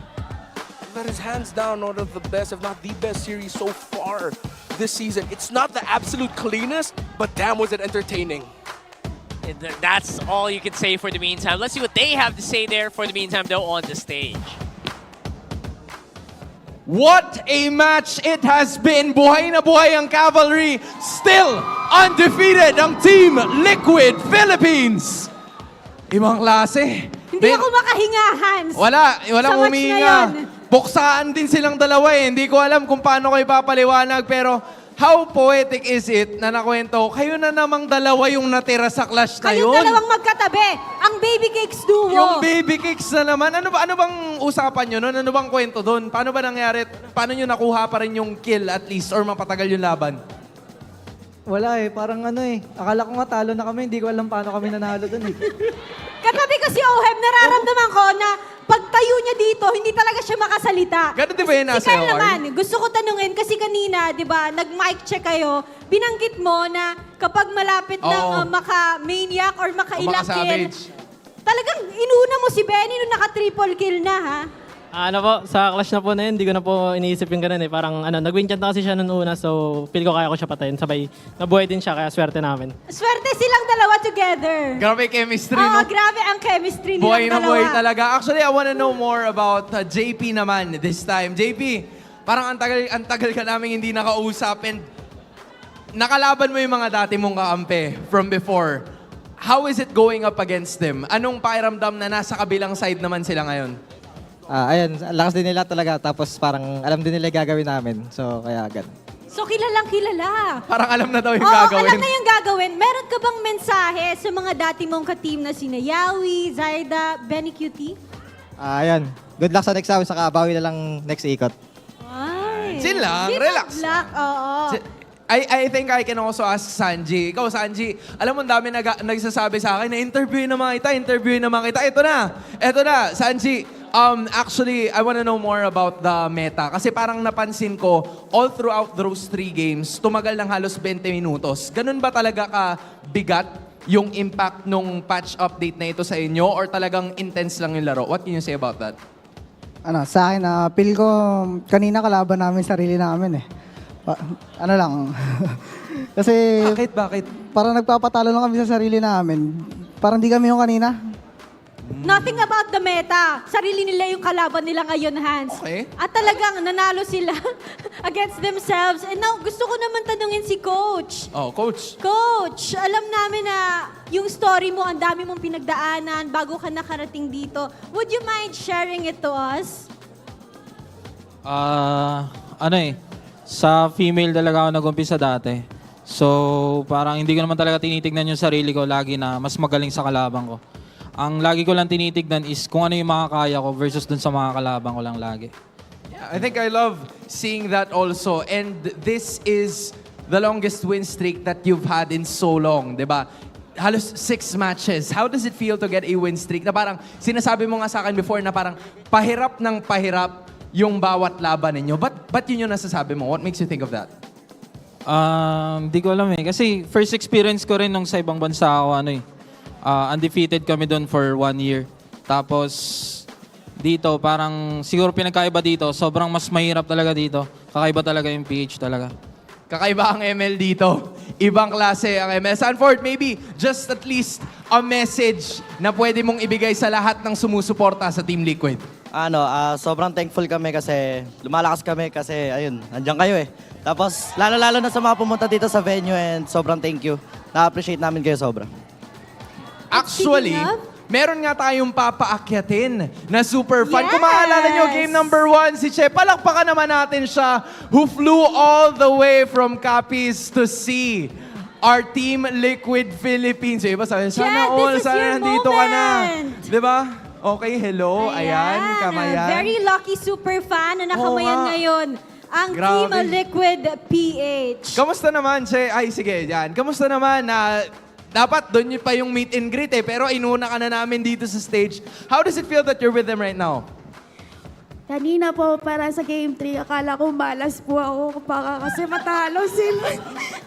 That is hands down one of the best, if not the best series so far this season. It's not the absolute cleanest, but damn was it entertaining. That's all you can say for the meantime. Let's see what they have to say there for the meantime, though, on the stage. What a match it has been! Buhay na buhay ang Cavalry! Still undefeated ang Team Liquid Philippines! Ibang klase. Hindi ako makahinga, Hans. Walang Sa match na humihinga. yun. Buksaan din silang dalawa eh. Hindi ko alam kung paano ko ipapaliwanag, pero how poetic is it na nakwento, kayo na namang dalawa yung natira sa clash na Kayong yun. dalawang magkatabi. Ang Baby Cakes duo. Yung baby cakes na naman. Ano bang usapan nyo nun? Ano bang kwento doon? Paano ba nangyari? Paano nyo nakuha pa rin yung kill at least or mapatagal yung laban? Wala eh, parang ano eh. Akala ko nga talo na kami, hindi ko alam paano kami nanalo dun eh. Katabi ko si Ohem, nararamdaman ko na pagtayo niya dito, hindi talaga siya makasalita. Ganun di ba yun Si nasa Carl OR? naman, gusto ko tanungin, kasi kanina, di ba, nag-mic check kayo, binanggit mo na kapag malapit ng maka-maniac or maka-ilang kill, maka-savage. talagang inuna mo si Benny nung naka-triple kill na, ha? Ano po, sa clash na po na yun, hindi ko na po iniisip yung ganun eh. Parang nag-win chant na kasi siya noon una, so feel ko kaya ko siya patayin. Sabay, nabuhay din siya, kaya swerte namin. Swerte silang dalawa together. Grabe chemistry, Oo, no? grabe ang chemistry nilang Buhay na dalawa. buhay talaga. Actually, I wanna know more about JP naman this time. JP, parang ang tagal ka namin hindi nakausap and nakalaban mo yung mga dati mong kaampi from before. How is it going up against them? Anong pakiramdam na nasa kabilang side naman sila ngayon? Ayun, lakas din nila talaga. Tapos parang alam din nila yung gagawin namin. So, kaya ganun. So, kilalang kilala. Parang alam na daw yung Oo, gagawin. alam na yung gagawin. Meron ka bang mensahe sa mga dati mong ka-team na sina Yawi, Zaida, Benny Cutie? Ayun, good luck sa next round. Saka bawi na lang next ikot. Ay. Chill lang, Chill relax. Black, oo. I think I can also ask Sanji. Ikaw, Sanji, alam mo, ang dami nagsasabi sa akin na interviewin naman kita. Ito na, Sanji. Actually, I wanna know more about the meta. Kasi parang napansin ko, all throughout those 3 games, tumagal ng halos 20 minutos. Ganun ba talaga ka-bigat yung impact nung patch update na ito sa inyo? Or talagang intense lang yung laro? What can you say about that? Sa akin, feel ko kanina kalaban namin sarili namin eh. Ano lang. Kasi Bakit? parang nagpapatalo lang kami sa sarili namin. Parang di kami yung kanina. Nothing about the meta. Sarili nila yung kalaban nila ngayon, Hans. Okay. At talagang nanalo sila against themselves. And now, gusto ko naman tanungin si Coach. Oh, Coach. Coach, alam namin na yung story mo, ang dami mong pinagdaanan bago ka nakarating dito. Would you mind sharing it to us? Sa female talaga ako nag-umpisa dati. So, parang hindi ko naman talaga tinitignan yung sarili ko lagi na mas magaling sa kalaban ko. Ang lagi ko lang tinitignan is kung ano yung makakaya ko versus dun sa mga kalaban ko lang lagi. Yeah, I think I love seeing that also. And this is the longest win streak that you've had in so long, di ba? Halos 6 matches. How does it feel to get a win streak? Na parang sinasabi mo nga sa akin before na parang pahirap ng pahirap yung bawat laban ninyo. Ba't yun yung nasasabi mo? What makes you think of that? Di ko alam eh. Kasi first experience ko rin nung sa ibang bansa ako, undefeated kami doon for 1 year. Tapos dito, parang siguro pinagkaiba dito. Sobrang mas mahirap talaga dito. Kakaiba talaga yung PH talaga. Kakaiba ang ML dito. Ibang klase ang ML. Sanford, maybe just at least a message na pwede mong ibigay sa lahat ng sumusuporta sa Team Liquid. Sobrang thankful kami kasi lumalakas kami kasi ayun, nandiyan kayo eh. Tapos lalo-lalo na sa mga pumunta dito sa venue and sobrang thank you. Na-appreciate namin kayo sobra. Actually, meron nga tayong papaakyatin na super fun. Kung maalala nyo, game number 1, si Che, palakpakan naman natin siya, who flew all the way from Capiz to see our Team Liquid Philippines. Iba sabi, sana all, sana nandito ka na. Diba? Okay, hello. Ayan, kamayan. Very lucky super fan na nakamayan ngayon. Ang Team Liquid PH. Kamusta naman, Che? Ay, sige, yan. Kamusta naman na dapat doon pa yung meet and greet eh, pero inuna ka na namin dito sa stage. How does it feel that you're with them right now? Kanina po, para sa Game 3, akala ko malas po ako baka kasi matalo sila.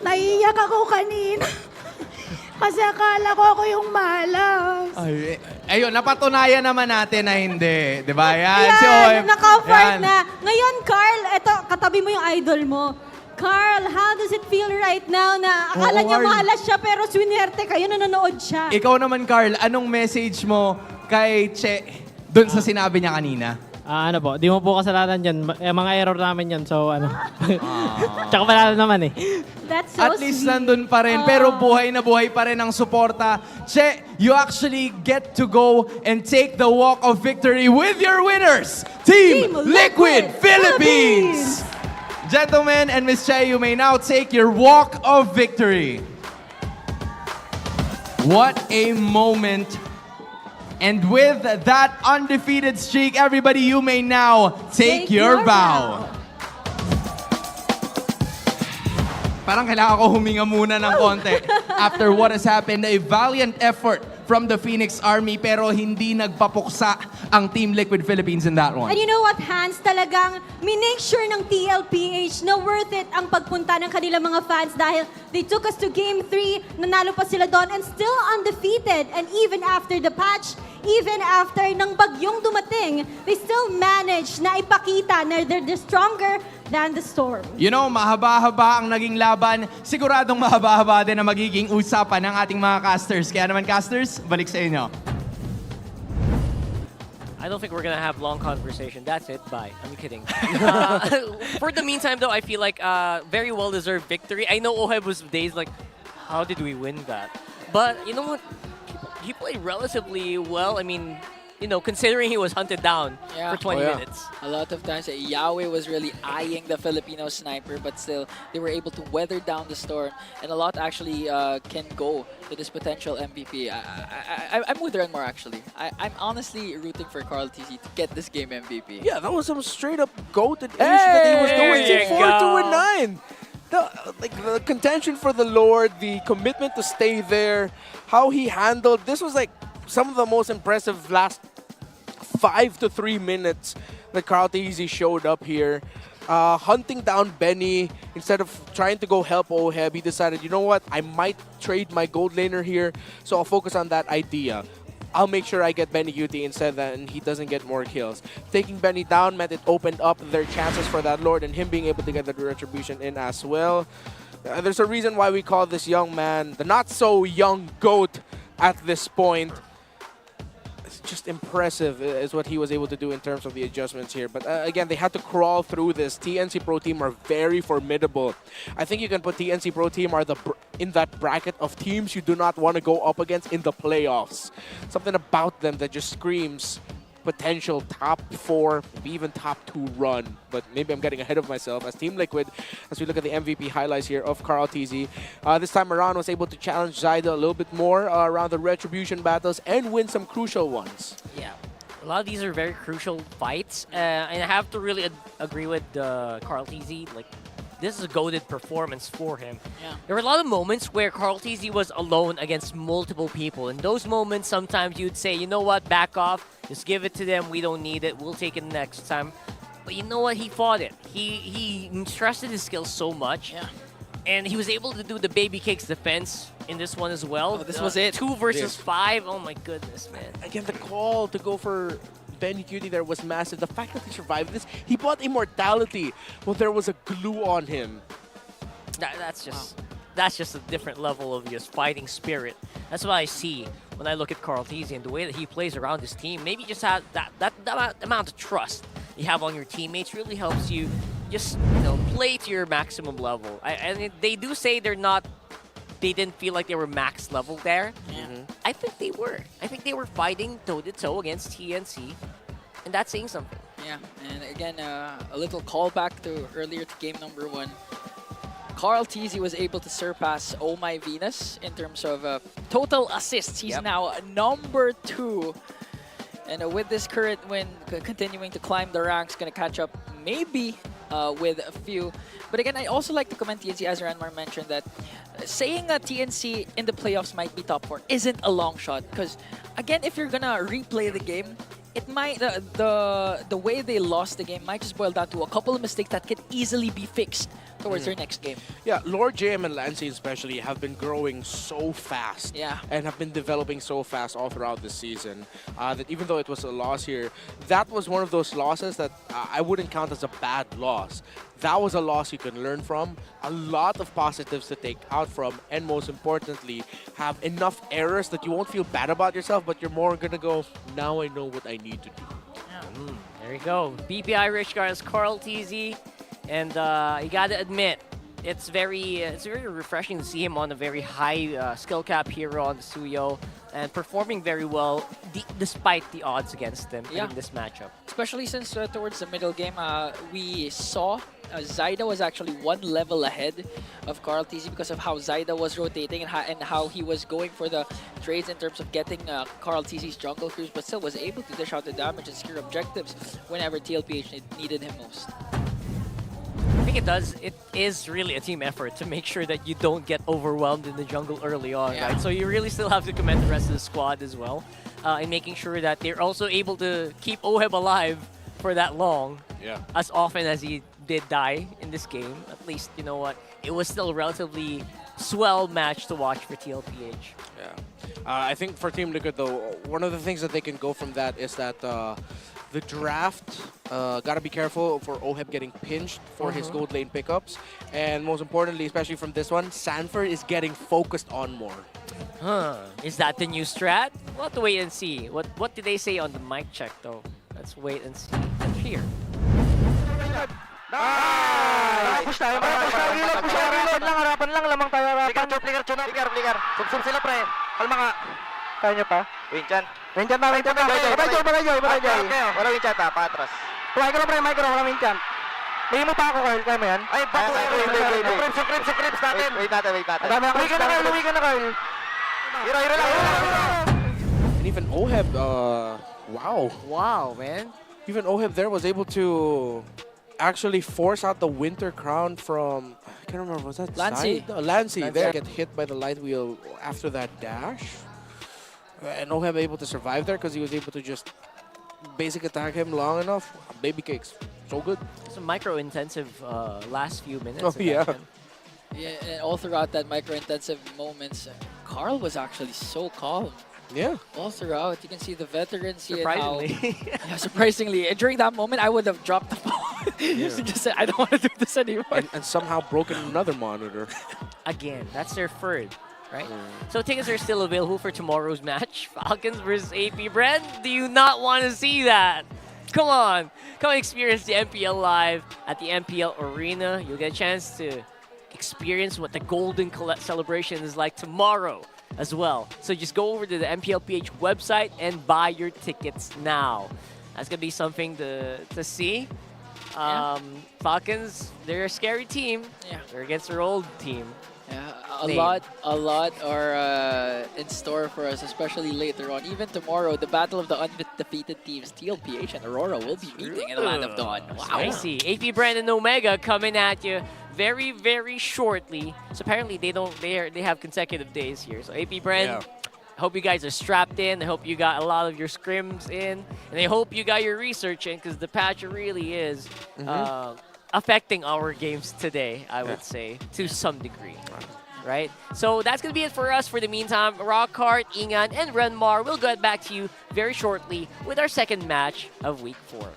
Naiiyak ako kanina. Kasi akala ko ako yung malas. Ay, ayun, napatunayan naman natin na hindi. Di ba? Yan, si Yan, Oem. naka-afford Yan. na. Ngayon, Carl, eto, katabi mo yung idol mo. Carl, how does it feel right now na akala niya Carl. malas siya pero swinerte kayo, nanonood siya? Ikaw naman, Carl, anong message mo kay Che doon sa sinabi niya kanina? Ano po, di mo po kasalanan yan. Mga error namin yan. So, ano. Tsaka panalo naman eh. That's so At least sweet. nandun pa rin, pero buhay na buhay pa rin ang suporta. Che, you actually get to go and take the walk of victory with your winners, Team Liquid Philippines! Gentlemen and Miss Che, you may now take your walk of victory. What a moment. And with that undefeated streak, everybody, you may now take your bow. Parang kailangan ko huminga muna ng konti after what has happened. A valiant effort from the Phoenix Army pero hindi nagpapuksa ang Team Liquid Philippines in that one. And you know what, Hans? Talagang minake sure ng TLPH na worth it ang pagpunta ng kanilang mga fans dahil they took us to Game 3, nanalo pa sila doon and still undefeated. And even after the patch, even after ng bagyong dumating, they still managed na ipakita na they're stronger than the storm. You know, mahaba-haba ang naging laban. Siguradong mahaba-haba din ang magiging usapan ng ating mga casters. Kaya naman, casters, balik sa inyo. I don't think we're gonna have long conversation. That's it. Bye. I'm kidding. For the meantime, though, I feel like very well-deserved victory. I know Oheb was days like, how did we win that? But you know what? He played relatively well. I mean, you know, considering he was hunted down for 20 minutes. A lot of times, Yahweh was really eyeing the Filipino sniper, but still, they were able to weather down the storm, and a lot actually can go to this potential MVP. I'm with Renmar, actually. I'm honestly rooting for Carl TZ to get this game MVP. Yeah, that was some straight-up goated that he was doing. There you 4-2-9. The contention for the Lord, the commitment to stay there, how he handled. This was like some of the most impressive last 5 to 3 minutes that Carl TZ showed up here. Hunting down Benny, instead of trying to go help Oheb, he decided, you know what, I might trade my gold laner here, so I'll focus on that idea. I'll make sure I get Benny QT instead and he doesn't get more kills. Taking Benny down meant it opened up their chances for that Lord and him being able to get the retribution in as well. There's a reason why we call this young man the not-so-young GOAT at this point. It's just impressive is what he was able to do in terms of the adjustments here. But again, they had to crawl through this. TNC Pro Team are very formidable. I think you can put TNC Pro Team are in that bracket of teams you do not want to go up against in the playoffs. Something about them that just screams potential top 4, maybe even top 2 run. But maybe I'm getting ahead of myself as Team Liquid, as we look at the MVP highlights here of Carl TZ. This time around was able to challenge Zyda a little bit more around the retribution battles and win some crucial ones. Yeah. A lot of these are very crucial fights. And I have to really agree with Carl TZ. Like, this is a goated performance for him. Yeah. There were a lot of moments where Carl TZ was alone against multiple people. In those moments, sometimes you'd say, you know what, back off. Just give it to them. We don't need it. We'll take it next time. But you know what? He fought it. He trusted his skills so much. Yeah. And he was able to do the baby cakes defense in this one as well. Oh, this was it. 2 versus 5. Oh my goodness, man. Again, the call to go for Benny QT there was massive. The fact that he survived this, he bought immortality when there was a glue on him. That's just a different level of just fighting spirit. That's what I see when I look at Carl TZ and the way that he plays around his team. Maybe just have that amount of trust you have on your teammates really helps you just, you know, play to your maximum level. And they do say they didn't feel like they were max level there. I think they were. I think they were fighting toe-to-toe against TNC, and that's saying something. Yeah, and again, a little callback to earlier to game number 1. Carl TZ was able to surpass Oh My Venus in terms of total assists. He's now number 2. And with this current win, continuing to climb the ranks, going to catch up maybe with a few. But again, I also like to comment TNC, as Ranmar mentioned, that saying that TNC in the playoffs might be top 4 isn't a long shot. Because again, if you're going to replay the game, it might the way they lost the game might just boil down to a couple of mistakes that could easily be fixed towards their next game. Yeah, Lord JM and Lancey especially have been growing so fast. Yeah. And have been developing so fast all throughout this season that even though it was a loss here, that was one of those losses that I wouldn't count as a bad loss. That was a loss you can learn from, a lot of positives to take out from, and most importantly, have enough errors that you won't feel bad about yourself, but you're more gonna go, now I know what I need to do. There you go. BPI Rich Guard is Carl TZ. And you gotta admit, it's very refreshing to see him on a very high skill cap hero on the Suyo and performing very well despite the odds against him in this matchup. Especially since towards the middle game, we saw Zaida was actually one level ahead of Carl TZ because of how Zaida was rotating and how he was going for the trades in terms of getting Carl TZ's jungle crews, but still was able to dish out the damage and secure objectives whenever TLPH needed him most. I think it is really a team effort to make sure that you don't get overwhelmed in the jungle early on, right? So you really still have to commend the rest of the squad as well in making sure that they're also able to keep Oheb alive for that long. As often as he did die in this game, at least, you know what, it was still a relatively swell match to watch for TLPH. Yeah. I think for Team Liquid, though, one of the things that they can go from that is that the draft, gotta be careful for Oheb getting pinched for his gold lane pickups. And most importantly, especially from this one, Sanford is getting focused on more. Is that the new strat? We'll have to wait and see. What did they say on the mic check, though? Let's wait and see. Let's hear. Push tayo, push tayo, reload lang, harapan lang, lamang tayo, harapan. Flicker. Sub sila, pre. Kalma ka. Kaya nyo pa? Winchan. Winchan pa. Bagay. Wala Winchan pa, patras. Micro, pre, wala Winchan. May mo pa ako, Carl. Kaya mo yan? Ay, bato. Crips natin. Wait natin. Uwi ka na, Carl. Hero lang. And even Oheb, Wow, man. Even Oheb there was able to actually force out the Winter Crown from, I can't remember, was that Lancey? Lancey there get hit by the light wheel after that dash. And Oheb able to survive there because he was able to just basic attack him long enough. Baby cakes, so good. It's a micro-intensive last few minutes. Oh, yeah. Yeah, and all throughout that micro-intensive moments, Carl was actually so calm. Yeah. All throughout, you can see the veterans here. Surprisingly. Yeah, surprisingly. And during that moment, I would have dropped the phone. Just said, I don't want to do this anymore. And somehow broken another monitor. Again, that's their third, right? So tickets are still available for tomorrow's match. Falcons versus AP Bren. Do you not want to see that? Come on. Come experience the MPL live at the MPL Arena. You'll get a chance to experience what the Golden celebration is like tomorrow as well. So just go over to the MPL PH website and buy your tickets now. That's going to be something to see. Falcons, they're a scary team. Yeah. They're against their old team. Yeah, a lot are in store for us, especially later on. Even tomorrow, the battle of the undefeated teams, TLPH and Aurora, will be meeting in the Land of Dawn. Wow. Spicy. AP Bren and Omega coming at you very, very shortly. So apparently they have consecutive days here. So AP Bren, I hope you guys are strapped in. I hope you got a lot of your scrims in. And I hope you got your research in, because the patch really is affecting our games today, I would say, to some degree. Right? So that's going to be it for us for the meantime. Rockhart, Ingan, and Renmar will get back to you very shortly with our second match of Week 4.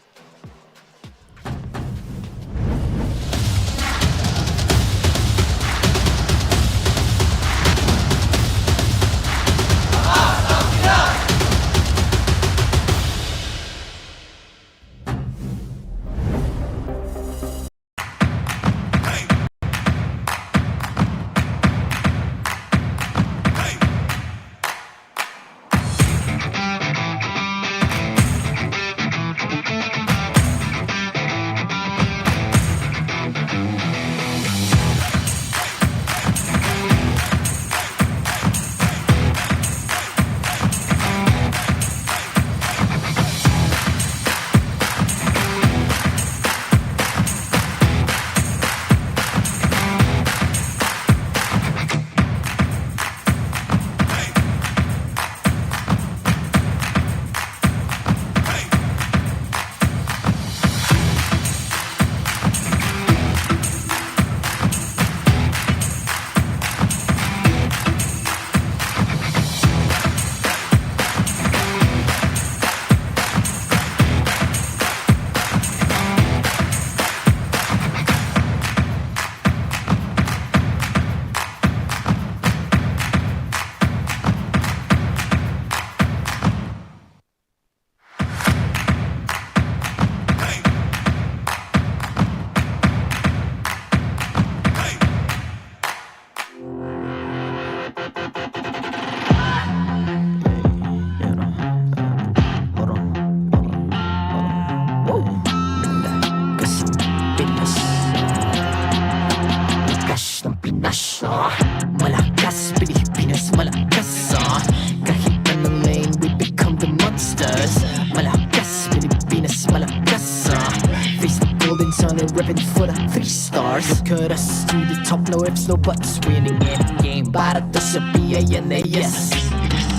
son and ripping for the 3 stars. Look at us to the top, no ifs, no buts. Winning any game, para to sa PANAS.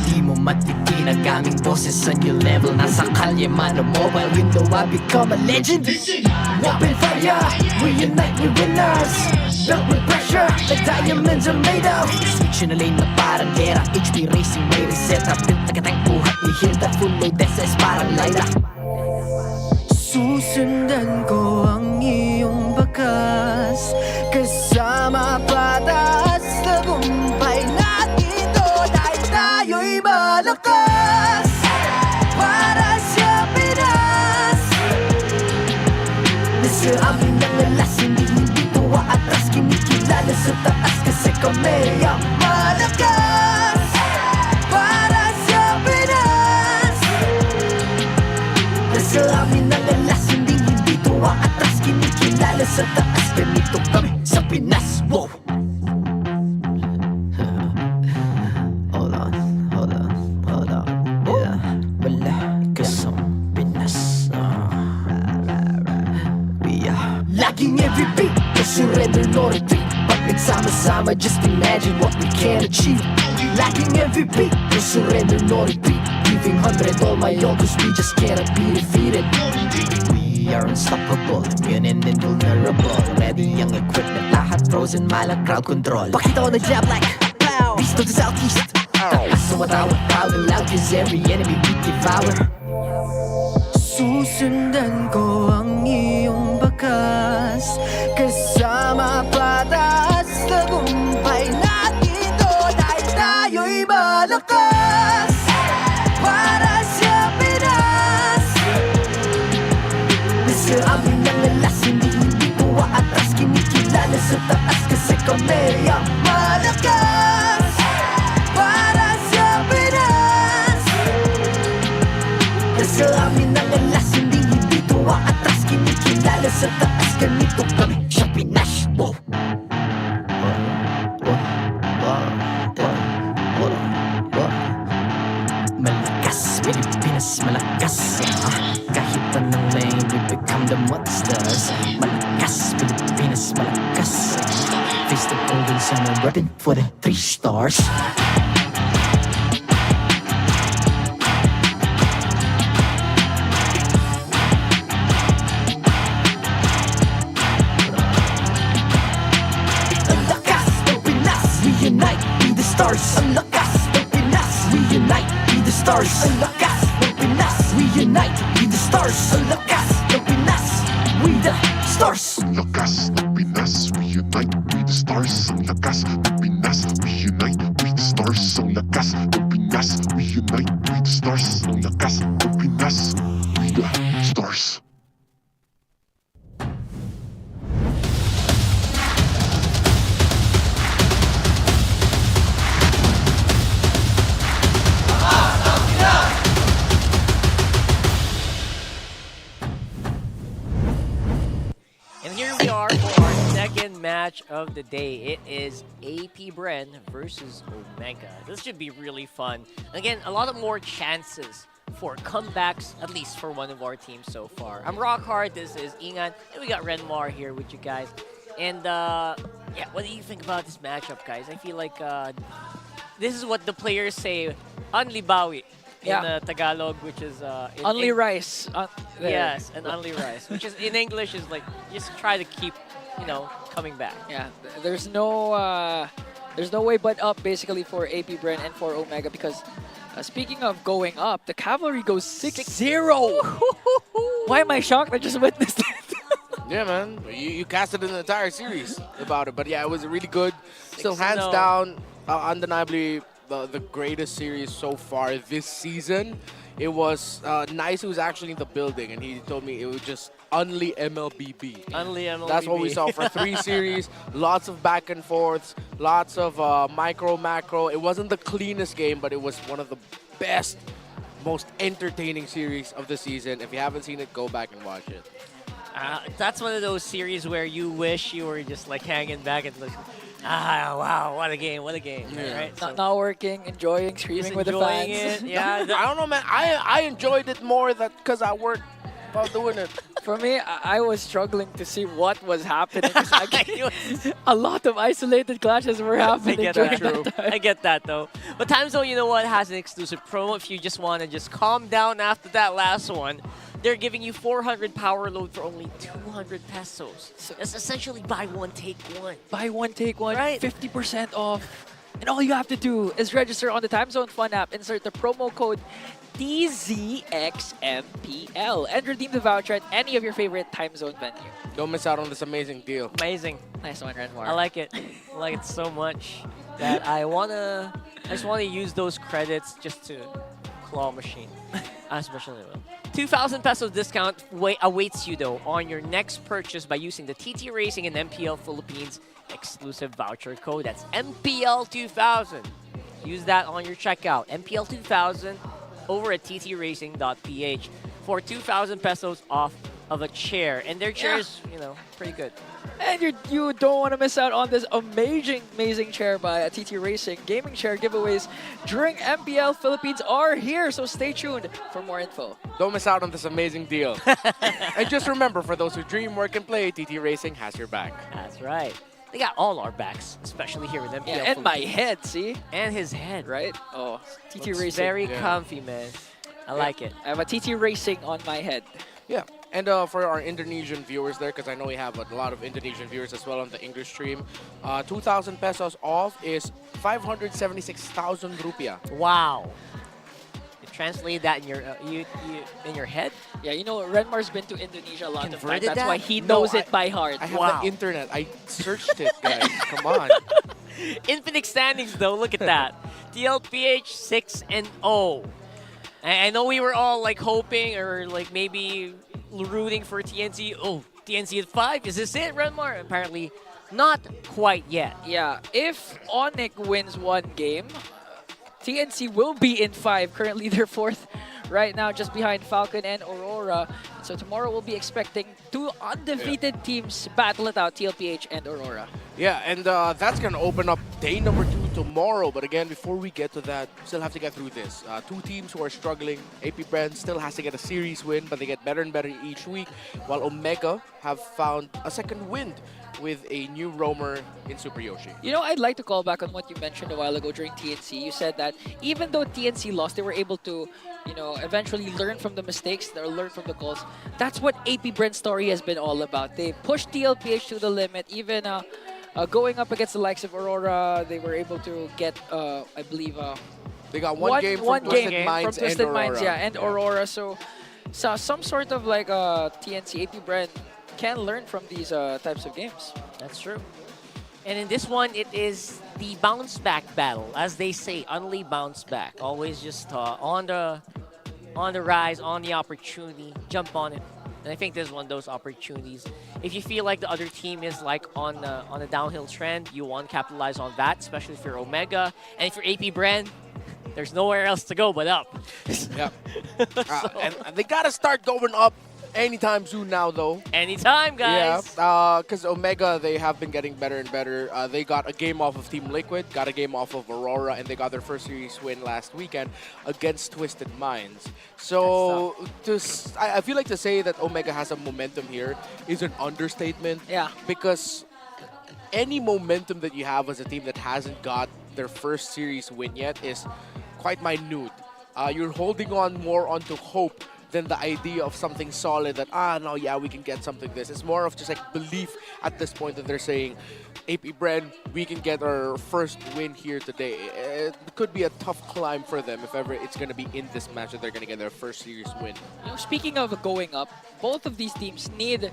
Di mo matitinag aming boses on your level. Nasa kalye man o mobile, you know I become a legend. Open fire, we unite, we winners. Built with pressure, like diamonds are made of. Switch in a lane na parang gera. HP Racing may reseta. Built na katang buhat, we heal the full load. SS parang Lyra. Susundan ko ang iyong bakas. Kasama patas, tagumpay natin to. Dahil tayo'y malakas. Para sa Pinas. Nasa amin ang alas, hindi ko atras. Kinikilala sa taas kasi kami ang malakas. Para sa Pinas. Nasa amin ang alas, hindi ko atras. Kinikilala sa taas, ganito kami sa Pinas. Wow! Hold on. Yeah, wala ka sa Pinas. We are laging MVP, no surrender, no retreat. Pag nagsama-sama, just imagine what we can achieve. Laging MVP, no surrender, no retreat. Giving 100 all my all, cause we just cannot be defeated. We are unstoppable, immune and invulnerable. Ready ang equipment, lahat frozen, malang crowd control. Pakita ko na jab like pow, east to the southeast. Takas sa watawat, proud and loud, cause every enemy we devour. Susundan ko ang iyong bakas. Kasama patas, tagumpay natin to. Dahil tayo'y malakas. Para sa Pinas. Nasa amin ang alas, hindi ko atras. Kinikilala sa taas kasi kami ang malakas. Para sa Pinas. Nasa amin ang alas, hindi ko atras. Kinikilala sa taas, ganito kami sa Pinas. Wow! Malakas, Pilipinas, malakas. Kahit anong lane, we become the monsters. Malakas, Pilipinas, malakas. Face the golden sun and repping for the 3 stars. Ang lakas ng Pinas, we unite, be the stars. Ang lakas ng Pinas, we unite, be the stars. Ang lakas ng Pinas, we unite, be the stars. Ang lakas ng Pinas, we the stars. Ang lakas ng Pinas, we unite, we the stars. Ang lakas ng Pinas, we unite, we the stars. Ang lakas ng Pinas, we unite, we the stars. Ang lakas ng Pinas, we the stars. And here we are for our second match of the day. It is AP Bren versus Omega. This should be really fun. Again, a lot of more chances for comebacks, at least for one of our teams so far. I'm Rockhard, this is Ingan, and we got Renmar here with you guys. And yeah, what do you think about this matchup, guys? I feel like this is what the players say, Only Bawi. In Tagalog, which is Only rice. Yes, and only rice, which is in English is like just try to keep, coming back. Yeah, there's no way but up basically for AP Bren and for Omega because speaking of going up, the Cavalry goes 6-0. Why am I shocked? I just witnessed it. Yeah, man. You casted an entire series about it, but yeah, it was really good. Still, hands 6-0. down, undeniably the greatest series so far this season. It was Nice who was actually in the building, and he told me it was just only MLBB. Only MLBB. That's what we saw for 3 series. Lots of back and forths, lots of macro. It wasn't the cleanest game, but it was one of the best, most entertaining series of the season. If you haven't seen it, go back and watch it. That's one of those series where you wish you were just like hanging back and like, wow, what a game, Yeah. right? Not working, enjoying, screaming with the fans. Yeah, I don't know, man. I enjoyed it more because I worked about doing it. For me, I was struggling to see what was happening. 'Cause a lot of isolated clashes were happening. I get during that. that time. I get that though. But Time Zone, you know what, has an exclusive promo if you just want to just calm down after that last one. They're giving you 400 power load for only 200 pesos. So that's essentially buy one, take one. Buy one, take one, Right. 50% off. And all you have to do is register on the Time Zone Fun app, insert the promo code TZXMPL, and redeem the voucher at any of your favorite Time Zone venue. Don't miss out on this amazing deal. Amazing. Nice one, Renmar. I like it. I like it so much that I just wanna use those credits just to claw machine. Especially will. 2,000 pesos discount awaits you though on your next purchase by using the TT Racing and MPL Philippines exclusive voucher code. That's MPL 2000. Use that on your checkout. MPL 2000 over at ttracing.ph for 2,000 pesos off of a chair. And their chairs, you know, pretty good. And you don't want to miss out on this amazing chair by TT Racing. Gaming chair giveaways during MPL Philippines are here, so stay tuned for more info. Don't miss out on this amazing deal. And just remember, for those who dream, work, and play, TT Racing has your back. That's right. They got all our backs, especially here with MPL Yeah, and my Philippines. head, see? And his head. Right? Oh, TT Looks Racing. very comfy, man. I like it. I have a TT Racing on my head. Yeah, and for our Indonesian viewers there, because I know we have a lot of Indonesian viewers as well on the English stream, 2,000 pesos off is 576,000 rupiah. Wow. You translate that in your in your head? Yeah, you know, Renmar's been to Indonesia a lot of times. Converted That's that? why he No, knows it by heart. I have Wow. the internet. I searched it, guys. Come on. Infinite standings though, look at that. TLPH 6-0. I know we were all like hoping or like maybe rooting for TNC. Oh, TNC at 5. Is this it, Renmar? Apparently not quite yet. Yeah, if Onyx wins one game, TNC will be in 5. Currently, they're 4th right now, just behind Falcon and Aurora. So tomorrow we'll be expecting 2 undefeated teams battle it out, TLPH and Aurora. Yeah, and that's going to open up day number 2 tomorrow. But again, before we get to that, still have to get through this. 2 teams who are struggling. AP Bren still has to get a series win, but they get better and better each week, while Omega have found a second wind with a new roamer in SuperYoshi. You know, I'd like to call back on what you mentioned a while ago during TNC. You said that even though TNC lost, they were able to, you know, eventually learn from the mistakes or learn from the calls. That's what AP Bren's story has been all about. They pushed TLPH to the limit. Even going up against the likes of Aurora, they were able to get, I believe, they got one game from Twisted Minds and Aurora. Yeah, and Aurora. So some sort of like TNC, AP Bren can learn from these types of games. That's true. And in this one, it is the bounce back battle, as they say, only bounce back. Always just on the rise, on the opportunity, jump on it. And I think this is one of those opportunities. If you feel like the other team is like on a downhill trend, you want to capitalize on that, especially if you're Omega. And if you're AP Bren, there's nowhere else to go but up. Yeah. And they got to start going up anytime soon now, though. Anytime, guys. Yeah, because Omega, they have been getting better and better. They got a game off of Team Liquid, got a game off of Aurora, and they got their first series win last weekend against Twisted Minds. So I feel like to say that Omega has a momentum here is an understatement. Yeah. Because any momentum that you have as a team that hasn't got their first series win yet is quite minute. You're holding on more onto hope than the idea of something solid that, no, yeah, we can get something this. It's more of just like belief at this point that they're saying, AP Bren, we can get our first win here today. It could be a tough climb for them if ever it's going to be in this match that they're going to get their first series win. You know, speaking of going up, both of these teams need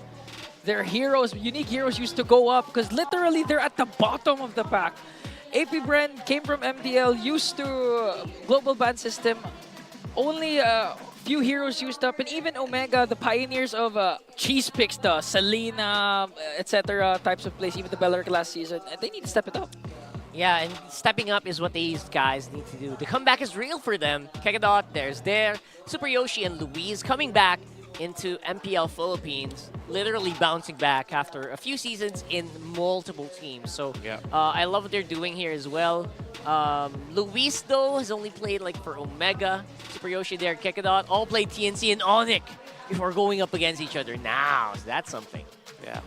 their heroes, unique heroes used to go up because literally they're at the bottom of the pack. AP Bren came from MDL, used to global ban system, only few heroes used up, and even Omega, the pioneers of cheese picks, the Selena, etc. types of plays, even the Beller last season, and they need to step it up. Yeah, and stepping up is what these guys need to do. The comeback is real for them. Kekadot, there's there. SuperYoshi and Luis coming back into MPL Philippines, literally bouncing back after a few seasons in multiple teams. So yeah. I love what they're doing here as well. Luis, though, has only played like for Omega. SuperYoshi there, Kekadot, all played TNC and Onyx. before going up against each other now. So that's something. Yeah,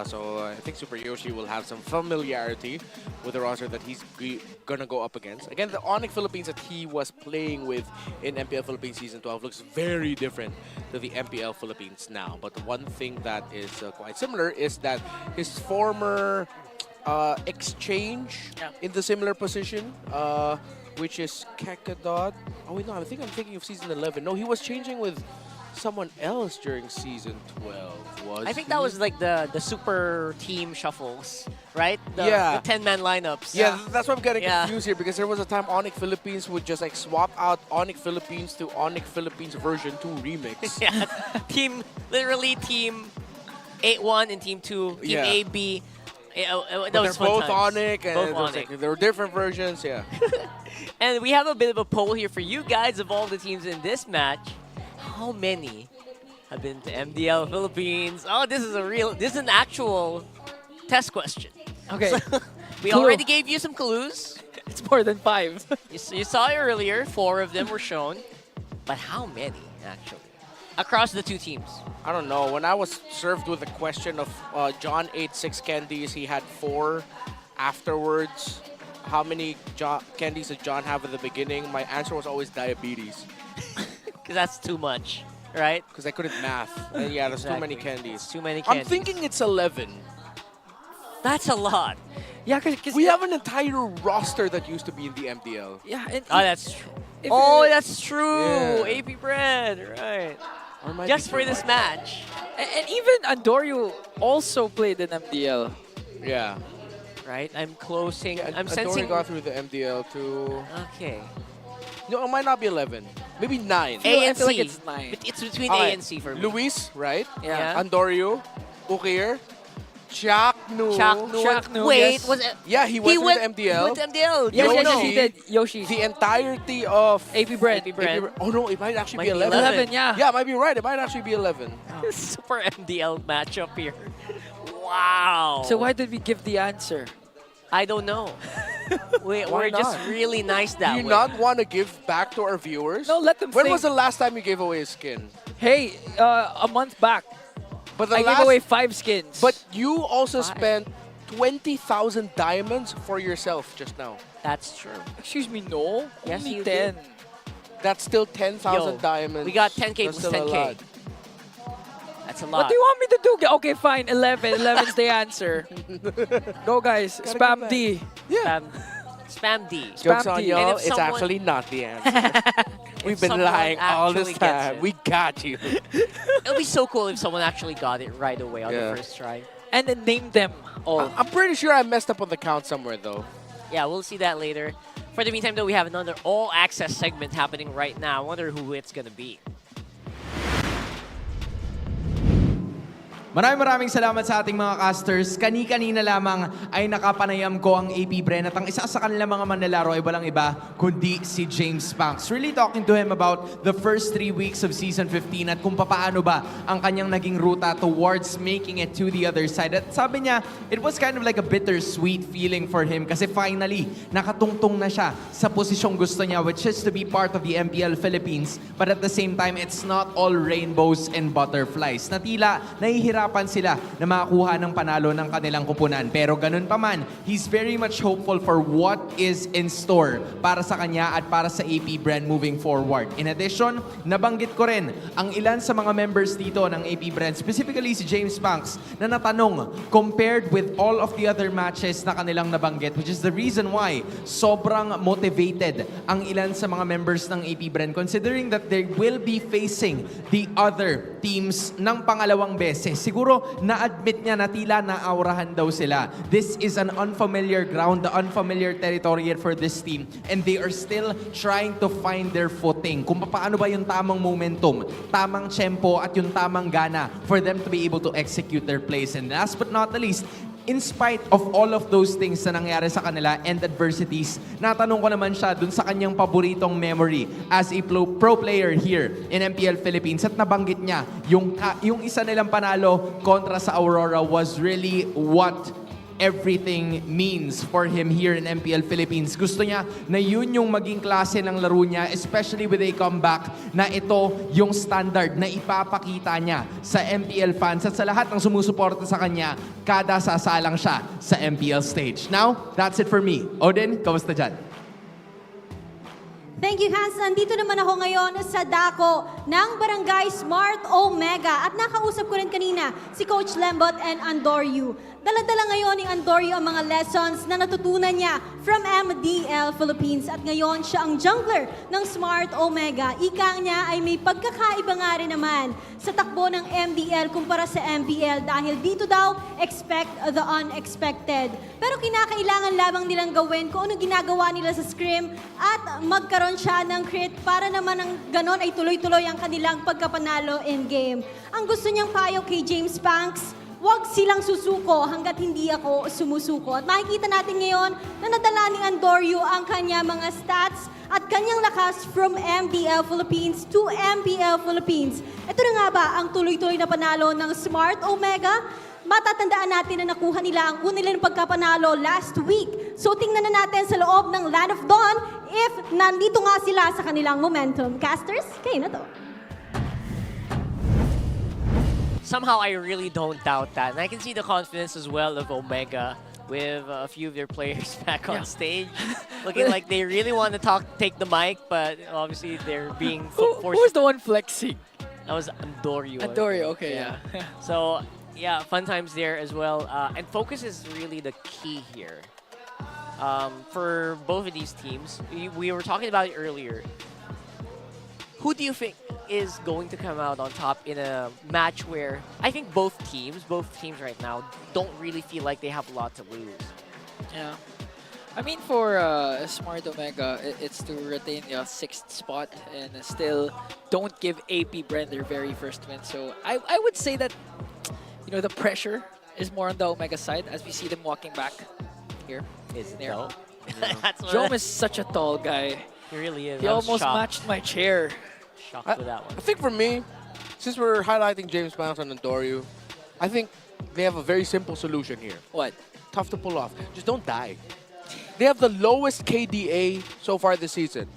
so I think SuperYoshi will have some familiarity with the roster that he's gonna go up against. Again, the Onyx Philippines that he was playing with in MPL Philippines Season 12 looks very different to the MPL Philippines now. But the one thing that is quite similar is that his former exchange in the similar position, which is Kekadot. Oh wait, no, I think I'm thinking of Season 11. No, he was changing with someone else during Season 12, I think that was like the super team shuffles, right? The 10-man lineups. Yeah, that's why I'm getting confused here, because there was a time Onyx Philippines would just like swap out Onyx Philippines to Onyx Philippines version 2 remix. Yeah, literally team 8-1 and team 2, team A, B. But they're both Onyx, and like, there were different versions, yeah. And we have a bit of a poll here for you guys of all the teams in this match. How many have been to MDL Philippines? Oh, this is an actual test question. Okay. So, we already gave you some clues. It's more than 5. You saw it earlier. 4 of them were shown. But how many, actually? Across the 2 teams. I don't know. When I was served with the question of John ate 6 candies, he had 4 afterwards. How many candies did John have at the beginning? My answer was always diabetes. Because that's too much, right? Because I couldn't math. And yeah, there's too many candies. It's too many candies. I'm thinking it's 11. That's a lot. Yeah, because we have an entire roster that used to be in the MDL. Yeah, and that's true. That's true. Yeah. AP Bren, right? Just for this match. And even Andorio also played in MDL. Yeah. Right? I'm closing. I'm Adori sensing. got through the MDL too. Okay. No, it might not be 11. Maybe 9. A and I feel like C. it's 9. It's between A and C for me. Luis, right? Yeah. Andorio, Ukir, Chaknu. Wait, yes. was it? Yeah, he went to the MDL. He went to MDL. Yes, he did. Yoshi. The entirety of AP Bren. Oh no, it might actually Might be be 11. 11, yeah. Yeah, might be right. It might actually be 11. Super MDL matchup here. Wow. So why did we give the answer? I don't know. We're just really nice that Do you way. not want to give back to our viewers? No, let them When think. was the last time you gave away a skin? Hey, a month back, But I gave away 5 skins. But you also spent 20,000 diamonds for yourself just now. That's true. Excuse me, no. Yes, Only you 10. did. That's still 10,000 Yo, diamonds. we got 10K That's plus still a 10K. lot. That's a lot. What do you want me to do? Okay, fine. 11. 11's the answer. Go, guys. Spam D. Yeah. Spam D. Joke's Spam on D. y'all, And if it's someone- actually not the answer. We've been someone lying all this actually gets time. it. We got you. It'll be so cool if someone actually got it right away on Yeah. the first try. And then name them all. I'm pretty sure I messed up on the count somewhere though. Yeah, we'll see that later. For the meantime, though, we have another all-access segment happening right now. I wonder who it's gonna be. Maraming salamat sa ating mga casters. Kani-kanina lamang ay nakapanayam ko ang AP Bren at ang isa sa kanilang mga manlalaro ay walang iba kundi si James Banks. Really talking to him about the first 3 weeks of Season 15 at kung paano ba ang kanyang naging ruta towards making it to the other side. At sabi niya, it was kind of like a bittersweet feeling for him kasi finally, nakatungtong na siya sa posisyong gusto niya, which is to be part of the MPL Philippines. But at the same time, it's not all rainbows and butterflies. Na tila, nahihirapan sila na makakuha ng panalo ng kanilang kupunan. Pero ganun pa man, he's very much hopeful for what is in store para sa kanya at para sa AP Bren moving forward. In addition, nabanggit ko rin ang ilan sa mga members dito ng AP Bren, specifically si James Banks, na natanong compared with all of the other matches na kanilang nabanggit, which is the reason why sobrang motivated ang ilan sa mga members ng AP Bren considering that they will be facing the other teams ng pangalawang beses. Siguro na-admit niya na tila na-aurahan daw sila. This is an unfamiliar ground, the unfamiliar territory for this team, and they are still trying to find their footing. Kung paano ba yung tamang momentum, tamang tempo at yung tamang gana for them to be able to execute their plays. And last but not the least, in spite of all of those things na nangyari sa kanila and adversities, natanong ko naman siya dun sa kanyang paboritong memory as a pro player here in MPL Philippines at nabanggit niya yung isa nilang panalo kontra sa Aurora was really what everything means for him here in MPL Philippines. Gusto niya na yun yung maging klase ng laro niya, especially with a comeback na ito yung standard na ipapakita niya sa MPL fans at sa lahat ng sumusuporta sa kanya kada sasalang siya sa MPL stage. Now, that's it for me. Odin, kamusta dyan? Thank you, Hans. Nandito naman ako ngayon sa dako ng Barangay Smart Omega at nakausap ko rin kanina si Coach Lembot and Andoryu. Dala-dala ngayon ni Andoryu ang mga lessons na natutunan niya from MDL Philippines at ngayon siya ang jungler ng Smart Omega. Ika niya ay may pagkakaiba nga rin naman sa takbo ng MDL kumpara sa MPL dahil dito daw expect the unexpected. Pero kinakailangan lamang nilang gawin kung ano ginagawa nila sa scrim at magkaroon siya ng crit para naman ang ganon ay tuloy-tuloy ang kanilang pagkapanalo in game. Ang gusto niyang payo kay James Panks, huwag silang susuko hanggat hindi ako sumusuko. At makikita natin ngayon na nadala ni Andoryu ang kanya mga stats at kanyang lakas from MDL Philippines to MPL Philippines. Ito na nga ba ang tuloy-tuloy na panalo ng Smart Omega? Matatandaan natin na nakuha nila ang una nilang pagkapanalo last week. So tingnan na natin sa loob ng Land of Dawn if nandito nga sila sa kanilang momentum. Casters, kayo na to. Somehow I really don't doubt that. And I can see the confidence as well of Omega with a few of their players back on stage. Looking like they really want to take the mic, but obviously they're being forced. Who was the one flexing? That was Andoryu. Andoryu, okay, yeah. So, yeah, fun times there as well. And focus is really the key here. For both of these teams, we were talking about it earlier. Who do you think is going to come out on top in a match where I think both teams right now don't really feel like they have a lot to lose? Yeah. I mean, for Smart Omega, it's to retain the 6th spot and still don't give AP Bren their very first win. So I would say that, you know, the pressure is more on the Omega side as we see them walking back here. Is it there? though? Jom is such a tall guy. He really is. He almost matched my chair. Shocked with that one. I think for me, since we're highlighting James Panks and Andoryu, I think they have a very simple solution here. What? Tough to pull off. Just don't die. They have the lowest KDA so far this season.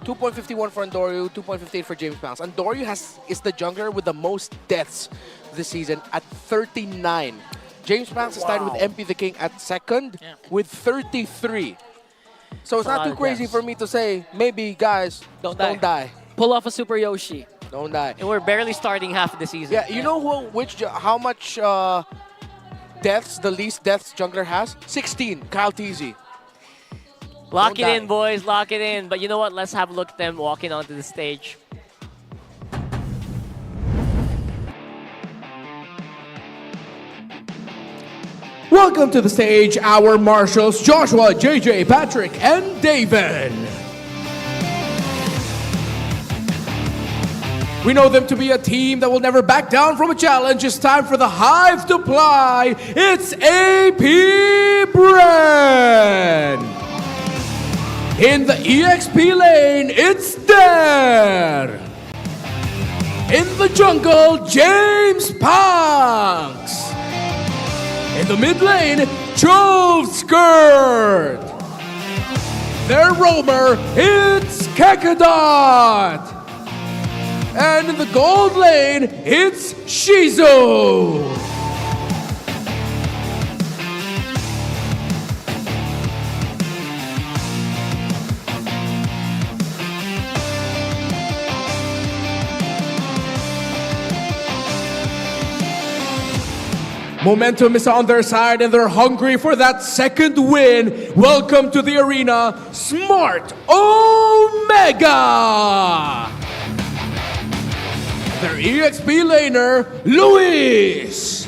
2.51 for Andoryu, 2.58 for James Panks. Andoryu is the jungler with the most deaths this season at 39. James Panks is tied with MP the King at second with 33. So it's not too crazy for me to say, maybe guys, don't die. Pull off a SuperYoshi. Don't die. And we're barely starting half of the season. Yeah, you know how much deaths, the least deaths jungler has? 16, Kyle TZ. Lock it in, boys. Lock it in. But you know what? Let's have a look at them walking onto the stage. Welcome to the stage, our marshals, Joshua, JJ, Patrick, and David. We know them to be a team that will never back down from a challenge. It's time for the Hive to apply. It's AP Bren. In the EXP lane, it's there. In the jungle, James Panks. In the mid lane, Jove Skirt. Their roamer, it's Kekadot. And in the gold lane, it's Shizu. Momentum is on their side and they're hungry for that second win. Welcome to the arena, Smart Omega. Their EXP laner, Luis.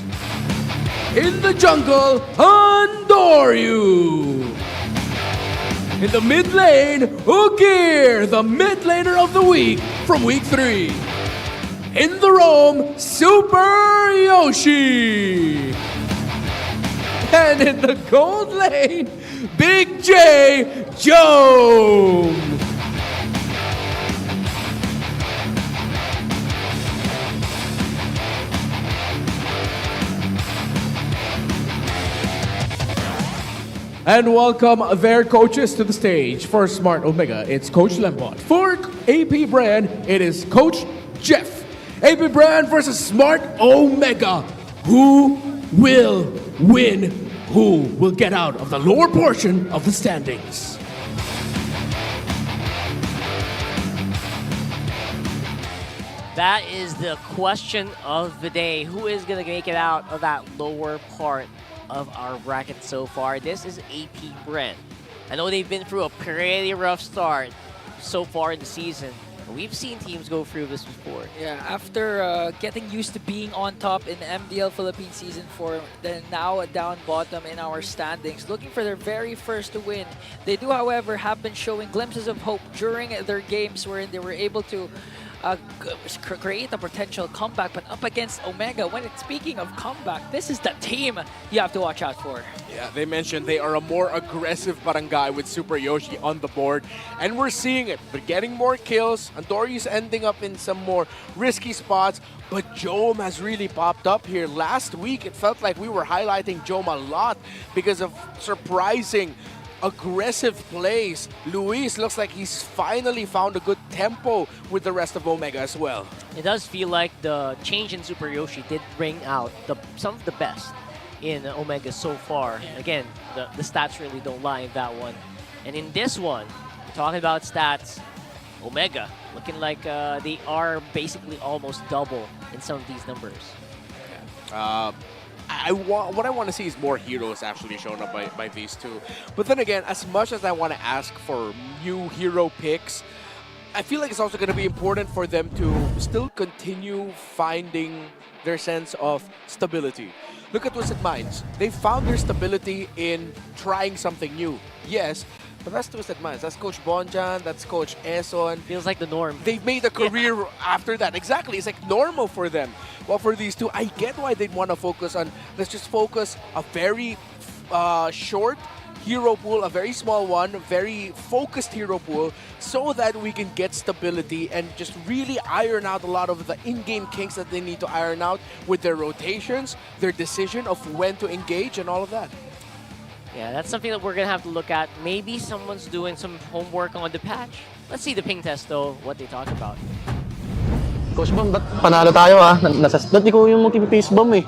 In the jungle, Andoryu. In the mid lane, Ugir, the mid laner of the week from week 3. In the roam, SuperYoshi. And in the gold lane, Big J, Joe. And welcome their coaches to the stage. For Smart Omega, it's Coach Lembot. For AP Bren, it is Coach Jeff. AP Bren versus Smart Omega. Who will win? Who will get out of the lower portion of the standings? That is the question of the day. Who is going to make it out of that lower part of our bracket so far? This is AP Bren. I know they've been through a pretty rough start so far in the season. But we've seen teams go through this before. Yeah, after getting used to being on top in MPL Philippines Season 4, they're now down bottom in our standings, looking for their very first win. They do, however, have been showing glimpses of hope during their games wherein they were able to create a potential comeback, but up against Omega, speaking of comeback, this is the team you have to watch out for. Yeah, they mentioned they are a more aggressive barangay with SuperYoshi on the board, and we're seeing it. They're getting more kills, Andori's ending up in some more risky spots, but Jome has really popped up here. Last week, it felt like we were highlighting Jome a lot because of surprising aggressive plays. Luis looks like he's finally found a good tempo with the rest of Omega as well. It does feel like the change in SuperYoshi did bring out some of the best in Omega so far. Again, the stats really don't lie in that one. And in this one, talking about stats, Omega looking like they are basically almost double in some of these numbers. What I want to see is more heroes actually shown up by these two. But then again, as much as I want to ask for new hero picks, I feel like it's also going to be important for them to still continue finding their sense of stability. Look at Twisted Minds. They found their stability in trying something new. Yes, but that's Twisted Minds. That's Coach Bonjan, that's Coach Eson. Feels like the norm. They've made a career after that. Exactly. It's like normal for them. Well, for these two, I get why they'd want to focus on, let's just focus a very short hero pool, a very small one, very focused hero pool, so that we can get stability and just really iron out a lot of the in-game kinks that they need to iron out with their rotations, their decision of when to engage, and all of that. Yeah, that's something that we're going to have to look at. Maybe someone's doing some homework on the patch. Let's see the ping test, though, what they talk about. Coach Bong, ba't panalo tayo ba't di ko yung multi-face bomb eh?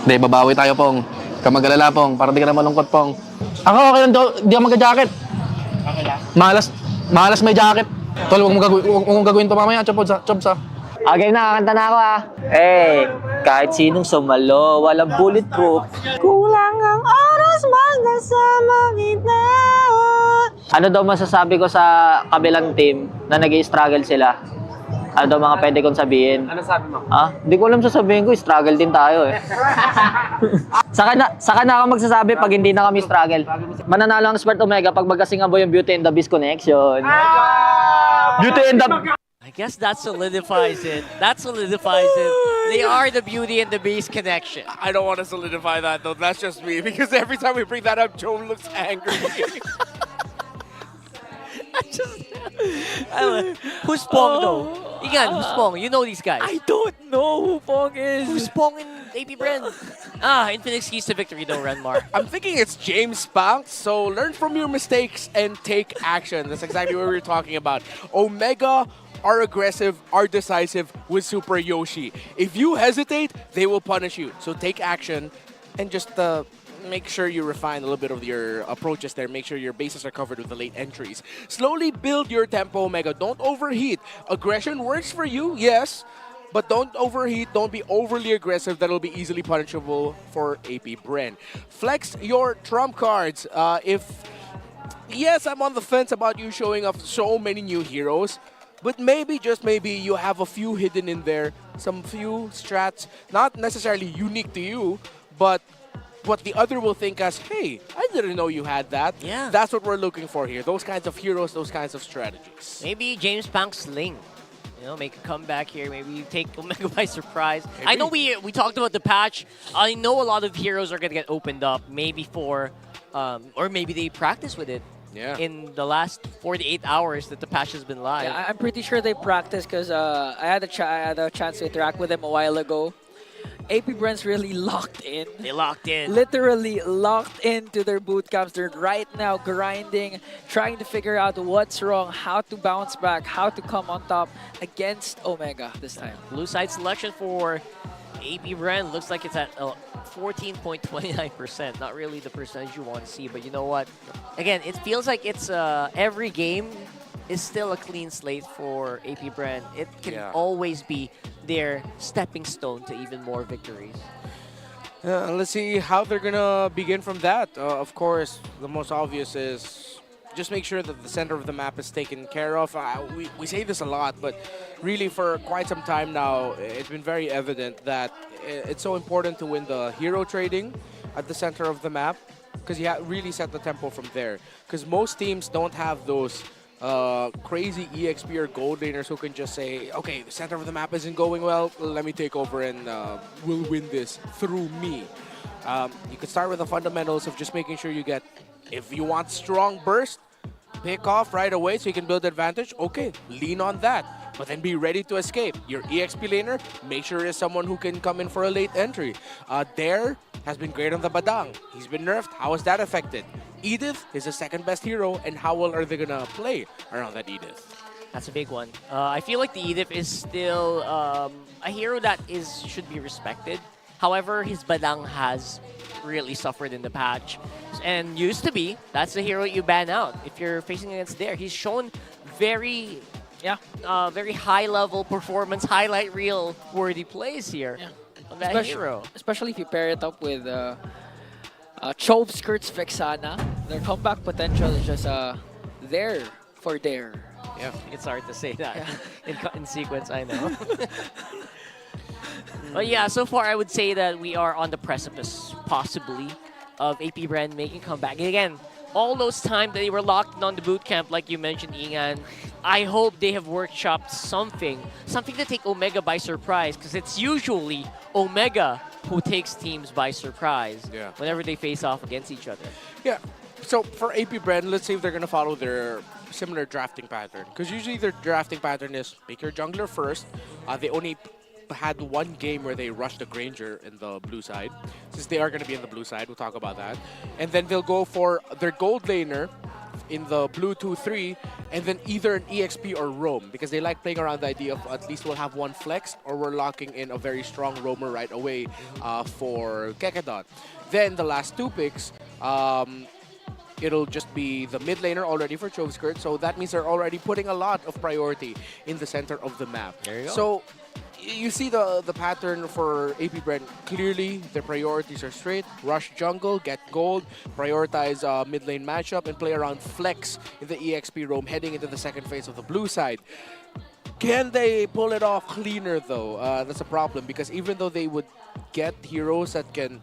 Hindi, babawi tayo Pong. Kamagalala Pong, para di ka na malungkot Pong. Ako okay lang, di ako magka-jacket. Okay lang? Malas may jacket. Tol, huwag mong gagawin to mamaya, Chops ha. Okay na, kakanta na ako kahit sinong sumalo, walang bulletproof. Kulang ang oras magkasama kita. Ano daw masasabi ko sa kabilang team na nag-i-struggle sila? Ano daw mga pwede kong sabihin? Ano sabi mo? Hindi ko alam sasabihin ko, struggle din tayo Saka na ako magsasabi pag hindi na kami struggle. Mananalo ang Smart Omega pag magkasingabo yung Beauty and the Beast connection. Beauty and the... I guess that solidifies it. They are the Beauty and the Beast connection. I don't want to solidify that though. That's just me, because every time we bring that up, Joe looks angry. Who's Pong though? Igan, who's Pong? You know these guys. I don't know who Pong is. Who's Pong in AP Bren? Infinix keys to victory though, Renmar. I'm thinking it's James Banks, so learn from your mistakes and take action. That's exactly what we were talking about. Omega are aggressive, are decisive with SuperYoshi. If you hesitate, they will punish you. So take action and just make sure you refine a little bit of your approaches there. Make sure your bases are covered with the late entries. Slowly build your tempo, Omega. Don't overheat. Aggression works for you, yes, but don't overheat. Don't be overly aggressive. That'll be easily punishable for AP Bren. Flex your trump cards. Yes, I'm on the fence about you showing off so many new heroes, but maybe, just maybe, you have a few hidden in there. Some few strats, not necessarily unique to you, but what the other will think as, hey, I didn't know you had that. Yeah. That's what we're looking for here. Those kinds of heroes, those kinds of strategies. Maybe James Pang Sling. Make a comeback here. Maybe take Omega by surprise. Maybe. I know we talked about the patch. I know a lot of heroes are going to get opened up. Maybe or maybe they practice with it. Yeah. In the last 48 hours that the patch has been live. Yeah, I'm pretty sure they practice because I had a chance to interact with them a while ago. AP Bren's really locked in. They locked in. Literally locked into their boot camps. They're right now grinding, trying to figure out what's wrong, how to bounce back, how to come on top against Omega this time. Blue side selection for AP Bren looks like it's at 14.29%. Not really the percentage you want to see, but you know what? Again, it feels like it's every game is still a clean slate for AP Bren. It can always be their stepping stone to even more victories. Let's see how they're gonna begin from that. Of course, the most obvious is just make sure that the center of the map is taken care of. We say this a lot, but really for quite some time now, it's been very evident that it's so important to win the hero trading at the center of the map, because you really set the tempo from there. Because most teams don't have those crazy EXP or gold laners who can just say, okay, the center of the map isn't going well, let me take over and we'll win this through me. You can start with the fundamentals of just making sure you get, if you want strong burst, pick off right away so you can build advantage, okay, lean on that. But then be ready to escape. Your EXP laner, make sure it's someone who can come in for a late entry. Dare has been great on the Badang. He's been nerfed. How has that affected? Edith is the second best hero, and how well are they gonna play around that Edith? That's a big one. I feel like the Edith is still a hero that should be respected. However, his Badang has really suffered in the patch. And used to be, that's the hero you ban out if you're facing against Dare. He's shown very very high-level performance, highlight reel worthy plays here on that hero. Especially if you pair it up with Chove Skirts Vexana. Their comeback potential is just there for Dare. Yeah, it's hard to say that in sequence, I know. But yeah, so far I would say that we are on the precipice, possibly, of AP Bren making a comeback. And again, all those times that they were locked in on the boot camp, like you mentioned, Ingan, I hope they have workshopped something to take Omega by surprise, because it's usually Omega who takes teams by surprise whenever they face off against each other. Yeah, so for AP Bren, let's see if they're going to follow their similar drafting pattern. Because usually their drafting pattern is pick your jungler first. They only had one game where they rushed the Granger in the blue side. Since they are going to be in the blue side, we'll talk about that. And then they'll go for their gold laner in the blue 2-3, and then either an EXP or roam, because they like playing around the idea of at least we'll have one flex, or we're locking in a very strong roamer right away for Kekadon. Then the last two picks, it'll just be the mid laner already for Chove Skirt, so that means they're already putting a lot of priority in the center of the map. There you go. So you see the pattern for AP Bren. Clearly, their priorities are straight. Rush jungle, get gold, prioritize mid lane matchup, and play around flex in the EXP roam heading into the second phase of the blue side. Can they pull it off cleaner, though? That's a problem, because even though they would get heroes that can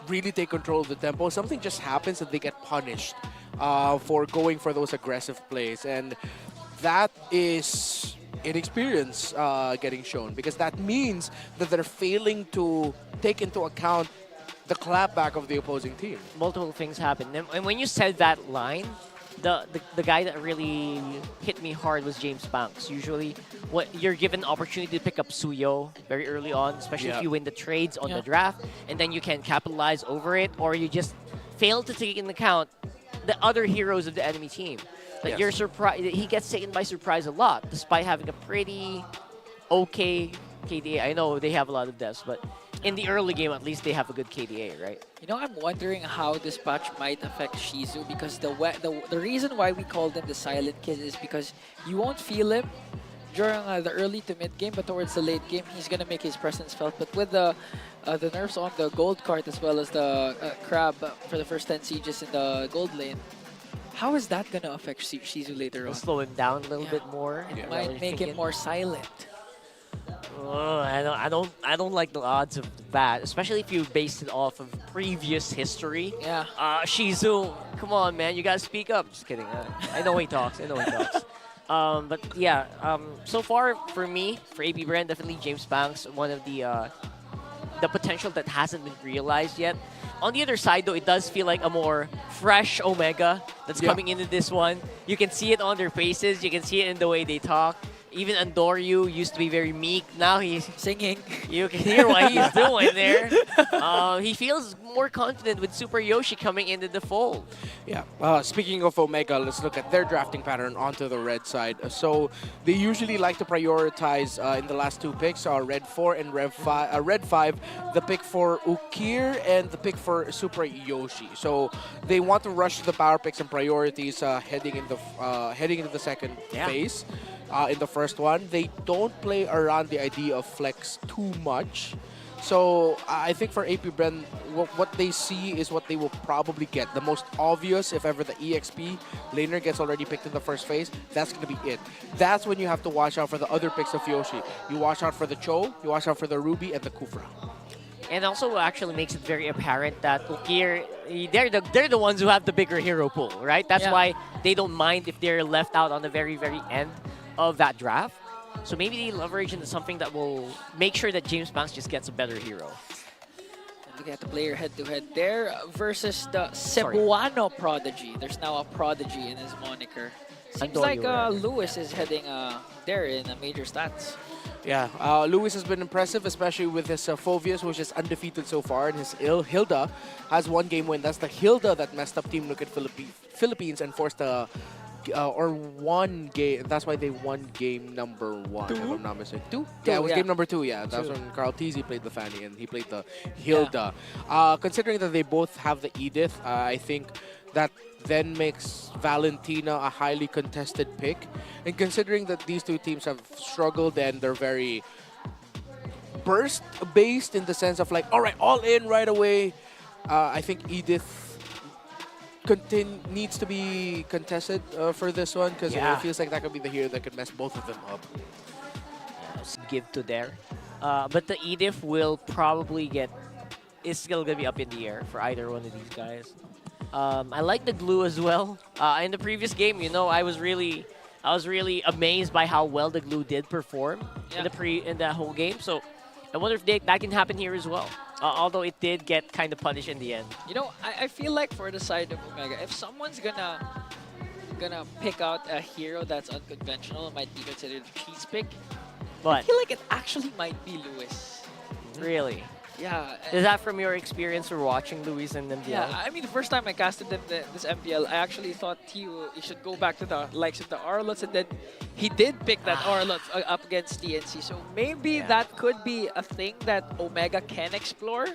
really take control of the tempo, something just happens and they get punished for going for those aggressive plays. And that is inexperience getting shown, because that means that they're failing to take into account the clapback of the opposing team. Multiple things happen. And when you said that line, the guy that really hit me hard was James Banks. Usually, you're given the opportunity to pick up Suyo very early on, especially if you win the trades on the draft, and then you can capitalize over it, or you just fail to take into account the other heroes of the enemy team. Like you're surprised, he gets taken by surprise a lot, despite having a pretty okay KDA. I know they have a lot of deaths, but in the early game, at least they have a good KDA, right? You know, I'm wondering how this patch might affect Shizu, because the reason why we called him the Silent Kid is because you won't feel him during the early to mid game, but towards the late game, he's gonna make his presence felt. But with the nerfs on the gold card as well as the crab for the first 10 sieges in the gold lane, how is that gonna affect Shizu later on? Slow him down a little bit more. It might make him more silent. I don't like the odds of that, especially if you base it off of previous history. Yeah. Shizu, come on, man, you gotta speak up. Just kidding. I know he talks. I know he talks. But yeah, so far for me, for AP Bren, definitely James Banks, one of the potential that hasn't been realized yet. On the other side, though, it does feel like a more fresh Omega that's coming into this one. You can see it on their faces. You can see it in the way they talk. Even Andoryu used to be very meek. Now he's singing. You can hear what he's doing there. He feels more confident with SuperYoshi coming into the fold. Yeah. Speaking of Omega, let's look at their drafting pattern onto the red side. So they usually like to prioritize in the last two picks, Red 4 and Red 5, the pick for Ukir and the pick for SuperYoshi. So they want to rush the power picks and priorities heading into the second phase. In the first one, they don't play around the idea of flex too much. So I think for AP Bren, what they see is what they will probably get. The most obvious, if ever the EXP laner gets already picked in the first phase, that's going to be it. That's when you have to watch out for the other picks of Yoshi. You watch out for the Cho, you watch out for the Ruby, and the Kufra. And also actually makes it very apparent that Ukir, they're the ones who have the bigger hero pool, right? That's why they don't mind if they're left out on the very, very end of that draft. So maybe they leverage into something that will make sure that James Banks just gets a better hero. And look at the player head-to-head there versus the Cebuano Prodigy. There's now a Prodigy in his moniker. Seems like Lewis is heading there in major stats. Yeah, Lewis has been impressive, especially with his Phoveus, which is undefeated so far, and his Hilda has one game win. That's the Hilda that messed up Team Liquid Philippines and forced a or one game. That's why they won game number 1. If I'm not mistaken. 2? Yeah, it was game number 2. Yeah, that's when Carl Teasy played the Fanny and he played the Hilda. Considering that they both have the Edith, I think that then makes Valentina a highly contested pick. And considering that these two teams have struggled and they're very burst-based in the sense of like, all right, all in right away, I think Edith needs to be contested for this one because it feels like that could be the hero that could mess both of them up. Give to there. But the Edith will probably is still going to be up in the air for either one of these guys. I like the glue as well. In the previous game, I was really amazed by how well the glue did perform in that whole game. So I wonder if that can happen here as well. Although it did get kind of punished in the end. I feel like for the side of Omega, if someone's gonna pick out a hero that's unconventional, it might be considered a cheese pick. But I feel like it actually might be Lewis. Really? Yeah. Is that from your experience for watching Luis and MPL? Yeah, I mean, the first time I casted him this MPL, I actually thought he should go back to the likes of the Arlots, and then he did pick that Arlot up against TNC. So maybe that could be a thing that Omega can explore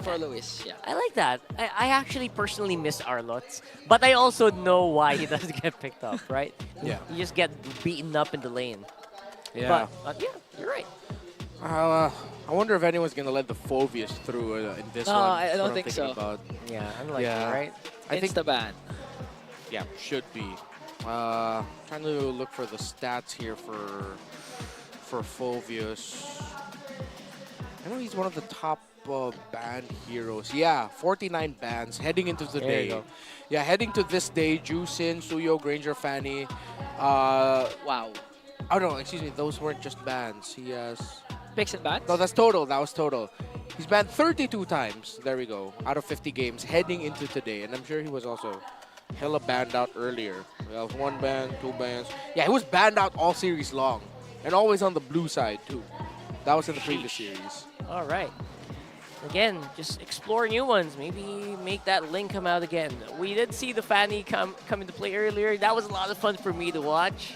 for Luis. Yeah, I like that. I actually personally miss Arlots, but I also know why he doesn't get picked up, right? Yeah. You just get beaten up in the lane. Yeah. But yeah, you're right. I wonder if anyone's gonna let the Phoveus through in this one. I don't think so. Yeah, unlikely, right? I think the ban. Yeah, should be. Trying to look for the stats here for Phoveus. I know he's one of the top banned heroes. Yeah, 49 bans heading into the day. Yeah, heading to this day. Juicin, Suyo, Granger, Fanny. Wow. Oh no, excuse me. Those weren't just bans. He has picks and bans. No, that's total. That was total. He's banned 32 times. There we go. Out of 50 games heading into today, and I'm sure he was also hella banned out earlier. That was 1 ban, 2 bans. Yeah, he was banned out all series long, and always on the blue side too. That was in the previous series. All right. Again, just explore new ones. Maybe make that Link come out again. We did see the Fanny come into play earlier. That was a lot of fun for me to watch.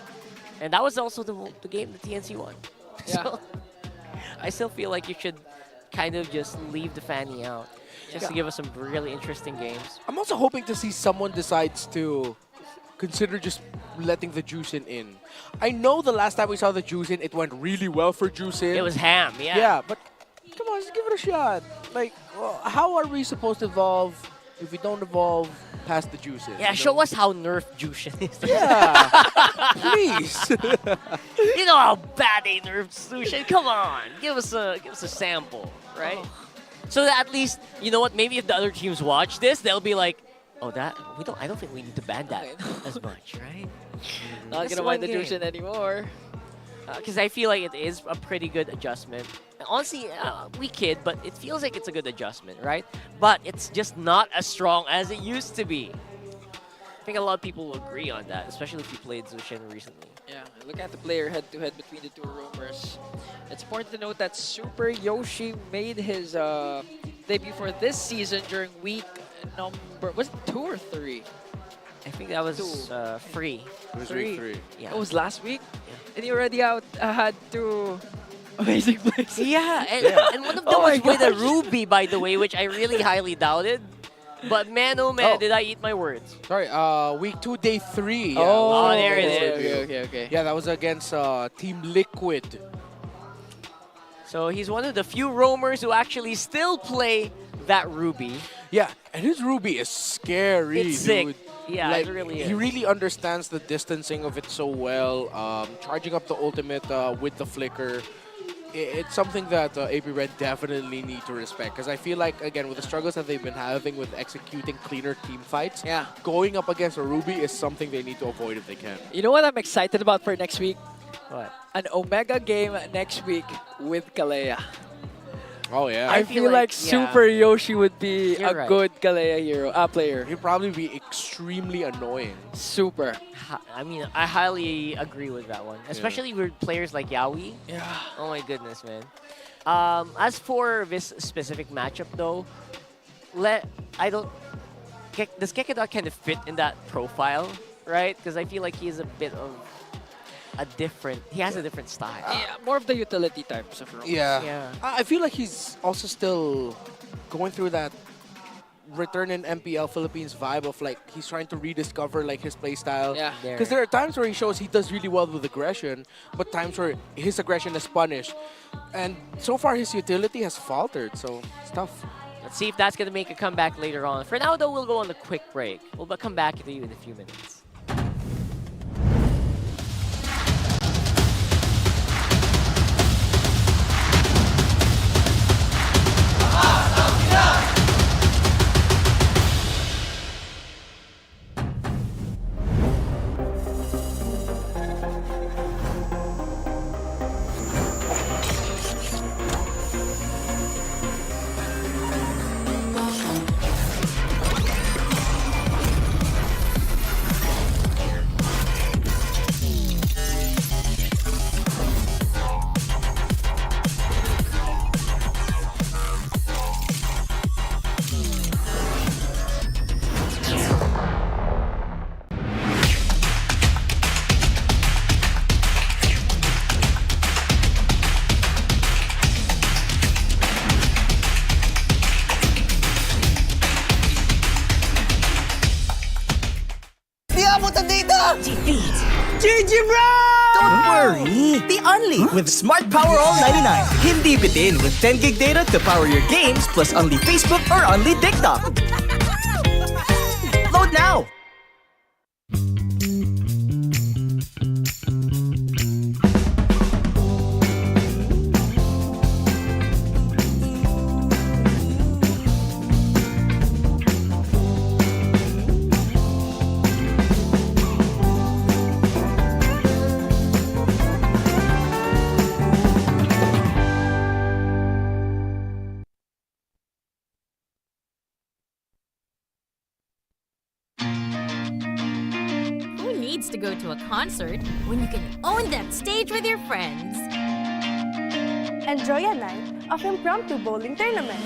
And that was also the game that TNC won. Yeah. So I still feel like you should kind of just leave the Fanny out. Just to give us some really interesting games. I'm also hoping to see someone decides to consider just letting the Juicin in. I know the last time we saw the Juicin, it went really well for Juicin. It was ham, yeah. Yeah, but come on, just give it a shot. Like, how are we supposed to evolve if we don't evolve past the Juicin? Yeah, show us how nerfed Juicin is. Yeah, please. You know how bad they nerfed Jushin. Come on, give us a sample, right? So that at least, you know what? Maybe if the other teams watch this, they'll be like, "Oh, I don't think we need to ban that as much, right?" Not gonna buy the Jushin anymore. Because I feel like it is a pretty good adjustment. Honestly, we kid, but it feels like it's a good adjustment, right? But it's just not as strong as it used to be. I think a lot of people will agree on that, especially if you played Zushin recently. Yeah, look at the player head-to-head between the two roamers. It's important to note that SuperYoshi made his debut for this season during week number, was it 2 or 3? I think that was free. It was week 3. Yeah. It was last week? And he already had 2 amazing plays. Yeah, and one of them was with a Ruby, by the way, which I really highly doubted. But man, oh man, did I eat my words. Sorry, week 2, day 3. Yeah, Oh, there it is. Okay. Yeah, that was against Team Liquid. So he's one of the few roamers who actually still play that Ruby. Yeah, and his Ruby is scary, It's sick. dude. Yeah, like, it really is. He really understands the distancing of it so well. Charging up the ultimate with the flicker. It's something that AP Bren definitely need to respect. Because I feel like, again, with the struggles that they've been having with executing cleaner team fights, going up against a Ruby is something they need to avoid if they can. You know what I'm excited about for next week? What? An Omega game next week with Kalea. Oh, yeah. I feel like SuperYoshi would be You're a right. good Kalea player. He'd probably be extremely annoying. Super. I mean, I highly agree with that one. Especially with players like Yaoi. Yeah. Oh my goodness, man. As for this specific matchup, though, does Kekedot kind of fit in that profile, right? Because I feel like he is a bit of he has a different style. Yeah, more of the utility types of roles. Yeah. I feel like he's also still going through that return in MPL Philippines vibe of like he's trying to rediscover like his playstyle. Yeah. Because there are times where he shows he does really well with aggression, but times where his aggression is punished. And so far his utility has faltered, so it's tough. Let's see if that's going to make a comeback later on. For now, though, we'll go on a quick break. We'll come back to you in a few minutes. GG bro! Don't worry, the Unli with Smart Power All 99. Hindi bitin with 10 gig data to power your games plus Unli Facebook or Unli TikTok. Load now! To go to a concert when you can own that stage with your friends. Enjoy a night of impromptu bowling tournament.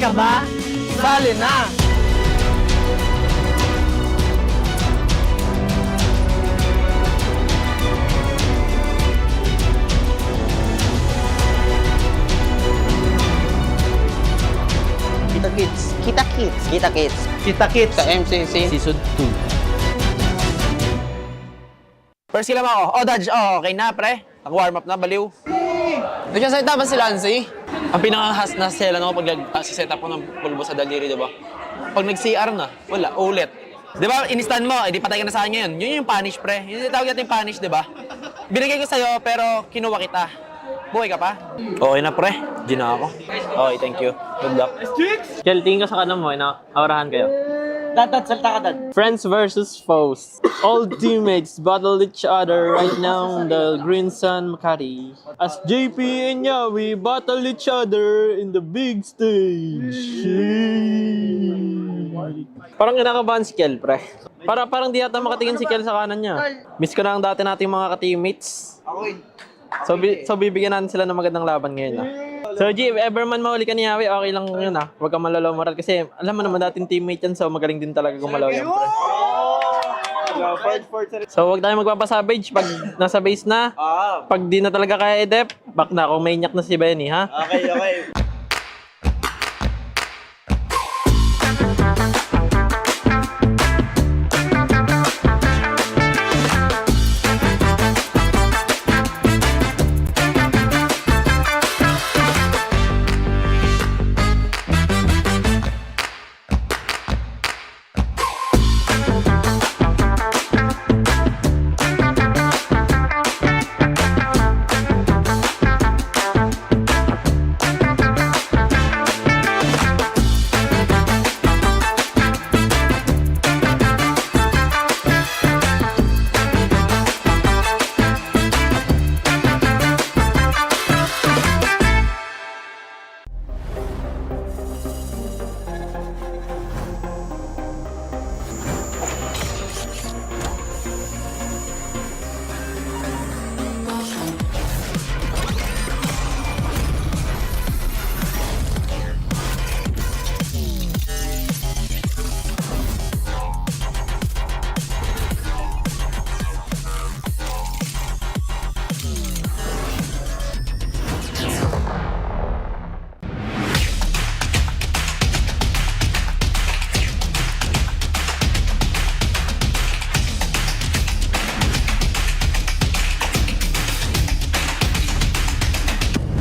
ka ba? Sali na! Kita Kids. Kita Kids. Kita Kids. Kita Kids. Sa MCC. Season 2. First kill ako. Oh, Dodge. Oh, okay na, pre. Nag-warm up na, baliw. Doon siya sa itaban si Lancy. Ang pinaka-has na selan ako pag nag-set up ko ng pulbo sa daliri, diba? Pag nag-CR na, wala, ulit. Diba, in-stand mo, edi patay ka na sa kanya yun. Yun yung punish, pre. Yun yung tawag natin punish, diba? Binigay ko sa'yo, pero kinuha kita. Buhay ka pa? Okay na, pre. Di na ako. Okay, thank you. Good luck. Kel, tingin ka sa kanan mo, aurahan kayo. Dad, salta ka, Dad. Friends versus foes. All teammates battle each other right now in the Green Sun Makati. As JP and Yawi battle each other in the big stage. Parang kinakabahan si Kel, pre. Parang di yata makatingin si Kel sa kanan niya. Miss ko na ang dati nating mga ka-teammates. So bibigyan natin sila ng magandang laban ngayon. So G, if ever man mahuli ka ni Yawi, okay lang yun Huwag kang malalaw moral kasi alam mo naman dating teammate yan, so magaling din talaga gumalaw yan, pre. So huwag tayo magpapasavage pag nasa base na. Pag di na talaga kaya i-dep, back na kung may nyak na si Benny, ha? Okay.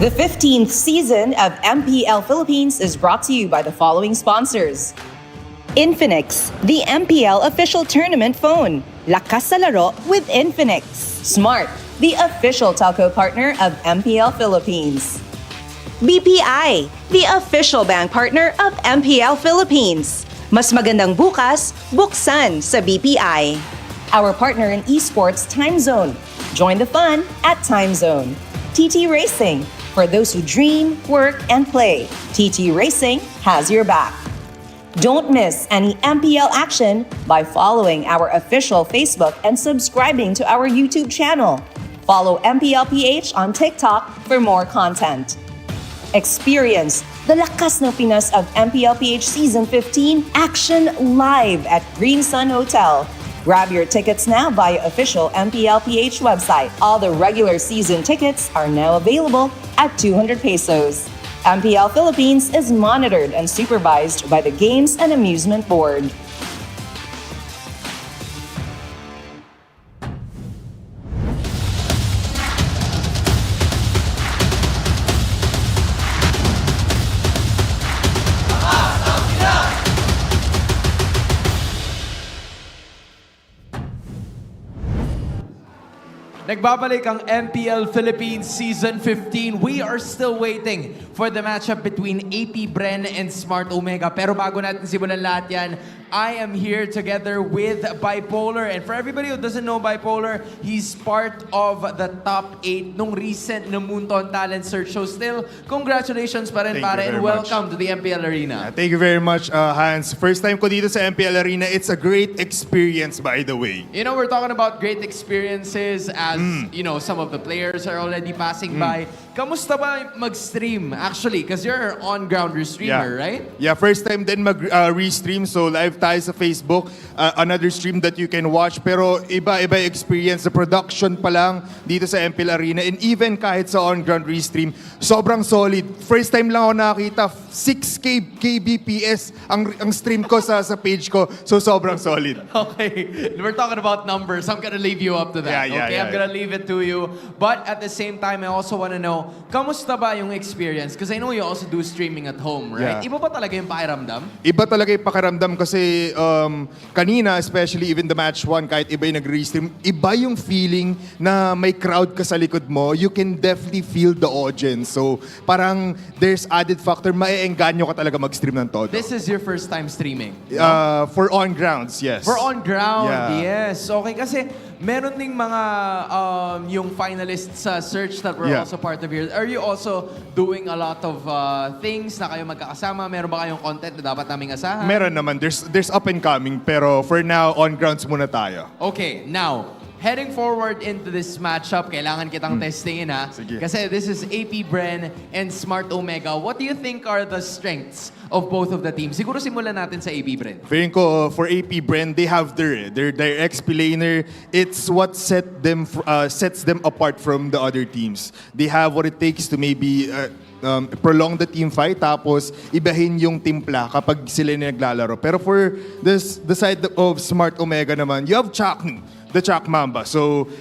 The 15th season of MPL Philippines is brought to you by the following sponsors. Infinix, the MPL official tournament phone. Lakas sa laro with Infinix. Smart, the official telco partner of MPL Philippines. BPI, the official bank partner of MPL Philippines. Mas magandang bukas, buksan sa BPI. Our partner in esports, Time Zone. Join the fun at Time Zone. TT Racing, for those who dream, work, and play. TT Racing has your back. Don't miss any MPL action by following our official Facebook and subscribing to our YouTube channel. Follow MPL PH on TikTok for more content. Experience the Lakas ng Pinas of MPL PH Season 15 action live at Green Sun Hotel. Grab your tickets now via official MPL PH website. All the regular season tickets are now available at 200 pesos. MPL Philippines is monitored and supervised by the Games and Amusement Board. Nagbabalik ang MPL Philippines Season 15. We are still waiting for the matchup between AP Bren and Smart Omega. Pero bago natin simulan lahat yan, I am here together with Bipolar. And for everybody who doesn't know Bipolar, he's part of the top 8 nung recent na Moonton Talent Search show. Still, congratulations pa rin, pare, and welcome to the MPL Arena. Thank you very much, Hans. First time ko dito sa MPL Arena. It's a great experience, by the way. You know, we're talking about great experiences as, you know, some of the players are already passing by. kamusta ba mag-stream actually? Because you're on-ground streamer, right? Yeah, first time din mag-restream. So live tayo sa Facebook. Another stream that you can watch. Pero iba-iba experience. The production pa lang dito sa MPL Arena. And even kahit sa on-ground restream, sobrang solid. First time lang ako nakakita, 6K kbps ang stream ko sa page ko. So sobrang solid. Okay, we're talking about numbers. I'm gonna leave you up to that. I'm gonna leave it to you. But at the same time, I also want to know, kamusta ba yung experience? Because I know you also do streaming at home, right? Yeah. Iba ba talaga yung pakiramdam? Iba talaga yung pakiramdam kasi kanina, especially even the match 1, kahit iba yung nag-restream, iba yung feeling na may crowd ka sa likod mo. You can definitely feel the audience. So parang there's added factor, maeengganyo ka talaga mag-stream ng todo. This is your first time streaming? For on-grounds, yes. For on-ground, Yeah. yes. Okay, kasi meron ding mga yung finalists sa search that were also part of yours. Are you also doing a lot of things na kayo magkakasama? Meron ba kayong content na dapat naming asahan? Meron naman. There's up and coming. Pero for now, on-grounds muna tayo. Okay, now, heading forward into this matchup, kailangan kitang testingin ha. Sige. Kasi this is AP Bren and Smart Omega. What do you think are the strengths of both of the teams? Siguro simulan natin sa AP Bren. Feeling ko, for AP Bren, they have their XP laner. It's what sets them apart from the other teams. They have what it takes to maybe prolong the team fight, tapos ibahin yung timpla kapag sila naglalaro. Pero for the side of Smart Omega naman, you have Chaknu, the Chak Mamba. So,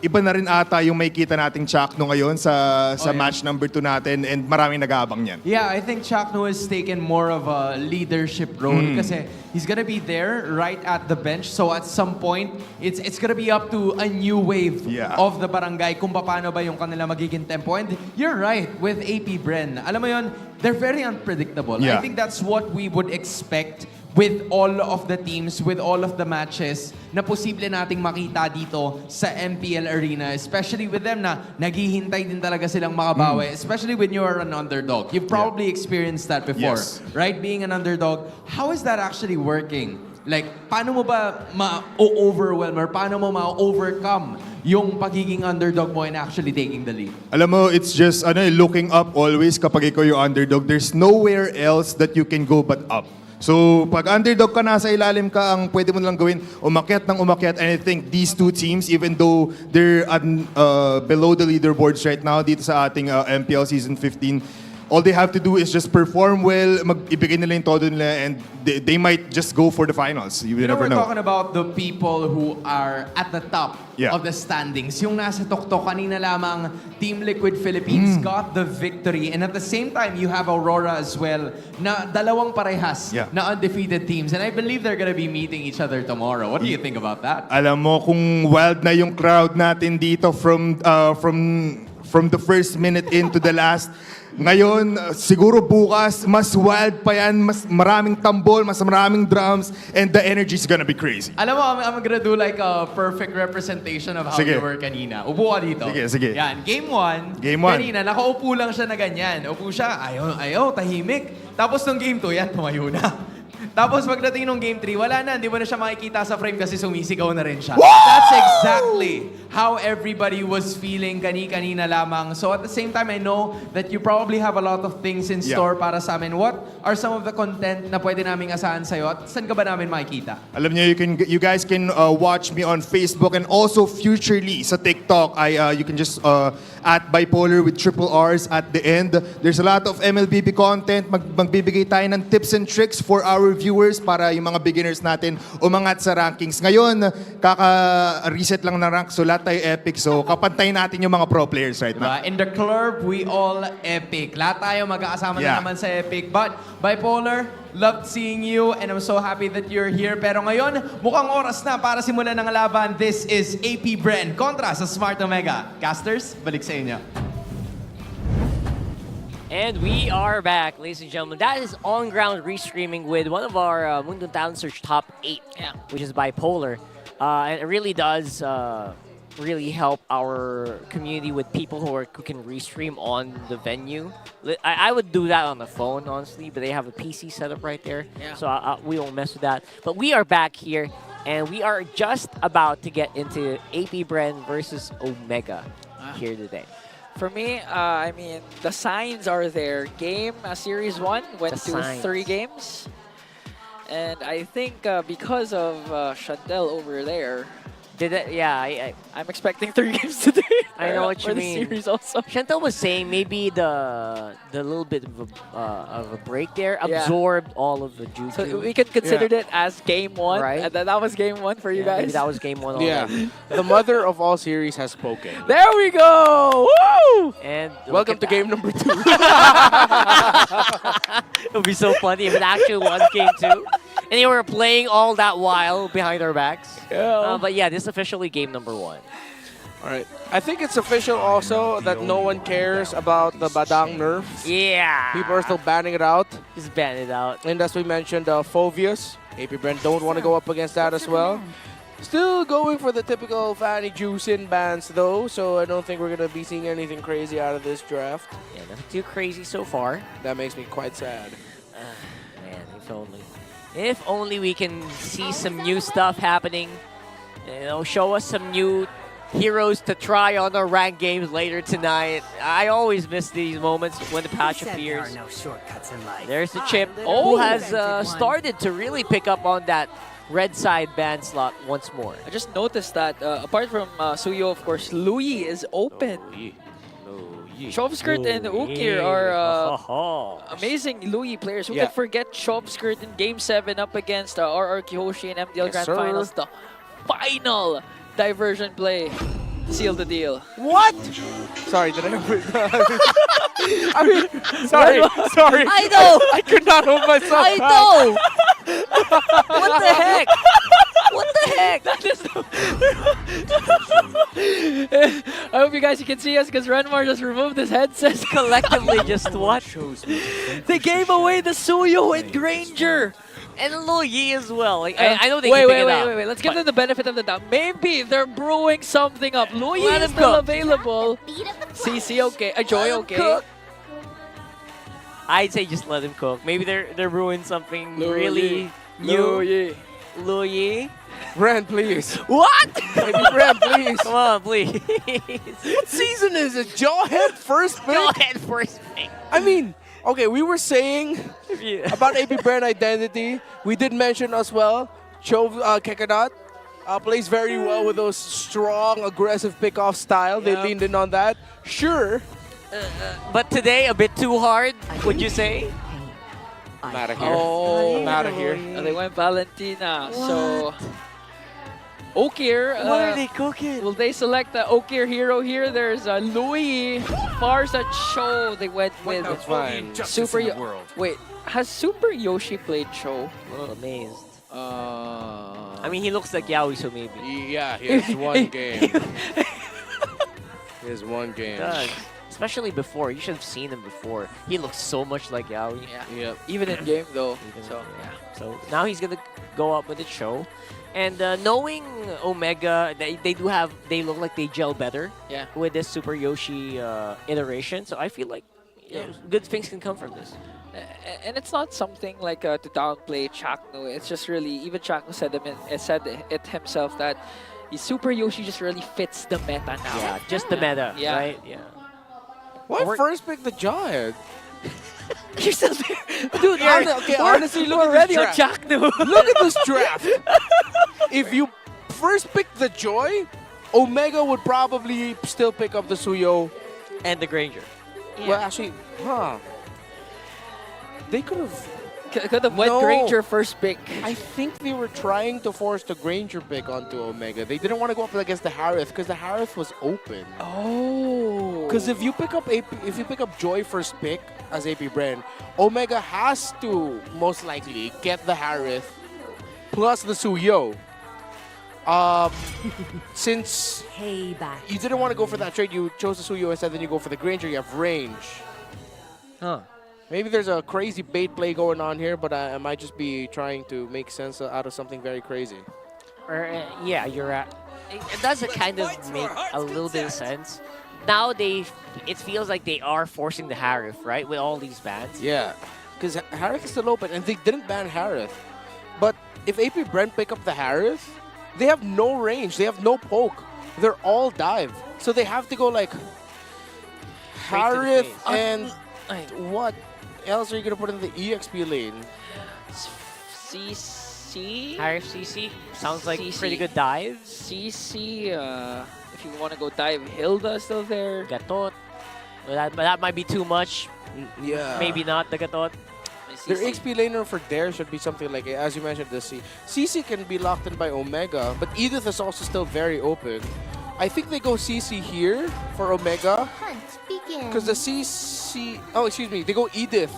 iba na rin ata yung may kita nating Chaknu ngayon sa match number 2 natin, and maraming nag-aabang niyan. Yeah, I think Chaknu has taken more of a leadership role kasi he's gonna be there right at the bench. So at some point, it's gonna be up to a new wave of the barangay kung paano ba yung kanila magiging tempo. And you're right with AP Bren. Alam mo yun, they're very unpredictable. I think that's what we would expect with all of the teams, with all of the matches na posible nating makita dito sa MPL Arena, especially with them na naghihintay din talaga silang makabawi, especially when you are an underdog. You've probably experienced that before, right? Being an underdog. How is that actually working? Like, paano mo ba ma-overwhelm or paano mo ma-overcome yung pagiging underdog mo and actually taking the lead? Alam mo, it's just looking up always kapag ikaw yung underdog. There's nowhere else that you can go but up. So, pag underdog ka, nasa ilalim ka, ang pwede mo lang gawin, umakyat ng umakyat. And I think these two teams, even though they're below the leaderboards right now, dito sa ating MPL Season 15, all they have to do is just perform well, ibigay nila yung todo nila, and they might just go for the finals. You never know. We're talking about the people who are at the top of the standings. Yung nasa tuktok, kanina lamang, Team Liquid Philippines got the victory. And at the same time, you have Aurora as well, na dalawang parehas na undefeated teams. And I believe they're gonna be meeting each other tomorrow. What do you think about that? Alam mo, kung wild na yung crowd natin dito from the first minute into the last, ngayon, siguro bukas, mas wild pa yan, mas maraming tambol, mas maraming drums, and the energy is gonna be crazy. Alam mo, I'm gonna do like a perfect representation of how you were kanina. Upo ka dito. Sige. Yan, game 1. Kanina, nakaupo lang siya na ganyan. Upo siya, ayaw, tahimik. Tapos nung game 2, yan, tumayo na. Tapos pagdating nung game 3, wala na. Hindi mo na siya makikita sa frame kasi sumisigaw na rin siya. That's exactly how everybody was feeling kanina lamang. So at the same time, I know that you probably have a lot of things in store para sa amin. What are some of the content na pwede naming asahan sa'yo? At saan ka ba namin makikita? Alam niyo, you guys can watch me on Facebook and also futurely sa TikTok. You can just at Bipolar with triple R's at the end. There's a lot of MLBB content. Magbibigay tayo ng tips and tricks for our viewers para yung mga beginners natin umangat sa rankings. Ngayon, kaka-reset lang ng rank, so lahat tayo epic. So kapantay natin yung mga pro players right now. In the club, we all epic. Lahat tayo magkakasama na naman sa epic. But Bipolar, loved seeing you and I'm so happy that you're here. Pero ngayon, mukhang oras na para simulan ng laban. This is AP Bren kontra sa Smart Omega. Casters, balik sa inyo. And we are back, ladies and gentlemen. That is on-ground restreaming with one of our Mundo Talent Search top 8, which is Bipolar. And it really does really help our community with people who can restream on the venue. I would do that on the phone, honestly, but they have a PC setup right there, so we won't mess with that. But we are back here, and we are just about to get into AP Bren versus Omega here today. For me, I mean, the signs are there. Series 1 went The to signs. 3 games. And I think because of Chantel over there, I'm expecting 3 games today. I know what for you the mean. series also. Chantel was saying maybe the little bit of a break there Yeah. absorbed all of the juju. So we can consider it as game 1, Right. and then that was game 1 for you guys. Maybe that was game 1 Yeah. already. The mother of all series has spoken. There we go! Woo! And Welcome to game number 2. It would be so funny if it actually was game 2. And they were playing all that while behind our backs. Yeah. But yeah, this is officially game number 1. All right. I think it's official also that no one cares about the Badang nerf. Yeah. People are still banning it out. Just ban it out. And as we mentioned, Phobius, AP Bren don't want to go up against that as well. Still going for the typical Fanny Juicin bans though, so I don't think we're going to be seeing anything crazy out of this draft. Yeah, nothing too crazy so far. That makes me quite sad. Man, if only. If only we can see some new stuff happening. You know, show us some new heroes to try on our ranked games later tonight. I always miss these moments when the patch appears. There are no shortcuts in life. There's the Chip who has started to really pick up on that red side ban slot once more. I just noticed that apart from Suyo, of course, Louis is open. Shopskirt and Ukir are amazing Louis players. Who Yeah. can forget Shopskirt in Game 7 up against RR Kihoshi in MPL Yes, Grand sir. Finals. The final diversion play sealed the deal. What? Sorry, did I? I mean, sorry. I know. I could not hold myself I back. know. What the heck? What the heck? I hope you guys can see us because Renmar just removed his headset. Collectively just what? They gave away the Suyo and Granger. And Loyi as well. Like, I know they wait, can wait, pick it wait, up. wait, wait. Let's give them the benefit of the doubt. Maybe they're brewing something up. Louis Let is him still cook. available. CC okay. Joy okay. Cook. I'd say just let him cook. Maybe they're brewing something really new. Loyi. Bren, please. What? Baby Bren, please. Come on, please. What season is it? Jawhead first pick? Jawhead first pick. I mean, okay, we were saying about AP Bren identity. We did mention as well, Kekanat plays very well with those strong, aggressive pickoff style. They leaned in on that. Sure. But today, a bit too hard, would you say? I'm out of here. Oh, I'm out of here. They went Valentina. So, Okir. What are they cooking? Will they select the Okir hero here? There's Louis, Farsa, Cho. They went with That's fine. Super. Wait, has SuperYoshi played Cho? I'm amazed. I mean, he looks like Yaoi, so maybe. Yeah, he has one game. He has one game. Does. Especially before. You should have seen him before. He looks so much like Yaoi. Yeah. Even in game though. So now he's gonna go up with the show. And knowing Omega, they look like they gel better with this SuperYoshi iteration. So I feel like you know, good things can come from this. And it's not something like to downplay Chakno. It's just really, even Chakno said it himself that SuperYoshi just really fits the meta now. Yeah, just the meta, Yeah. right? Yeah. Why first pick the Jawhead? You're still there. Dude, honestly, look we're at this already on draft. Chakno. Look at this draft. If you first pick the Joy, Omega would probably still pick up the Suyo. And the Granger. Well, actually, they could have... Could have went Granger first pick. I think they were trying to force the Granger pick onto Omega. They didn't want to go up against the Harith because the Harith was open. Oh. Because if you pick up Joy first pick as AP Bren, Omega has to most likely get the Harith plus the Suyo. Since you didn't want to go for that trade, you chose the Suyo instead, then you go for the Granger, you have range. Huh. Maybe there's a crazy bait play going on here, but I might just be trying to make sense out of something very crazy. Yeah, you're right. It does kind of make a little bit of sense. Now it feels like they are forcing the Harith, right? With all these bans. Yeah, because Harith is still open, and they didn't ban Harith. But if AP Bren pick up the Harith, they have no range. They have no poke. They're all dive. So they have to go like... Harith and what else are you gonna put in the EXP lane? CC? Harith CC? Sounds like CC. pretty good dive. CC, if you want to go dive, Hilda still there. Gatot. Well, that might be too much. Yeah. Maybe not the Gatot. Their XP laner for Dare should be something like, as you mentioned, the CC can be locked in by Omega, but Edith is also still very open. I think they go CC here for Omega. Hunt begin. Because the CC... Oh, excuse me. They go Edith.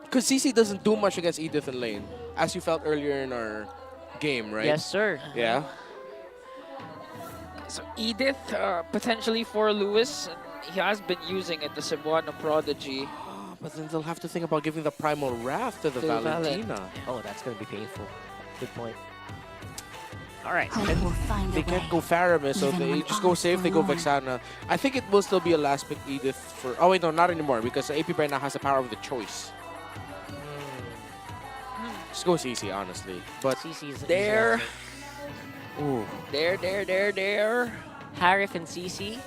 Because CC doesn't do much against Edith in lane, as you felt earlier in our game, right? Yes, sir. Yeah. So Edith, potentially for Lewis. He has been using it, the Cebuano Prodigy. But then they'll have to think about giving the Primal Wrath to the To Valentina. Oh, that's going to be painful. Good point. All right. And they can't go Faramis, so they just go safe, they go Vexana. I think it will still be a last pick Edith for... Oh wait, no, not anymore, because AP Bren now has the power of the choice. Just go CC, honestly. But CC's there. Ooh. There. Harith and CC.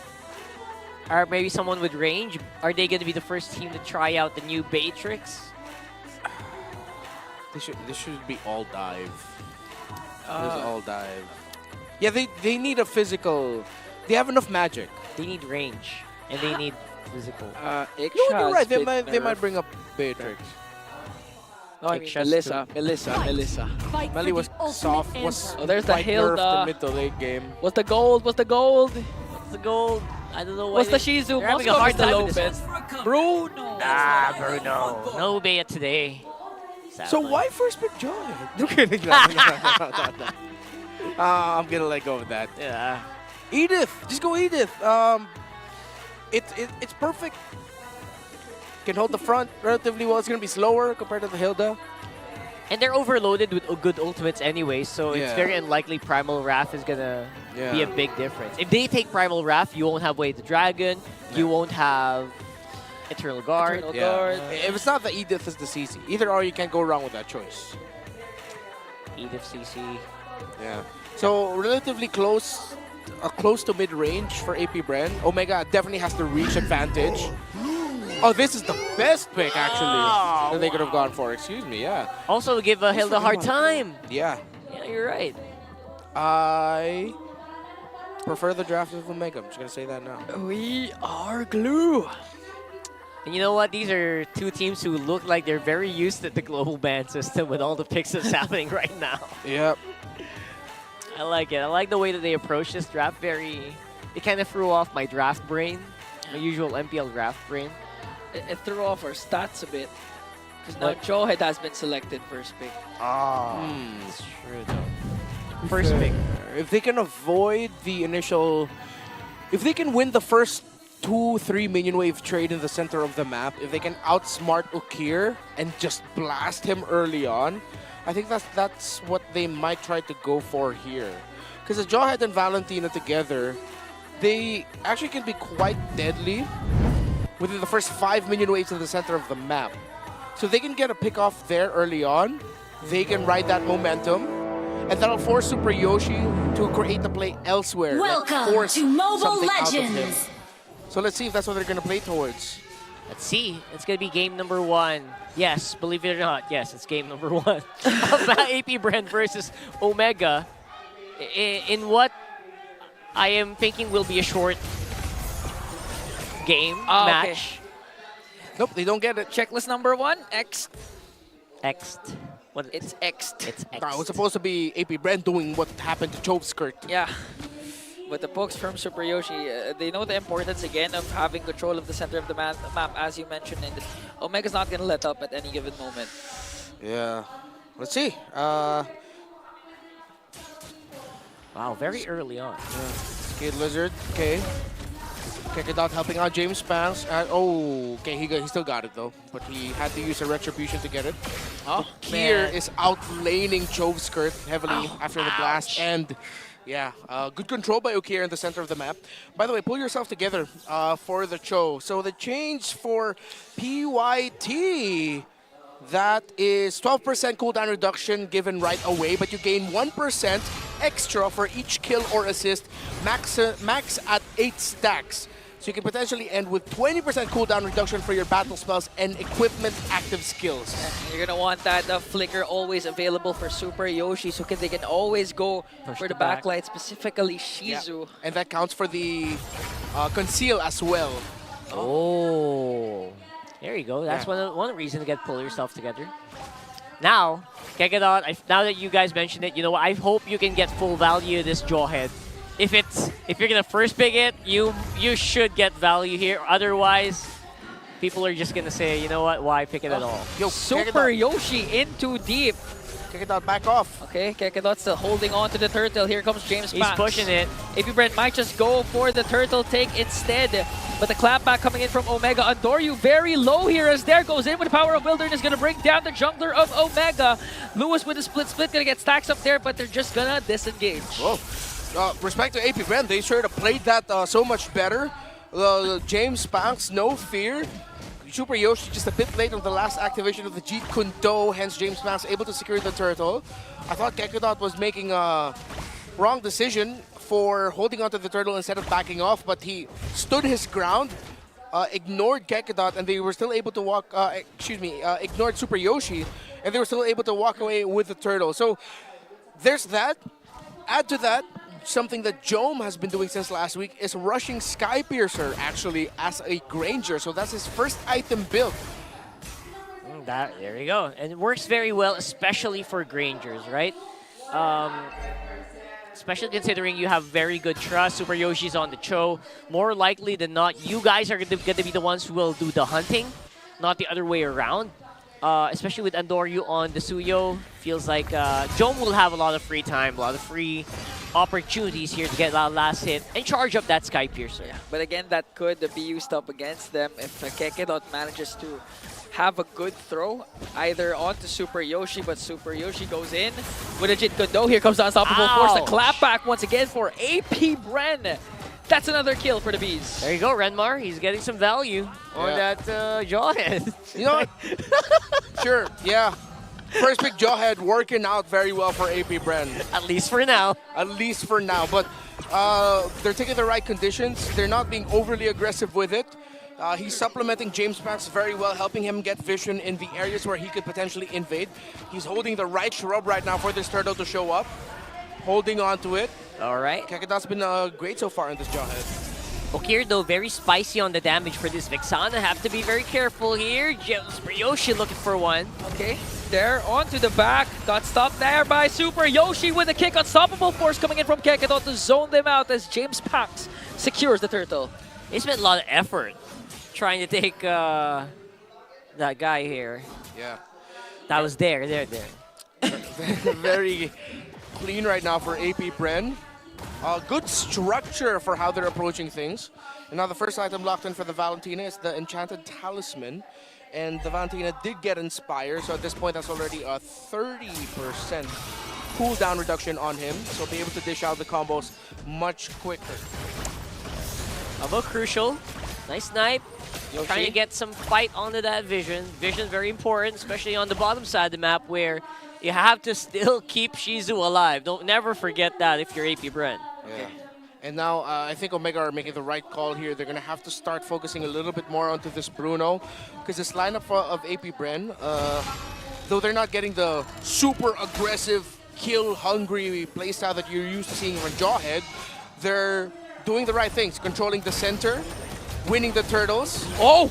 Or maybe someone with range. Are they going to be the first team to try out the new Batrix? This should be all dive. This is all dive. Yeah, they need a physical... They have enough magic. They need range. And they need physical. No, you're right. They might bring up Batrix. No, I mean Melissa. Melly was soft. Oh, there's the quite nerfed Hilda. in mid to late game. What's the gold? What's the gold? I don't know why. What's the Shizu? They're having a Moscow hard is the time with this Lopez. one. Bruno. Bruno. No Bea today. So Sadly. why first pick Joy? No kidding. No. I'm gonna let go of that. Yeah. Edith, just go Edith. It's perfect. Can hold the front relatively well. It's gonna be slower compared to the Hilda. And they're overloaded with good ultimates anyway, so it's Yeah. very unlikely Primal Wrath is gonna Yeah. be a big difference. If they take Primal Wrath, you won't have Way the Dragon, you won't have Eternal Guard. If it's not the Edith, it's the CC. Either or, you can't go wrong with that choice. Edith CC. Yeah. So relatively close to mid-range for AP Bren. Omega definitely has the reach advantage. Oh, this is the best pick, actually, that they could have gone for. Excuse me, yeah. Also give Hilda a hard time. Yeah. Yeah, you're right. I prefer the draft of Omega. I'm just going to say that now. We are glue. And you know what? These are two teams who look like they're very used to the global ban system with all the picks that's happening right now. Yep. I like it. I like the way that they approach this draft. They kind of threw off my draft brain, my usual MPL draft brain. It threw off our stats a bit. Because now Joehead has been selected first pick. That's true though. First pick. If they can avoid the initial... If they can win the first 2-3 minion wave trade in the center of the map, if they can outsmart Ukir and just blast him early on, I think that's what they might try to go for here. Because the Jawhead and Valentina together, they actually can be quite deadly within the first 5 minion waves in the center of the map. So they can get a pick off there early on. They can ride that momentum. And that'll force SuperYoshi to create the play elsewhere. Welcome force to Mobile something out of him. Legends. So let's see if that's what they're going to play towards. Let's see. It's going to be game number 1. Yes, believe it or not. Yes, it's game number 1 of AP Bren versus Omega. In what I am thinking will be a short game match. Okay. Nope, they don't get it. Checklist number 1, X. X'd. What? It's X'd. It's X'd. It was supposed to be AP Bren doing what happened to Chove's skirt. Yeah. But the folks from SuperYoshi, they know the importance again of having control of the center of the map, as you mentioned. And Omega's not going to let up at any given moment. Yeah. Let's see. Wow, very early on. Yeah. Skid Lizard, okay. Kick it out, helping out James Spans. Okay, he still got it though. But he had to use a Retribution to get it. Oh, Here man. is outlaning Chove's skirt heavily after the blast. And yeah, good control by Ukir in the center of the map. By the way, pull yourself together for the Cho. So the change for PYT, that is 12% cooldown reduction given right away, but you gain 1% extra for each kill or assist, max at 8 stacks. So you can potentially end with 20% cooldown reduction for your battle spells and equipment active skills. You're gonna want that flicker always available for SuperYoshi, so they can always go for the backlight, specifically Shizu. Yeah. And that counts for the conceal as well. Oh, there you go. That's one reason to get pull yourself together. Now, Kekedot, now that you guys mentioned it, you know what? I hope you can get full value of this Jawhead. If you're gonna first pick it, you should get value here. Otherwise, people are just gonna say, you know what? Why pick it at all? Yo, SuperYoshi in too deep. Kekedot back off. Okay, Kekedot still holding on to the turtle. Here comes James He's Pax. pushing it. AP Bren might just go for the turtle take instead. But the clapback coming in from Omega. Andoryu very low here as there goes in with the power of Wilderness. Gonna bring down the jungler of Omega. Lewis with a split. Gonna get stacks up there, but they're just gonna disengage. Whoa. Respect to AP Bren, they should have played that so much better. James Pax, no fear. SuperYoshi just a bit late on the last activation of the Jeet Kune Do, hence James Pax able to secure the turtle. I thought Kekedot was making a wrong decision for holding onto the turtle instead of backing off, but he stood his ground, ignored Kekedot, and they were still able to walk, ignored SuperYoshi, and they were still able to walk away with the turtle. So there's that. Add to that, something that Jome has been doing since last week is rushing Skypiercer actually as a Granger. So that's his first item build. There you go. And it works very well, especially for Grangers, right? Especially considering you have very good trust. SuperYoshi's on the Cho. More likely than not, you guys are going to be the ones who will do the hunting, not the other way around. Especially with Andoryu on the Suyo, feels like Jome will have a lot of free time, a lot of free opportunities here to get that last hit and charge up that Skypiercer. Yeah, but again, that could be used up against them if Kekedot manages to have a good throw either onto SuperYoshi, but SuperYoshi goes in with a Jeet Kune Do. Here comes the Unstoppable Force, the clapback once again for AP Bren. That's another kill for the Bees. There you go, Renmar. He's getting some value on that Jawhead. You know what? Sure, yeah. First pick Jawhead working out very well for AP Bren. At least for now. At least for now. But they're taking the right conditions. They're not being overly aggressive with it. He's supplementing James Pax very well, helping him get vision in the areas where he could potentially invade. He's holding the right shrub right now for this turtle to show up. Holding on to it. All right. Kekedot's been great so far in this Jawhead. Okir, though, very spicy on the damage for this Vexana. Have to be very careful here. SuperYoshi looking for one. Okay, there onto the back. Got stopped there by SuperYoshi with a kick. Unstoppable Force coming in from Kekedot to zone them out as James Pax secures the turtle. They spent a lot of effort trying to take that guy here. Yeah. That was there. Very clean right now for AP Bren. Good structure for how they're approaching things. And now the first item locked in for the Valentina is the Enchanted Talisman. And the Valentina did get Inspire, so at this point that's already a 30% cooldown reduction on him. So be able to dish out the combos much quicker. Although crucial. Nice snipe. Yoshi. Trying to get some fight onto that vision. Vision very important, especially on the bottom side of the map where you have to still keep Shizu alive. Don't never forget that if you're AP Bren. Yeah. And now I think Omega are making the right call here. They're going to have to start focusing a little bit more onto this Bruno. Because this lineup of AP Bren, though they're not getting the super aggressive, kill-hungry playstyle that you're used to seeing from Jawhead, they're doing the right things. Controlling the center, winning the turtles. Oh!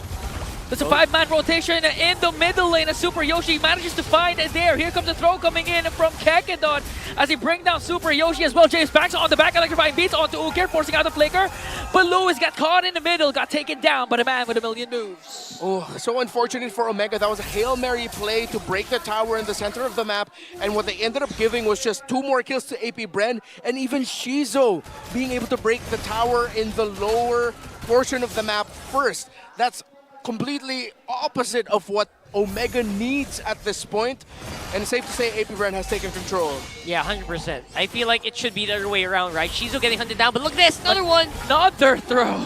There's a 5-man rotation in the middle lane as SuperYoshi manages to find it there. Here comes the throw coming in from Kekedot as he brings down SuperYoshi as well. James Pax on the back, electrifying beats onto Ukir, forcing out the flicker. But Lewis got caught in the middle, got taken down by the man with a million moves. Oh, so unfortunate for Omega. That was a Hail Mary play to break the tower in the center of the map. And what they ended up giving was just 2 more kills to AP Bren. And even Shizu being able to break the tower in the lower portion of the map first. That's completely opposite of what Omega needs at this point. And it's safe to say AP Bren has taken control. Yeah, 100%. I feel like it should be the other way around, right? Shizu getting hunted down, but look at this, another one! Another throw!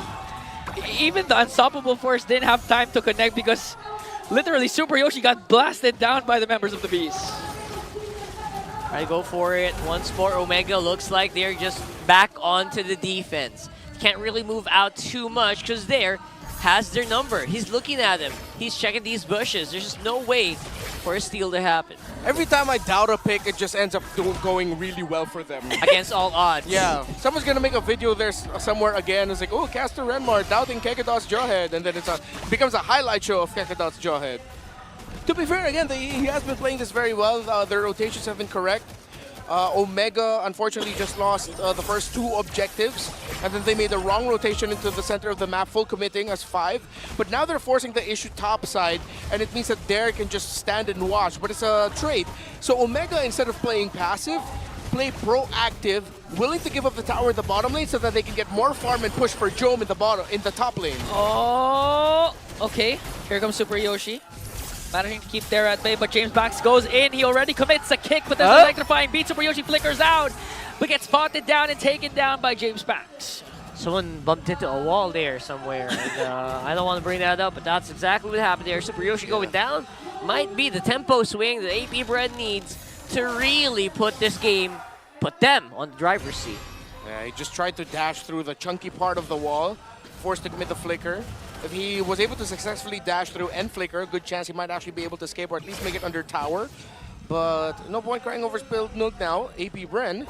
Even the Unstoppable Force didn't have time to connect because literally SuperYoshi got blasted down by the members of the Beast. I go for it once more. Omega looks like they're just back onto the defense. can't really move out too much because there has their number. He's looking at him. He's checking these bushes. There's just no way for a steal to happen. Every time I doubt a pick, it just ends up going really well for them. Against all odds. Yeah. Someone's going to make a video there somewhere again. It's like, oh, Caster Renmar doubting Kekadot's Jawhead. And then it becomes a highlight show of Kekadot's Jawhead. To be fair, again, he has been playing this very well. Their rotations have been correct. Omega, unfortunately, just lost the first 2 objectives. And then they made the wrong rotation into the center of the map, full committing as 5. But now they're forcing the issue top side, and it means that Derek can just stand and watch. But it's a trade. So Omega, instead of playing passive, play proactive, willing to give up the tower in the bottom lane so that they can get more farm and push for Jome in the top lane. Oh, okay. Here comes SuperYoshi. Managing to keep there at bay, but James Banks goes in. He already commits a kick, but there's an electrifying beat. SuperYoshi flickers out, but gets spotted down and taken down by James Banks. Someone bumped into a wall there somewhere. And, I don't want to bring that up, but that's exactly what happened there. SuperYoshi going down might be the tempo swing that AP Bren needs to really put them on the driver's seat. Yeah, he just tried to dash through the chunky part of the wall, forced to commit the flicker. If he was able to successfully dash through and flicker, good chance he might actually be able to escape or at least make it under tower. But no point crying over spilled milk now. AP Bren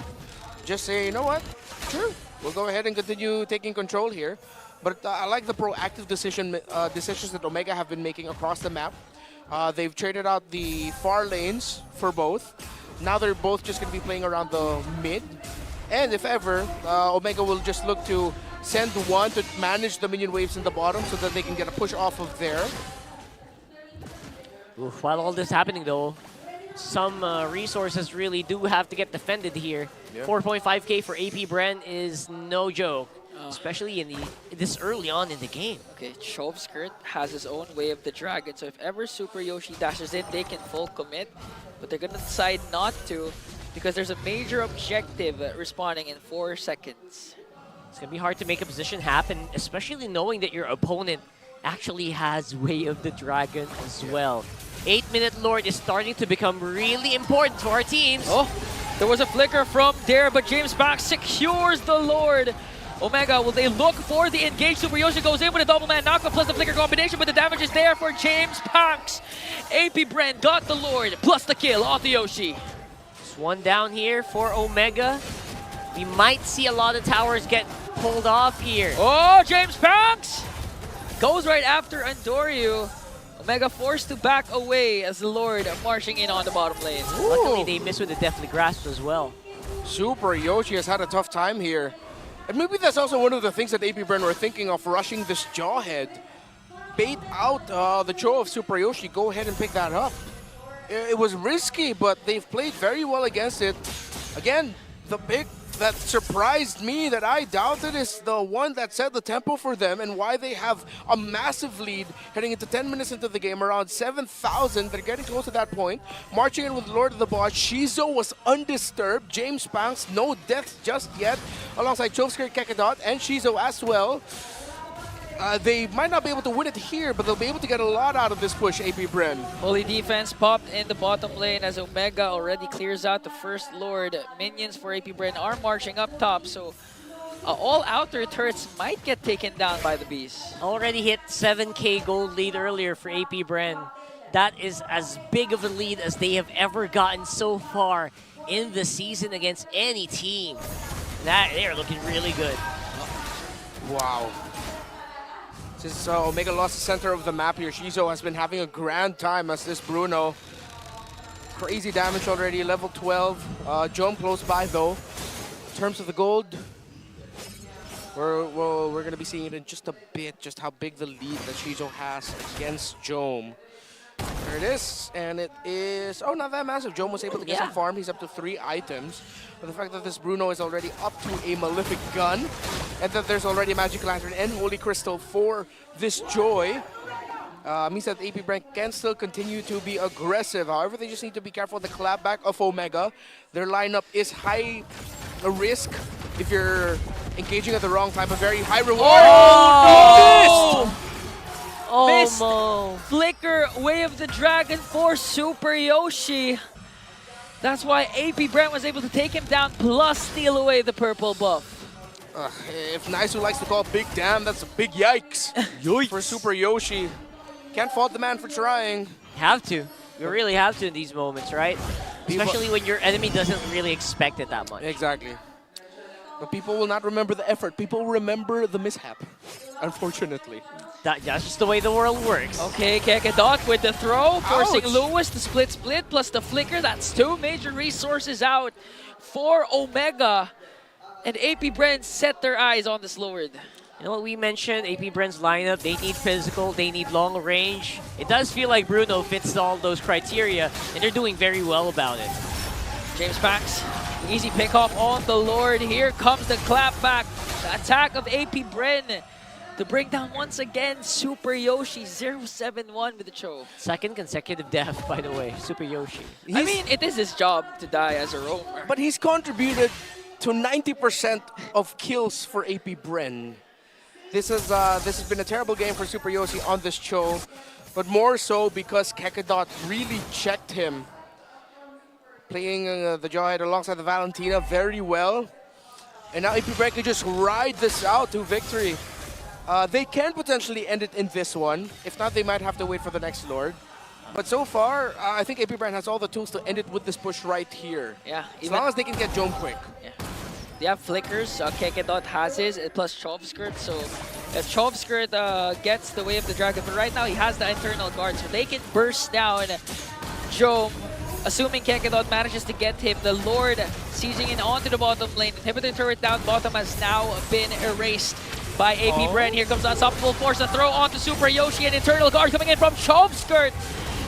just say, you know what? Sure, we'll go ahead and continue taking control here. But I like the proactive decisions that Omega have been making across the map. They've traded out the far lanes for both. Now they're both just going to be playing around the mid. And if ever, Omega will just look to send one to manage the minion waves in the bottom so that they can get a push off of there. Oof, while all this happening though, some resources really do have to get defended here. Yep. 4.5k for AP Bren is no joke, especially in this early on in the game. Okay, Chauve Skirt has his own way of the dragon, so if ever SuperYoshi dashes in, they can full commit, but they're gonna decide not to because there's a major objective respawning in 4 seconds. It's going to be hard to make a position happen, especially knowing that your opponent actually has Way of the Dragon as well. 8-minute Lord is starting to become really important to our teams. Oh, there was a flicker from there, but James Banks secures the Lord. Omega, will they look for the engage? SuperYoshi goes in with a double man knockup plus the flicker combination, but the damage is there for James Banks. AP Bren got the Lord plus the kill off the Yoshi. Just one down here for Omega. We might see a lot of towers get pulled off here. Oh, James Banks goes right after Andoryu. Omega forced to back away as the Lord marching in on the bottom lane. Ooh. Luckily, they missed with the Deathly Grasp as well. SuperYoshi has had a tough time here. And maybe that's also one of the things that AP Bren were thinking of, rushing this Jawhead. Bait out the Cho of SuperYoshi. Go ahead and pick that up. It was risky, but they've played very well against it. Again, the pick that surprised me that I doubted is the one that set the tempo for them and why they have a massive lead heading into 10 minutes into the game, around 7,000. They're getting close to that point. Marching in with Lord of the Bot. Shizo was undisturbed. James Banks, no deaths just yet, alongside Chovsker, Kekadot, and Shizo as well. They might not be able to win it here, but they'll be able to get a lot out of this push, AP Bren. Holy defense popped in the bottom lane as Omega already clears out the first Lord. Minions for AP Bren are marching up top, so all outer turrets might get taken down by the Beast. Already hit 7k gold lead earlier for AP Bren. That is as big of a lead as they have ever gotten so far in the season against any team. They're looking really good. Wow. Since Omega lost the center of the map here, Shizo has been having a grand time as this Bruno. Crazy damage already, level 12. Jome close by though. In terms of the gold, we're going to be seeing it in just a bit, just how big the lead that Shizo has against Jome. There it is, and it is, oh, not that massive. Jome was able to get some farm. He's up to 3 items. But the fact that this Bruno is already up to a Malefic Gun, and that there's already a Magic Lantern and Holy Crystal for this Joy, means that AP Bren can still continue to be aggressive. However, they just need to be careful of the clapback of Omega. Their lineup is high risk if you're engaging at the wrong time, but very high reward. Oh! No! Almost. Missed flicker Way of the Dragon for SuperYoshi. That's why AP Bren was able to take him down plus steal away the purple buff. If Naisu likes to call big damn, that's a big yikes. For SuperYoshi. Can't fault the man for trying. Have to. You really have to in these moments, right? Especially when your enemy doesn't really expect it that much. Exactly. But people will not remember the effort. People remember the mishap, unfortunately. That's just the way the world works. Okay, Kekadot with the throw, forcing Ouch. Lewis to split plus the flicker. That's 2 major resources out for Omega. And AP Bren set their eyes on this Lord. You know what we mentioned? AP Bren's lineup, they need physical, they need long range. It does feel like Bruno fits all those criteria, and they're doing very well about it. James Pax, easy pick off on the Lord. Here comes the clapback. The attack of AP Bren to bring down once again SuperYoshi 0-7-1 with the choke. Second consecutive death, by the way, SuperYoshi. I mean, it is his job to die as a roamer. But he's contributed to 90% of kills for AP Bren. This has been a terrible game for SuperYoshi on this show, but more so because Kekadot really checked him. Playing the Jawhead alongside the Valentina very well. And now AP Bren can just ride this out to victory. They can potentially end it in this one. If not, they might have to wait for the next Lord. But so far, I think AP Bren has all the tools to end it with this push right here. Yeah. As long as they can get Jome quick. Yeah. They have flickers. Kekadot has his, plus Chov Skirt. So if Chov Skirt gets the way of the dragon, but right now he has the internal guard, so they can burst down Jome. Assuming Kekadot manages to get him, the Lord seizing in onto the bottom lane. Inhibitor turret down bottom has now been erased by AP Bren. Here comes the Unstoppable Force, a throw onto SuperYoshi, and internal guard coming in from Chov Skirt.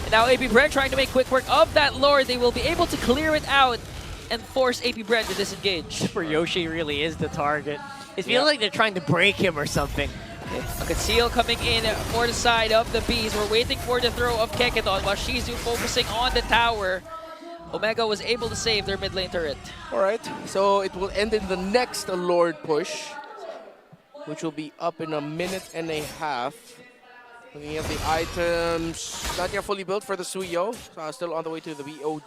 And now AP Bren trying to make quick work of that Lord. They will be able to clear it out and force AP Bren to disengage. SuperYoshi really is the target. It feels like they're trying to break him or something. Okay. A conceal coming in for the side of the Bees. We're waiting for the throw of Kekadot while Shizu focusing on the tower. Omega was able to save their mid lane turret. Alright, so it will end in the next Lord push, which will be up in a minute and a half. Looking at the items, not yet fully built for the Suyo. Still on the way to the BOD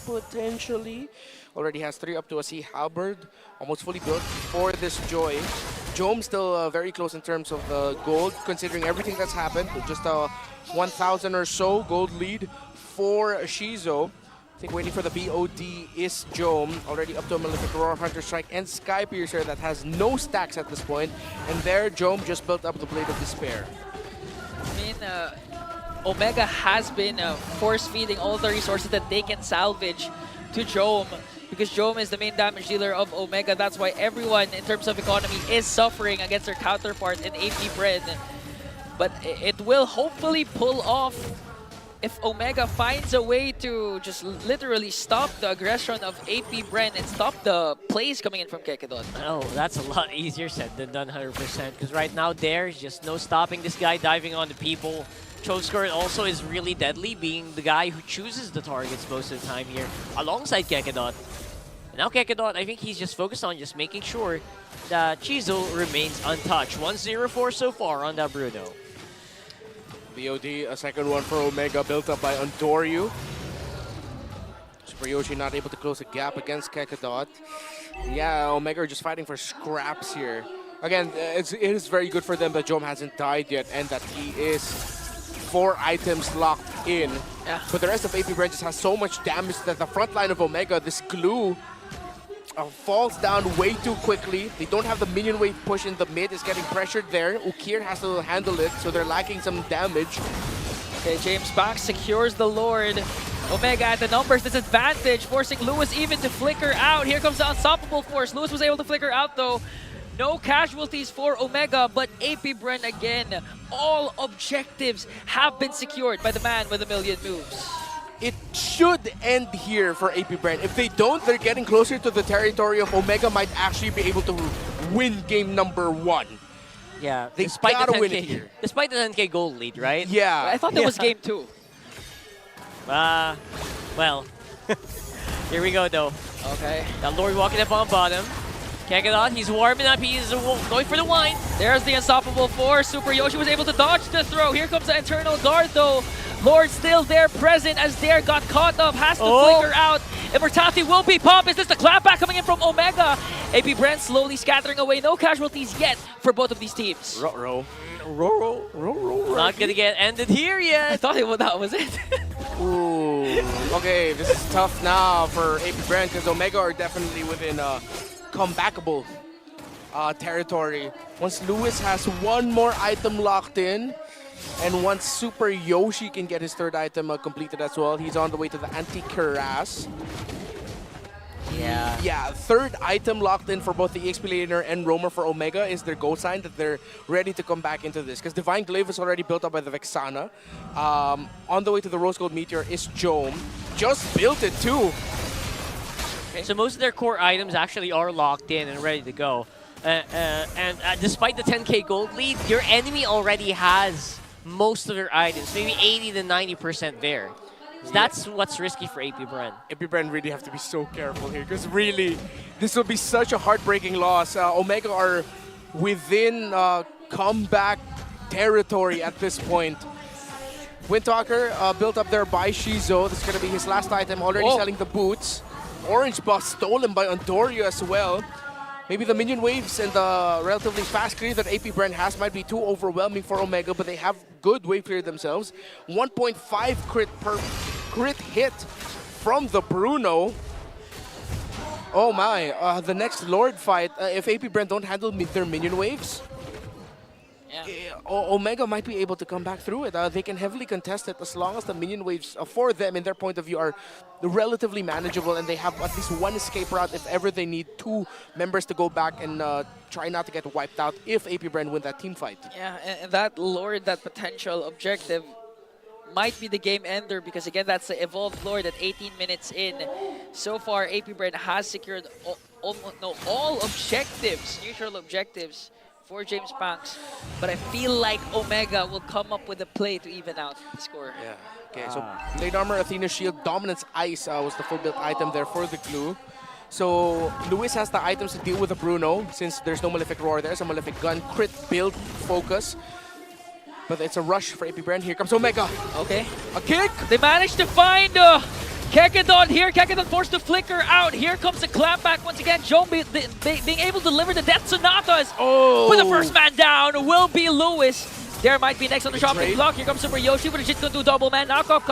potentially. Already has 3 up to a Sea Halberd. Almost fully built for this Joy. Jome still very close in terms of gold, considering everything that's happened. Just a 1,000 or so gold lead for Shizo. I think waiting for the BOD is Jome. Already up to a Malefic Roar, Hunter Strike, and Sky Piercer that has no stacks at this point. And there, Jome just built up the Blade of Despair. I mean, Omega has been force-feeding all the resources that they can salvage to Jome, because Jome is the main damage dealer of Omega. That's why everyone, in terms of economy, is suffering against their counterpart in AP Bren. But it will hopefully pull off if Omega finds a way to just literally stop the aggression of AP Bren and stop the plays coming in from Kekadot. Oh, that's a lot easier said than done 100%. Because right now there's just no stopping this guy diving on the people. Chov Skirt also is really deadly, being the guy who chooses the targets most of the time here, alongside Kekadot. And now Kekadot, I think he's just focused on just making sure that Chizo remains untouched. 1-0-4 so far on that Bruno. BOD, a second one for Omega, built up by Ondoryu. SuperYoshi not able to close the gap against Kekadot. Yeah, Omega are just fighting for scraps here. Again, it is very good for them that Jome hasn't died yet and that he is 4 items locked in. Yeah. But the rest of AP Bren just has so much damage that the front line of Omega, this glue, falls down way too quickly. They don't have the minion wave push in the mid. It's getting pressured there. Ukir has to handle it, so they're lacking some damage. Okay, James Pax secures the Lord. Omega at the numbers disadvantage, forcing Lewis even to flicker out. Here comes the Unstoppable Force. Lewis was able to flicker out though. No casualties for Omega, but AP Bren again. All objectives have been secured by the man with a million moves. It should end here for AP Bren. If they don't, they're getting closer to the territory of Omega might actually be able to win game number 1. Yeah, they gotta win it here. Despite the 10k gold lead, right? Yeah. I thought that was game 2. Well, here we go though. Okay. Now Lord walking up on bottom. Kekadot, he's warming up, he's going for the wine. There's the Unstoppable Force. SuperYoshi was able to dodge the throw. Here comes the internal guard though. Lord still there present as Dare got caught up, has to flicker out. Immortality will be popped. Is this the clapback coming in from Omega? AP Bren slowly scattering away. No casualties yet for both of these teams. Not gonna get ended here yet. I thought that was it. Ooh. Okay, this is tough now for AP Bren because Omega are definitely within comebackable territory. Once Lewis has one more item locked in, and once SuperYoshi can get his third item completed as well, he's on the way to the anti-Cuirass. Yeah, third item locked in for both the EXP laner and Roamer for Omega is their go sign that they're ready to come back into this. Because Divine Glaive is already built up by the Vexana. On the way to the Rose Gold Meteor is Jome. Just built it too. Okay. So most of their core items actually are locked in and ready to go. And despite the 10k gold lead, your enemy already has most of their items, maybe 80 to 90% there. So that's what's risky for AP Bren. AP Bren really have to be so careful here because really, this will be such a heartbreaking loss. Omega are within comeback territory at this point. Windtalker built up there by Shizo. This is going to be his last item, already selling the boots. Orange buff stolen by Andorio as well. Maybe the minion waves and the relatively fast clear that AP Bren has might be too overwhelming for Omega, but they have good wave clear themselves. 1.5 crit hit from the Bruno. Oh my, the next Lord fight, if AP Bren don't handle their minion waves, Omega might be able to come back through it. They can heavily contest it as long as the minion waves for them, in their point of view, are relatively manageable and they have at least one escape route if ever they need two members to go back and try not to get wiped out if AP Bren win that team fight. Yeah, and that Lord, that potential objective might be the game ender because again, that's the Evolved Lord at 18 minutes in. So far, AP Bren has secured all objectives, neutral objectives for James Panks, but I feel like Omega will come up with a play to even out the score. Yeah. Okay, so Blade Armor, Athena Shield, Dominance Ice was the full build item there for the glue. So Lewis has the items to deal with the Bruno since there's no Malefic Roar there. It's a Malefic Gun, crit build, focus. But it's a rush for AP Bren. Here comes Omega. Okay. A kick! They managed to find Kekadon here. Kekadon forced to flicker out. Here comes the clapback once again. Jome being able to deliver the Death Sonatas. Oh! With the first man down will be Lewis. There might be next on the shopping block. Here comes SuperYoshi with a Jit Gundu double man knockoff.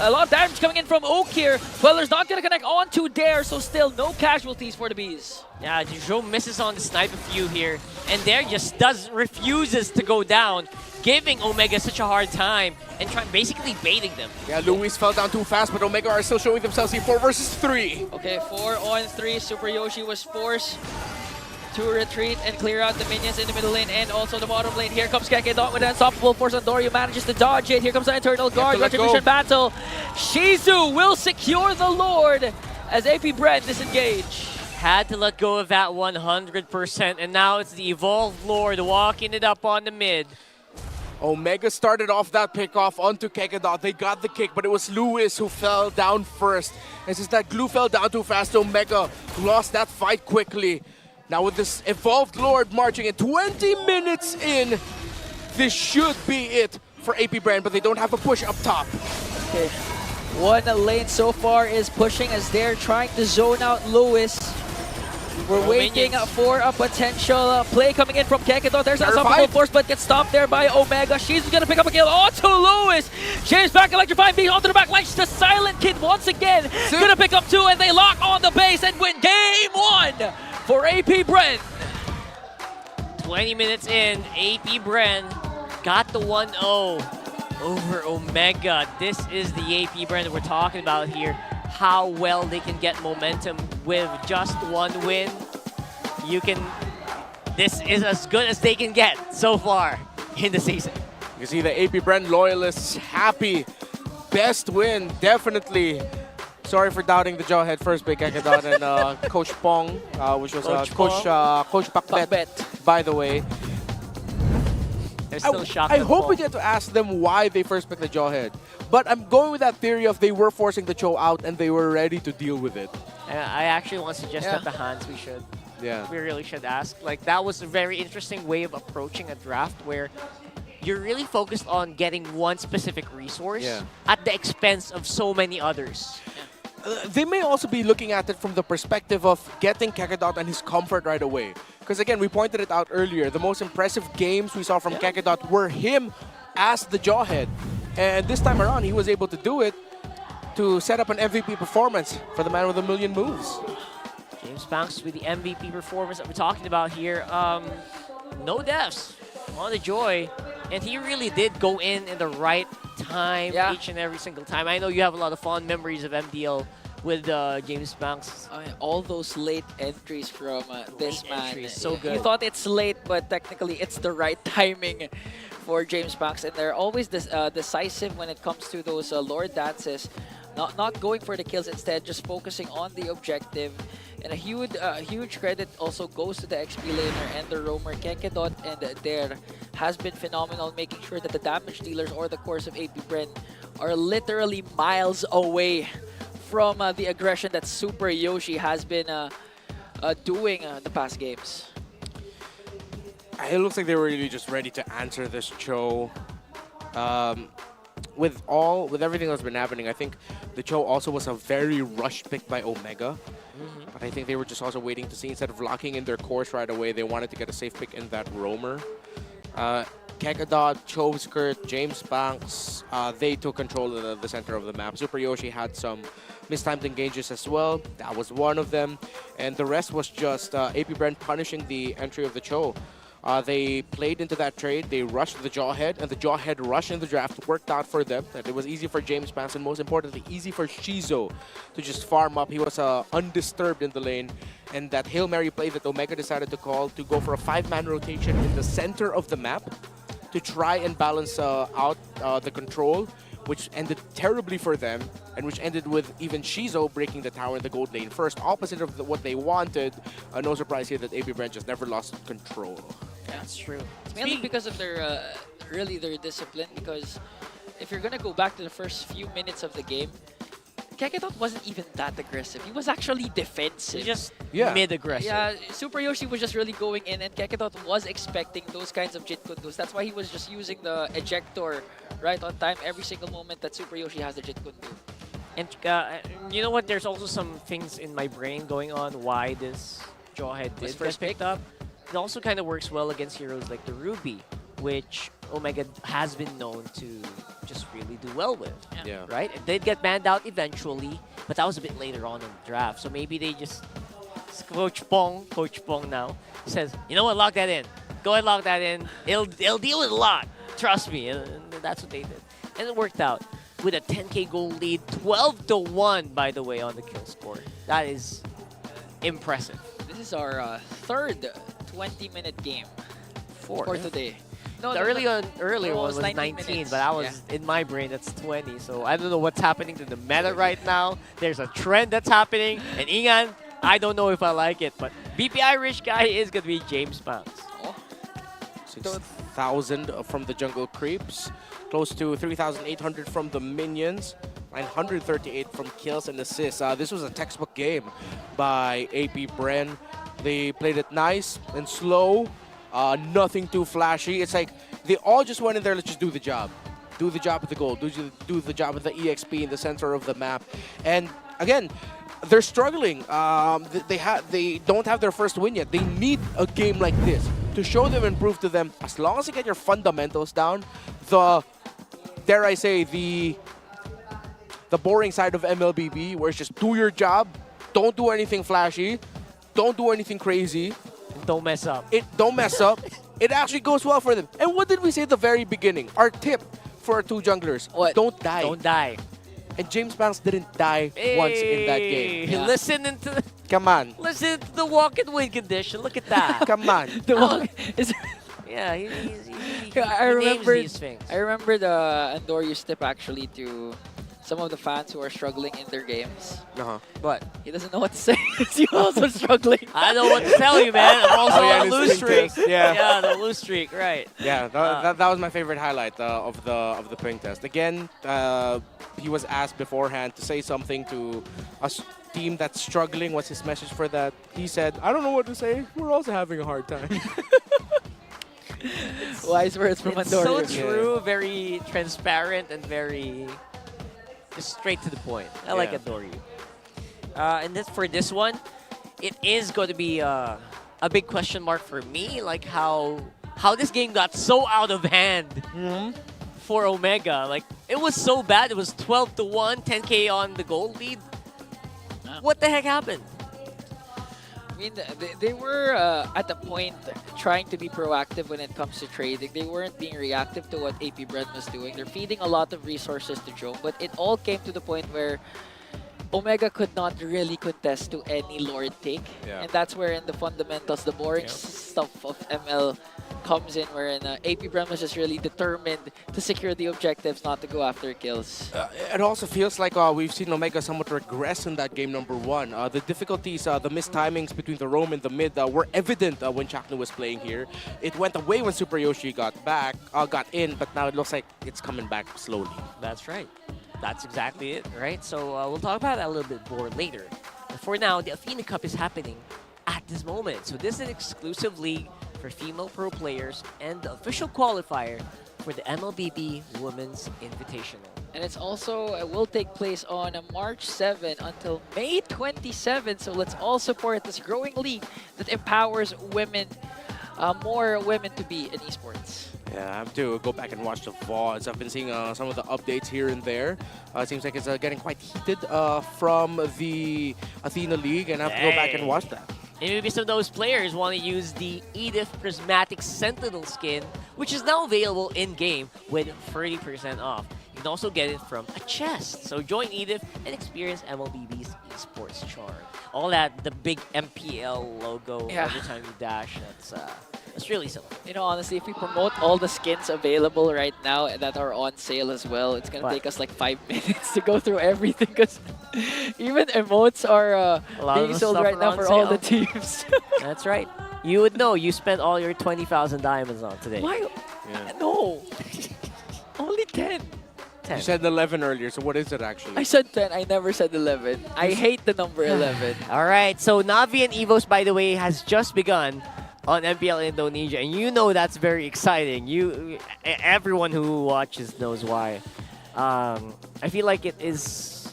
A lot of damage coming in from Oak here. Queller's not going to connect onto Dare, so still no casualties for the Bees. Yeah, Jome misses on the snipe a few here, and Dare just refuses to go down, giving Omega such a hard time and basically baiting them. Yeah, Luis fell down too fast, but Omega are still showing themselves here 4 versus 3. Okay, 4 on 3. SuperYoshi was forced to retreat and clear out the minions in the middle lane and also the bottom lane. Here comes Kekadon with an unstoppable force. Andorio manages to dodge it. Here comes the Eternal Guard. Retribution battle. Shizu will secure the Lord as AP Bren disengage. Had to let go of that 100%, and now it's the Evolved Lord walking it up on the mid. Omega started off that pickoff onto Kekadon. They got the kick, but it was Lewis who fell down first. And since that glue fell down too fast, Omega lost that fight quickly. Now with this Evolved Lord marching in 20 minutes in, this should be it for AP Bren, but they don't have a push up top. Okay, one lane so far is pushing as they're trying to zone out Lewis. We're waiting for a potential play coming in from Kekadon. There's an unstoppable force, but gets stopped there by Omega. She's gonna pick up a kill onto Lewis. James back electrifying beat onto the back line. The Silent Kid once again gonna pick up 2, and they lock on the base and win game 1 for AP Bren. 20 minutes in, AP Bren got the 1-0 over Omega. This is the AP Bren that we're talking about here. How well they can get momentum with just one win. This is as good as they can get so far in the season. You see the AP Bren loyalists happy. Best win, definitely. Sorry for doubting the Jawhead first by Kekadon and Coach Pong, which was Coach Pakbet, by the way. They're still shocked. I hope we get to ask them why they first picked the Jawhead. But I'm going with that theory of they were forcing the Cho out and they were ready to deal with it. I actually want to suggest that the Hans we should. Yeah. We really should ask. Like, that was a very interesting way of approaching a draft where you're really focused on getting one specific resource Yeah. at the expense of so many others. They may also be looking at it from the perspective of getting Kakarot and his comfort right away. Because again, we pointed it out earlier, the most impressive games we saw from Kakarot were him as the Jawhead. And this time around, he was able to do it to set up an MVP performance for the man with a million moves. James Banks with the MVP performance that we're talking about here. No deaths on the Joy. And he really did go in the right time each and every single time. I know you have a lot of fond memories of MDL with James Banks. All those late entries from this man. Entries, so good. You thought it's late, but technically it's the right timing for James Banks. And they're always decisive when it comes to those Lord dances. Not going for the kills, instead just focusing on the objective. And a huge credit also goes to the XP laner and the roamer. Kekedot and Dare has been phenomenal, making sure that the damage dealers or the course of AP Bren are literally miles away from the aggression that SuperYoshi has been doing the past games. It looks like they were really just ready to answer this Cho. With everything that's been happening, I think the Cho also was a very rushed pick by Omega. But I think they were just also waiting to see, instead of locking in their course right away, they wanted to get a safe pick in that roamer. Kekadot, Cho Skirt, James Banks, they took control of the center of the map. SuperYoshi had some mistimed engages as well. That was one of them. And the rest was just AP Bren punishing the entry of the Cho. They played into that trade, they rushed the Jawhead, and the Jawhead rush in the draft worked out for them. And it was easy for James Banks, and most importantly, easy for Shizo to just farm up. He was undisturbed in the lane. And that Hail Mary play that Omega decided to call to go for a 5-man rotation in the center of the map to try and balance out the control, which ended terribly for them, and which ended with even Shizo breaking the tower in the gold lane first, opposite of what they wanted. No surprise here that AP Bren just never lost control. That's true. It's mainly because of their discipline, because if you're gonna go back to the first few minutes of the game, Kekedot wasn't even that aggressive. He was actually defensive. Just mid-aggressive. Yeah, SuperYoshi was just really going in, and Kekedot was expecting those kinds of Jit Kundus. That's why he was just using the ejector right on time every single moment that SuperYoshi has the Jit Kundu. And you know what? There's also some things in my brain going on why this Jawhead did get picked up. It also kind of works well against heroes like the Ruby, which Omega has been known to just really do well with. Yeah. Right? It did get banned out eventually, but that was a bit later on in the draft. So maybe they just... Coach Pong now, says, you know what, lock that in. Go ahead, lock that in. It'll deal with a lot. Trust me. And that's what they did. And it worked out with a 10k goal lead. 12-1, by the way, on the kill score. That is impressive. This is our third 20-minute game for today. No, the earlier one was 19, minutes. but that was in my brain. That's 20. So I don't know what's happening to the meta right now. There's a trend that's happening, and Ingan, I don't know if I like it, but BPI rich guy is gonna be James Banks. 6,000 from the jungle creeps, close to 3,800 from the minions, 938 from kills and assists. This was a textbook game by AP Bren. They played it nice and slow. Nothing too flashy. It's like they all just went in there, let's just do the job. Do the job with the gold. Do the job with the EXP in the center of the map. And again, they're struggling. They don't have their first win yet. They need a game like this to show them and prove to them, as long as you get your fundamentals down, dare I say, the boring side of MLBB, where it's just do your job, don't do anything flashy, don't do anything crazy. Don't mess up. Don't mess up. It actually goes well for them. And what did we say at the very beginning? Our tip for our two junglers: don't die. Don't die. And James Banks didn't die once in that game. Yeah. Listen to Come on. Listen to the walk and win condition. Look at that. Come on. The walk is. Yeah, he I names these things. I remember the Andorius tip actually to some of the fans who are struggling in their games. But he doesn't know what to say. He's also struggling. I know what to tell you, man. I'm also on a lose streak. Yeah, the lose streak, right. Yeah, that was my favorite highlight of the ping test. Again, he was asked beforehand to say something to a team that's struggling. What's his message for that? He said, I don't know what to say. We're also having a hard time. Wise words from It's so Andorio. true, very transparent, and very just straight to the point. I like Yeah. Adore You. And this, for this one, it is going to be a big question mark for me, like how this game got so out of hand for Omega. Like, it was so bad. It was 12-1, 10K on the gold lead. What the heck happened? I mean, they were at the point trying to be proactive when it comes to trading. They weren't being reactive to what AP Bren was doing. They're feeding a lot of resources to Joe, but it all came to the point where Omega could not really contest to any Lord take. Yeah. And that's where in the fundamentals, the boring stuff of ML comes in, wherein AP Bren was just really determined to secure the objectives, not to go after kills. It also feels like we've seen Omega somewhat regress in that game number 1. The difficulties, the mistimings between the roam and the mid were evident when Chaknu was playing here. It went away when SuperYoshi got in, but now it looks like it's coming back slowly. That's right. That's exactly it, right? So we'll talk about that a little bit more later. But for now, the Athena Cup is happening at this moment. So this is an exclusive league for female pro players and the official qualifier for the MLBB Women's Invitational. And it's also will take place on March 7 until May 27. So let's all support this growing league that empowers women, more women to be in esports. Yeah, I have to go back and watch the VODs. I've been seeing some of the updates here and there. It seems like it's getting quite heated from the Athena League, and I have to go back and watch that. And maybe some of those players want to use the Edith Prismatic Sentinel skin, which is now available in-game with 30% off. You can also get it from a chest. So join Edith and experience MLBB's esports charm. All that, the big MPL logo every time you dash, that's really something. You know, honestly, if we promote all the skins available right now that are on sale as well, it's going to take us like 5 minutes to go through everything, because even emotes are being sold right now for all the teams. That's right. You would know. You spent all your 20,000 diamonds on today. Why? Yeah. No. Only 10. You said 11 earlier, so what is it actually? I said 10. I never said 11. I hate the number 11. All right. So Navi and Evos, by the way, has just begun on MPL Indonesia, and you know that's very exciting. Everyone who watches knows why. I feel like it is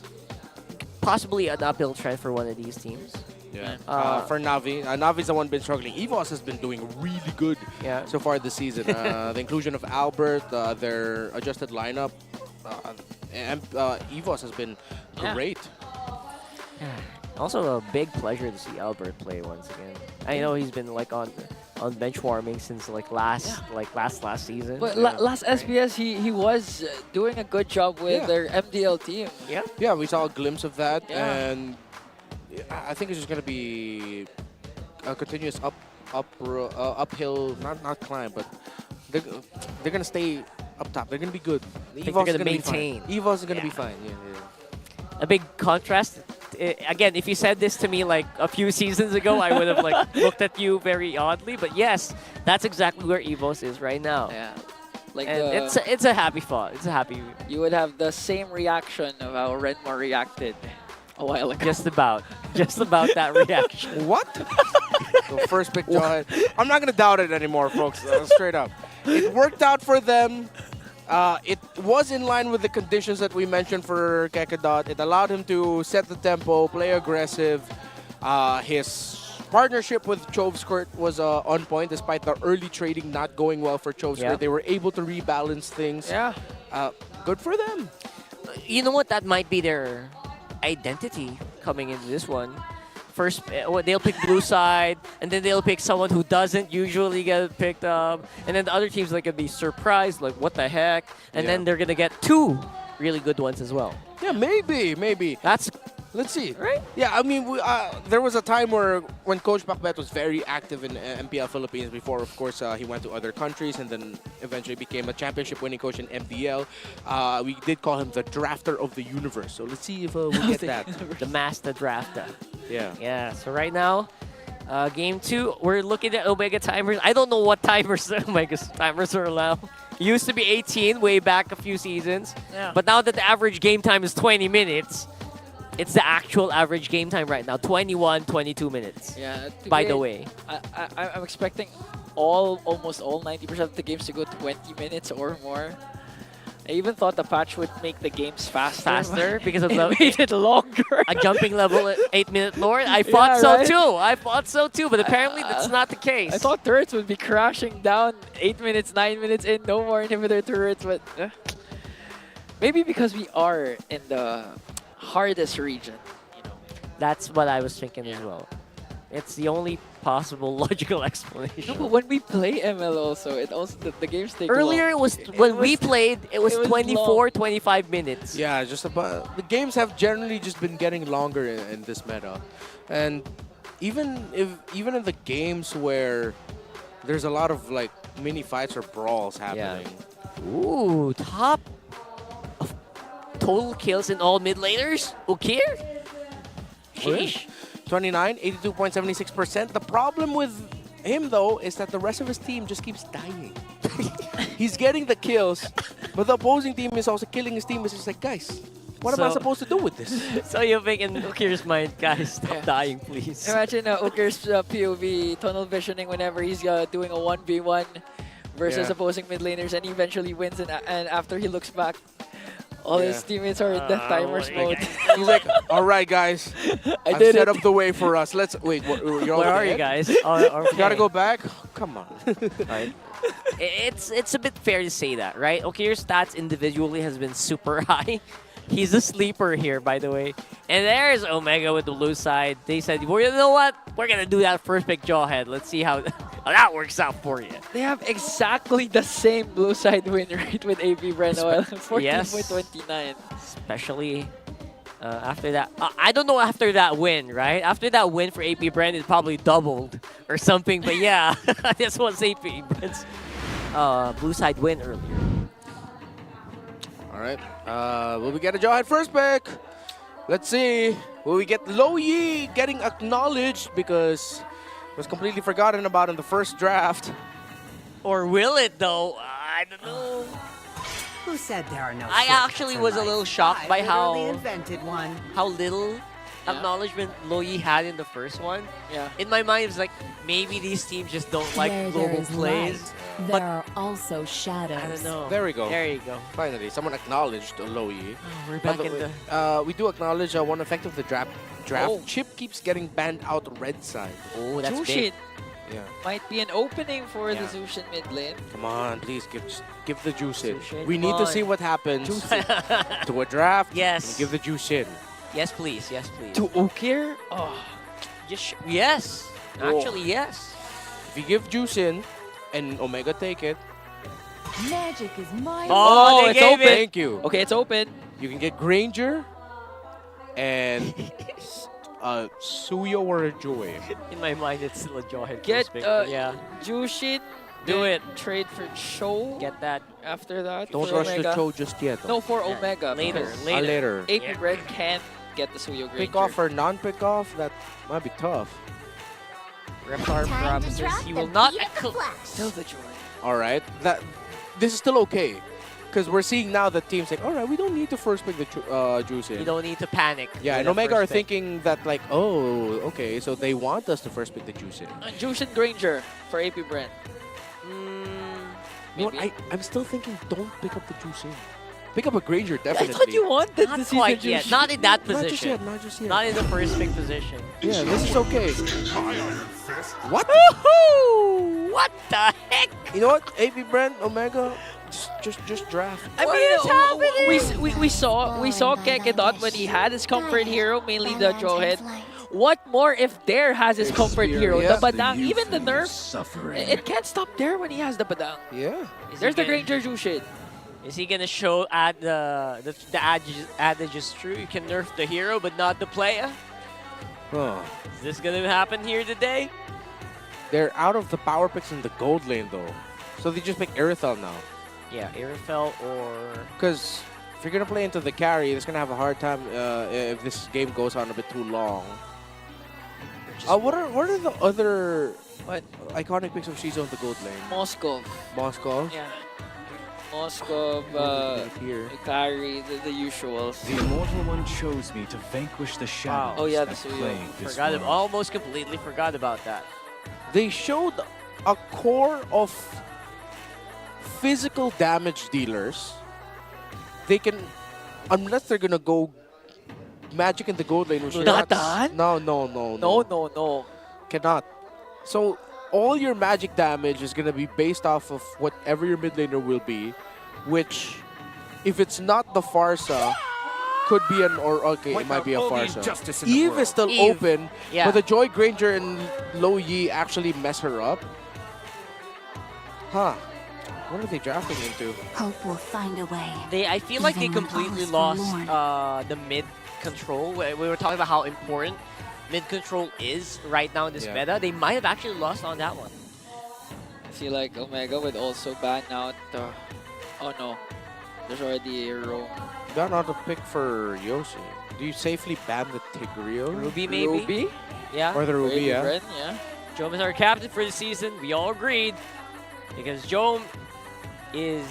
possibly an uphill trend for one of these teams. Yeah. For Navi, Navi's the one been struggling. EVOS has been doing really good so far this season. The inclusion of Albert, their adjusted lineup, and EVOS has been great. Also a big pleasure to see Albert play once again. I know he's been like on bench warming since like last season. But last SBS, he was doing a good job with their MDL team. Yeah, we saw a glimpse of that, and I think it's just gonna be a continuous uphill, not climb, but they're gonna stay up top. They're gonna be good. They're gonna maintain. EVOS is gonna be fine. Yeah. A big contrast. Again, if you said this to me like a few seasons ago, I would have like looked at you very oddly. But yes, that's exactly where EVOS is right now. Yeah, like and it's a happy thought. It's a happy. You would have the same reaction of how Redmore reacted a while ago. Just about that reaction. What? The first pick, John. I'm not gonna doubt it anymore, folks. Straight up, it worked out for them. It was in line with the conditions that we mentioned for Kekadot. It allowed him to set the tempo, play aggressive. His partnership with Chovskirt was on point, despite the early trading not going well for Chovskirt. They were able to rebalance things. Yeah. Good for them. You know what? That might be their identity coming into this one. First, they'll pick blue side, and then they'll pick someone who doesn't usually get picked up, and then the other teams like gonna be surprised, like what the heck, and then they're gonna get two really good ones as well. Yeah, maybe. Let's see. Right? Yeah, I mean, there was a time when Coach Pacbet was very active in MPL Philippines before, of course, he went to other countries and then eventually became a championship-winning coach in MPL. We did call him the drafter of the universe. So let's see if we get that. The master drafter. Yeah. Yeah, so right now, game 2, we're looking at Omega timers. I don't know what timers Omega's timers are allowed. Used to be 18 way back a few seasons. Yeah. But now that the average game time is 20 minutes, it's the actual average game time right now, 21, 22 minutes. Yeah. By the way. I'm expecting almost all 90% of the games to go 20 minutes or more. I even thought the patch would make the games faster because of it the made it longer. a jumping level at 8-minute Lord. I thought so too. I thought so too, but apparently that's not the case. I thought turrets would be crashing down 8 minutes, 9 minutes in, no more inhibitor turrets, but maybe because we are in the hardest region. That's what I was thinking as well. It's the only possible logical explanation. No, but when we play ML also, it also the games take Earlier long. it was when we played, it was 24, 25 minutes. Yeah, just about. The games have generally just been getting longer in this meta, and even in the games where there's a lot of like mini fights or brawls happening. Ooh, top of total kills in all mid laners. Okay. Sheesh. 29, 82.76%. The problem with him, though, is that the rest of his team just keeps dying. He's getting the kills, but the opposing team is also killing his team. It's just like, guys, what am I supposed to do with this? So you're making Ukir's mind, guys, stop dying, please. Imagine Ukir's POV tunnel visioning whenever he's doing a 1v1 versus opposing mid laners, and he eventually wins, and after he looks back, all his teammates are in death timers mode. He's like, all right, guys, I've set up the way for us. Let's wait. You're Where are you guys? You gotta go back. Come on. Right. It's a bit fair to say that, right? Ukir's stats individually has been super high. He's a sleeper here, by the way. And there's Omega with the blue side. They said, well, you know what? We're going to do that first pick Jawhead. Let's see how that works out for you. They have exactly the same blue side win rate with AP Bren, 14.29. Especially after that. I don't know after that win, right? After that win for AP Bren, it probably doubled or something. But yeah, this was AP Bren's blue side win earlier. All right. Will we get a Jawhead first pick? Let's see. Will we get Lo Yi getting acknowledged because it was completely forgotten about in the first draft? Or will it, though? I don't know. Who said there are no I actually was a little shocked by how invented one. How little acknowledgement Lo Yi had in the first one. Yeah. In my mind, it was like, maybe these teams just don't like Where global there is plays. light, there are also shadows. I don't know. There we go. There you go. Finally, someone acknowledged Lo Yi. We're back in the... we do acknowledge one effect of the draft. Chip keeps getting banned out red side. Oh, that's Jushin big. Yeah. might be an opening for the Zushin mid lane. Come on, please give the juice in. Zushin, We need come to on. see what happens to a draft. Yes. And give the juice in. Yes, please. Yes, please. To Ukir? Oh. Yes. Actually, yes. If you give juice in and Omega take it. Magic is my Oh, they it's gave open. it. Thank you. Okay, it's open. You can get Granger and Suyo or a Joy. In my mind, it's still a Jawhead. Get first pick, but yeah. Jushin. Do then it. Trade for Cho. Get that. After that. Don't for rush Omega. the Cho just yet. No, for Omega. Later. because Later. AP Yeah. Bren can get the Suyo Granger. Pick off or non-pick off, that might be tough. Reptar Time to promises drop he the will not... beat of the flash. Still the joy. All right. This is still okay. Because we're seeing now that teams like, all right, we don't need to first pick the juice in. You don't need to panic. Yeah, with and the Omega are first pick. thinking that like, oh, okay, so they want us to first pick the juice in. Jushin Granger for AP Bren. You know what, I'm still thinking don't pick up the juice in. Pick up a Granger, I definitely. thought you wanted Not to see quite the yet. Jushin. Not in that Not just position. yet, not just yet. Not in the first pick position. Yeah, this is okay. What? Woohoo! What the heck? You know what? AP Bren, Omega, just draft. I What mean, is happening? we saw Kekedot when he had his comfort hero, mainly the Jawhead. What more if Dare has his comfort hero? The Badang, even the nerf, it can't stop Dare when he has the Badang. Yeah. There's the Granger Jushin. Is he gonna show the adage is true? You can nerf the hero, but not the player. Oh. Is this gonna happen here today? They're out of the power picks in the gold lane though, so they just pick Irithel now. Yeah, Irithel or... Because if you're gonna play into the carry, it's gonna have a hard time if this game goes on a bit too long. What are the other iconic picks of Shizo in the gold lane? Moskov. Moskov. Yeah. Moskov, Ikari, the usuals. The Immortal One chose me to vanquish the shadows. Oh yeah, that the Suyo. plague this Forgot world. almost completely forgot about that. They showed a core of physical damage dealers. They can, unless they're gonna go Magic in the gold lane, which Not not. done? No. Cannot. So all your magic damage is gonna be based off of whatever your mid laner will be, which, if it's not the Farsa, could be an it might be a Farsa. Eve is still open, but the Joy Granger and Lo Yi actually mess her up. Huh. What are they drafting into? Hope will find a way. I feel like they Even when completely all is lost the mid control. We were talking about how important mid control is right now in this meta. They might have actually lost on that one. I feel like Omega would also ban out. Oh no, there's already a roam. Ban out a pick for Yoshi. Do you safely ban the Tigreal? Ruby maybe? Ruby? Yeah. Or the Ruby, yeah. Bren, yeah. Jome is our captain for the season. We all agreed. Because Jome is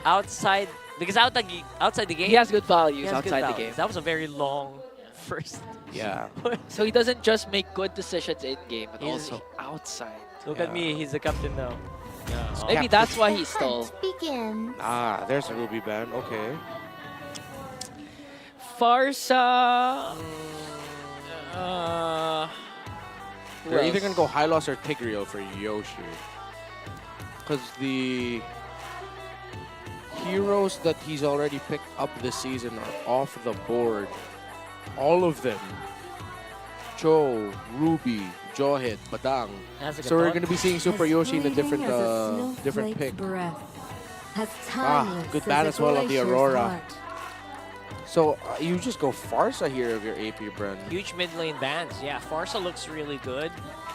outside the game. He has good values He has good outside the values. game. That was a very long first. Yeah. So he doesn't just make good decisions in game, but He's- also outside. Look at me, he's the captain now. So maybe that's why he stole. Begin. Ah, there's a Ruby ban. Okay. Farsa. Who They're either else? gonna go Hylos or Tigreal for Yoshi. Because the heroes that he's already picked up this season are off the board. All of them. Cho, Ruby, Johit, Badang. That's a good So we're thought. gonna be seeing Super-Yoshi in a different pick. Good ban as well on the Aurora. So you just go Farsa here of your AP Bren. Huge mid lane bans. Yeah, Farsa looks really good.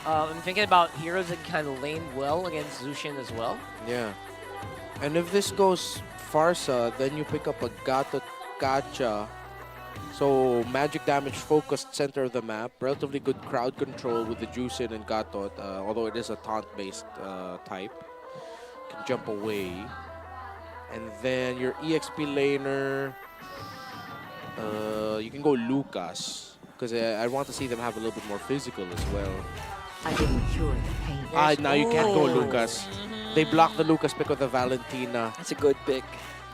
I'm thinking about heroes that kind of lane well against Zushin as well. Yeah. And if this goes Farsa, then you pick up a Gatot Gacha. So magic damage focused center of the map. Relatively good crowd control with the Juicin and Gatot, although it is a taunt based type. Can jump away. And then your EXP laner, you can go Lucas. Because I want to see them have a little bit more physical as well. I didn't cure the pain. Now you can't go Lucas. They block the Lucas pick with the Valentina. That's a good pick.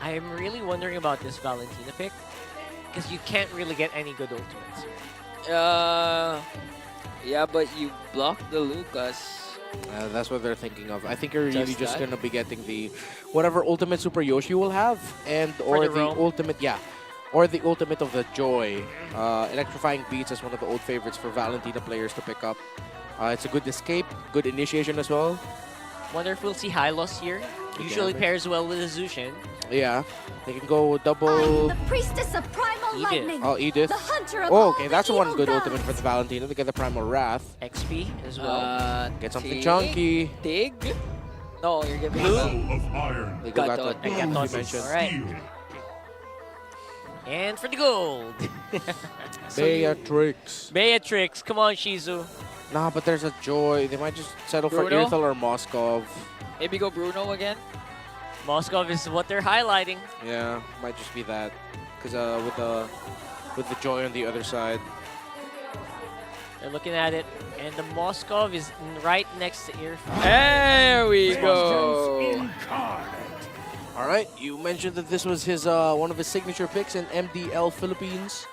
I am really wondering about this Valentina pick. Because you can't really get any good ultimates. Yeah, but you block the Lucas. That's what they're thinking of. I think you're really Just just that? gonna be getting the whatever ultimate Super Yoshi will have, and or the the roam. ultimate, or the ultimate of the Joy. Electrifying Beats is one of the old favorites for Valentina players to pick up. It's a good escape, good initiation as well. Wonder if we'll see Hylos here. Usually pairs well with a Zushin. Yeah, they can go double. The priestess of primal Edith. lightning. Oh, Edith. The hunter of Oh, all okay, the that's one evil good gods. ultimate for the Valentina to get the Primal Wrath. XP as well. Get something Tig? chunky. Tig? No, you're giving Blue? They go Gatot. Gatot. You mentioned. Alright. And for the gold. Beatrix. Beatrix. Come on, Shizu. Nah, but there's a Joy. They might just settle for Bruno? Irthel or Moskov. Maybe go Bruno again. Moskov is what they're highlighting. Yeah, might just be that. Because with the Joy on the other side. They're looking at it. And the Moskov is right next to Irfan. There we go. All right, you mentioned that this was his one of his signature picks in MDL Philippines.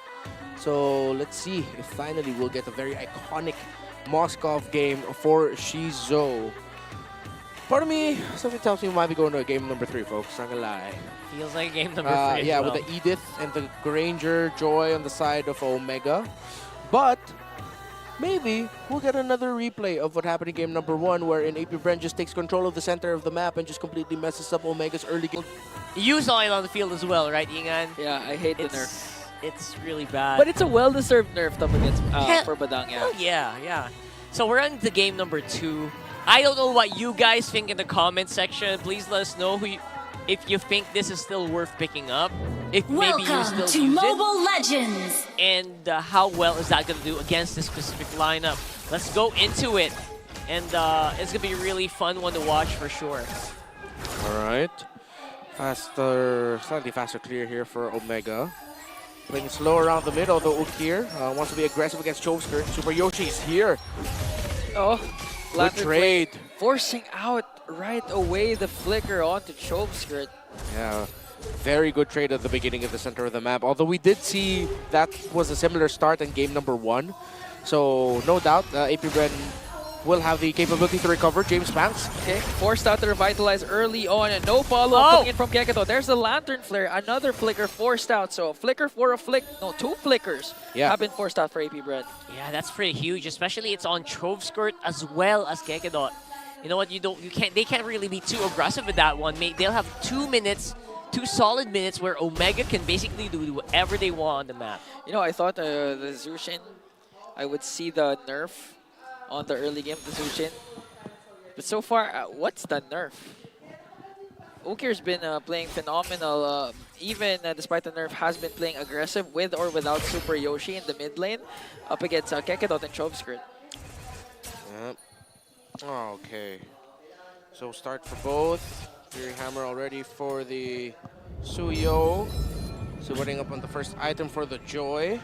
So let's see if finally we'll get a very iconic Moskov game for Shizo. Part of me, something tells me we might be going to game number 3, folks. Not gonna lie. Feels like game number 3 Yeah, as well. with the Edith and the Granger Joy on the side of Omega. But maybe we'll get another replay of what happened in game number 1, wherein AP Bren just takes control of the center of the map and just completely messes up Omega's early game. You saw it on the field as well, right, Ingan? Yeah, I hate the nerf. It's really bad. But it's a well-deserved nerf up against for Badang, yeah. Oh, yeah. So we're on to game number 2. I don't know what you guys think in the comment section. Please let us know if you think this is still worth picking up. If maybe you Welcome still to use Mobile Legends. it. And how well is that going to do against this specific lineup? Let's go into it. And it's going to be a really fun one to watch for sure. All right. Slightly faster clear here for Omega. Playing slow around the middle, though Ukir wants to be aggressive against Choveskirt. Super Yoshi is here. Oh, Lantern trade. Forcing out right away the flicker onto Choveskirt. Yeah, very good trade at the beginning of the center of the map. Although we did see that was a similar start in game number 1. So no doubt, AP Bren will have the capability to recover. James Banks. Okay, forced out to revitalize early on and no follow-up coming in from Keketo. There's the Lantern Flare, another flicker forced out. So a flicker for a flick, no, 2 flickers have been forced out for AP Bren. Yeah, that's pretty huge, especially it's on Choveskirt as well as Kekedot. You know what? They can't really be too aggressive with that one. They'll have 2 minutes, 2 solid minutes where Omega can basically do whatever they want on the map. You know, I thought the Zushin, I would see the nerf on the early game, the Zushin. But so far, what's the nerf? Ukir's been playing phenomenal, even despite the nerf, has been playing aggressive with or without SuperYoshi in the mid lane up against Kekedot and Choveskirt. Yep. Okay. So start for both. Fury Hammer already for the Suyo. So putting up on the first item for the Joy.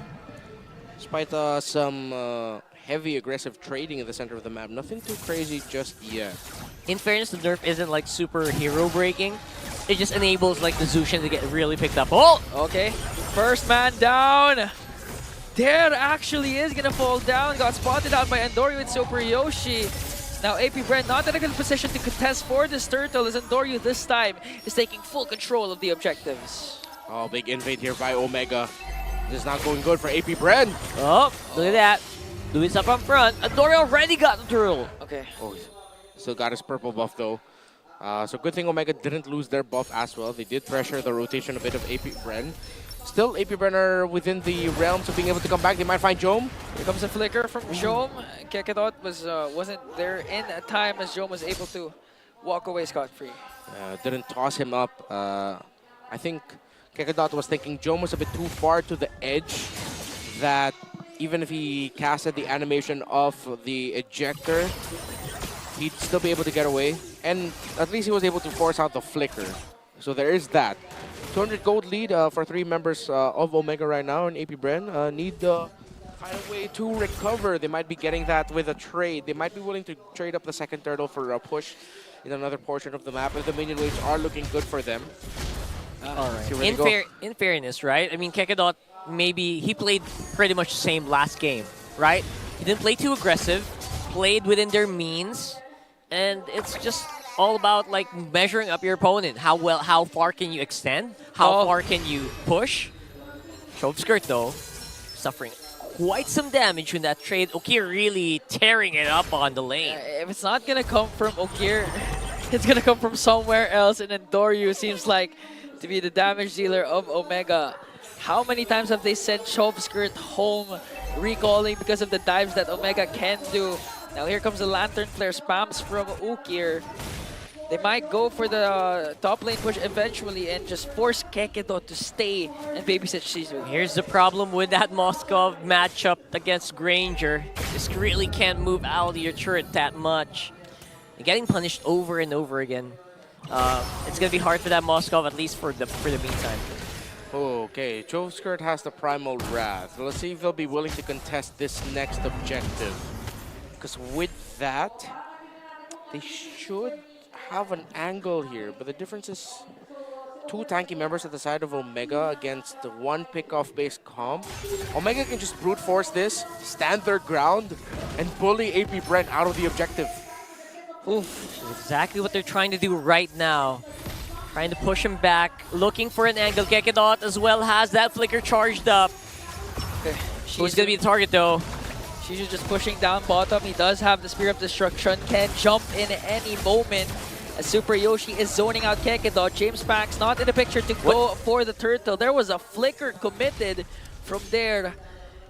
Despite some heavy aggressive trading in the center of the map. Nothing too crazy just yet. In fairness, the nerf isn't like super hero breaking. It just enables like the Zushin to get really picked up. Oh! Okay, first man down. There actually is gonna fall down. Got spotted out by Andoryu with SuperYoshi. Now AP Bren not in a good position to contest for this turtle as Andoryu this time is taking full control of the objectives. Oh, big invade here by Omega. This is not going good for AP Bren. Oh, look at that. Luis up on front. Andoryu already got the turtle. Okay. Oh, still got his purple buff though. So good thing Omega didn't lose their buff as well. They did pressure the rotation a bit of AP Bren. Still, AP Bren are within the realms of being able to come back. They might find Jome. Here comes a flicker from Jome. Kekedot wasn't there in time as Jome was able to walk away scot-free. Didn't toss him up. I think Kekedot was thinking Jome was a bit too far to the edge, that even if he casted the animation of the ejector, he'd still be able to get away. And at least he was able to force out the flicker. So there is that. 200 gold lead for 3 members of Omega right now, and AP Bren need to find a way to recover. They might be getting that with a trade. They might be willing to trade up the second turtle for a push in another portion of the map, if the minion waves are looking good for them. All right. In fairness, right? I mean, Kekedot, maybe he played pretty much the same last game, right? He didn't play too aggressive, played within their means, and it's just all about like measuring up your opponent. How far can you extend? How far can you push? Choveskirt though, suffering quite some damage in that trade. Okir really tearing it up on the lane. If it's not gonna come from Okir, it's gonna come from somewhere else, and then Doryu seems like to be the damage dealer of Omega. How many times have they sent Choveskirt home, recalling because of the dives that Omega can do? Now here comes the Lantern Flare, spams from Ukir. They might go for the top lane push eventually and just force Keketo to stay and babysit Shizu. Here's the problem with that Moskov matchup against Granger. Just really can't move out of your turret that much. You're getting punished over and over again. It's gonna be hard for that Moskov, at least for the meantime. Okay, Choveskirt has the Primal Wrath. Let's see if they'll be willing to contest this next objective. Because with that, they should have an angle here, but the difference is 2 tanky members at the side of Omega against the 1 pick-off based comp. Omega can just brute force this, stand their ground, and bully AP Bren out of the objective. Oof, exactly what they're trying to do right now. Trying to push him back, looking for an angle. Kekedot as well has that flicker charged up. Okay, who's gonna be the target though? She's just pushing down bottom. He does have the Spear of Destruction, can jump in any moment. As SuperYoshi is zoning out Kekedot. James Pax not in the picture to go for the turtle. There was a flicker committed from there.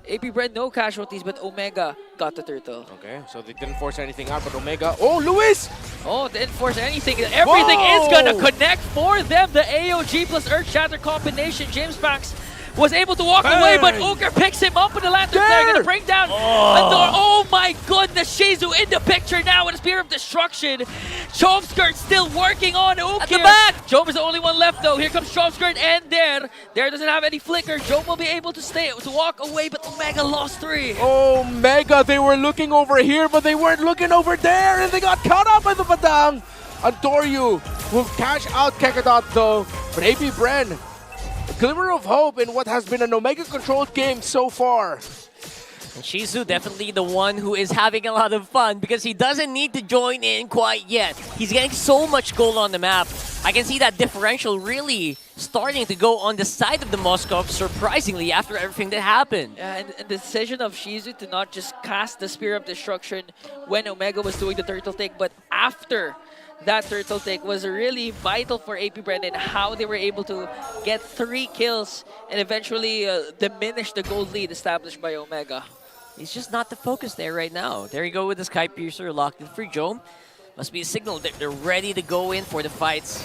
AP Bren no casualties, but Omega got the turtle. Okay, so they didn't force anything out, but Omega... Oh, Luis! Oh, didn't force anything. Everything is gonna connect for them. The AOG plus Earth Shatter combination. James Pax was able to walk away, but Uker picks him up with the lantern flare, gonna bring down Andor. Oh my goodness, Shizu in the picture now with a Spear of Destruction. Chomskirt still working on Uker. At the back! Jom is the only one left though. Here comes Chomskirt and Dare. Dare doesn't have any flicker. Jom will be able to walk away, but Omega lost 3. Omega, they were looking over here, but they weren't looking over there, and they got caught up by the Padang. Andoryu will cash out Kekadot though, but AP Bren, a glimmer of hope in what has been an Omega-controlled game so far. And Shizu definitely the one who is having a lot of fun because he doesn't need to join in quite yet. He's getting so much gold on the map. I can see that differential really starting to go on the side of the Moskov, surprisingly, after everything that happened. And the decision of Shizu to not just cast the Spear of Destruction when Omega was doing the turtle take, but after that turtle take was really vital for AP Bren and how they were able to get 3 kills and eventually diminish the gold lead established by Omega. He's just not the focus there right now. There you go with the Sky Piercer locked in for Jom. Must be a signal that they're ready to go in for the fights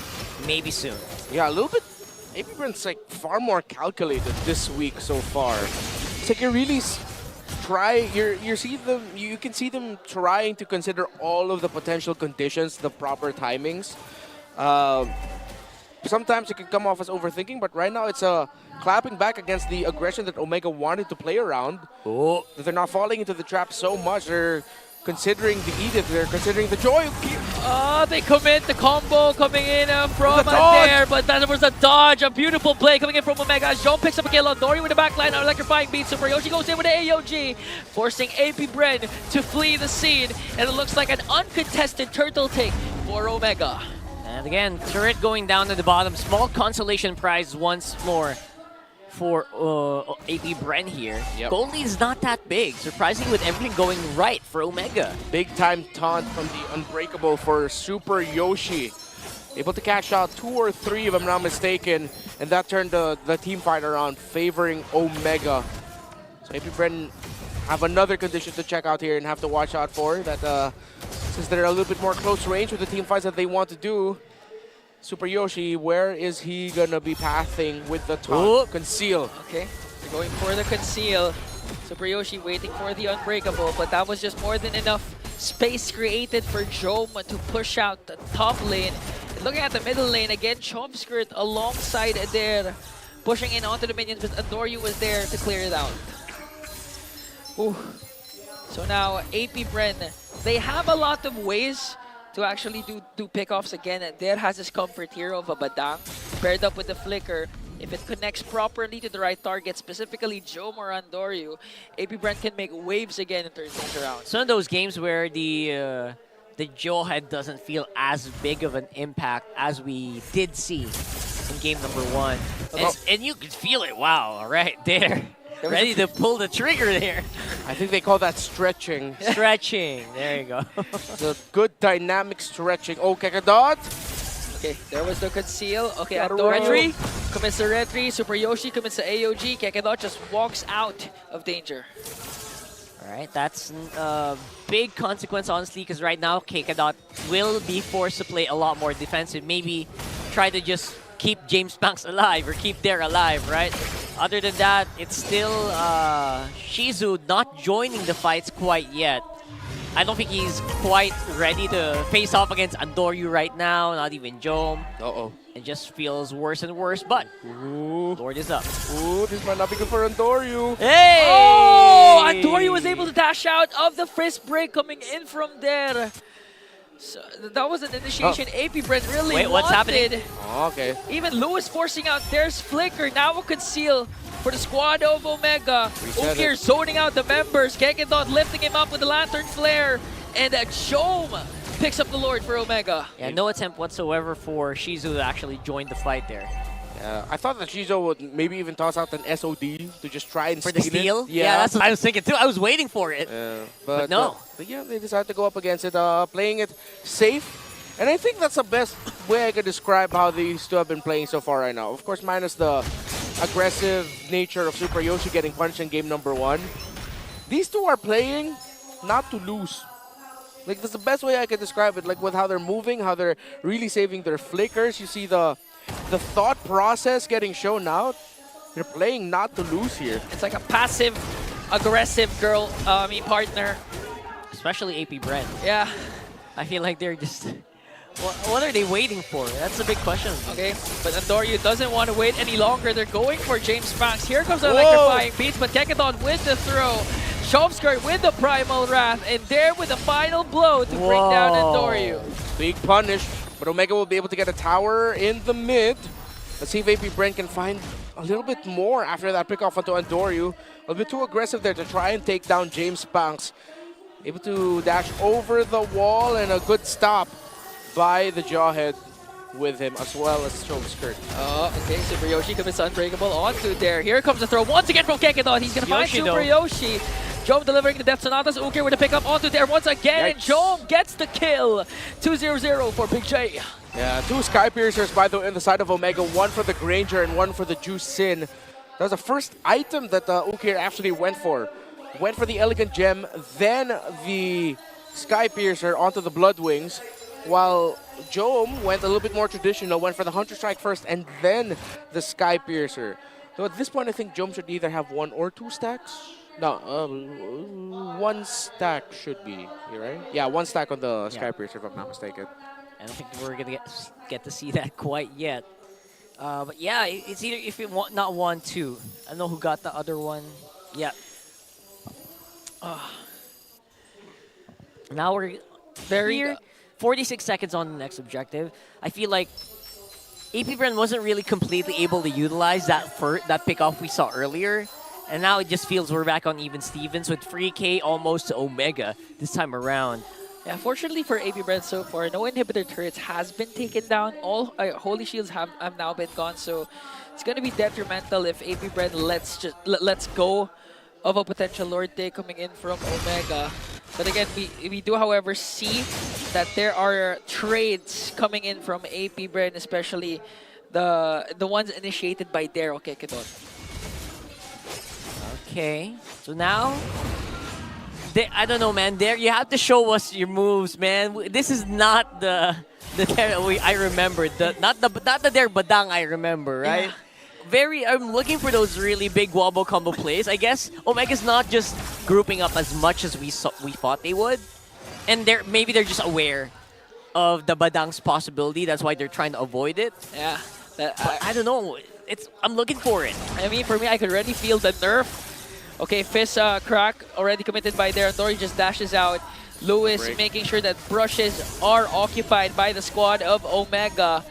maybe soon. Yeah, a little bit. AP Bren's like far more calculated this week so far. It's like you really you can see them trying to consider all of the potential conditions, the proper timings. Sometimes it can come off as overthinking, but right now it's clapping back against the aggression that Omega wanted to play around. Oh. That they're not falling into the trap so much. They're considering the Edith, they're considering the Joy. They commit the combo coming in from there, but that was a dodge. A beautiful play coming in from Omega. Jom picks up a kill on Dory with the backline. Electrifying beat. SuperYoshi goes in with the AOG, forcing AP Bren to flee the scene. And it looks like an uncontested turtle take for Omega. And again, turret going down to the bottom. Small consolation prize once more for AP Bren here. Yep. Gold lead is not that big, surprisingly with everything going right for Omega. Big time taunt from the Unbreakable for SuperYoshi. Able to catch out 2 or 3 if I'm not mistaken, and that turned the team fight around, favoring Omega. So AP Bren have another condition to check out here and have to watch out for, that since they're a little bit more close range with the team fights that they want to do. SuperYoshi, where is he gonna be pathing with the taunt? Conceal. Okay, they're going for the conceal. SuperYoshi waiting for the Unbreakable, but that was just more than enough space created for Jom to push out the top lane. And looking at the middle lane, again, Chomskirt alongside there, pushing in onto the minions, but Andoryu was there to clear it out. Ooh. So now, AP Bren, they have a lot of ways to actually do pickoffs again. And there has his comfort hero of a Badang paired up with the Flicker. If it connects properly to the right target, specifically Jom or Andoryu, AP Bren can make waves again and turn things around. Some of those games where the Jawhead doesn't feel as big of an impact as we did see in game number 1. And you could feel it, wow, right there. Ready to pull the trigger there. I think they call that stretching. Stretching, there you go. The good dynamic stretching. Oh, Kekadot. Okay, there was the conceal. Okay, Andoryu commits the retry. SuperYoshi commits the AOG. Kekadot just walks out of danger. Alright, that's a big consequence, honestly, because right now Kekadot will be forced to play a lot more defensive. Maybe try to just keep James Banks alive or keep Dare alive, right? Other than that, it's still Shizu not joining the fights quite yet. I don't think he's quite ready to face off against Andoryu right now, not even Jom. Uh-oh. It just feels worse and worse, but Lord is up. Ooh, this might not be good for Andoryu. Hey! Oh! Andoryu was able to dash out of the Frisk break coming in from there. So that was an initiation AP Bren really Wait, what's happening? Oh, okay. Even Lewis forcing out there's Flicker. Now a conceal for the squad of Omega. Ukir zoning out the members. Kekadot lifting him up with the Lantern Flare. And Jom picks up the Lord for Omega. Yeah, no attempt whatsoever for Shizu to actually join the fight there. I thought that Shizu would maybe even toss out an SOD to just try and for the steal? It. Yeah, that's what I was thinking too. I was waiting for it. But no. But yeah, they decided to go up against it, playing it safe. And I think that's the best way I could describe how these two have been playing so far right now. Of course, minus the aggressive nature of SuperYoshi getting punched in game number 1. These two are playing not to lose. Like, that's the best way I could describe it. Like, with how they're moving, how they're really saving their flickers. You see the thought process getting shown out. They're playing not to lose here. It's like a passive, aggressive partner. Especially AP Bren. Yeah. I feel like they're just... What are they waiting for? That's the big question. Okay, but Andoryu doesn't want to wait any longer. They're going for James Banks. Here comes the electrifying beats, but Kekadon with the throw. Shovskirt with the Primal Wrath, and there with the final blow to bring down Andoryu. Big punish, but Omega will be able to get a tower in the mid. Let's see if AP Bren can find a little bit more after that pick off onto Andoryu. A bit too aggressive there to try and take down James Banks. Able to dash over the wall, and a good stop by the Jawhead with him, as well as Shovskirt. Oh, okay, SuperYoshi commits Unbreakable onto there. Here comes the throw once again from Kekadon. He's going to find SuperYoshi. Jom delivering the Death Sonatas. Ukir with a pickup onto there once again. And Jom gets the kill. 2-0-0 for Big J. Yeah, 2 Sky Piercers, by the way, on the side of Omega. 1 for the Granger and 1 for the Juice Sin. That was the first item that Ukir actually went for. Went for the Elegant Gem, then the Sky Piercer onto the Blood Wings. While Jom went a little bit more traditional, went for the Hunter Strike first and then the Sky Piercer. So at this point, I think Jom should either have 1 or 2 stacks. No, 1 stack should be, right? Yeah, 1 stack on the Sky Piercer, if I'm not mistaken. I don't think we're going to get to see that quite yet. But yeah, it's either if it not 1, 2. I don't know who got the other one. Yeah. Now we're here. 46 seconds on the next objective. I feel like AP Bren wasn't really completely able to utilize that pick-off we saw earlier. And now it just feels we're back on even Stevens with free K almost to Omega this time around. Yeah, fortunately for AP Bren so far, no inhibitor turrets has been taken down. All Holy Shields have now been gone, so it's going to be detrimental if AP Bren lets go of a potential Lord take coming in from Omega. But again, we do, however, see that there are trades coming in from AP Bren, especially the ones initiated by Daryl Kekadon. Okay, so now, I don't know, man. There, you have to show us your moves, man. This is not the I remember. Not the Dare Badang I remember, right? Yeah. I'm looking for those really big wobble combo plays. I guess Omega's not just grouping up as much as we thought they would, and maybe they're just aware of the Badang's possibility. That's why they're trying to avoid it. Yeah, I don't know. I'm looking for it. I mean, for me, I could already feel the nerf. Okay, Fist crack already committed by there. Tori just dashes out. Lewis making sure that brushes are occupied by the squad of Omega.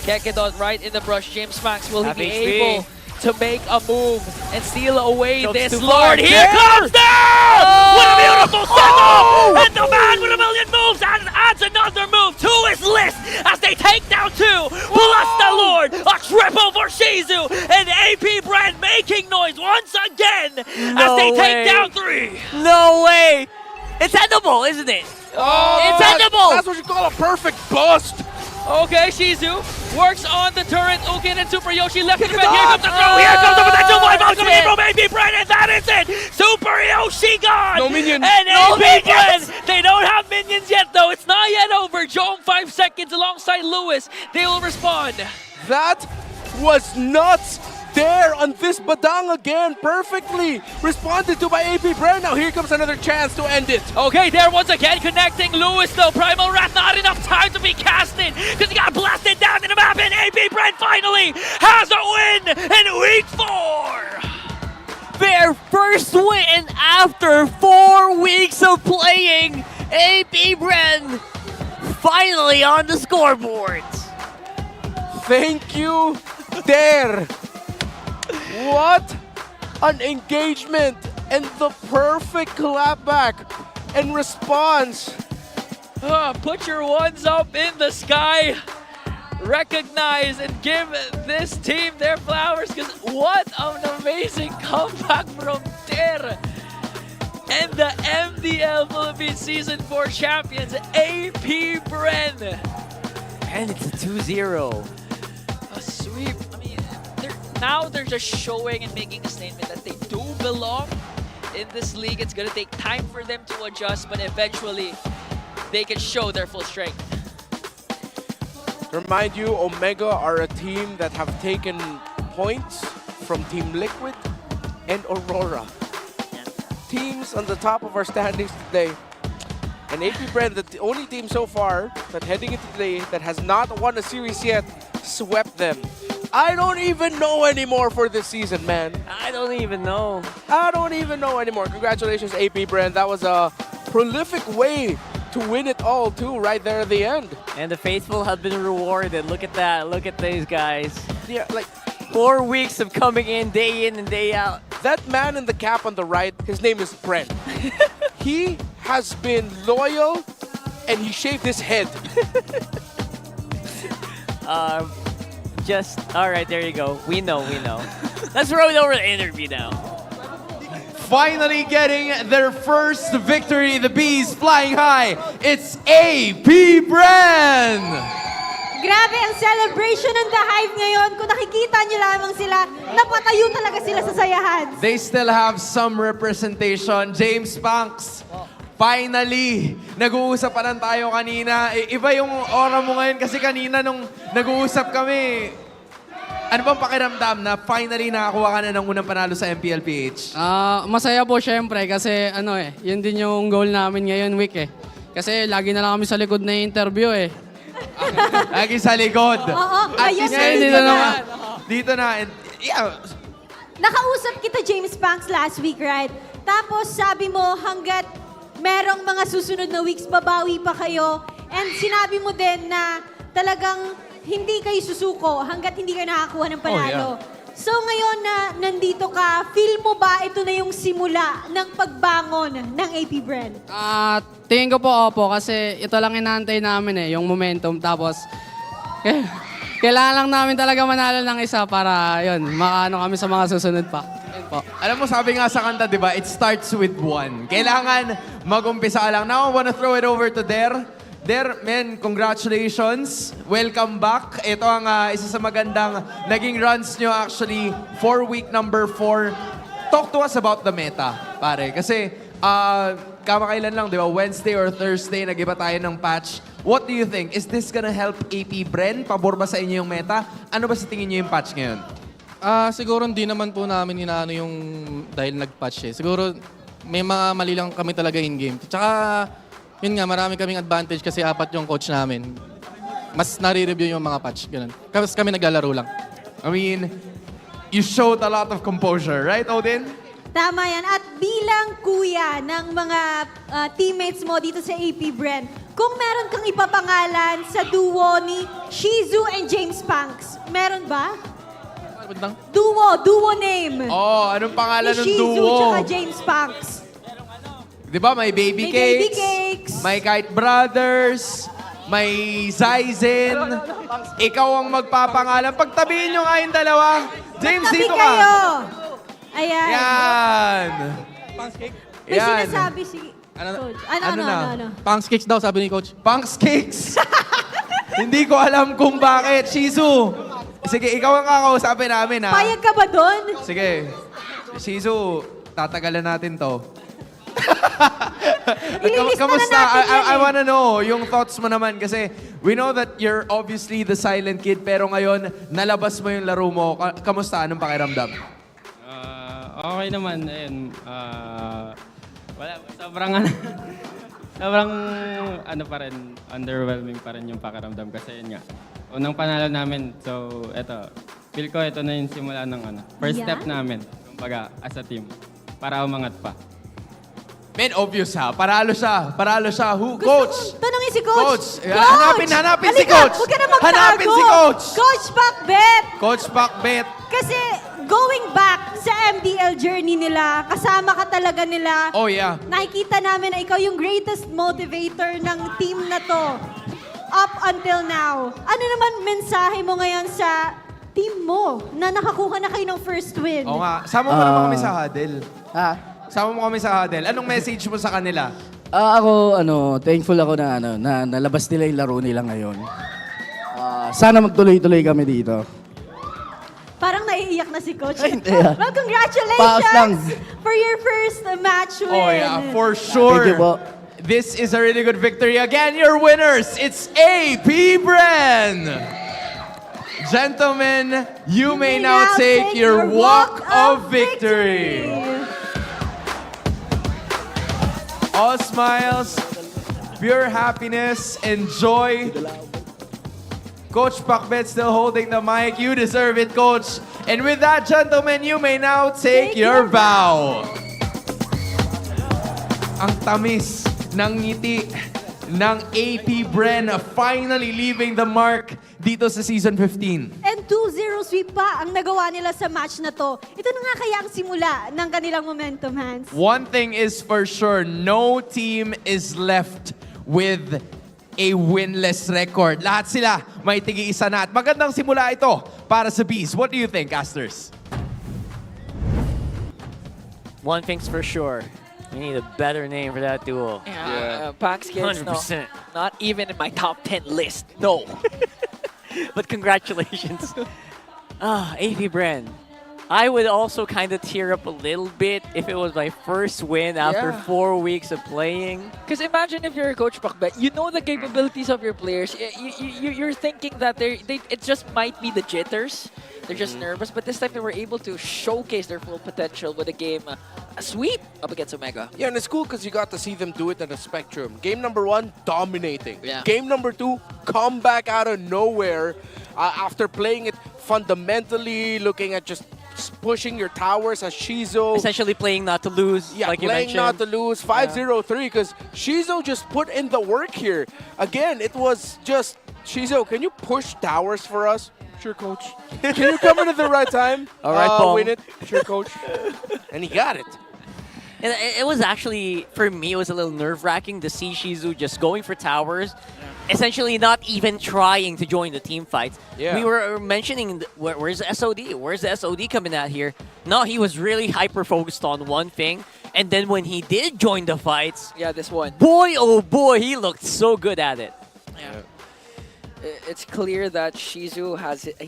Kekadon right in the brush. James Max, will he be able to make a move and steal away this Lord? Here comes there! What a beautiful setup! And the man with a million moves adds another move to his list as they take down 2 plus the Lord. A triple for Shizu, and AP Bren making noise once again as they take down 3. No way! It's edible, isn't it? Oh, it's edible! That's what you call a perfect bust! Okay, Shizu works on the turret. Ukin and SuperYoshi left in the bed. Here comes the throw. Here comes the potential wipeout coming in from AP Bren, and that is it. SuperYoshi gone. No minions. And AP Bren, they don't have minions yet, though. It's not yet over. Jom 5 seconds alongside Lewis. They will respond. That was nuts. There on this Badang again, perfectly responded to by AP Bren. Now here comes another chance to end it. Okay, there once again connecting Lewis though. Primal Wrath, not enough time to be casted because he got blasted down in the map, and AP Bren finally has a win in week 4. Their first win after 4 weeks of playing. AP Bren finally on the scoreboards. Thank you, Dare. What an engagement and the perfect clapback and response. Put your ones up in the sky. Recognize and give this team their flowers, because what an amazing comeback from Dare. And the MPL Philippines Season 4 champions, AP Bren. And it's a 2-0. A sweep. Now they're just showing and making a statement that they do belong in this league. It's going to take time for them to adjust, but eventually they can show their full strength. To remind you, Omega are a team that have taken points from Team Liquid and Aurora. Teams on the top of our standings today. And AP Bren, the only team so far that heading into today that has not won a series yet, swept them. I don't even know anymore for this season, man. I don't even know. I don't even know anymore. Congratulations, AP Bren. That was a prolific way to win it all, too, right there at the end. And the faithful have been rewarded. Look at that. Look at these guys. Yeah, like 4 weeks of coming in and day out. That man in the cap on the right, his name is Bren. He has been loyal and he shaved his head. All right, there you go. We know. Let's roll over the interview now. Finally getting their first victory, the Bees flying high. It's AP Bren! Grabe ang celebration ng The Hive ngayon. Kung nakikita niyo lamang sila, napatayo talaga sila sa sayahan. They still have some representation. James Punks, finally, nag-uusap pa lang tayo kanina. Iba yung aura mo ngayon kasi kanina nung nag-uusap kami, ano bang pakiramdam na finally nakakuha ka na ng unang panalo sa MPL PH? Masaya po syempre kasi yun din yung goal namin ngayon week eh. Kasi lagi na lang kami sa likod na interview eh. Lagi sa likod. Oo, At ayun, dito na. Dito na. Yeah. Nakausap kita, James Punks, last week, right? Tapos sabi mo, hanggat merong mga susunod na weeks, babawi pa kayo. And sinabi mo din na talagang hindi kayo susuko hanggat hindi ka nakakuha ng panalo. So ngayon na nandito ka, feel mo ba ito na yung simula ng pagbangon ng AP Bren? Tingin ko po opo kasi ito lang inaantay namin yung momentum. Tapos kailangan lang namin talaga manalo ng isa para yun, makaano kami sa mga susunod pa. Po. Alam mo, sabi nga sa kanta, di ba, it starts with one. Kailangan mag-umpisa ka lang. Now, I wanna throw it over to Der. Der, man, congratulations. Welcome back. Ito ang isa sa magandang naging runs nyo actually for week number 4. Talk to us about the meta, pare. Kasi kamakailan lang, di ba? Wednesday or Thursday, nag-iba tayo ng patch. What do you think? Is this gonna help AP Bren? Pabor ba sa inyo yung meta? Ano ba sa tingin nyo yung patch ngayon? Siguro hindi naman po namin inaano yung dahil nag-patch eh. Siguro may mga mali lang kami talaga in-game. Tsaka yun nga, marami kaming advantage kasi 4 yung coach namin. Mas nare-review yung mga patch, ganun. Kasi kami naglalaro lang. I mean, you showed a lot of composure, right, Odin? Tama yan. At bilang kuya ng mga teammates mo dito sa AP Bren, kung meron kang ipapangalan sa duo ni Shizu and James Punks, meron ba? Duo name. Oh, anong pangalan ng Shizu duo? tsaka James Punks. Di ba, may Baby May Cakes, Baby Cakes. may Kite Brothers, may Zaizen. Ikaw ang magpapangalan. Pagtabihin nyo nga yung dalawa. James, Magtabi dito kayo. ka. Ayan. Yan. May Yan. sinasabi si Coach. Ano? Punks Cakes daw, sabi ni Coach. Punks Cakes. Hindi ko alam kung bakit. Shizu. Sige, ikaw ang kakausapin namin, ha? Payag ka ba doon? Sige. Shizu, tatagalan natin to. Ililista Kamusta? na natin yan I wanna know yung thoughts mo naman kasi we know that you're obviously the silent kid pero ngayon nalabas mo yung laro mo. Kamusta? Anong pakiramdam? Okay naman. Ayun. Sobrang pa rin, underwhelming pa rin yung pakiramdam kasi yun nga. Unang panalo namin. So, feel ko ito na yung simula ng first step namin. Kumbaga, as a team. Para umangat pa. Man, obvious ha. Paralo siya. Who? Coach! Tanungin si Coach. Hanapin si Coach! Huwag ka na magtago. Hanapin si Coach! Coach Pacbet! Coach Pacbet! Kasi going back sa MDL journey nila, kasama ka talaga nila. Oh yeah. Nakikita namin na ikaw yung greatest motivator ng team na to. Up until now. Ano naman mensahe mo ngayon sa team mo na nakakuha na kayo ng first win? Oo nga. Sama mo naman kami sa huddle. Sama mo kami sa huddle. Anong message mo sa kanila? Ako, thankful ako na, na nalabas nila yung laro nila ngayon. Sana magtuloy-tuloy kami dito. Parang naiiyak na si Coach. Ay, hindi, Well, congratulations for your first match win. Oh yeah, for sure. Thank you po. This is a really good victory. Again, your winners, it's AP Bren! Gentlemen, you may now take your walk of victory. All smiles, pure happiness, and joy. Coach Pakbet still holding the mic. You deserve it, Coach. And with that, gentlemen, you may now take your bow. Ang tamis ng ngiti ng AP Bren finally leaving the mark dito sa Season 15. And 2-0 sweep pa ang nagawa nila sa match na to. Ito na nga kaya ang simula ng kanilang momentum, Hans. One thing is for sure, no team is left with a winless record. Lahat sila may tigi-isa na. At magandang simula ito para sa Bees. What do you think, Casters? One thing's for sure. We need a better name for that duo. Pax Kids, 100%. not even in my top 10 list. No. But congratulations. AP Bren. I would also kind of tear up a little bit if it was my first win after 4 weeks of playing. Because imagine if you're a Coach Pakbet, you know the capabilities of your players. You're thinking that it just might be the jitters. They're just nervous, but this time they were able to showcase their full potential with a game, a sweep up against Omega. Yeah, and it's cool because you got to see them do it at a spectrum. Game number 1, dominating. Yeah. Game number 2, come back out of nowhere after playing it fundamentally, looking at just pushing your towers as Shizo. Essentially playing not to lose, Yeah, like you playing mentioned. not to lose. 5-0-3 because Shizo just put in the work here. Again, it was just, Shizo, can you push towers for us? Sure, coach. Can you come in at the right time? All right, Pong. Win it. Sure, coach. And he got it. And it was actually, for me, it was a little nerve-wracking to see Shizu just going for towers, essentially not even trying to join the team fights. Yeah. We were mentioning, where's the SOD? Where's the SOD coming out here? No, he was really hyper-focused on one thing. And then when he did join the fights, this one. Boy, oh boy, he looked so good at it. Yeah. It's clear that Shizu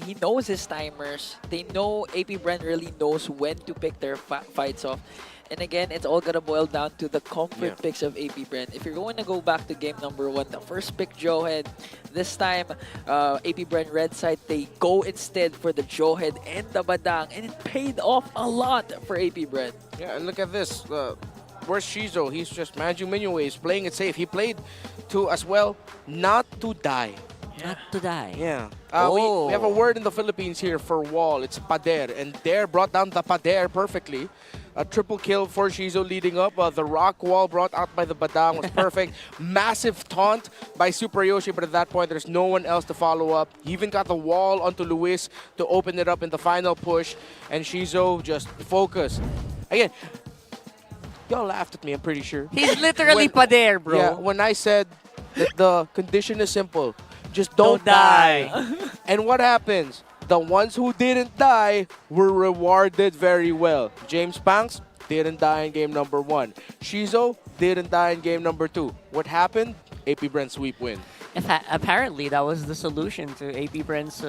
he knows his timers. They know AP Bren really knows when to pick their fights off. And again, it's all gonna boil down to the comfort picks of AP Bren. If you're going to go back to game number 1, the first pick Joehead. This time, AP Bren red side, they go instead for the Joehead and the Badang, and it paid off a lot for AP Bren. Yeah, and look at this. Where's Shizo? He's just managing minion waves, playing it safe. He played to, as well, not to die. Not to die. Yeah. We have a word in the Philippines here for wall. It's pader. And Dare brought down the pader perfectly. A triple kill for Shizo leading up. The rock wall brought out by the Badang was perfect. Massive taunt by SuperYoshi, but at that point, there's no one else to follow up. He even got the wall onto Luis to open it up in the final push. And Shizo just focused. Again, y'all laughed at me, I'm pretty sure. He's literally pader, bro. Yeah, when I said that the condition is simple. Just don't die. And what happens? The ones who didn't die were rewarded very well. James Banks didn't die in game number 1. Shizo didn't die in game number 2. What happened? AP Bren sweep win. Apparently, that was the solution to AP Bren's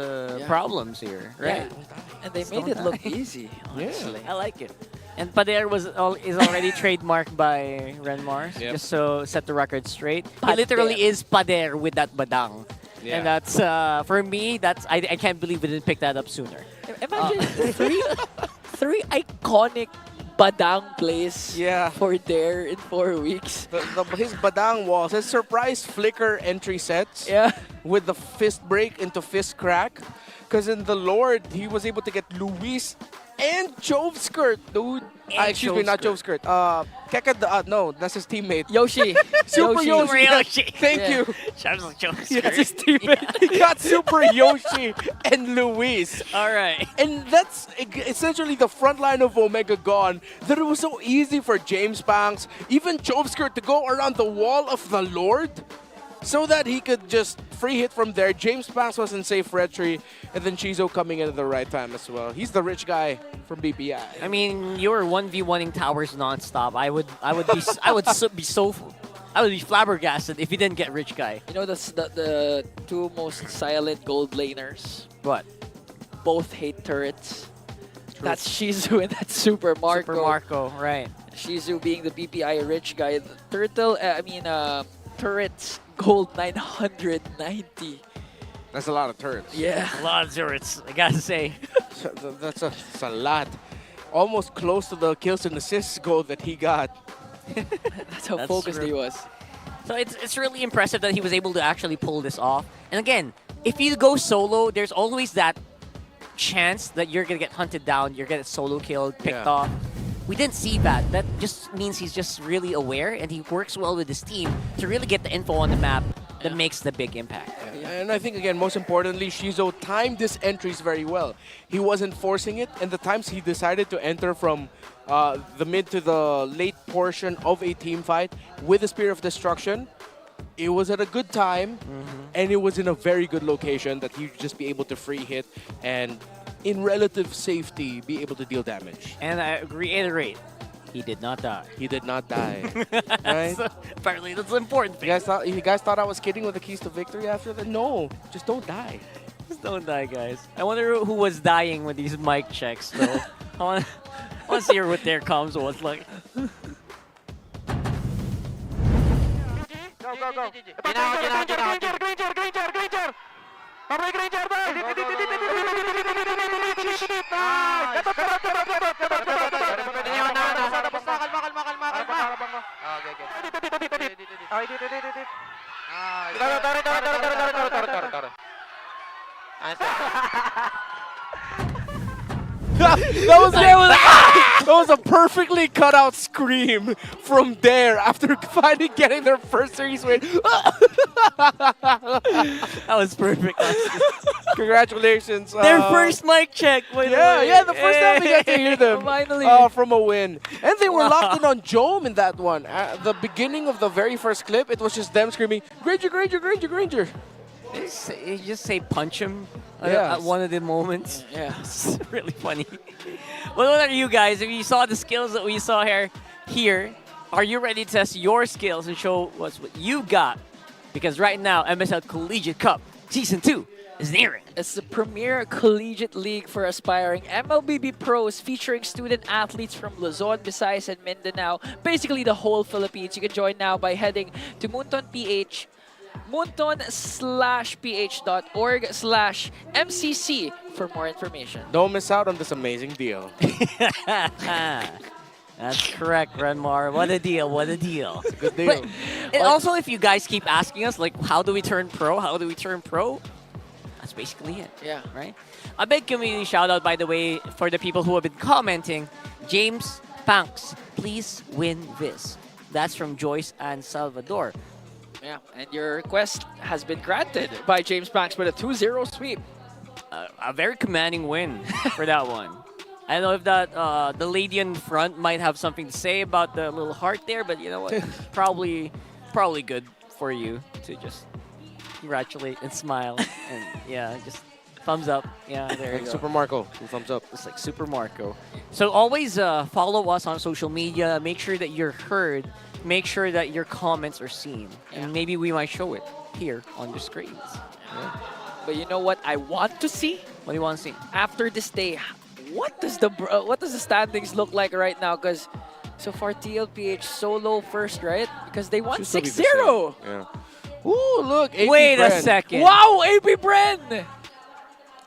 problems here, right? Yeah. And they made it look easy, honestly. I like it. And Pader is already trademarked by Renmar, just so set the record straight. He literally is Pader with that Badang. Yeah. And that's, for me, I can't believe we didn't pick that up sooner. Imagine three iconic Badang plays for Dare in 4 weeks. His Badang walls, his surprise flicker entry sets with the fist break into fist crack. Because in the Lord, he was able to get Luis and Jove Skirt, dude. Excuse me, not Jove Skirt. Keka, no, that's his teammate. Yoshi. SuperYoshi. Thank you. That's his teammate. He got SuperYoshi and Luis. All right. And that's essentially the front line of Omega gone. That it was so easy for James Banks, even Jove Skirt, to go around the wall of the Lord so that he could just free hit from there. James Banks was in safe retry, and then Chizo coming in at the right time as well. He's the rich guy from BPI. I mean, you were 1v1ing towers nonstop. I would be flabbergasted if you didn't get rich guy. You know the two most silent gold laners? What? Both hate turrets. True. That's Shizu and that's Super Marco. Super Marco, right. Shizu being the BPI rich guy. Turrets gold 990. That's a lot of turrets. Yeah. A lot of turrets, I gotta say. That's a lot. Almost close to the kills and assists goal that he got. That's how focused he was. So it's really impressive that he was able to actually pull this off. And again, if you go solo, there's always that chance that you're gonna get hunted down, you're gonna get solo killed, picked off. We didn't see that. That just means he's just really aware and he works well with his team to really get the info on the map that makes the big impact. And I think, again, most importantly, Shizo timed his entries very well. He wasn't forcing it, and the times he decided to enter from the mid to the late portion of a team fight with the Spear of Destruction, it was at a good time, and it was in a very good location that he'd just be able to free hit and, in relative safety, be able to deal damage. And I reiterate, he did not die. He did not die. Right? So, apparently, that's important. You guys thought I was kidding with the keys to victory after that? No, just don't die. Just don't die, guys. I wonder who was dying with these mic checks, though. I want to see what their comms was like. Go, go, go. Granger. Pablo Granger, That was a perfectly cut out scream from there after finally getting their first series win. That was perfect. Congratulations. Their first mic check. Yeah, the first time we got to hear them Finally. from a win. And they were locked in on Jome in that one. At the beginning of the very first clip, it was just them screaming, Granger, Granger, Granger, Granger. You just say punch him at one of the moments. Yeah. It's really funny. Well, what are you guys? If you saw the skills that we saw here, are you ready to test your skills and show us what you got? Because right now, MSL Collegiate Cup Season 2 is nearing. It's the premier collegiate league for aspiring MLBB pros featuring student athletes from Luzon, Visayas, and Mindanao. Basically the whole Philippines. You can join now by heading to Munton PH. Munton/ph.org/MCC for more information. Don't miss out on this amazing deal. That's correct, Renmar. What a deal, what a deal. It's a good deal. But, and also, if you guys keep asking us, like, how do we turn pro? How do we turn pro? That's basically it. Yeah. Right? A big community shout out, by the way, for the people who have been commenting. James Panks, please win this. That's from Joyce and Salvador. Yeah, and your request has been granted by James Banks with a 2-0 sweep. A very commanding win for that one. I don't know if that the lady in front might have something to say about the little heart there, but you know what? probably good for you to just congratulate and smile and yeah, just thumbs up. Yeah, there you go. Super Marco, thumbs up. It's like Super Marco. So always follow us on social media. Make sure that you're heard. Make sure that your comments are seen, and maybe we might show it here on the screens. Yeah. But you know what I want to see? What do you want to see? After this day, what does the standings look like right now? Because so far TLPH solo first, right? Because they won 6-0. Yeah. Ooh, look. AP Wait Bren. a second. Wow, AP Bren!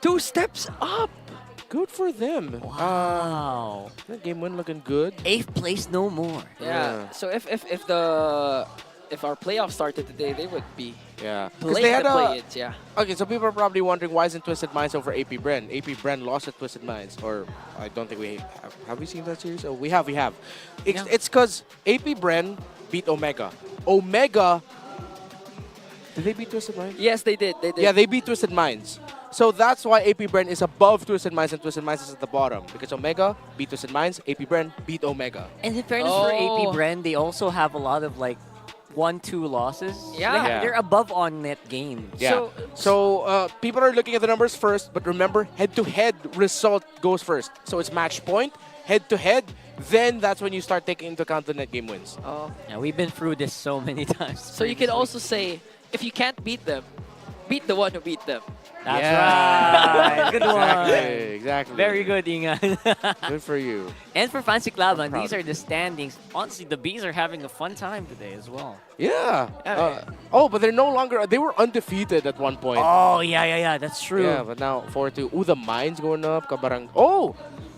2 steps up. Good for them. Wow. That game win looking good. 8th place no more. Yeah. So if our playoffs started today, they would be Because they had play-ins, yeah. Okay, so people are probably wondering why isn't Twisted Minds over AP Bren? AP Bren lost at Twisted Minds, or I don't think we have we seen that series? Oh, we have. It's because AP Bren beat Omega. Omega. Did they beat Twisted Minds? Yes, they did. Yeah, they beat Twisted Minds. So that's why AP Bren is above Twisted Minds and Twisted Minds is at the bottom. Because Omega beat Twisted Minds, AP Bren beat Omega. And in fairness for AP Bren, they also have a lot of like 1-2 losses. Yeah. They're above on net games. Yeah. So people are looking at the numbers first, but remember, head-to-head result goes first. So it's match point, head-to-head, then that's when you start taking into account the net game wins. Oh. Yeah, we've been through this so many times. So you can also say, if you can't beat them, beat the one who beat them. That's right. Good one. Exactly. Very good, Ingan. Good for you. And for Fancy Laban, Proud. these are the standings. Honestly, the Bees are having a fun time today as well. Yeah. But they're no longer. They were undefeated at one point. Oh, yeah. That's true. Yeah, but now 4-2. Ooh, the Mines going up.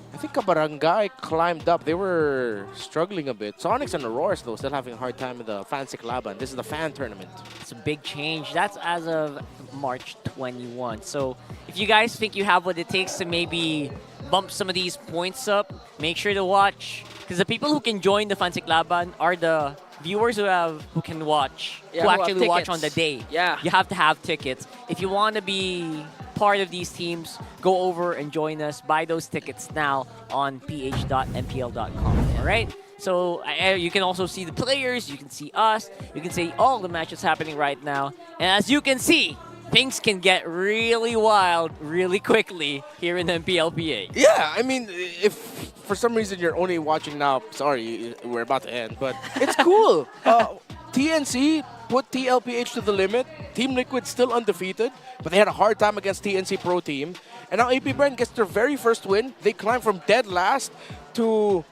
I think Kabarangay climbed up. They were struggling a bit. Sonics and Auroras, though, still having a hard time in the Fancy Laban. This is the fan tournament. It's a big change. That's as of March 21. So if you guys think you have what it takes to maybe bump some of these points up, make sure to watch. Because the people who can join the Fancy Laban are the viewers who can watch, who actually watch on the day. Yeah. You have to have tickets. If you want to be part of these teams, go over and join us. Buy those tickets now on ph.mpl.com. All right? So you can also see the players, you can see us, you can see all the matches happening right now. And as you can see, things can get really wild really quickly here in MPL PH. Yeah, I mean, if for some reason you're only watching now, sorry, we're about to end, but it's cool. TNC put TLPH to the limit. Team Liquid still undefeated, but they had a hard time against TNC Pro Team. And now AP Bren gets their very first win. They climb from dead last to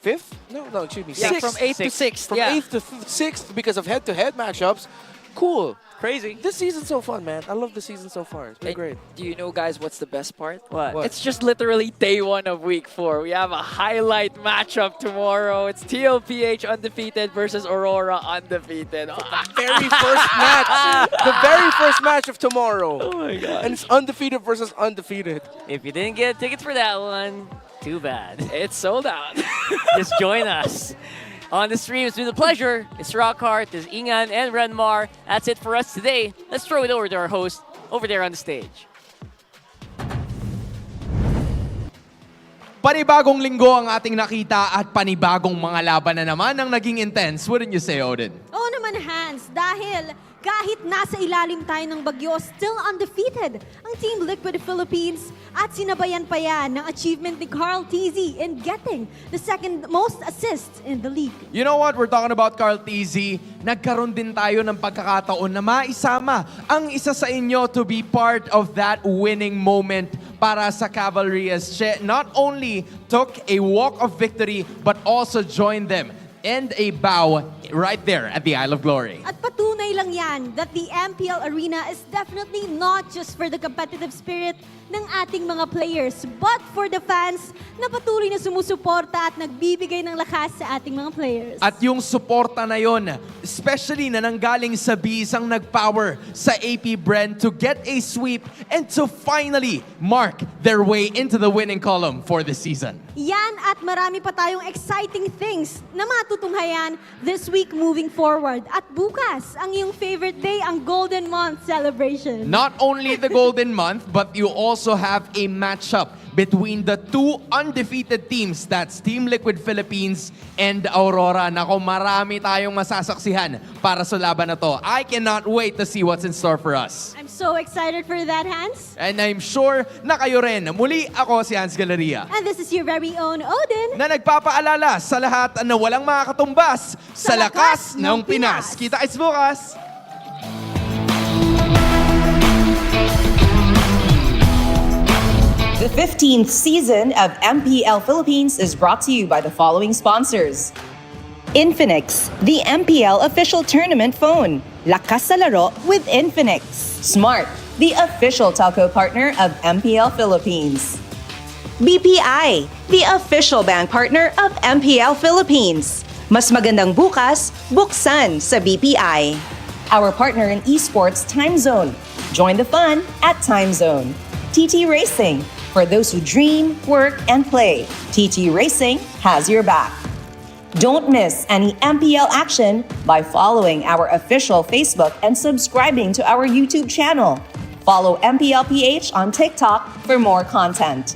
5th? No, excuse me. Yeah, 6th. from 8th to 6th. From 8th to 6th because of head-to-head matchups. Cool. Crazy. This season's so fun, man. I love the season so far. It's been great. Do you know, guys, what's the best part? What? It's just literally day 1 of week 4. We have a highlight matchup tomorrow. It's TLPH undefeated versus Aurora undefeated. Very first match. The very first match of tomorrow. Oh my god. And it's undefeated versus undefeated. If you didn't get tickets for that one, too bad. It's sold out. Just join us on the stream. It's been a pleasure. It's Rockhart, it's Ingan, and Renmar. That's it for us today. Let's throw it over to our host over there on the stage. Panibagong linggo ang ating nakita at panibagong mga laban na naman ang naging intense. Wouldn't you say, Odin? Oo naman, Hans. Dahil kahit nasa ilalim tayo ng bagyo, still undefeated ang Team Liquid Philippines at sinabayan pa yan ng achievement ni Carl TZ in getting the second most assists in the league. You know what? We're talking about Carl TZ. Nagkaroon din tayo ng pagkakataon na maisama ang isa sa inyo to be part of that winning moment para sa Cavalry as she not only took a walk of victory but also joined them and a bow right there at the Isle of Glory. At patunay lang yan that the MPL arena is definitely not just for the competitive spirit ng ating mga players, but for the fans na patuloy na sumusuporta at nagbibigay ng lakas sa ating mga players. At yung suporta na yon, especially na nanggaling sa Bees ang nag-power sa AP Bren to get a sweep and to finally mark their way into the winning column for the season. Yan at marami pa tayong exciting things na matutunghayan this week moving forward. At bukas, ang iyong favorite day, ang Golden Month celebration. Not only the Golden Month, but you also have a matchup between the two undefeated teams. That's Team Liquid Philippines and Aurora. Nako, marami tayong masasaksihan para sa laban na to. I cannot wait to see what's in store for us. I'm so excited for that, Hans. And I'm sure na kayo rin. Muli, ako si Hans Galeria. And this is your very own Odin. Na nagpapaalala sa lahat na walang makakatumbas sa lakas ng Pinas. Kita-kits bukas! The 15th season of MPL Philippines is brought to you by the following sponsors. Infinix, the MPL official tournament phone. Lakas sa laro with Infinix. Smart, the official telco partner of MPL Philippines. BPI, the official bank partner of MPL Philippines. Mas magandang bukas, buksan sa BPI. Our partner in esports, Time Zone. Join the fun at Time Zone. TT Racing, for those who dream, work, and play. TT Racing has your back. Don't miss any MPL action by following our official Facebook and subscribing to our YouTube channel. Follow MPL PH on TikTok for more content.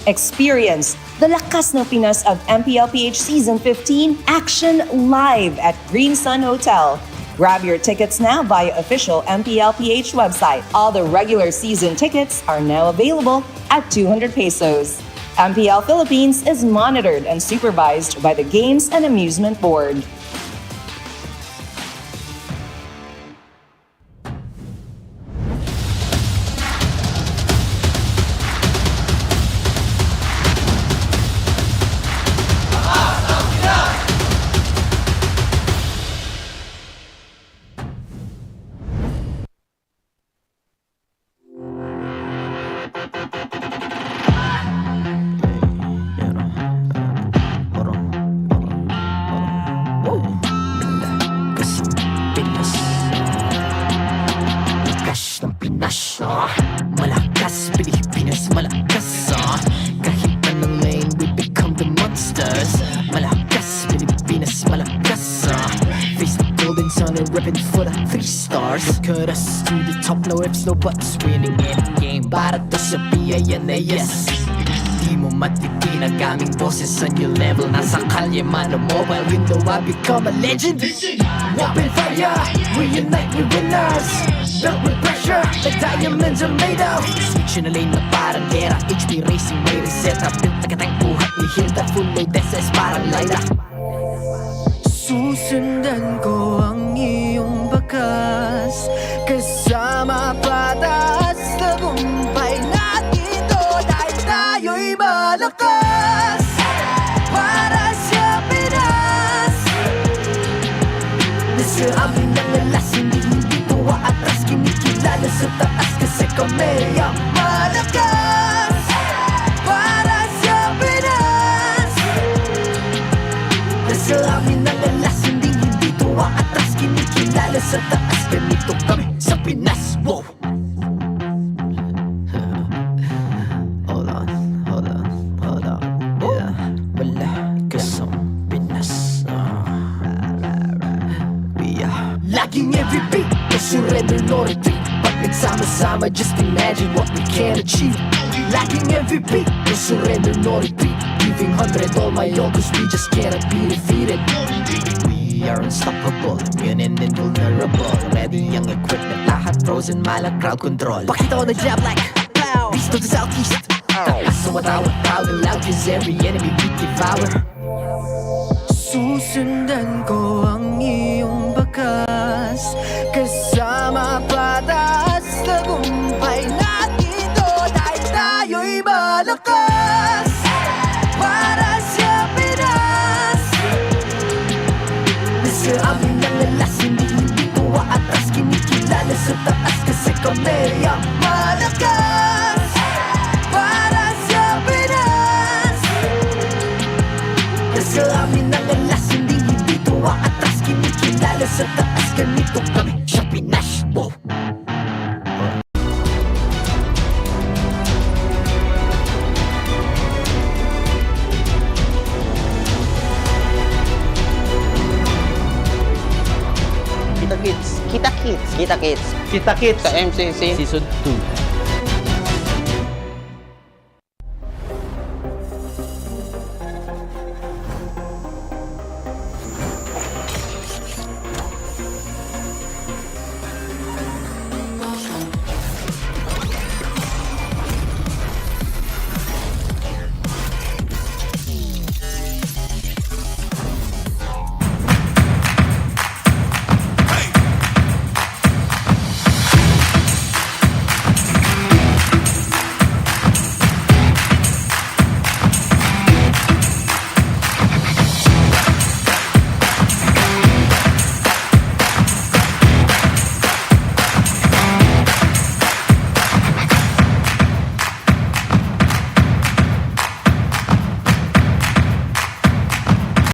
Experience the Lakas ng Pinas of MPL PH Season 15 action live at Green Sun Hotel. Grab your tickets now via official MPL PH website. All the regular season tickets are now available at 200 pesos. MPL Philippines is monitored and supervised by the Games and Amusement Board. Pinas Malakas, Pilipinas malakas Kahit anong lane, we become the monsters Malakas, Pilipinas malakas Face the golden sun and ribbon for the 3 stars Look at us to the top, no ifs, no buts Winning any game, para to sa PANAS Di mo matitinag aming boses sa new level Nasa kalye man o mobile window I become a legend Open fire, we unite, we winners Built with pressure, like diamonds are made of Switch na lane na parang gera HP Racing may reseta Built na katang buhat ni Hilda Full load SS parang Laila Susundan ko ang iyong bakas Kasama patas Tagumpay natin to Dahil tayo'y malakas Para sa Pinas Nasa amin ang alas Hindi ko atras Kinikilala sa taas Kasi kami ang malakas Para sa Pinas Nasa amin ang alas Hindi ko atras Kinikilala sa taas Ganito kami sa Pinas Wow! Hold on Yeah, wala kasang Pinas We are laging every beat No surrender, no retreat Pag nagsama-sama, just imagine what we can achieve Lacking every beat No surrender, no retreat Giving 100 all my all Cause we just cannot be defeated We are unstoppable, immune and invulnerable Ready ang equipment, lahat frozen, malang crowd control Pakita ko na jab like Beast of the southeast Taas sa watawat, proud and loud Cause every enemy we devour Susundan ko ang iyong bakas Kasama patas Tagumpay natin to Dahil tayo'y malakas Para sa Pinas Nasa amin ang alas Hindi ko atras Kinikilala sa taas Kasi kami ang malakas Para sa Pinas Nasa amin ang alas Hindi ko atras Kinikilala sa taas Ganito kami sa Pinas Wow! Kita Kids. Kita Kids. Kita Kids. Kita Kids. Sa MCC. Season 2.